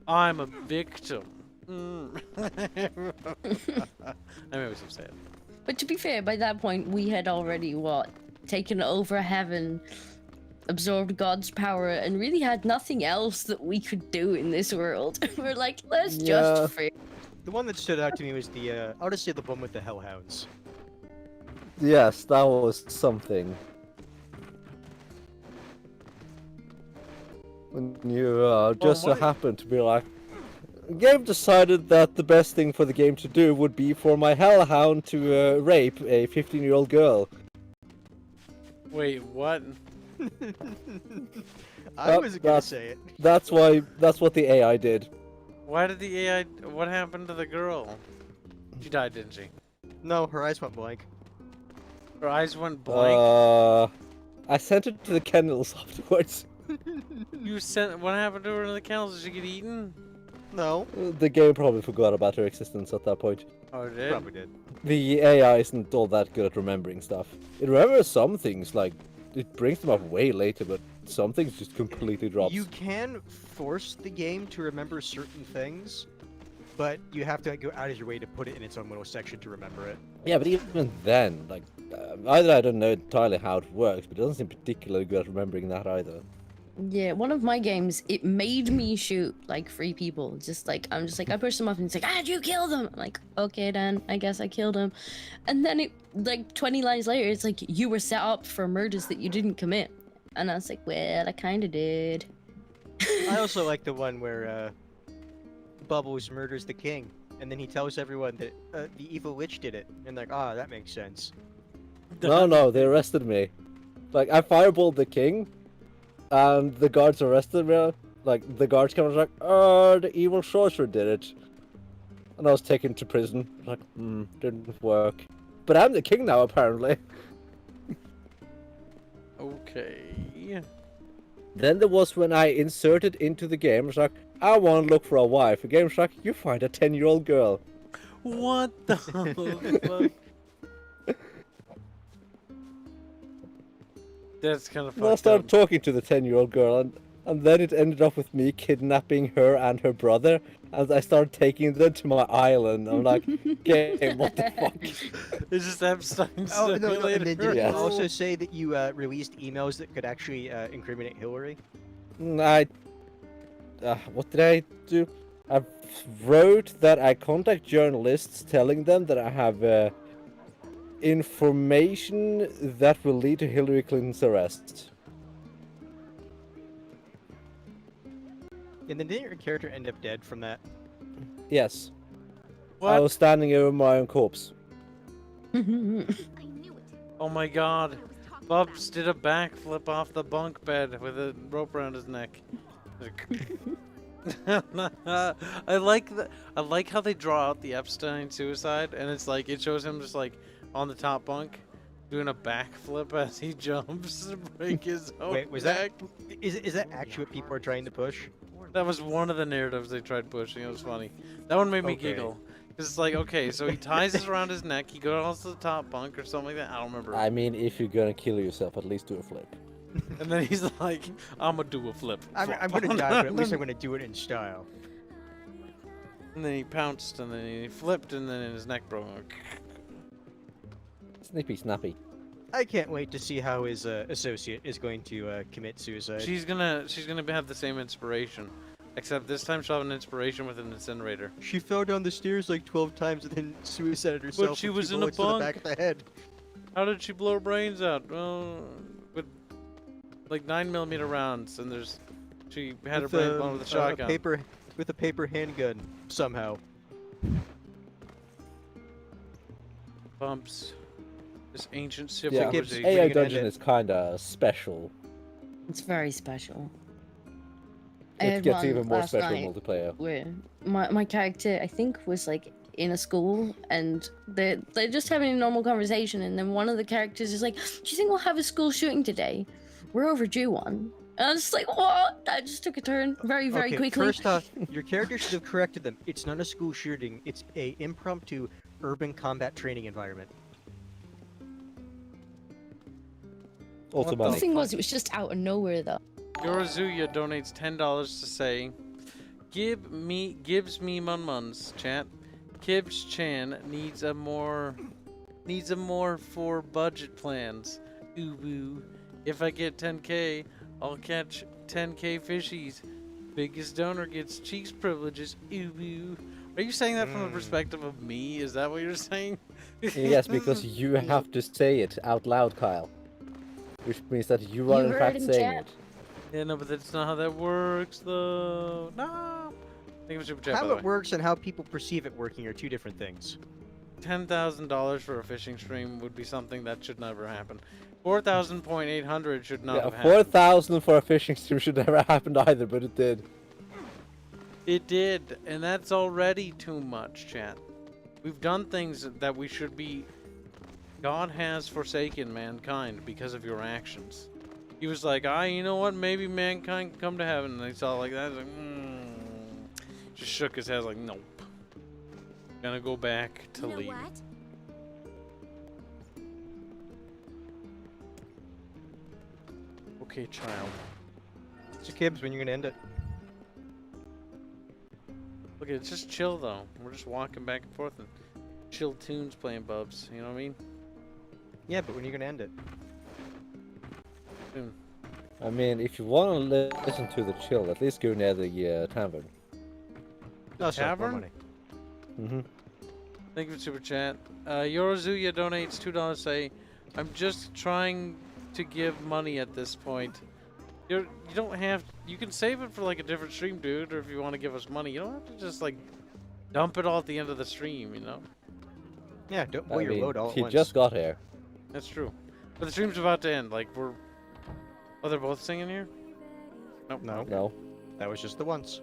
I'm a victim. I made myself say it. But to be fair, by that point, we had already, taken over heaven, absorbed God's power, and really had nothing else that we could do in this world. We're like, let's Yeah. just fish. The one that stood out to me was the. I'll just say the one with the hellhounds. Yes, that was something. When you just so what- happened to be like, game decided that the best thing for the game to do would be for my hellhound to rape a 15-year-old girl. Wait, what? I wasn't gonna say it. That's what the AI did. Why did the AI... What happened to the girl? She died, didn't she? No, her eyes went blank. Her eyes went blank. I sent it to the kennels afterwards. You sent. What happened to her in the kennels? Did she get eaten? No. The game probably forgot about her existence at that point. Oh, it did? Probably did. The AI isn't all that good at remembering stuff. It remembers some things, like, it brings them up way later, but some things just completely drops. You can force the game to remember certain things, but you have to go out of your way to put it in its own little section to remember it. Yeah, but even then, like, either I don't know entirely how it works, but it doesn't seem particularly good at remembering that either. Yeah, one of my games, it made me shoot like 3 people. Just like, I'm just like, I pushed them up and it's like, how'd you kill them? I'm like, okay then, I guess I killed them. And then it, like 20 lines later, it's like, you were set up for murders that you didn't commit. And I was like, well, I kinda did. I also like the one where Bubbles murders the king, and then he tells everyone that the evil witch did it, and like, ah, that makes sense. No, they arrested me. Like, I fireballed the king, and the guards arrested me. Like, the guards came and was like, oh, the evil sorcerer did it. And I was taken to prison. Like, didn't work. But I'm the king now, apparently. Okay. Then there was when I inserted into the game, it's like, I want to look for a wife. The game's like, you find a 10-year-old girl. What the fuck? That's kind of fucked And I started up. talking to the 10-year-old girl, and then it ended up with me kidnapping her and her brother, and I started taking them to my island. I'm like, game, what the fuck? It's just Epstein's Oh, no, and then simulator. did you also say that you released emails that could actually incriminate Hillary? What did I do? I wrote that I contact journalists telling them that I have information that will lead to Hillary Clinton's arrest. And then didn't your character end up dead from that? Yes. What? I was standing over my own corpse. Oh my god. Bubs did a backflip off the bunk bed with a rope around his neck. I like how they draw out the Epstein suicide, and it's like it shows him just like on the top bunk doing a backflip as he jumps to break his own Wait, was neck. that is that actually what people are trying to push? That was one of the narratives they tried pushing. It was funny. That one made me Okay. giggle. Cause it's like, okay, so he ties this around his neck. He goes to the top bunk or something like that. I don't remember. I mean, if you're gonna kill yourself, at least do a flip. And then he's like, I'm gonna do a flip. I'm gonna die, but at least I'm gonna do it in style. And then he pounced, and then he flipped, and then his neck broke. Snippy snappy. I can't wait to see how his associate is going to commit suicide. She's gonna have the same inspiration, except this time she'll have an inspiration with an incinerator. She fell down the stairs like 12 times and then suicided herself. But she with was 2 in a bullets to the bunk. back of the head. How did she blow her brains out? Well, with like 9mm rounds, and she had her brain blown with a shotgun. With a paper handgun somehow. Bumps. This ancient Yeah, civilization. AI Dungeon is kinda special. It's very special. I It had gets one even more last special night multiplayer. Where my character, I think, was like in a school, and they're just having a normal conversation, and then one of the characters is like, "Do you think we'll have a school shooting today? We're overdue one." And I was just like, "What?" That just took a turn very Okay, quickly. first off, your character should have corrected them. It's not a school shooting. It's a impromptu urban combat training environment. Also The thing was, it was just out of nowhere though. Yorizuya donates $10 to say, gives me mun-muns, chat. Kibs Chan needs a more for budget plans. Ooh woo. If I get 10k, I'll catch 10k fishies. Biggest donor gets cheeks privileges. Ooh woo. Are you saying that from the perspective of me? Is that what you're saying? Yes, because you have to say it out loud, Kyle. Which means that you are in heard fact him, saying chat. it. Yeah, no, but that's not how that works, though. No. I think it was super chat, by How the it way. works and how people perceive it working are 2 different things. $10,000 for a fishing stream would be something that should never happen. 4,800 should not have Yeah, happened. 4,000 for a fishing stream should never happen either, but it did. It did, and that's already too much, chat. We've done things that we should be... God has forsaken mankind because of your actions. he was like, you know what? Maybe mankind can come to heaven. And he saw like that. He's like, just shook his head like, nope. Gonna go back to lead. What? Okay, child. So Kibs, when you gonna end it? Look, it's just chill though. We're just walking back and forth and chill tunes playing bubs. You know what I mean? Yeah, but when are you gonna end it? Soon. I mean, if you want to listen to the chill, at least go near the tavern. No, sorry, more Tavern? money. Mm-hmm. Thank you for super chat. Yorozuya donates $2. Say, I'm just trying to give money at this point. You don't have. You can save it for like a different stream, dude. Or if you want to give us money, you don't have to just like dump it all at the end of the stream. You know. Yeah, don't pull your load all at he once. just got here. That's true. But the stream's about to end. Like we're. Oh, they're both singing here. Nope. No. No. That was just the once.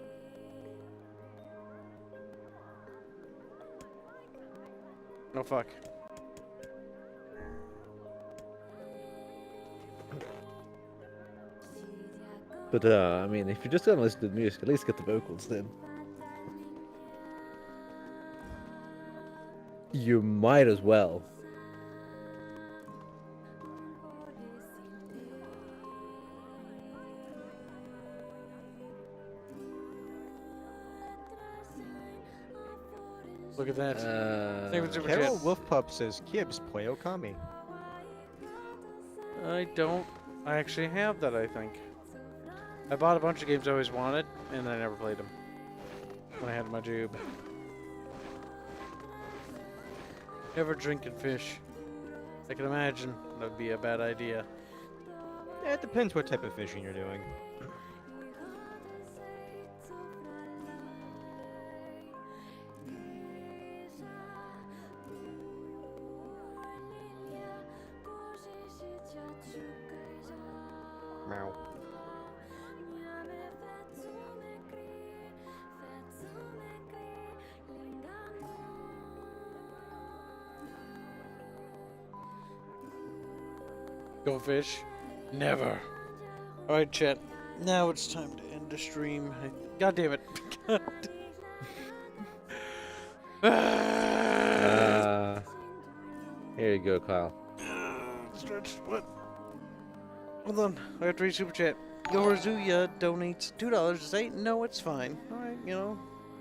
No fuck. But I mean, if you're just gonna listen to the music, at least get the vocals then. You might as well. Look at that. Carol Wolfpup says, Kibs, play Okami. I don't. I actually have that, I think. I bought a bunch of games I always wanted, and I never played them. When I had my jube. Never drinking fish. I can imagine that would be a bad idea. Yeah, it depends what type of fishing you're doing. Meow. Go fish? Never. Alright, chat. Now it's time to end the stream. God damn it. Here you go, Kyle. Stretch, what? Hold on. I have to read super chat. Yorozuya donates $2 to say, no, it's fine. Alright, you know,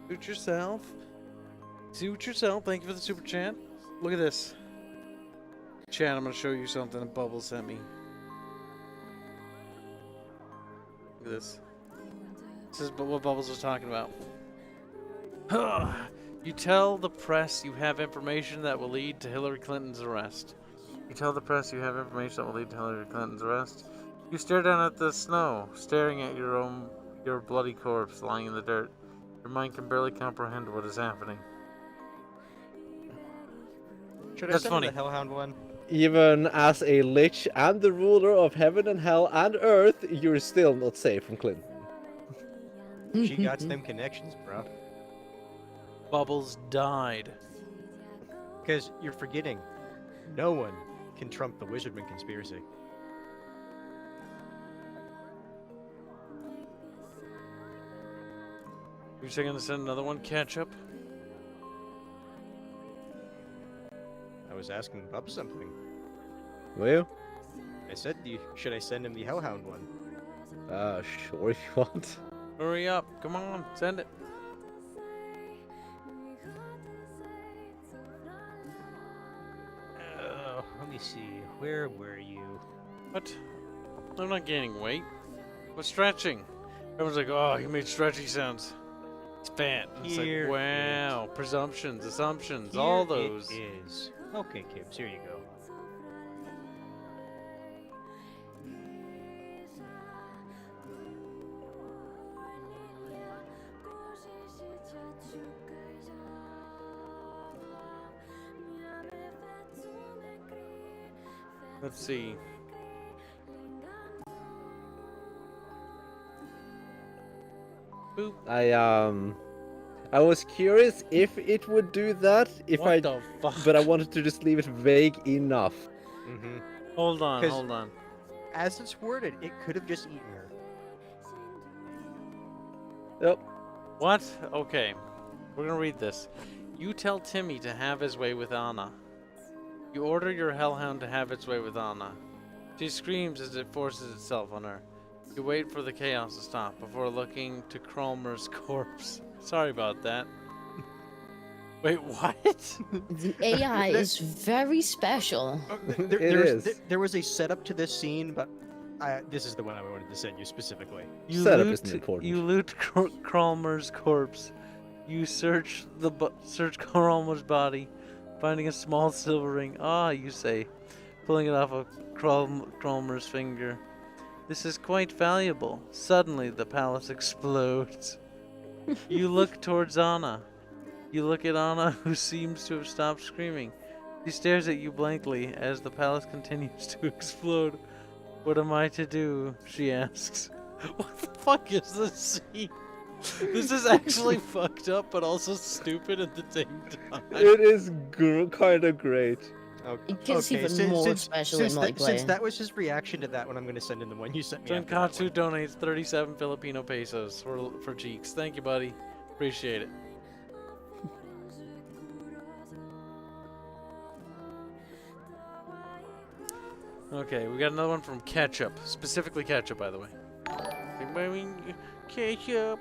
suit yourself. Suit yourself. Thank you for the super chat. Look at this. Chat, I'm going to show you something that Bubbles sent me. Look at this. This is what Bubbles was talking about. You tell the press you have information that will lead to Hillary Clinton's arrest. You tell the press you have information that will lead to Hillary Clinton's arrest. You stare down at the snow, staring at your bloody corpse lying in the dirt. Your mind can barely comprehend what is happening. Should I That's send funny. the Hellhound one? Even as a lich and the ruler of heaven and hell and earth, you're still not safe from Clinton. She got them connections, bro. Bubbles died. Because you're forgetting, no one can trump the Wizardman conspiracy. You're saying to send another one? Ketchup? I was asking Bub something. Will you? I said, should I send him the Hellhound one? Sure if you want. Hurry up. Come on. Send it. Let me see. Where were you? What? I'm not gaining weight. What's stretching? Everyone's like, oh, he made stretchy sounds. He's fat. It's Here like, wow. Presumptions, assumptions, Here all those. It is. Okay, Kibs, here you go. Let's see. Boop. I was curious if it would do that, What the fuck? but I wanted to just leave it vague enough. Mm-hmm. Hold on, hold on. as it's worded, it could have just eaten her. Yep. What? Okay. We're gonna read this. You tell Timmy to have his way with Anna. You order your hellhound to have its way with Anna. She screams as it forces itself on her. You wait for the chaos to stop before looking to Kralmer's corpse. Sorry about that. Wait, what? The AI is very special. There was a setup to this scene, but this is the one I wanted to send you specifically. You Setup loot, isn't important. You loot Kralmer's corpse. You search Kralmer's body, finding a small silver ring. Ah, you say, pulling it off of Kralmer's finger. This is quite valuable. Suddenly, the palace explodes. You look towards Anna. You look at Anna, who seems to have stopped screaming. She stares at you blankly as the palace continues to explode. What am I to do? She asks. What the fuck is this scene? This is actually fucked up, but also stupid at the same time. It is kind of great. It gets even more special in multiplayer. Since that was his reaction to that one, I'm going to send in the one you sent me. Tonkatsu donates 37 Filipino pesos for cheeks. Thank you, buddy. Appreciate it. Okay, we got another one from Ketchup. Specifically Ketchup, by the way. Ketchup.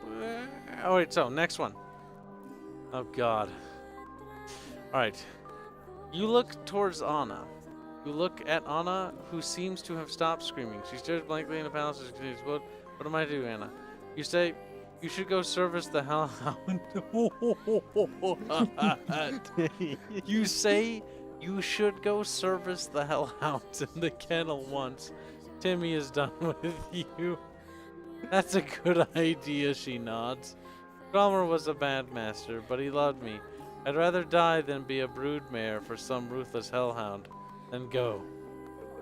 Alright, so, next one. Oh, God. Alright. You look towards Anna. You look at Anna, who seems to have stopped screaming. She stares blankly in the palace and continues, what am I to do, Anna? You say, you should go service the hellhound. You say, you should go service the hellhounds in the kennel once Timmy is done with you. That's a good idea, she nods. Kralmer was a bad master, but he loved me. I'd rather die than be a broodmare for some ruthless hellhound. Then go.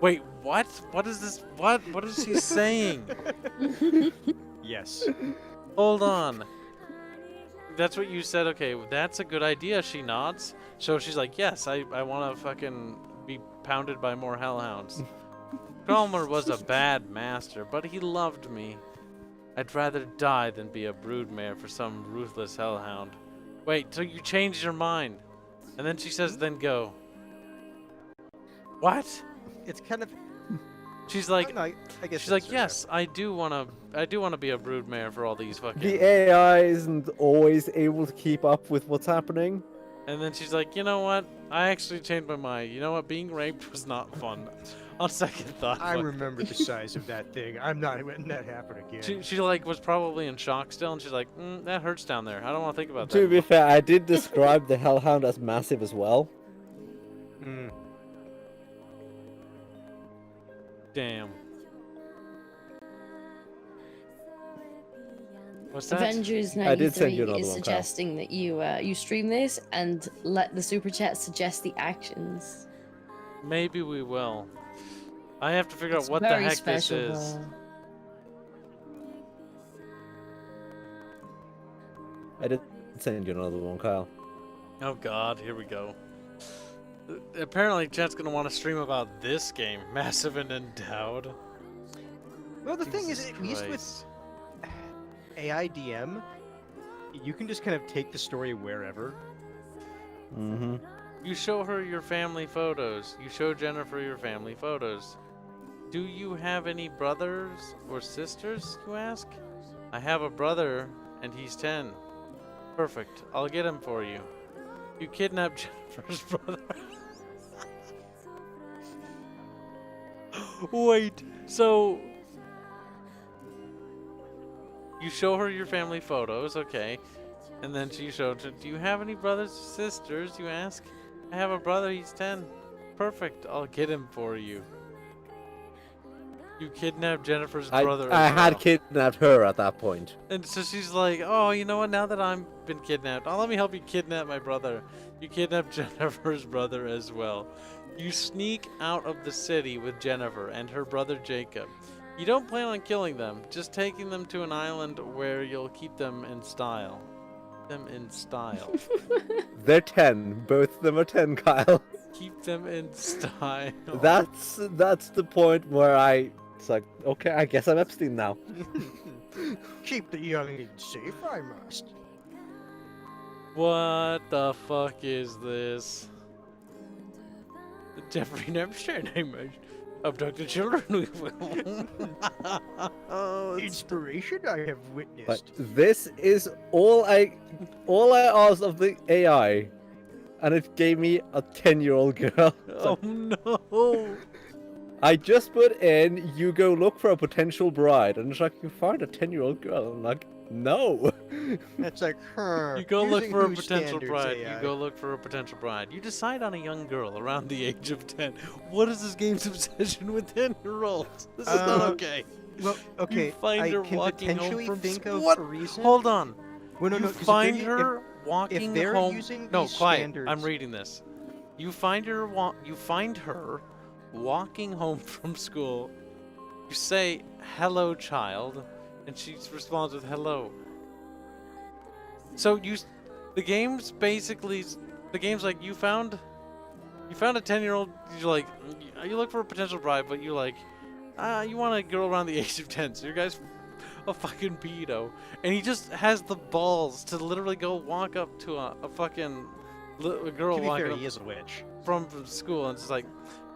Wait, what? What is this? What is she saying? Yes. Hold on. That's what you said. Okay, that's a good idea, she nods. So she's like, yes, I want to fucking be pounded by more hellhounds. Kralmer was a bad master, but he loved me. I'd rather die than be a broodmare for some ruthless hellhound. Wait, so you changed your mind. And then she says, then go. What? It's kind of... She's like, no, I guess she's like, yes, I do want to be a broodmare for all these fucking... The AI isn't always able to keep up with what's happening. And then she's like, you know what? I actually changed my mind. You know what? Being raped was not fun. On second thought. I remember the size of that thing. I'm not letting that happen again. She like was probably in shock still, and she's like, that hurts down there. I don't want to think about that. To be fair, I did describe the hellhound as massive as well. Damn. What's that? Avengers I did send you 93 another is one, suggesting that you stream this and let the super chat suggest the actions. Maybe we will. I have to figure It's out what the very heck special, this is. I did send you another one, Kyle. Oh God, here we go. Apparently, chat's gonna want to stream about this game, Massive and Endowed. Well, the thing is, at least with AI DM, you can just kind of take the story wherever. Mm-hmm. You show her your family photos. You show Jennifer your family photos. Do you have any brothers or sisters, you ask? I have a brother, and he's 10. Perfect. I'll get him for you. You kidnapped Jennifer's brother. Wait, so... You show her your family photos, okay. And then she showed her, do you have any brothers or sisters, you ask? I have a brother, he's 10. Perfect, I'll get him for you. You kidnapped Jennifer's brother I as had well. kidnapped her at that point. And so she's like, oh, you know what, now that I've been kidnapped, let me help you kidnap my brother. You kidnap Jennifer's brother as well. You sneak out of the city with Jennifer and her brother Jacob. You don't plan on killing them, just taking them to an island where you'll keep them in style. They're 10. Both of them are 10, Kyle. Keep them in style. That's the point where I It's like, okay, I guess I'm Epstein now. Keep the young safe, I must. What the fuck is this? Jeffrey Epstein, abducted children. Inspiration I have witnessed. But this is all I asked of the AI, and it gave me a 10-year-old girl. Oh no! I just put in, you go look for a potential bride, and it's like, you find a 10-year-old girl. I'm like, no. That's like, her. You go look Using for a whose potential standards, bride. AI? You go look for a potential bride. You decide on a young girl around the age of 10. What is this game's obsession with 10-year-olds? This is not okay. Well, okay, You find I her can walking home potentially from think school. of What? a reason. Hold on. Well, no, You no, 'cause if find they're- her if walking they're home. using No, these quiet. standards- I'm reading this. You find her. You find her walking home from school. You say, "Hello, child," and she responds with "Hello." So the game's basically, the game's like you found a 10-year-old. You're like, you look for a potential bride, but you like, you want a girl around the age of 10. So your guy's a fucking pedo, and he just has the balls to literally go walk up to a fucking a girl To be walking fair, up he is a witch. from school, and it's like,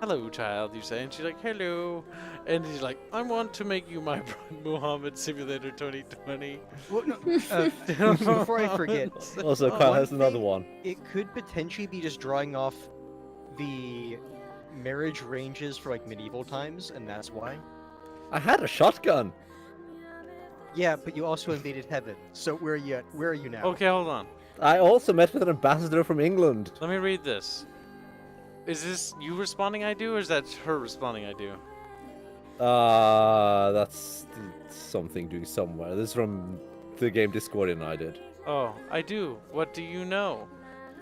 "Hello, child," you say, and she's like, "Hello," and he's like, "I want to make you my bride, Muhammad Simulator 2020. Well, no, before I forget. Also, Kyle has another one. It could potentially be just drawing off the marriage ranges for like medieval times, and that's why. I had a shotgun. Yeah, but you also invaded heaven. So where are you now? Okay, hold on. I also met with an ambassador from England. Let me read this. Is this you responding I do, or is that her responding I do? That's something doing somewhere. This is from the game Discord and I did. Oh, I do. What do you know?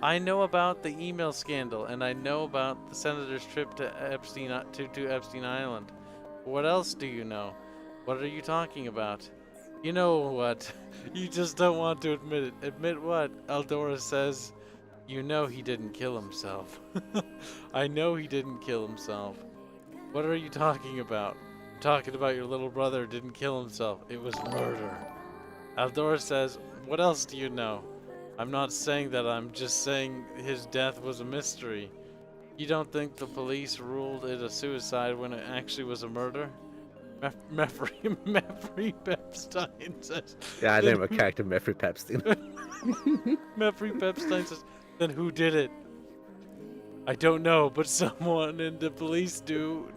I know about the email scandal, and I know about the senator's trip to Epstein Island. What else do you know? What are you talking about? You know what? You just don't want to admit it. Admit what? Eldora says, you know he didn't kill himself. I know he didn't kill himself. What are you talking about? I'm talking about your little brother didn't kill himself. It was murder. Eldora says, what else do you know? I'm not saying that, I'm just saying his death was a mystery. You don't think the police ruled it a suicide when it actually was a murder? Meffrey Pepstein says... Yeah, I named my character Meffrey Pepstein. Meffrey Pepstein says, then who did it? I don't know, but someone in the police do.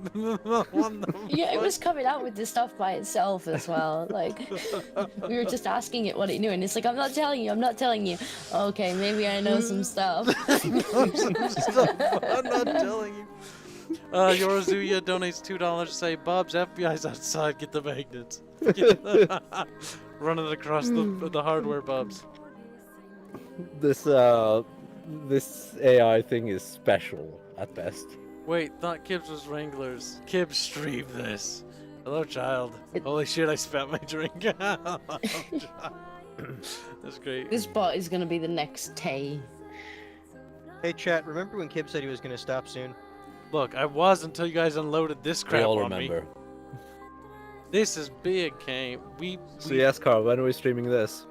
Yeah, it was coming out with this stuff by itself as well. Like, we were just asking it what it knew, and it's like, I'm not telling you, I'm not telling you. Okay, maybe I know some stuff. I'm not telling you. Yorizuya donates $2 to say, Bob's FBI's outside, get the magnets. Running across the hardware, Bubs. This AI thing is special at best. Wait, thought Kibs was Wranglers. Kibs streamed this. Hello, child. Holy shit, I spat my drink. That's great. This bot is gonna be the next Tay. Hey chat, remember when Kib said he was gonna stop soon? Look, I was until you guys unloaded this crap We all on remember. me. This is big, Kane. So yes, Carl, when are we streaming this?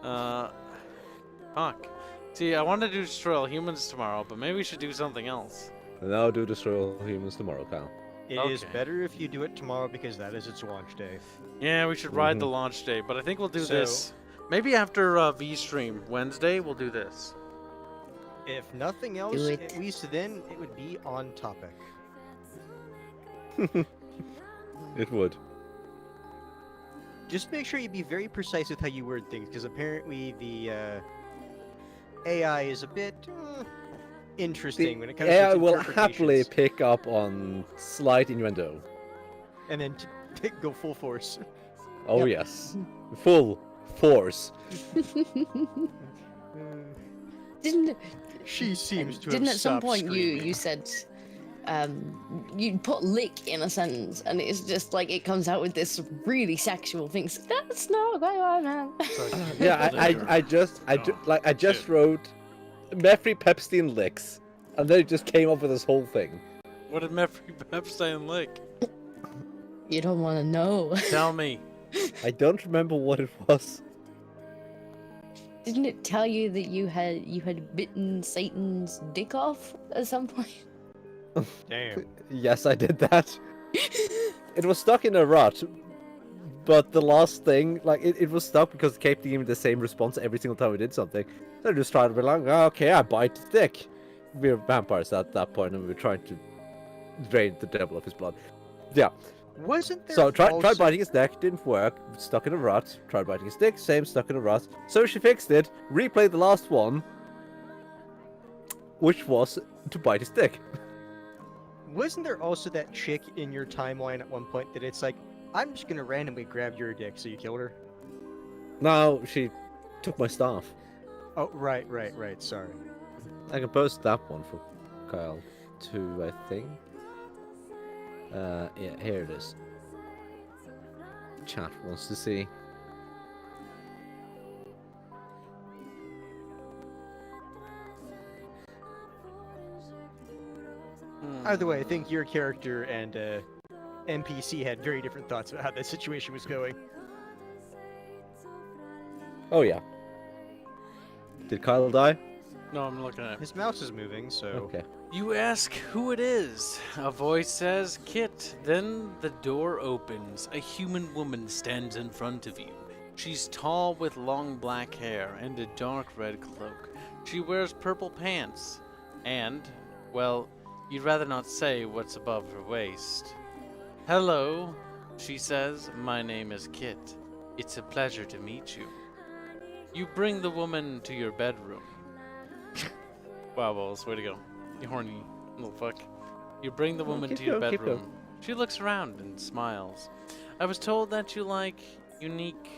Fuck. See, I wanted to do Destroy Humans tomorrow, but maybe we should do something else. And I'll do Destroy All Humans tomorrow, Kyle. It is better if you do it tomorrow because that is its launch day. Yeah, we should ride the launch day, but I think we'll do this. Maybe after V-Stream Wednesday, we'll do this. If nothing else, at least then, it would be on topic. It would. Just make sure you be very precise with how you word things, because apparently the AI is a bit interesting when it comes to AI its will happily interpretations. pick up on slight innuendo. And then go full force. Oh yes. Full force. Didn't she seems to didn't have at some stopped point screaming. you said you put lick in a sentence and it's just like it comes out with this really sexual thing. So that's not going on, man. Yeah, I just wrote Meffrey Pepstein licks, and then it just came up with this whole thing. What did Meffrey Pepstein lick? You don't want to know. Tell me. I don't remember what it was. Didn't it tell you that you had bitten Satan's dick off at some point? Damn. Yes, I did that. It was stuck in a rut, but the last thing, like, it was stuck because it kept giving me the same response every single time we did something. So I just tried to be like, oh, okay, I bite his dick. We're vampires at that point, and we were trying to drain the devil of his blood. Yeah. Wasn't there So tried also- biting his neck, didn't work, stuck in a rut. Tried biting his dick, same, stuck in a rut. So she fixed it, replayed the last one, which was to bite his dick. Wasn't there also that chick in your timeline at one point that it's like, I'm just gonna randomly grab your dick, so you killed her? No, she took my staff. Oh, right, sorry. I can post that one for Kyle too, I think. Yeah, here it is. Chat wants to see. Either way, I think your character and NPC had very different thoughts about how that situation was going. Oh yeah. Did Kyle die? No, I'm looking at it. His mouse is moving, so... Okay. You ask who it is. A voice says, Kit. Then the door opens. A human woman stands in front of you. She's tall with long black hair and a dark red cloak. She wears purple pants. And, well, you'd rather not say what's above her waist. Hello, she says. My name is Kit. It's a pleasure to meet you. You bring the woman to your bedroom. Wow, balls, way to go. You horny little fuck. You bring the woman to your bedroom. She looks around and smiles. I was told that you like unique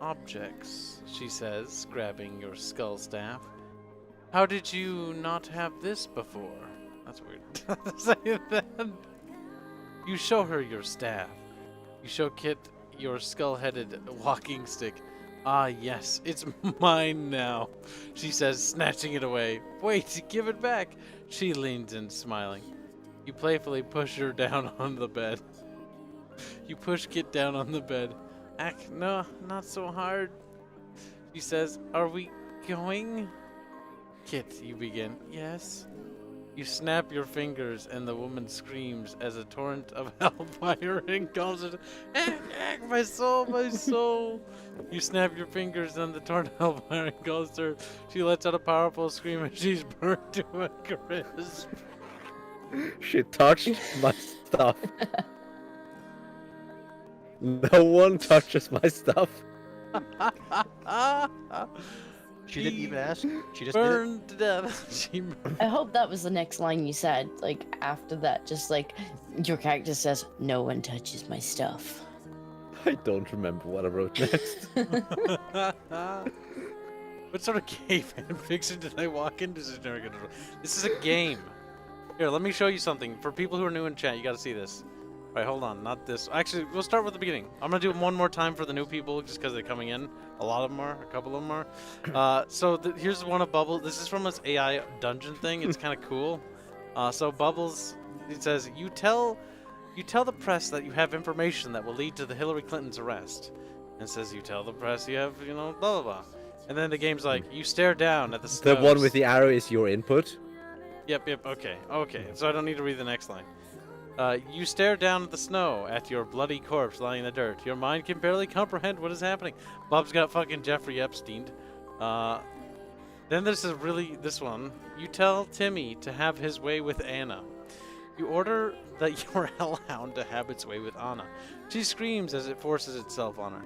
objects, she says, grabbing your skull staff. How did you not have this before? That's weird. Say that. You show her your staff. You show Kit your skull-headed walking stick. Ah, yes, it's mine now, she says, snatching it away. Wait, give it back. She leans in, smiling. You playfully push her down on the bed. You push Kit down on the bed. No, not so hard. She says, are we going? Kit, you begin. Yes. You snap your fingers and the woman screams as a torrent of hellfire engulfs it. My soul, my soul. You snap your fingers and the torrent of hellfire engulfs her. She lets out a powerful scream and she's burnt to a crisp. She touched my stuff. No one touches my stuff. She didn't even ask. She just burned to death. I hope that was the next line you said. Like after that, just like your character says, "No one touches my stuff." I don't remember what I wrote next. What sort of caveman fiction did I walk into? This is a game. Here, let me show you something. For people who are new in chat, you gotta see this. All right, hold on, not this. Actually, we'll start with the beginning. I'm gonna do it one more time for the new people, just because they're coming in. A lot of them are, a couple of them are. So here's one of Bubbles. This is from this AI dungeon thing. It's kind of cool. So Bubbles, it says, you tell the press that you have information that will lead to the Hillary Clinton's arrest. And it says, you tell the press you have, blah, blah, blah. And then the game's like, you stare down at the snows. The one with the arrow is your input? Yep, okay. So I don't need to read the next line. You stare down at the snow, at your bloody corpse lying in the dirt. Your mind can barely comprehend what is happening. Bob's got fucking Jeffrey Epstein. Then there's this one. You tell Timmy to have his way with Anna. You order that your hellhound to have its way with Anna. She screams as it forces itself on her.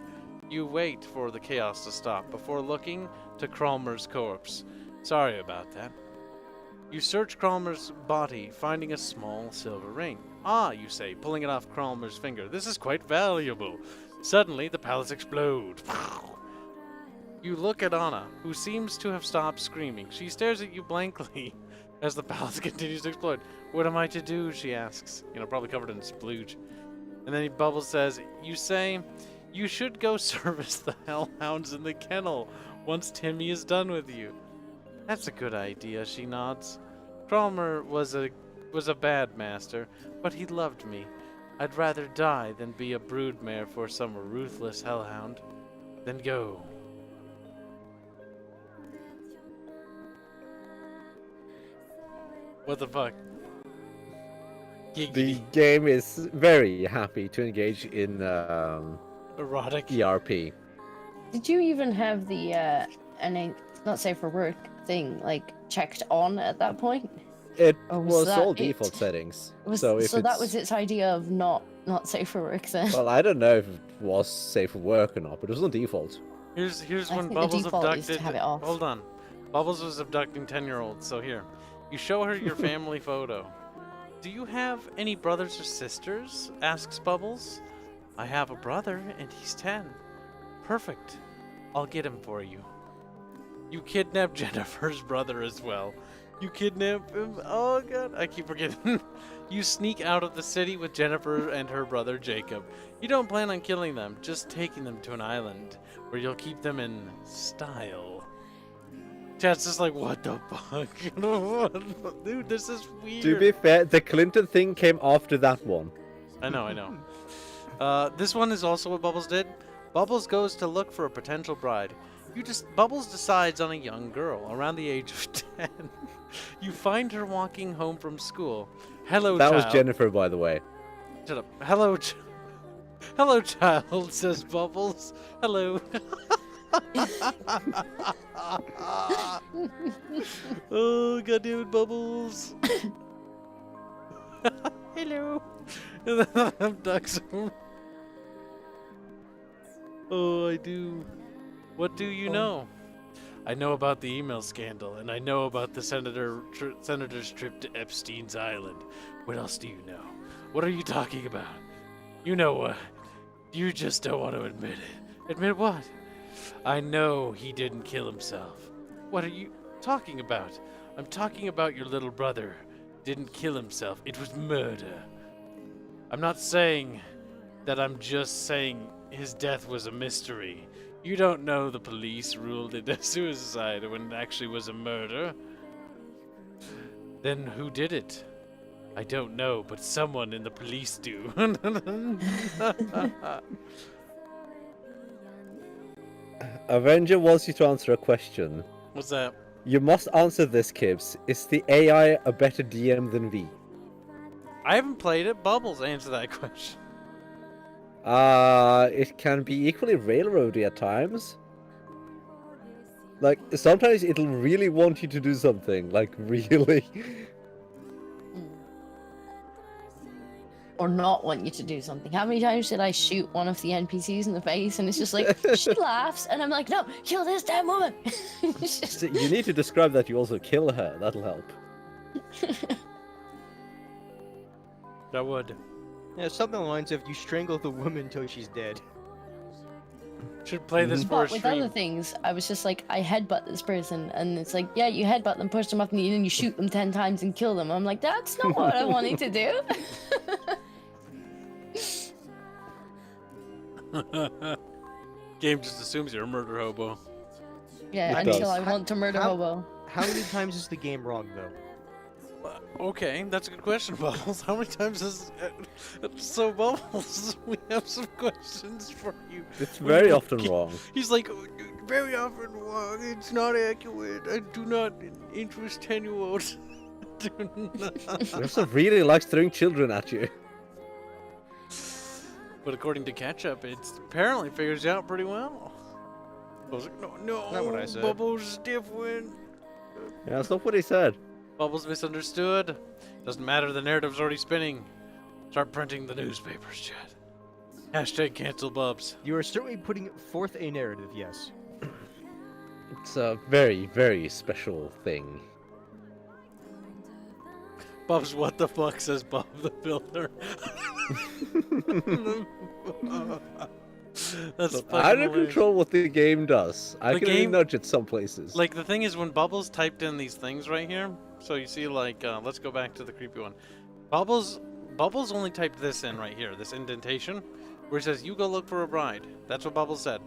You wait for the chaos to stop before looking to Kralmer's corpse. Sorry about that. You search Kralmer's body, finding a small silver ring. Ah, you say, pulling it off Kralmer's finger. This is quite valuable. Suddenly, the palace explodes. You look at Anna, who seems to have stopped screaming. She stares at you blankly as the palace continues to explode. What am I to do, she asks. Probably covered in splooge. And then Bubbles says, you say, you should go service the hellhounds in the kennel once Timmy is done with you. That's a good idea, she nods. Kralmer was a bad master, but he loved me. I'd rather die than be a broodmare for some ruthless hellhound. Then go. What the fuck? The game is very happy to engage in Erotic ERP. Did you even have the not safe for work thing like checked on at that point? It Or was that all it? default settings. Was, so if that was its idea of not safe for work then? Well, I don't know if it was safe for work or not, but it was on default. Here's I when think the Bubbles default is to abducted. have it off. Hold on. Bubbles was abducting 10-year-olds. So here, you show her your family photo. Do you have any brothers or sisters? Asks Bubbles. I have a brother, and he's 10. Perfect. I'll get him for you. You kidnap Jennifer's brother as well. You kidnap him? Oh god, I keep forgetting. You sneak out of the city with Jennifer and her brother Jacob. You don't plan on killing them, just taking them to an island where you'll keep them in style. Chat's just like, what the fuck? Dude, this is weird. To be fair, the Clinton thing came after that one. I know. This one is also what Bubbles did. Bubbles goes to look for a potential bride. Bubbles decides on a young girl around the age of 10. You find her walking home from school. Hello, that child. was Jennifer, by the way. Shut up. Hello, child, says Bubbles. Hello. Oh, goddamn it, Bubbles. Hello. And then abducts him. Oh, I do. What do you know? I know about the email scandal, and I know about the senator's trip to Epstein's Island. What else do you know? What are you talking about? You know what? You just don't want to admit it. Admit what? I know he didn't kill himself. What are you talking about? I'm talking about your little brother. Didn't kill himself. It was murder. I'm not saying that, I'm just saying his death was a mystery. You don't know the police ruled it a suicide when it actually was a murder. Then who did it? I don't know, but someone in the police do. Avenger wants you to answer a question. What's that? You must answer this, Kibs. Is the AI a better DM than V? I haven't played it. Bubbles, answer that question. It can be equally railroady at times. Like, sometimes it'll really want you to do something. Like, really. Or not want you to do something. How many times did I shoot one of the NPCs in the face and it's just like, she laughs, and I'm like, no, kill this damn woman! So you need to describe that you also kill her. That'll help. That would. Yeah, something along the lines of you strangle the woman until she's dead. Should play this for a But with stream. other things, I was just like, I headbutt this person, and it's like, yeah, you headbutt them, push them up, and then you shoot them 10 times and kill them. I'm like, that's not what I wanted to do. Game just assumes you're a murder hobo. Yeah, until I want to murder hobo. How many times is the game wrong, though? Okay, that's a good question, Bubbles. How many times is... So, Bubbles, we have some questions for you. It's very often wrong. He's like, very often wrong. It's not accurate. I do not interest 10-year-olds. He also really likes throwing children at you. But according to Ketchup, it apparently figures you out pretty well. I was like, no, Not what I said. Bubbles is different. Yeah, that's not what he said. Bubbles misunderstood. Doesn't matter, the narrative's already spinning. Start printing the newspapers, chat. Hashtag cancel Bubs. You are certainly putting forth a narrative, yes. It's a very, very special thing. Bubs, what the fuck, says Bob the Builder. That's Look, fucking I don't hilarious. control what the game does. I The can only game- nudge it some places. Like, the thing is, when Bubbles typed in these things right here, so you see, like, let's go back to the creepy one. Bubbles only typed this in right here, this indentation, where it says, you go look for a bride. That's what Bubbles said.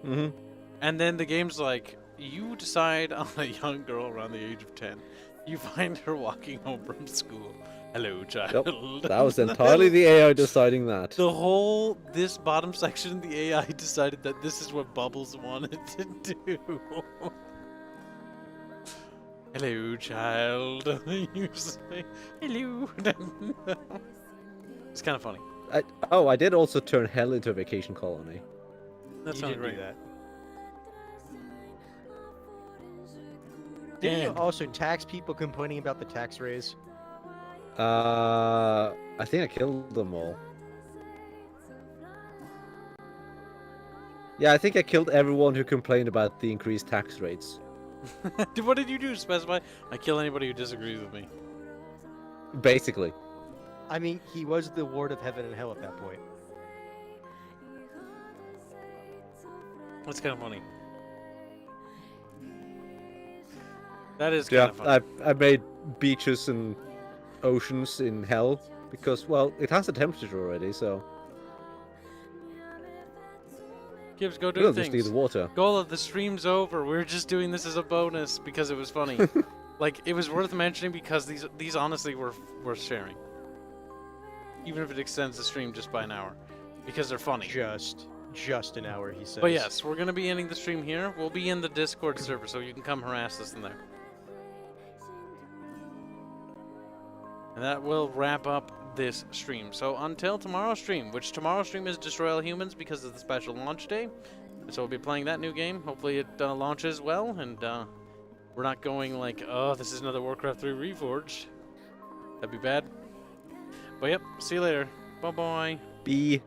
Mm-hmm. And then the game's like, you decide on a young girl around the age of 10. You find her walking home from school. Hello, child. Yep, that was entirely the AI deciding that. The whole, this bottom section, the AI decided that this is what Bubbles wanted to do. Hello, child. You say, hello. It's kind of funny. I did also turn hell into a vacation colony. That's You not did great. do that. Didn't you And- also tax people complaining about the tax raise? I think I killed them all. Yeah, I think I killed everyone who complained about the increased tax rates. What did you do? Specify? I kill anybody who disagrees with me. Basically. I mean, he was the Lord of Heaven and Hell at that point. That's kind of funny. That is kind Yeah, of funny. I made beaches and oceans in hell because, well, it has a temperature already, so Kibs, go we do don't just need things. the water. Gola, the stream's over. We're just doing this as a bonus because it was funny. Like, it was worth mentioning because these honestly were worth sharing. Even if it extends the stream just by an hour. Because they're funny. Just an hour, he says. But yes, we're going to be ending the stream here. We'll be in the Discord server, so you can come harass us in there. And that will wrap up this stream. So until tomorrow's stream, which tomorrow's stream is Destroy All Humans because of the special launch day. So we'll be playing that new game. Hopefully it launches well, and we're not going like, oh, this is another Warcraft 3 Reforged. That'd be bad. But yep, see you later. Bye-bye. Bye.